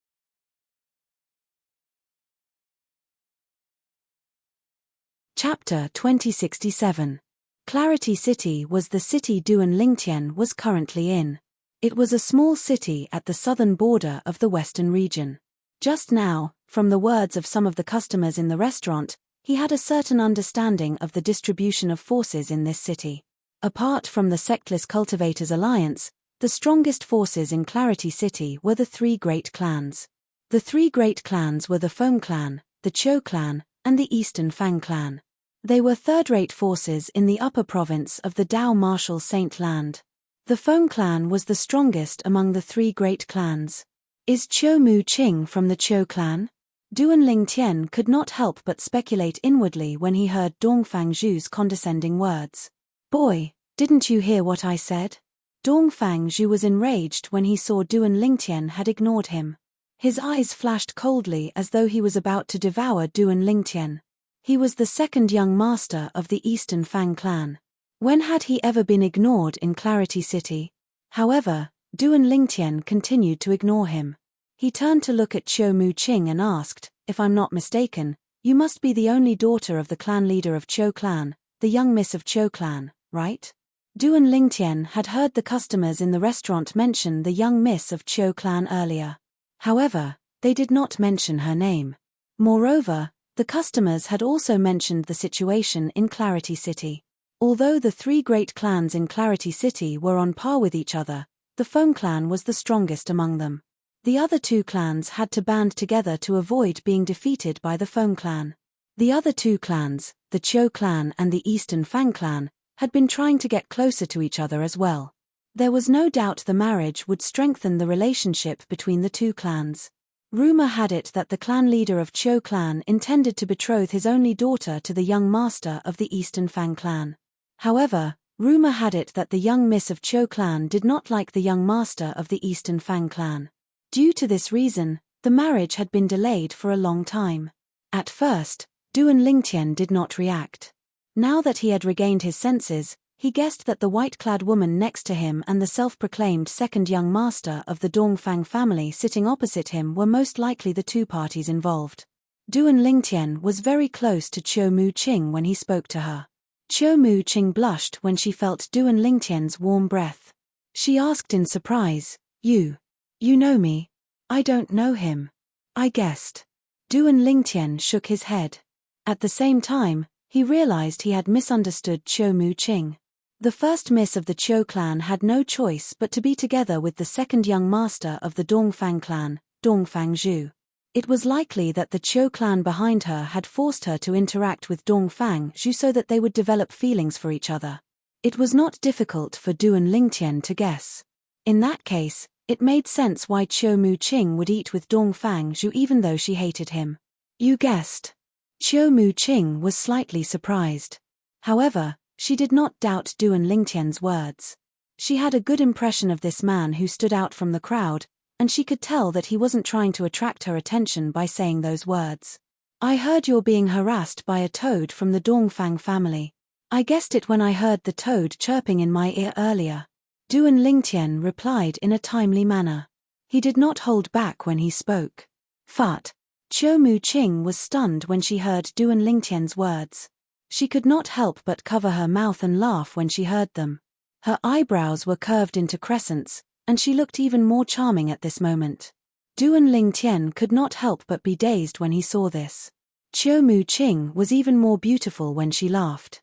Chapter 2067. Clarity City was the city Duan Lingtian was currently in. It was a small city at the southern border of the western region. Just now, from the words of some of the customers in the restaurant, he had a certain understanding of the distribution of forces in this city. Apart from the Sectless Cultivators Alliance, the strongest forces in Clarity City were the 3 great clans. The 3 great clans were the Feng clan, the Chou clan, and the Eastern Fang clan. They were third-rate forces in the upper province of the Dao Martial Saint Land. The Feng clan was the strongest among the 3 great clans. Is Chiu Mu Ching from the Chou clan? Duan Lingtian could not help but speculate inwardly when he heard Dong Fangzhu's condescending words. "Boy, didn't you hear what I said?" Dong Fangzhu was enraged when he saw Duan Lingtian had ignored him. His eyes flashed coldly as though he was about to devour Duan Lingtian. He was the second young master of the Eastern Fang clan. When had he ever been ignored in Clarity City? However, Duan Lingtian continued to ignore him. He turned to look at Chiu Mu Ching and asked, "If I'm not mistaken, you must be the only daughter of the clan leader of Chou clan, the young miss of Chou clan, right?" Duan Lingtian had heard the customers in the restaurant mention the young miss of Chou clan earlier. However, they did not mention her name. Moreover, the customers had also mentioned the situation in Clarity City. Although the 3 great clans in Clarity City were on par with each other, the Feng clan was the strongest among them. The other 2 clans had to band together to avoid being defeated by the Feng clan. The other 2 clans, the Chou clan and the Eastern Fang clan, had been trying to get closer to each other as well. There was no doubt the marriage would strengthen the relationship between the 2 clans. Rumor had it that the clan leader of Chou clan intended to betroth his only daughter to the young master of the Eastern Fang clan. However, rumor had it that the young miss of Chou clan did not like the young master of the Eastern Fang clan. Due to this reason, the marriage had been delayed for a long time. At first, Duan Lingtian did not react. Now that he had regained his senses, He guessed that the white-clad woman next to him and the self-proclaimed second young master of the Dongfang family sitting opposite him were most likely the two parties involved. Duan Lingtian was very close to Qiu Muqing when he spoke to her. Qiu Muqing blushed when she felt Duan Lingtian's warm breath. She asked in surprise, You know me? I don't know him. I guessed. Duan Lingtian shook his head. At the same time, he realized he had misunderstood Qiu Muqing. The first miss of the Qiu clan had no choice but to be together with the second young master of the Dongfang clan, Dongfang Zhu. It was likely that the Qiu clan behind her had forced her to interact with Dongfang Zhu so that they would develop feelings for each other. It was not difficult for Duan Lingtian to guess. In that case, it made sense why Qiu Muqing would eat with Dongfang Zhu even though she hated him. You guessed. Qiu Muqing was slightly surprised. However, she did not doubt Duan Lingtian's words. She had a good impression of this man who stood out from the crowd, and she could tell that he wasn't trying to attract her attention by saying those words. I heard you're being harassed by a toad from the Dongfang family. I guessed it when I heard the toad chirping in my ear earlier. Duan Lingtian replied in a timely manner. He did not hold back when he spoke. Fat. Qiu Muqing was stunned when she heard Duan Lingtian's words. She could not help but cover her mouth and laugh when she heard them. Her eyebrows were curved into crescents, and she looked even more charming at this moment. Duan Lingtian could not help but be dazed when he saw this. Qiu Muqing was even more beautiful when she laughed.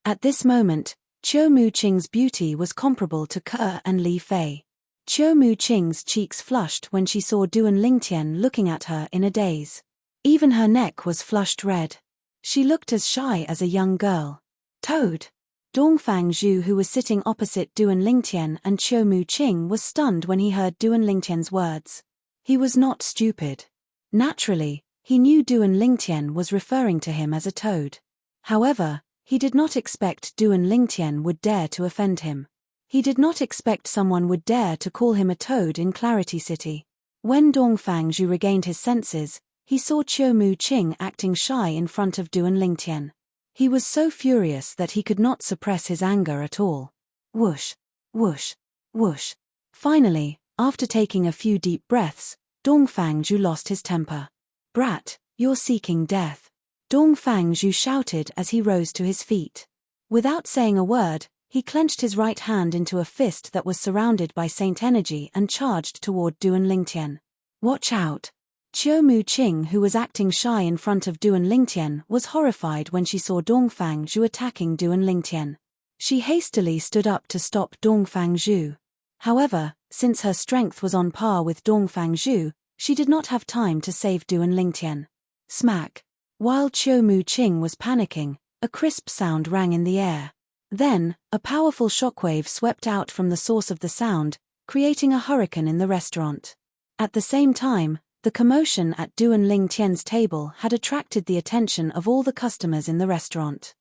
At this moment, Qiu Muqing's beauty was comparable to Ke and Li Fei. Qiu Muqing's cheeks flushed when she saw Duan Lingtian looking at her in a daze. Even her neck was flushed red. She looked as shy as a young girl. Toad. Dongfang Zhu, who was sitting opposite Duan Lingtian and Qiu Muqing, was stunned when he heard Duan Lingtian's words. He was not stupid. Naturally, he knew Duan Lingtian was referring to him as a toad. However, he did not expect Duan Lingtian would dare to offend him. He did not expect someone would dare to call him a toad in Clarity City. When Dongfang Zhu regained his senses, he saw Qiu Muqing acting shy in front of Duan Lingtian. He was so furious that he could not suppress his anger at all. Whoosh, whoosh, whoosh. Finally, after taking a few deep breaths, Dongfang Zhu lost his temper. Brat, you're seeking death. Dongfang Zhu shouted as he rose to his feet. Without saying a word, he clenched his right hand into a fist that was surrounded by Saint energy and charged toward Duan Lingtian. Watch out. Qiu Muqing, who was acting shy in front of Duan Lingtian, was horrified when she saw Dongfang Zhu attacking Duan Lingtian. She hastily stood up to stop Dongfang Zhu. However, since her strength was on par with Dongfang Zhu, she did not have time to save Duan Lingtian. Smack. While Qiu Muqing was panicking, a crisp sound rang in the air. Then, a powerful shockwave swept out from the source of the sound, creating a hurricane in the restaurant. At the same time, the commotion at Duan Lingtian's table had attracted the attention of all the customers in the restaurant.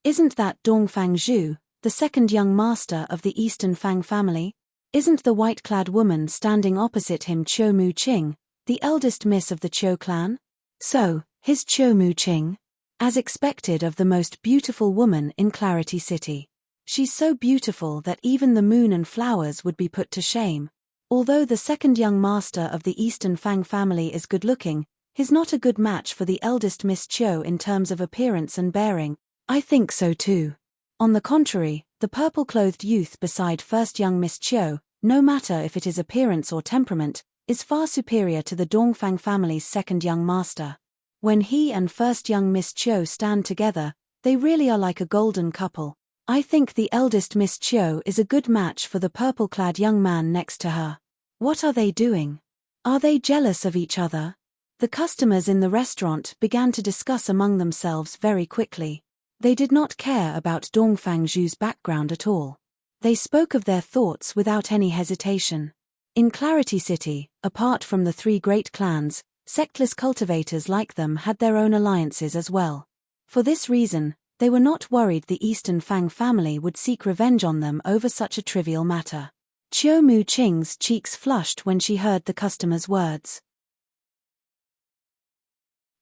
Isn't that Dongfang Zhu, the second young master of the Eastern Fang family? Isn't the white-clad woman standing opposite him Qiu Muqing, the eldest miss of the Qiu clan? So, his Qiu Muqing? As expected of the most beautiful woman in Clarity City. She's so beautiful that even the moon and flowers would be put to shame. Although the second young master of the Eastern Fang family is good-looking, he's not a good match for the eldest Miss Qiu in terms of appearance and bearing. I think so too. On the contrary, the purple-clothed youth beside first young Miss Qiu, no matter if it is appearance or temperament, is far superior to the Dongfang family's second young master. When he and first young Miss Qiu stand together, they really are like a golden couple. I think the eldest Miss Qiu is a good match for the purple-clad young man next to her. What are they doing? Are they jealous of each other? The customers in the restaurant began to discuss among themselves very quickly. They did not care about Dongfang Zhu's background at all. They spoke of their thoughts without any hesitation. In Clarity City, apart from the three great clans, sectless cultivators like them had their own alliances as well. For this reason, they were not worried the Eastern Fang family would seek revenge on them over such a trivial matter. Qiu Muqing's cheeks flushed when she heard the customer's words.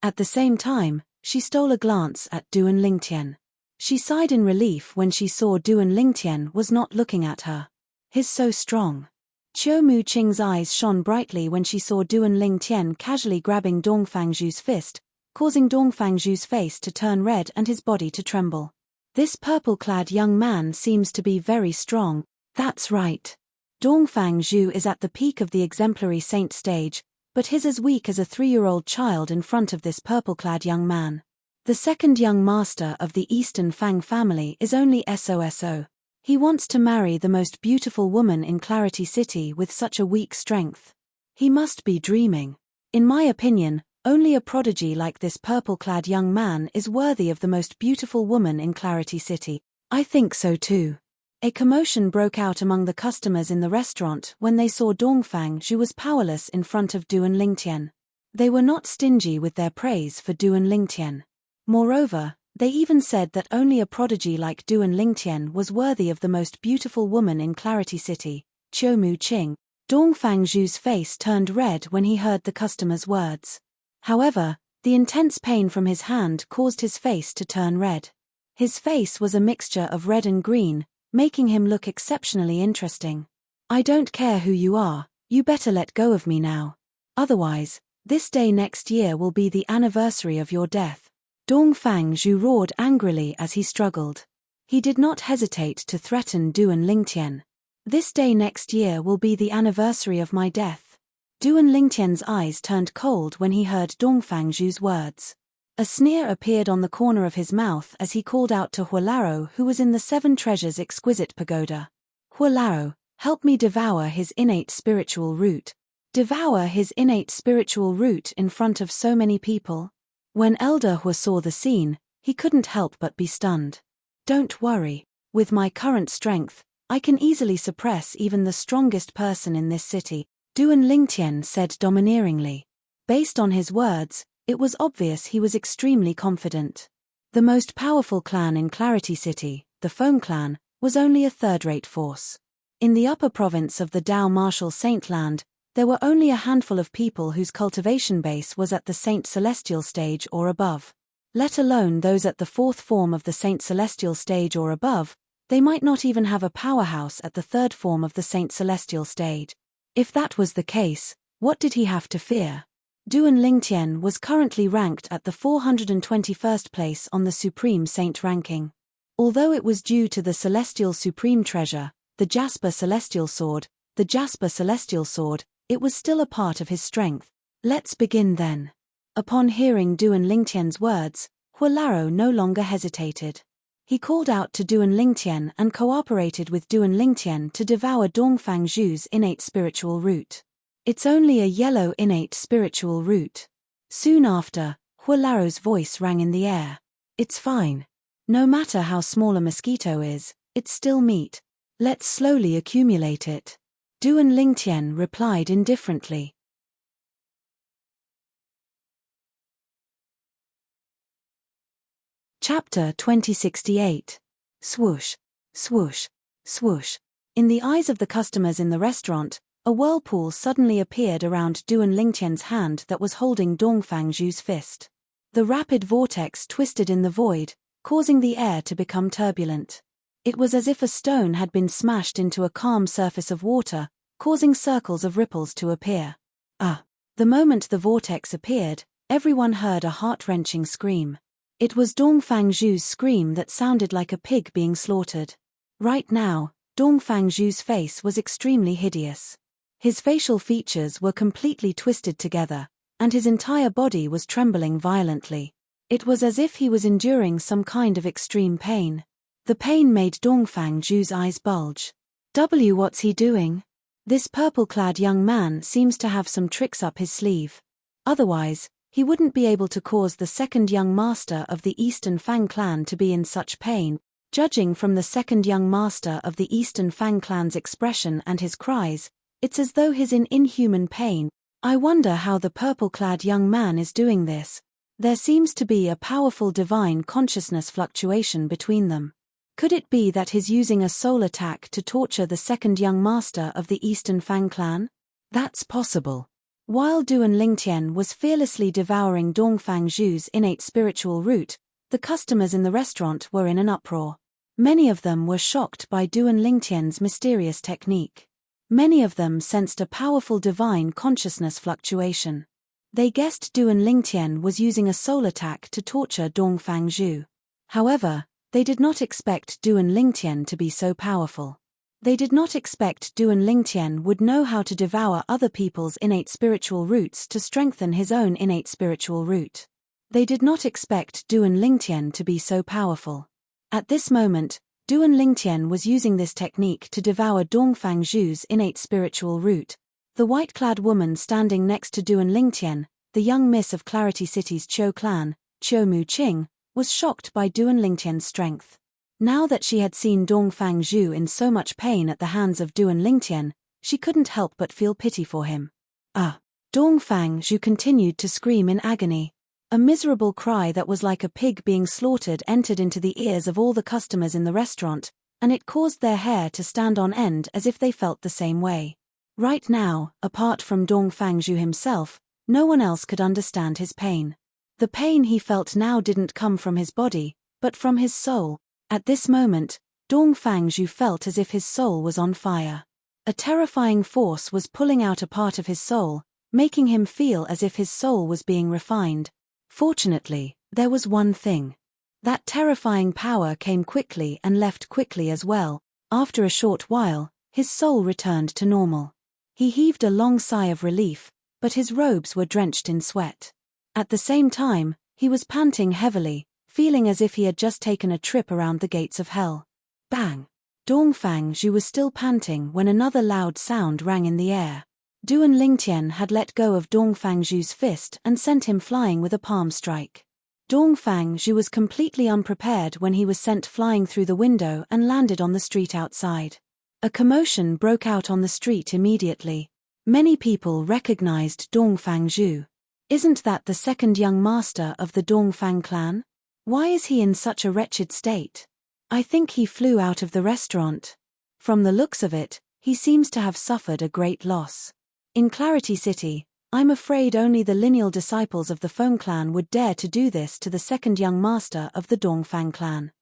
At the same time, She stole a glance at Duan Lingtian. She sighed in relief when she saw Duan Lingtian was not looking at her. He's so strong. Qiu Mu Qing's eyes shone brightly when she saw Duan Lingtian casually grabbing Dong Fangzhu's fist, causing Dong Fangzhu's face to turn red and his body to tremble. This purple-clad young man seems to be very strong. That's right. Dong Fangzhu is at the peak of the exemplary saint stage, but he's as weak as a 3-year-old child in front of this purple-clad young man. The second young master of the Eastern Fang family is only SOSO. He wants to marry the most beautiful woman in Clarity City with such a weak strength. He must be dreaming. In my opinion, only a prodigy like this purple-clad young man is worthy of the most beautiful woman in Clarity City. I think so too. A commotion broke out among the customers in the restaurant when they saw Dong Fangzhu was powerless in front of Duan Lingtian. They were not stingy with their praise for Duan Lingtian. Moreover, they even said that only a prodigy like Duan Lingtian was worthy of the most beautiful woman in Clarity City, Qiu Mu Qing. Dong Fangzhu's face turned red when he heard the customer's words. However, the intense pain from his hand caused his face to turn red. His face was a mixture of red and green, making him look exceptionally interesting. I don't care who you are, you better let go of me now. Otherwise, this day next year will be the anniversary of your death. Dong Fangzhu roared angrily as he struggled. He did not hesitate to threaten Duan Lingtian. This day next year will be the anniversary of my death. Duan Lingtian's eyes turned cold when he heard Dong Fangzhu's words. A sneer appeared on the corner of his mouth as he called out to Huolaro, who was in the Seven Treasures exquisite pagoda. Huolaro, help me devour his innate spiritual root. Devour his innate spiritual root in front of so many people? When Elder Hua saw the scene, he couldn't help but be stunned. Don't worry, with my current strength, I can easily suppress even the strongest person in this city, Duan Lingtian said domineeringly. Based on his words, it was obvious he was extremely confident. The most powerful clan in Clarity City, the Foam Clan, was only a third-rate force. In the upper province of the Dao Martial Saint Land, there were only a handful of people whose cultivation base was at the Saint Celestial stage or above. Let alone those at the fourth form of the Saint Celestial stage or above, they might not even have a powerhouse at the third form of the Saint Celestial stage. If that was the case, what did he have to fear? Duan Lingtian was currently ranked at the 421st place on the Supreme Saint ranking. Although it was due to the Celestial Supreme Treasure, the Jasper Celestial Sword, it was still a part of his strength. Let's begin then. Upon hearing Duan Lingtian's words, Huolaro no longer hesitated. He called out to Duan Lingtian and cooperated with Duan Lingtian to devour Dong Fangzhu's innate spiritual root. It's only a yellow innate spiritual root. Soon after, Huolaro's voice rang in the air. It's fine. No matter how small a mosquito is, it's still meat. Let's slowly accumulate it. Duan Lingtian replied indifferently. Chapter 2068. Swoosh, swoosh, swoosh. In the eyes of the customers in the restaurant, a whirlpool suddenly appeared around Duan Lingtian's hand that was holding Dong Fangzhu's fist. The rapid vortex twisted in the void, causing the air to become turbulent. It was as if a stone had been smashed into a calm surface of water, causing circles of ripples to appear. The moment the vortex appeared, everyone heard a heart-wrenching scream. It was Dong Fangzhu's scream that sounded like a pig being slaughtered. Right now, Dong Fangzhu's face was extremely hideous. His facial features were completely twisted together, and his entire body was trembling violently. It was as if he was enduring some kind of extreme pain. The pain made Dong Fangzhu's eyes bulge. What's he doing? This purple-clad young man seems to have some tricks up his sleeve. Otherwise, he wouldn't be able to cause the second young master of the Eastern Fang clan to be in such pain. Judging from the second young master of the Eastern Fang clan's expression and his cries, it's as though he's in inhuman pain. I wonder how the purple-clad young man is doing this. There seems to be a powerful divine consciousness fluctuation between them. Could it be that he's using a soul attack to torture the second young master of the Eastern Fang clan? That's possible. While Duan Lingtian was fearlessly devouring Dongfang Zhu's innate spiritual root, the customers in the restaurant were in an uproar. Many of them were shocked by Duan Lingtian's mysterious technique. Many of them sensed a powerful divine consciousness fluctuation. They guessed Duan Lingtian was using a soul attack to torture Dongfang Zhu. However, they did not expect Duan Lingtian to be so powerful. They did not expect Duan Lingtian would know how to devour other people's innate spiritual roots to strengthen his own innate spiritual root. They did not expect Duan Lingtian to be so powerful. At this moment, Duan Lingtian was using this technique to devour Dongfang Zhu's innate spiritual root. The white-clad woman standing next to Duan Lingtian, the young miss of Clarity City's Chou clan, Chou Mu-ching, was shocked by Duan Lingtian's strength. Now that she had seen Dongfang Zhu in so much pain at the hands of Duan Lingtian, she couldn't help but feel pity for him. Dongfang Zhu continued to scream in agony. A miserable cry that was like a pig being slaughtered entered into the ears of all the customers in the restaurant, and it caused their hair to stand on end as if they felt the same way. Right now, apart from Dongfang Zhu himself, no one else could understand his pain. The pain he felt now didn't come from his body, but from his soul. At this moment, Dongfang Zhu felt as if his soul was on fire. A terrifying force was pulling out a part of his soul, making him feel as if his soul was being refined. Fortunately, there was one thing. That terrifying power came quickly and left quickly as well. After a short while, his soul returned to normal. He heaved a long sigh of relief, but his robes were drenched in sweat. At the same time, he was panting heavily, feeling as if he had just taken a trip around the gates of hell. Bang! Dongfang Zhu was still panting when another loud sound rang in the air. Duan Lingtian had let go of Dongfang Zhu's fist and sent him flying with a palm strike. Dongfang Zhu was completely unprepared when he was sent flying through the window and landed on the street outside. A commotion broke out on the street immediately. Many people recognized Dongfang Zhu. Isn't that the second young master of the Dongfang clan? Why is he in such a wretched state? I think he flew out of the restaurant. From the looks of it, he seems to have suffered a great loss. In Clarity City, I'm afraid only the lineal disciples of the Feng clan would dare to do this to the second young master of the Dongfang clan.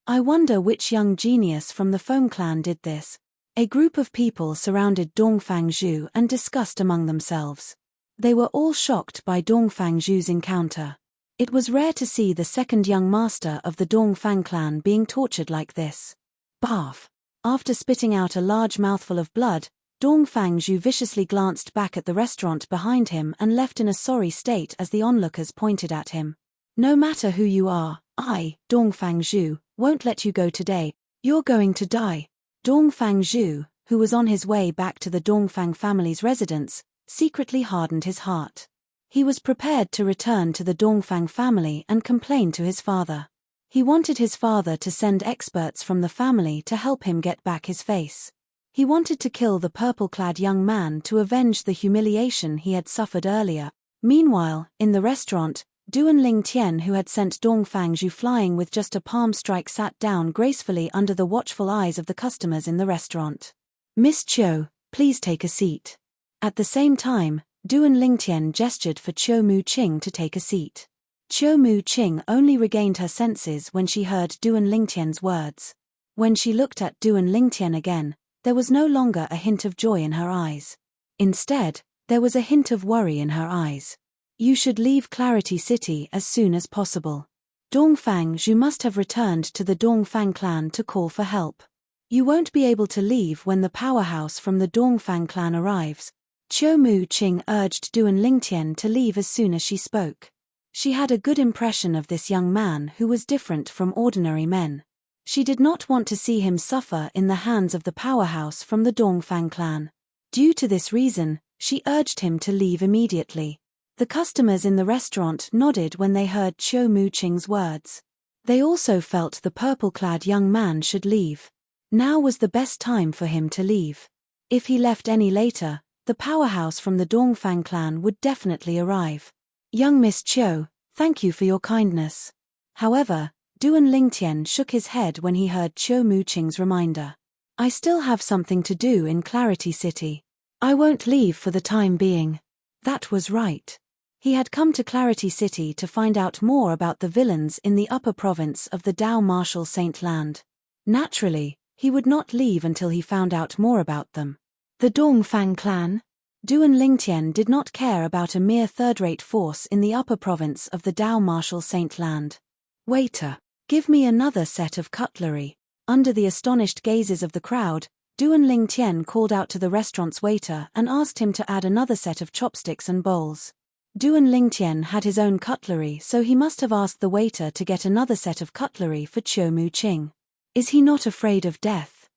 I wonder which young genius from the Feng clan did this. A group of people surrounded Dongfang Zhu and discussed among themselves. They were all shocked by Dongfang Zhu's encounter. It was rare to see the second young master of the Dongfang clan being tortured like this. Barf! After spitting out a large mouthful of blood, Dongfang Zhu viciously glanced back at the restaurant behind him and left in a sorry state as the onlookers pointed at him. No matter who you are, I, Dongfang Zhu, won't let you go today. You're going to die. Dongfang Zhu, who was on his way back to the Dongfang family's residence, secretly hardened his heart. He was prepared to return to the Dongfang family and complain to his father. He wanted his father to send experts from the family to help him get back his face. He wanted to kill the purple-clad young man to avenge the humiliation he had suffered earlier. Meanwhile, in the restaurant, Duan Lingtian, who had sent Dongfang Zhu flying with just a palm strike, sat down gracefully under the watchful eyes of the customers in the restaurant. Miss Chou, please take a seat. At the same time, Duan Lingtian gestured for Chou Mu-ching to take a seat. Chou Mu-ching only regained her senses when she heard Duan Lingtian's words. When she looked at Duan Lingtian again, there was no longer a hint of joy in her eyes. Instead, there was a hint of worry in her eyes. You should leave Clarity City as soon as possible. Dongfang Zhu must have returned to the Dongfang clan to call for help. You won't be able to leave when the powerhouse from the Dongfang clan arrives. Chou Mu-ching urged Duan Lingtian to leave as soon as she spoke. She had a good impression of this young man who was different from ordinary men. She did not want to see him suffer in the hands of the powerhouse from the Dongfang clan. Due to this reason, she urged him to leave immediately. The customers in the restaurant nodded when they heard Chou Mu-ching's words. They also felt the purple-clad young man should leave. Now was the best time for him to leave. If he left any later, the powerhouse from the Dongfang clan would definitely arrive. Young Miss Chou, thank you for your kindness. However, Duan Lingtian shook his head when he heard Chou Mu-ching's reminder. I still have something to do in Clarity City. I won't leave for the time being. That was right. He had come to Clarity City to find out more about the villains in the upper province of the Dao Marshal Saint Land. Naturally, he would not leave until he found out more about them. The Dongfang clan? Duan Lingtian did not care about a mere third-rate force in the upper province of the Dao Marshal Saint Land. Waiter, give me another set of cutlery. Under the astonished gazes of the crowd, Duan Lingtian called out to the restaurant's waiter and asked him to add another set of chopsticks and bowls. Duan Lingtian had his own cutlery, so he must have asked the waiter to get another set of cutlery for Qiu Muqing. Is he not afraid of death?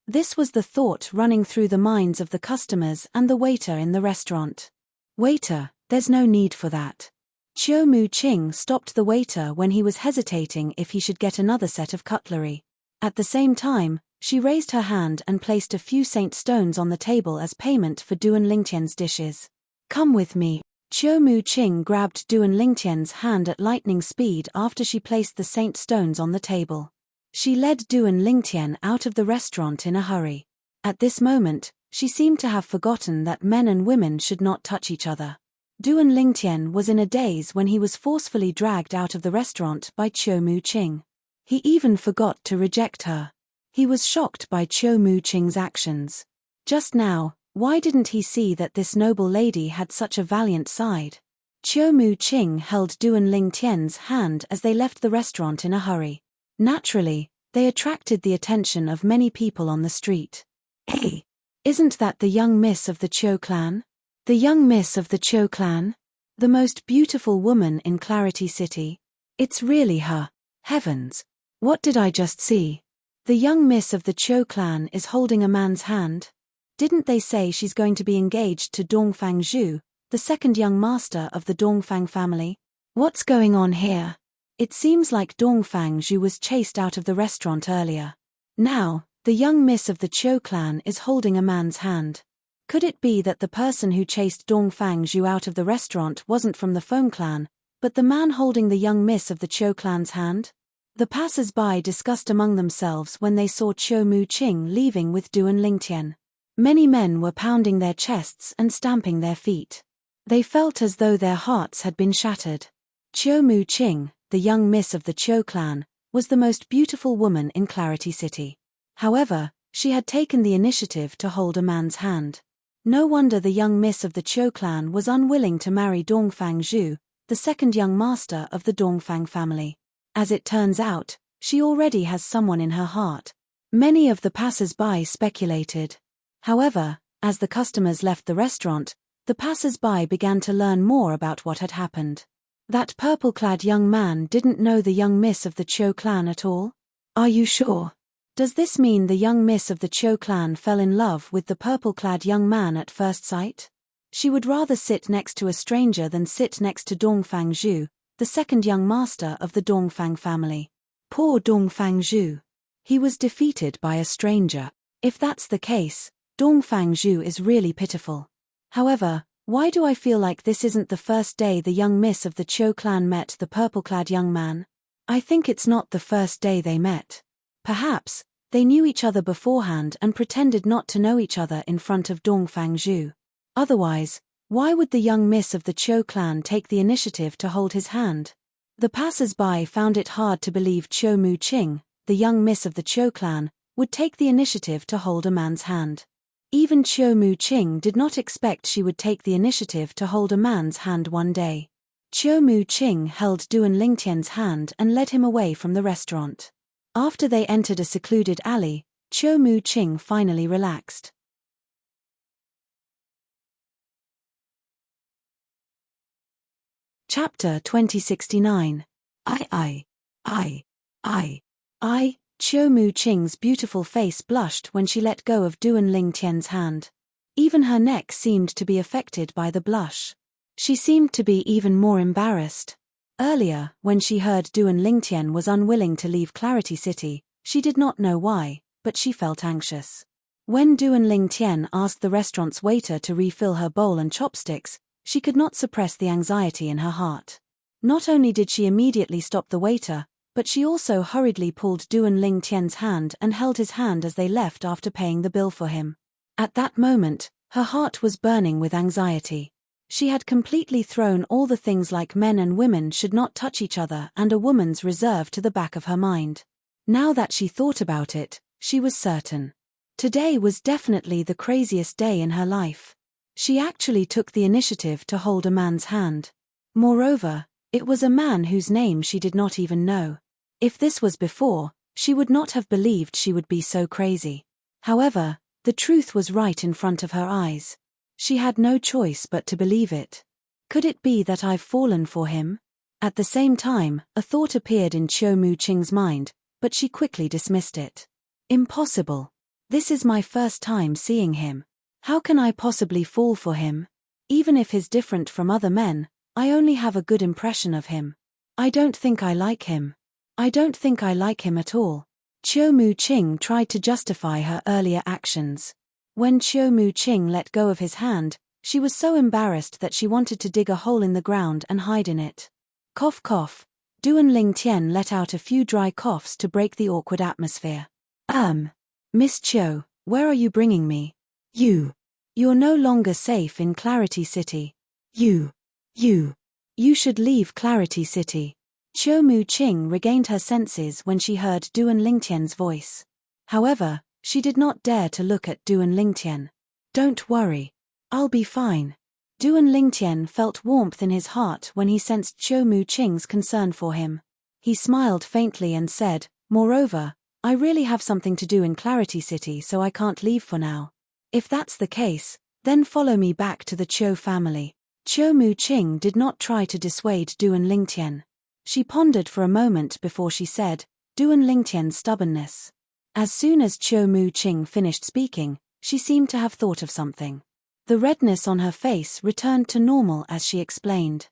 This was the thought running through the minds of the customers and the waiter in the restaurant. Waiter, there's no need for that. Qiu Muqing stopped the waiter when he was hesitating if he should get another set of cutlery. At the same time, she raised her hand and placed a few saint stones on the table as payment for Duan Lingtian's dishes. Come with me. Qiu Muqing grabbed Duan Lingtian's hand at lightning speed after she placed the saint stones on the table. She led Duan Lingtian out of the restaurant in a hurry. At this moment, she seemed to have forgotten that men and women should not touch each other. Duan Lingtian was in a daze when he was forcefully dragged out of the restaurant by Qiu Muqing. He even forgot to reject her. He was shocked by Qiu Muqing's actions. Just now, why didn't he see that this noble lady had such a valiant side? Qiu Muqing held Duan Lingtian's hand as they left the restaurant in a hurry. Naturally, they attracted the attention of many people on the street. Hey, isn't that the young miss of the Qiu clan? The young miss of the Qiu clan? The most beautiful woman in Clarity City? It's really her. Heavens! What did I just see? The young miss of the Qiu clan is holding a man's hand. Didn't they say she's going to be engaged to Dongfang Zhu, the second young master of the Dongfang family? What's going on here? It seems like Dongfang Zhu was chased out of the restaurant earlier. Now, the young miss of the Qiu clan is holding a man's hand. Could it be that the person who chased Dongfang Zhu out of the restaurant wasn't from the Feng clan, but the man holding the young miss of the Qiu clan's hand? The passers-by discussed among themselves when they saw Qiu Muqing leaving with Duan Lingtian. Many men were pounding their chests and stamping their feet. They felt as though their hearts had been shattered. Qiu Muqing, the young miss of the Qiu clan, was the most beautiful woman in Clarity City. However, she had taken the initiative to hold a man's hand. No wonder the young miss of the Qiu clan was unwilling to marry Dongfang Zhu, the second young master of the Dongfang family. As it turns out, she already has someone in her heart. Many of the passers-by speculated. However, as the customers left the restaurant, the passers-by began to learn more about what had happened. That purple-clad young man didn't know the young miss of the Qiu clan at all? Are you sure? Does this mean the young miss of the Qiu clan fell in love with the purple-clad young man at first sight? She would rather sit next to a stranger than sit next to Dongfang Zhu, the second young master of the Dongfang family. Poor Dongfang Zhu. He was defeated by a stranger. If that's the case, Dongfang Zhu is really pitiful. However, why do I feel like this isn't the first day the young miss of the Qiu clan met the purple-clad young man? I think it's not the first day they met. Perhaps, they knew each other beforehand and pretended not to know each other in front of Dongfang Zhu. Otherwise, why would the young miss of the Qiu clan take the initiative to hold his hand? The passers-by found it hard to believe Qiu Muqing, the young miss of the Qiu clan, would take the initiative to hold a man's hand. Even Qiu Muqing did not expect she would take the initiative to hold a man's hand one day. Qiu Muqing held Duan Lingtian's hand and led him away from the restaurant. After they entered a secluded alley, Qiu Muqing finally relaxed. Chapter 2069. Qiu Muqing's beautiful face blushed when she let go of Duan Lingtian's hand. Even her neck seemed to be affected by the blush. She seemed to be even more embarrassed. Earlier, when she heard Duan Lingtian was unwilling to leave Clarity City, she did not know why, but she felt anxious. When Duan Lingtian asked the restaurant's waiter to refill her bowl and chopsticks, she could not suppress the anxiety in her heart. Not only did she immediately stop the waiter, but she also hurriedly pulled Duan Lingtian's hand and held his hand as they left after paying the bill for him. At that moment, her heart was burning with anxiety. She had completely thrown all the things like men and women should not touch each other and a woman's reserve to the back of her mind. Now that she thought about it, she was certain. Today was definitely the craziest day in her life. She actually took the initiative to hold a man's hand. Moreover, it was a man whose name she did not even know. If this was before, she would not have believed she would be so crazy. However, the truth was right in front of her eyes. She had no choice but to believe it. Could it be that I've fallen for him? At the same time, a thought appeared in Chiu Mu Qing's mind, but she quickly dismissed it. Impossible. This is my first time seeing him. How can I possibly fall for him? Even if he's different from other men, I only have a good impression of him. I don't think I like him. I don't think I like him at all. Chiu Mu Qing tried to justify her earlier actions. When Chiu Mu Qing let go of his hand, she was so embarrassed that she wanted to dig a hole in the ground and hide in it. Cough cough. Duan Lingtian let out a few dry coughs to break the awkward atmosphere. Miss Chiu, where are you bringing me? You're no longer safe in Clarity City. You should leave Clarity City. Chiu Mu Qing regained her senses when she heard Duan Lingtian's voice. However, she did not dare to look at Duan Lingtian. Don't worry. I'll be fine. Duan Lingtian felt warmth in his heart when he sensed Chiu Mu Qing's concern for him. He smiled faintly and said, moreover, I really have something to do in Clarity City so I can't leave for now. If that's the case, then follow me back to the Chiu family. Chiu Mu Qing did not try to dissuade Duan Lingtian. She pondered for a moment before she said, Duan Lingtian's stubbornness. As soon as Chiu Mu Qing finished speaking, she seemed to have thought of something. The redness on her face returned to normal as she explained.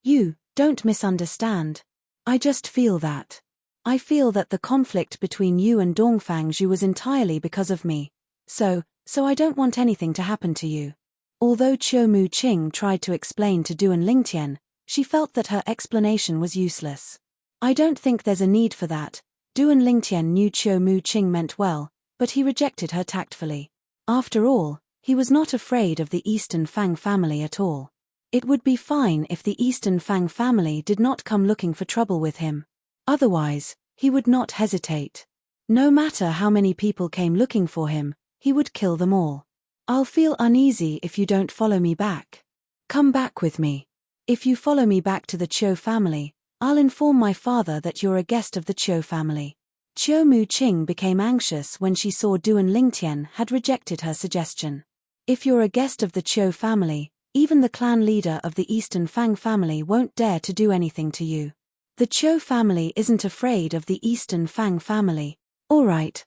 You don't misunderstand. I just feel that. I feel that the conflict between you and Dongfangzhu was entirely because of me. So I don't want anything to happen to you. Although Chiu Mu Qing tried to explain to Duan Lingtian, she felt that her explanation was useless. I don't think there's a need for that. Duan Lingtian knew Chiu Mu Qing meant well, but he rejected her tactfully. After all, he was not afraid of the Eastern Fang family at all. It would be fine if the Eastern Fang family did not come looking for trouble with him. Otherwise, he would not hesitate. No matter how many people came looking for him, he would kill them all. I'll feel uneasy if you don't follow me back. Come back with me. If you follow me back to the Chiu family, I'll inform my father that you're a guest of the Chiu family. Chiu Mu Qing became anxious when she saw Duan Lingtian had rejected her suggestion. If you're a guest of the Chiu family, even the clan leader of the Eastern Fang family won't dare to do anything to you. The Chiu family isn't afraid of the Eastern Fang family. All right.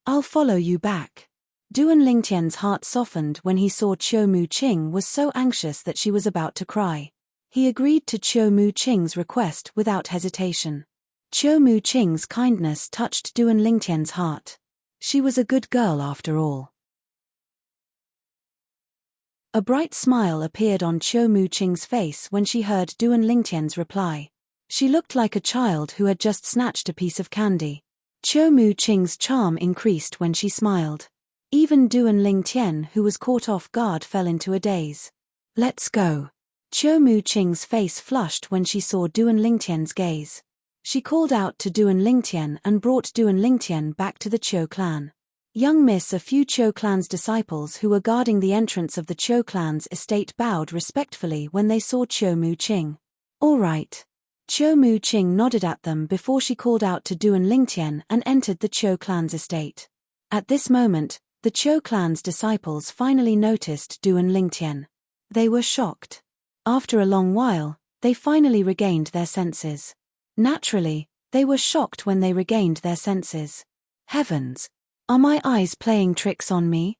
I'll follow you back. Duan Lingtian's heart softened when he saw Chiu Mu Qing was so anxious that she was about to cry. He agreed to Chiu Mu Qing's request without hesitation. Chiu Mu Qing's kindness touched Duan Lingtian's heart. She was a good girl after all. A bright smile appeared on Chiu Mu Qing's face when she heard Duan Lingtian's reply. She looked like a child who had just snatched a piece of candy. Chiu Mu Qing's charm increased when she smiled. Even Duan Lingtian, who was caught off guard, fell into a daze. Let's go. Chiu Mu Qing's face flushed when she saw Duan Lingtian's gaze. She called out to Duan Lingtian and brought Duan Lingtian back to the Chiu clan. Young Miss, a few Chiu clan's disciples who were guarding the entrance of the Chiu clan's estate bowed respectfully when they saw Chiu Mu Qing. All right. Chiu Mu Qing nodded at them before she called out to Duan Lingtian and entered the Chiu clan's estate. At this moment, the Chiu clan's disciples finally noticed Duan Lingtian. They were shocked. After a long while, they finally regained their senses. Naturally, they were shocked when they regained their senses. Heavens! Are my eyes playing tricks on me?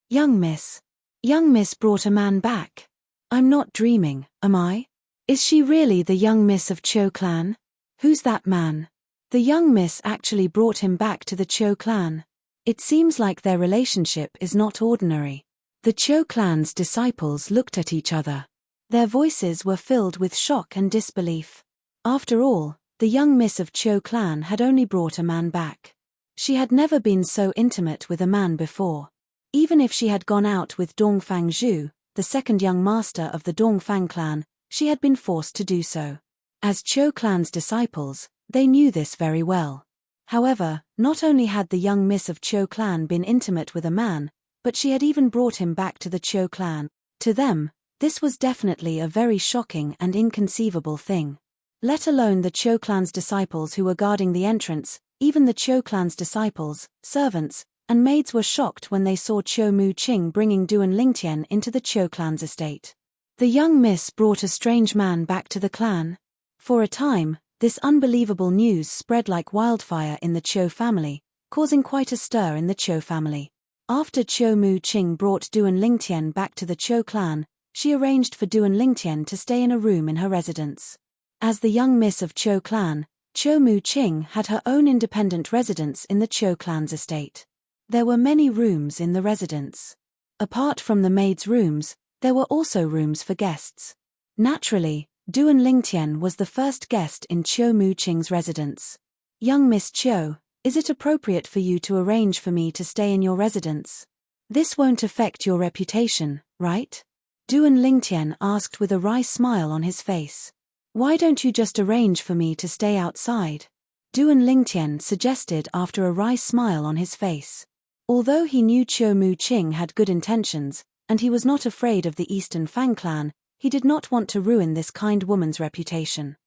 Young Miss. Young Miss brought a man back. I'm not dreaming, am I? Is she really the young miss of Chiu clan? Who's that man? The young miss actually brought him back to the Chiu clan. It seems like their relationship is not ordinary. The Chiu clan's disciples looked at each other. Their voices were filled with shock and disbelief. After all, the young miss of Chiu clan had only brought a man back. She had never been so intimate with a man before. Even if she had gone out with Dongfang Zhu, the second young master of the Dongfang clan, she had been forced to do so. As Chou clan's disciples, they knew this very well. However, not only had the young miss of Chou clan been intimate with a man, but she had even brought him back to the Chou clan. To them, this was definitely a very shocking and inconceivable thing. Let alone the Chou clan's disciples who were guarding the entrance, even the Chou clan's disciples, servants, and maids were shocked when they saw Chou Mu-ching bringing Duan Lingtian into the Chou clan's estate. The young miss brought a strange man back to the clan. For a time, this unbelievable news spread like wildfire in the Chou family, causing quite a stir in the Chou family. After Chou Mu-ching brought Duan Lingtian back to the Chou clan, she arranged for Duan Lingtian to stay in a room in her residence. As the young miss of Chou clan, Chou Mu-ching had her own independent residence in the Chou clan's estate. There were many rooms in the residence. Apart from the maids' rooms, there were also rooms for guests. Naturally, Duan Lingtian was the first guest in Chou Mu-ching's residence. "Young Miss Chou, is it appropriate for you to arrange for me to stay in your residence? This won't affect your reputation, right?" Duan Lingtian asked with a wry smile on his face. "Why don't you just arrange for me to stay outside?" Duan Lingtian suggested after a wry smile on his face. Although he knew Chou Mu-ching had good intentions, and he was not afraid of the Eastern Fang clan, he did not want to ruin this kind woman's reputation.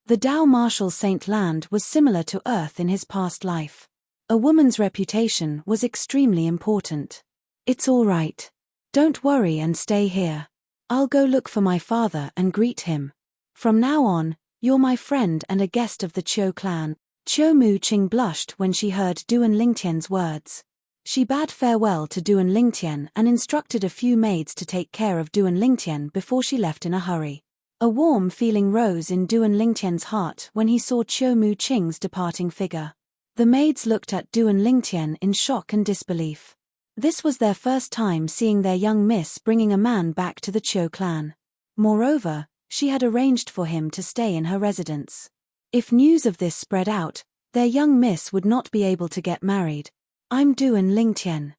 The Dao Marshal Saint Land was similar to Earth in his past life. A woman's reputation was extremely important. "It's all right. Don't worry and stay here. I'll go look for my father and greet him. From now on, you're my friend and a guest of the Chou clan." Chou Mu-ching blushed when she heard Duan Lingtian's words. She bade farewell to Duan Lingtian and instructed a few maids to take care of Duan Lingtian before she left in a hurry. A warm feeling rose in Duan Lingtian's heart when he saw Chou Mu-ching's departing figure. The maids looked at Duan Lingtian in shock and disbelief. This was their first time seeing their young miss bringing a man back to the Chou clan. Moreover, she had arranged for him to stay in her residence. If news of this spread out, their young miss would not be able to get married. "I'm Duan Lingtian."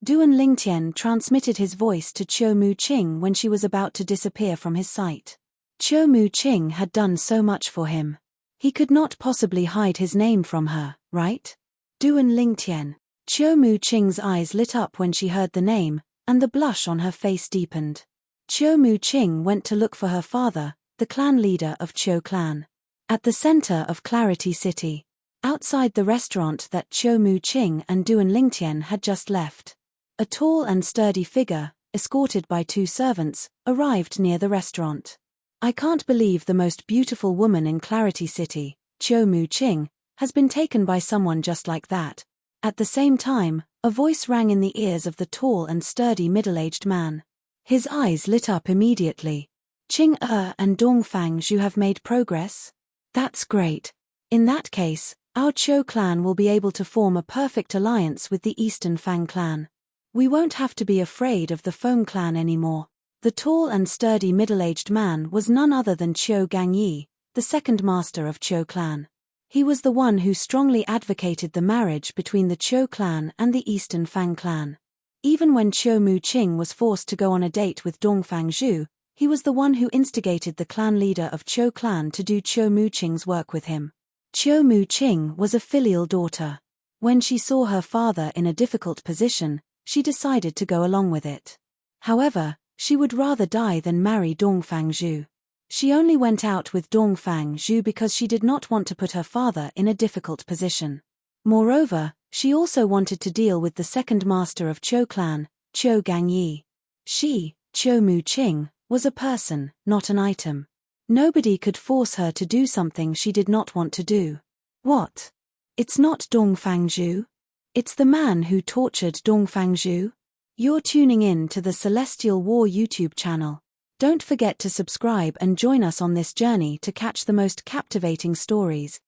Duan Lingtian transmitted his voice to Chou Mu-ching when she was about to disappear from his sight. Chou Mu-ching had done so much for him. He could not possibly hide his name from her, right? Duan Lingtian. Chou Mu-ching's eyes lit up when she heard the name, and the blush on her face deepened. Chou Mu-ching went to look for her father, the clan leader of Chou clan. At the center of Clarity City, outside the restaurant that Chou Mu-ching and Duan Lingtian had just left, a tall and sturdy figure, escorted by two servants, arrived near the restaurant. "I can't believe the most beautiful woman in Clarity City, Chou Mu-ching, has been taken by someone just like that." At the same time, a voice rang in the ears of the tall and sturdy middle-aged man. His eyes lit up immediately. "Qing and Dongfang Zhu have made progress? That's great. In that case, our Chou clan will be able to form a perfect alliance with the Eastern Fang clan. We won't have to be afraid of the Feng clan anymore." The tall and sturdy middle-aged man was none other than Chou Gangyi, the second master of Chou clan. He was the one who strongly advocated the marriage between the Chou clan and the Eastern Fang clan. Even when Chou Mu-ching was forced to go on a date with Dongfang Zhu, he was the one who instigated the clan leader of Chou clan to do Chou Mu-ching's work with him. Chou Mu-ching was a filial daughter. When she saw her father in a difficult position, she decided to go along with it. However, she would rather die than marry Dongfang Zhu. She only went out with Dongfang Zhu because she did not want to put her father in a difficult position. Moreover, she also wanted to deal with the second master of Chou clan, Chou Gangyi. She, Chou Mu-ching, was a person, not an item. Nobody could force her to do something she did not want to do. What? It's not Dongfang Zhu? It's the man who tortured Dongfang Zhu? You're tuning in to the Celestial War YouTube channel. Don't forget to subscribe and join us on this journey to catch the most captivating stories.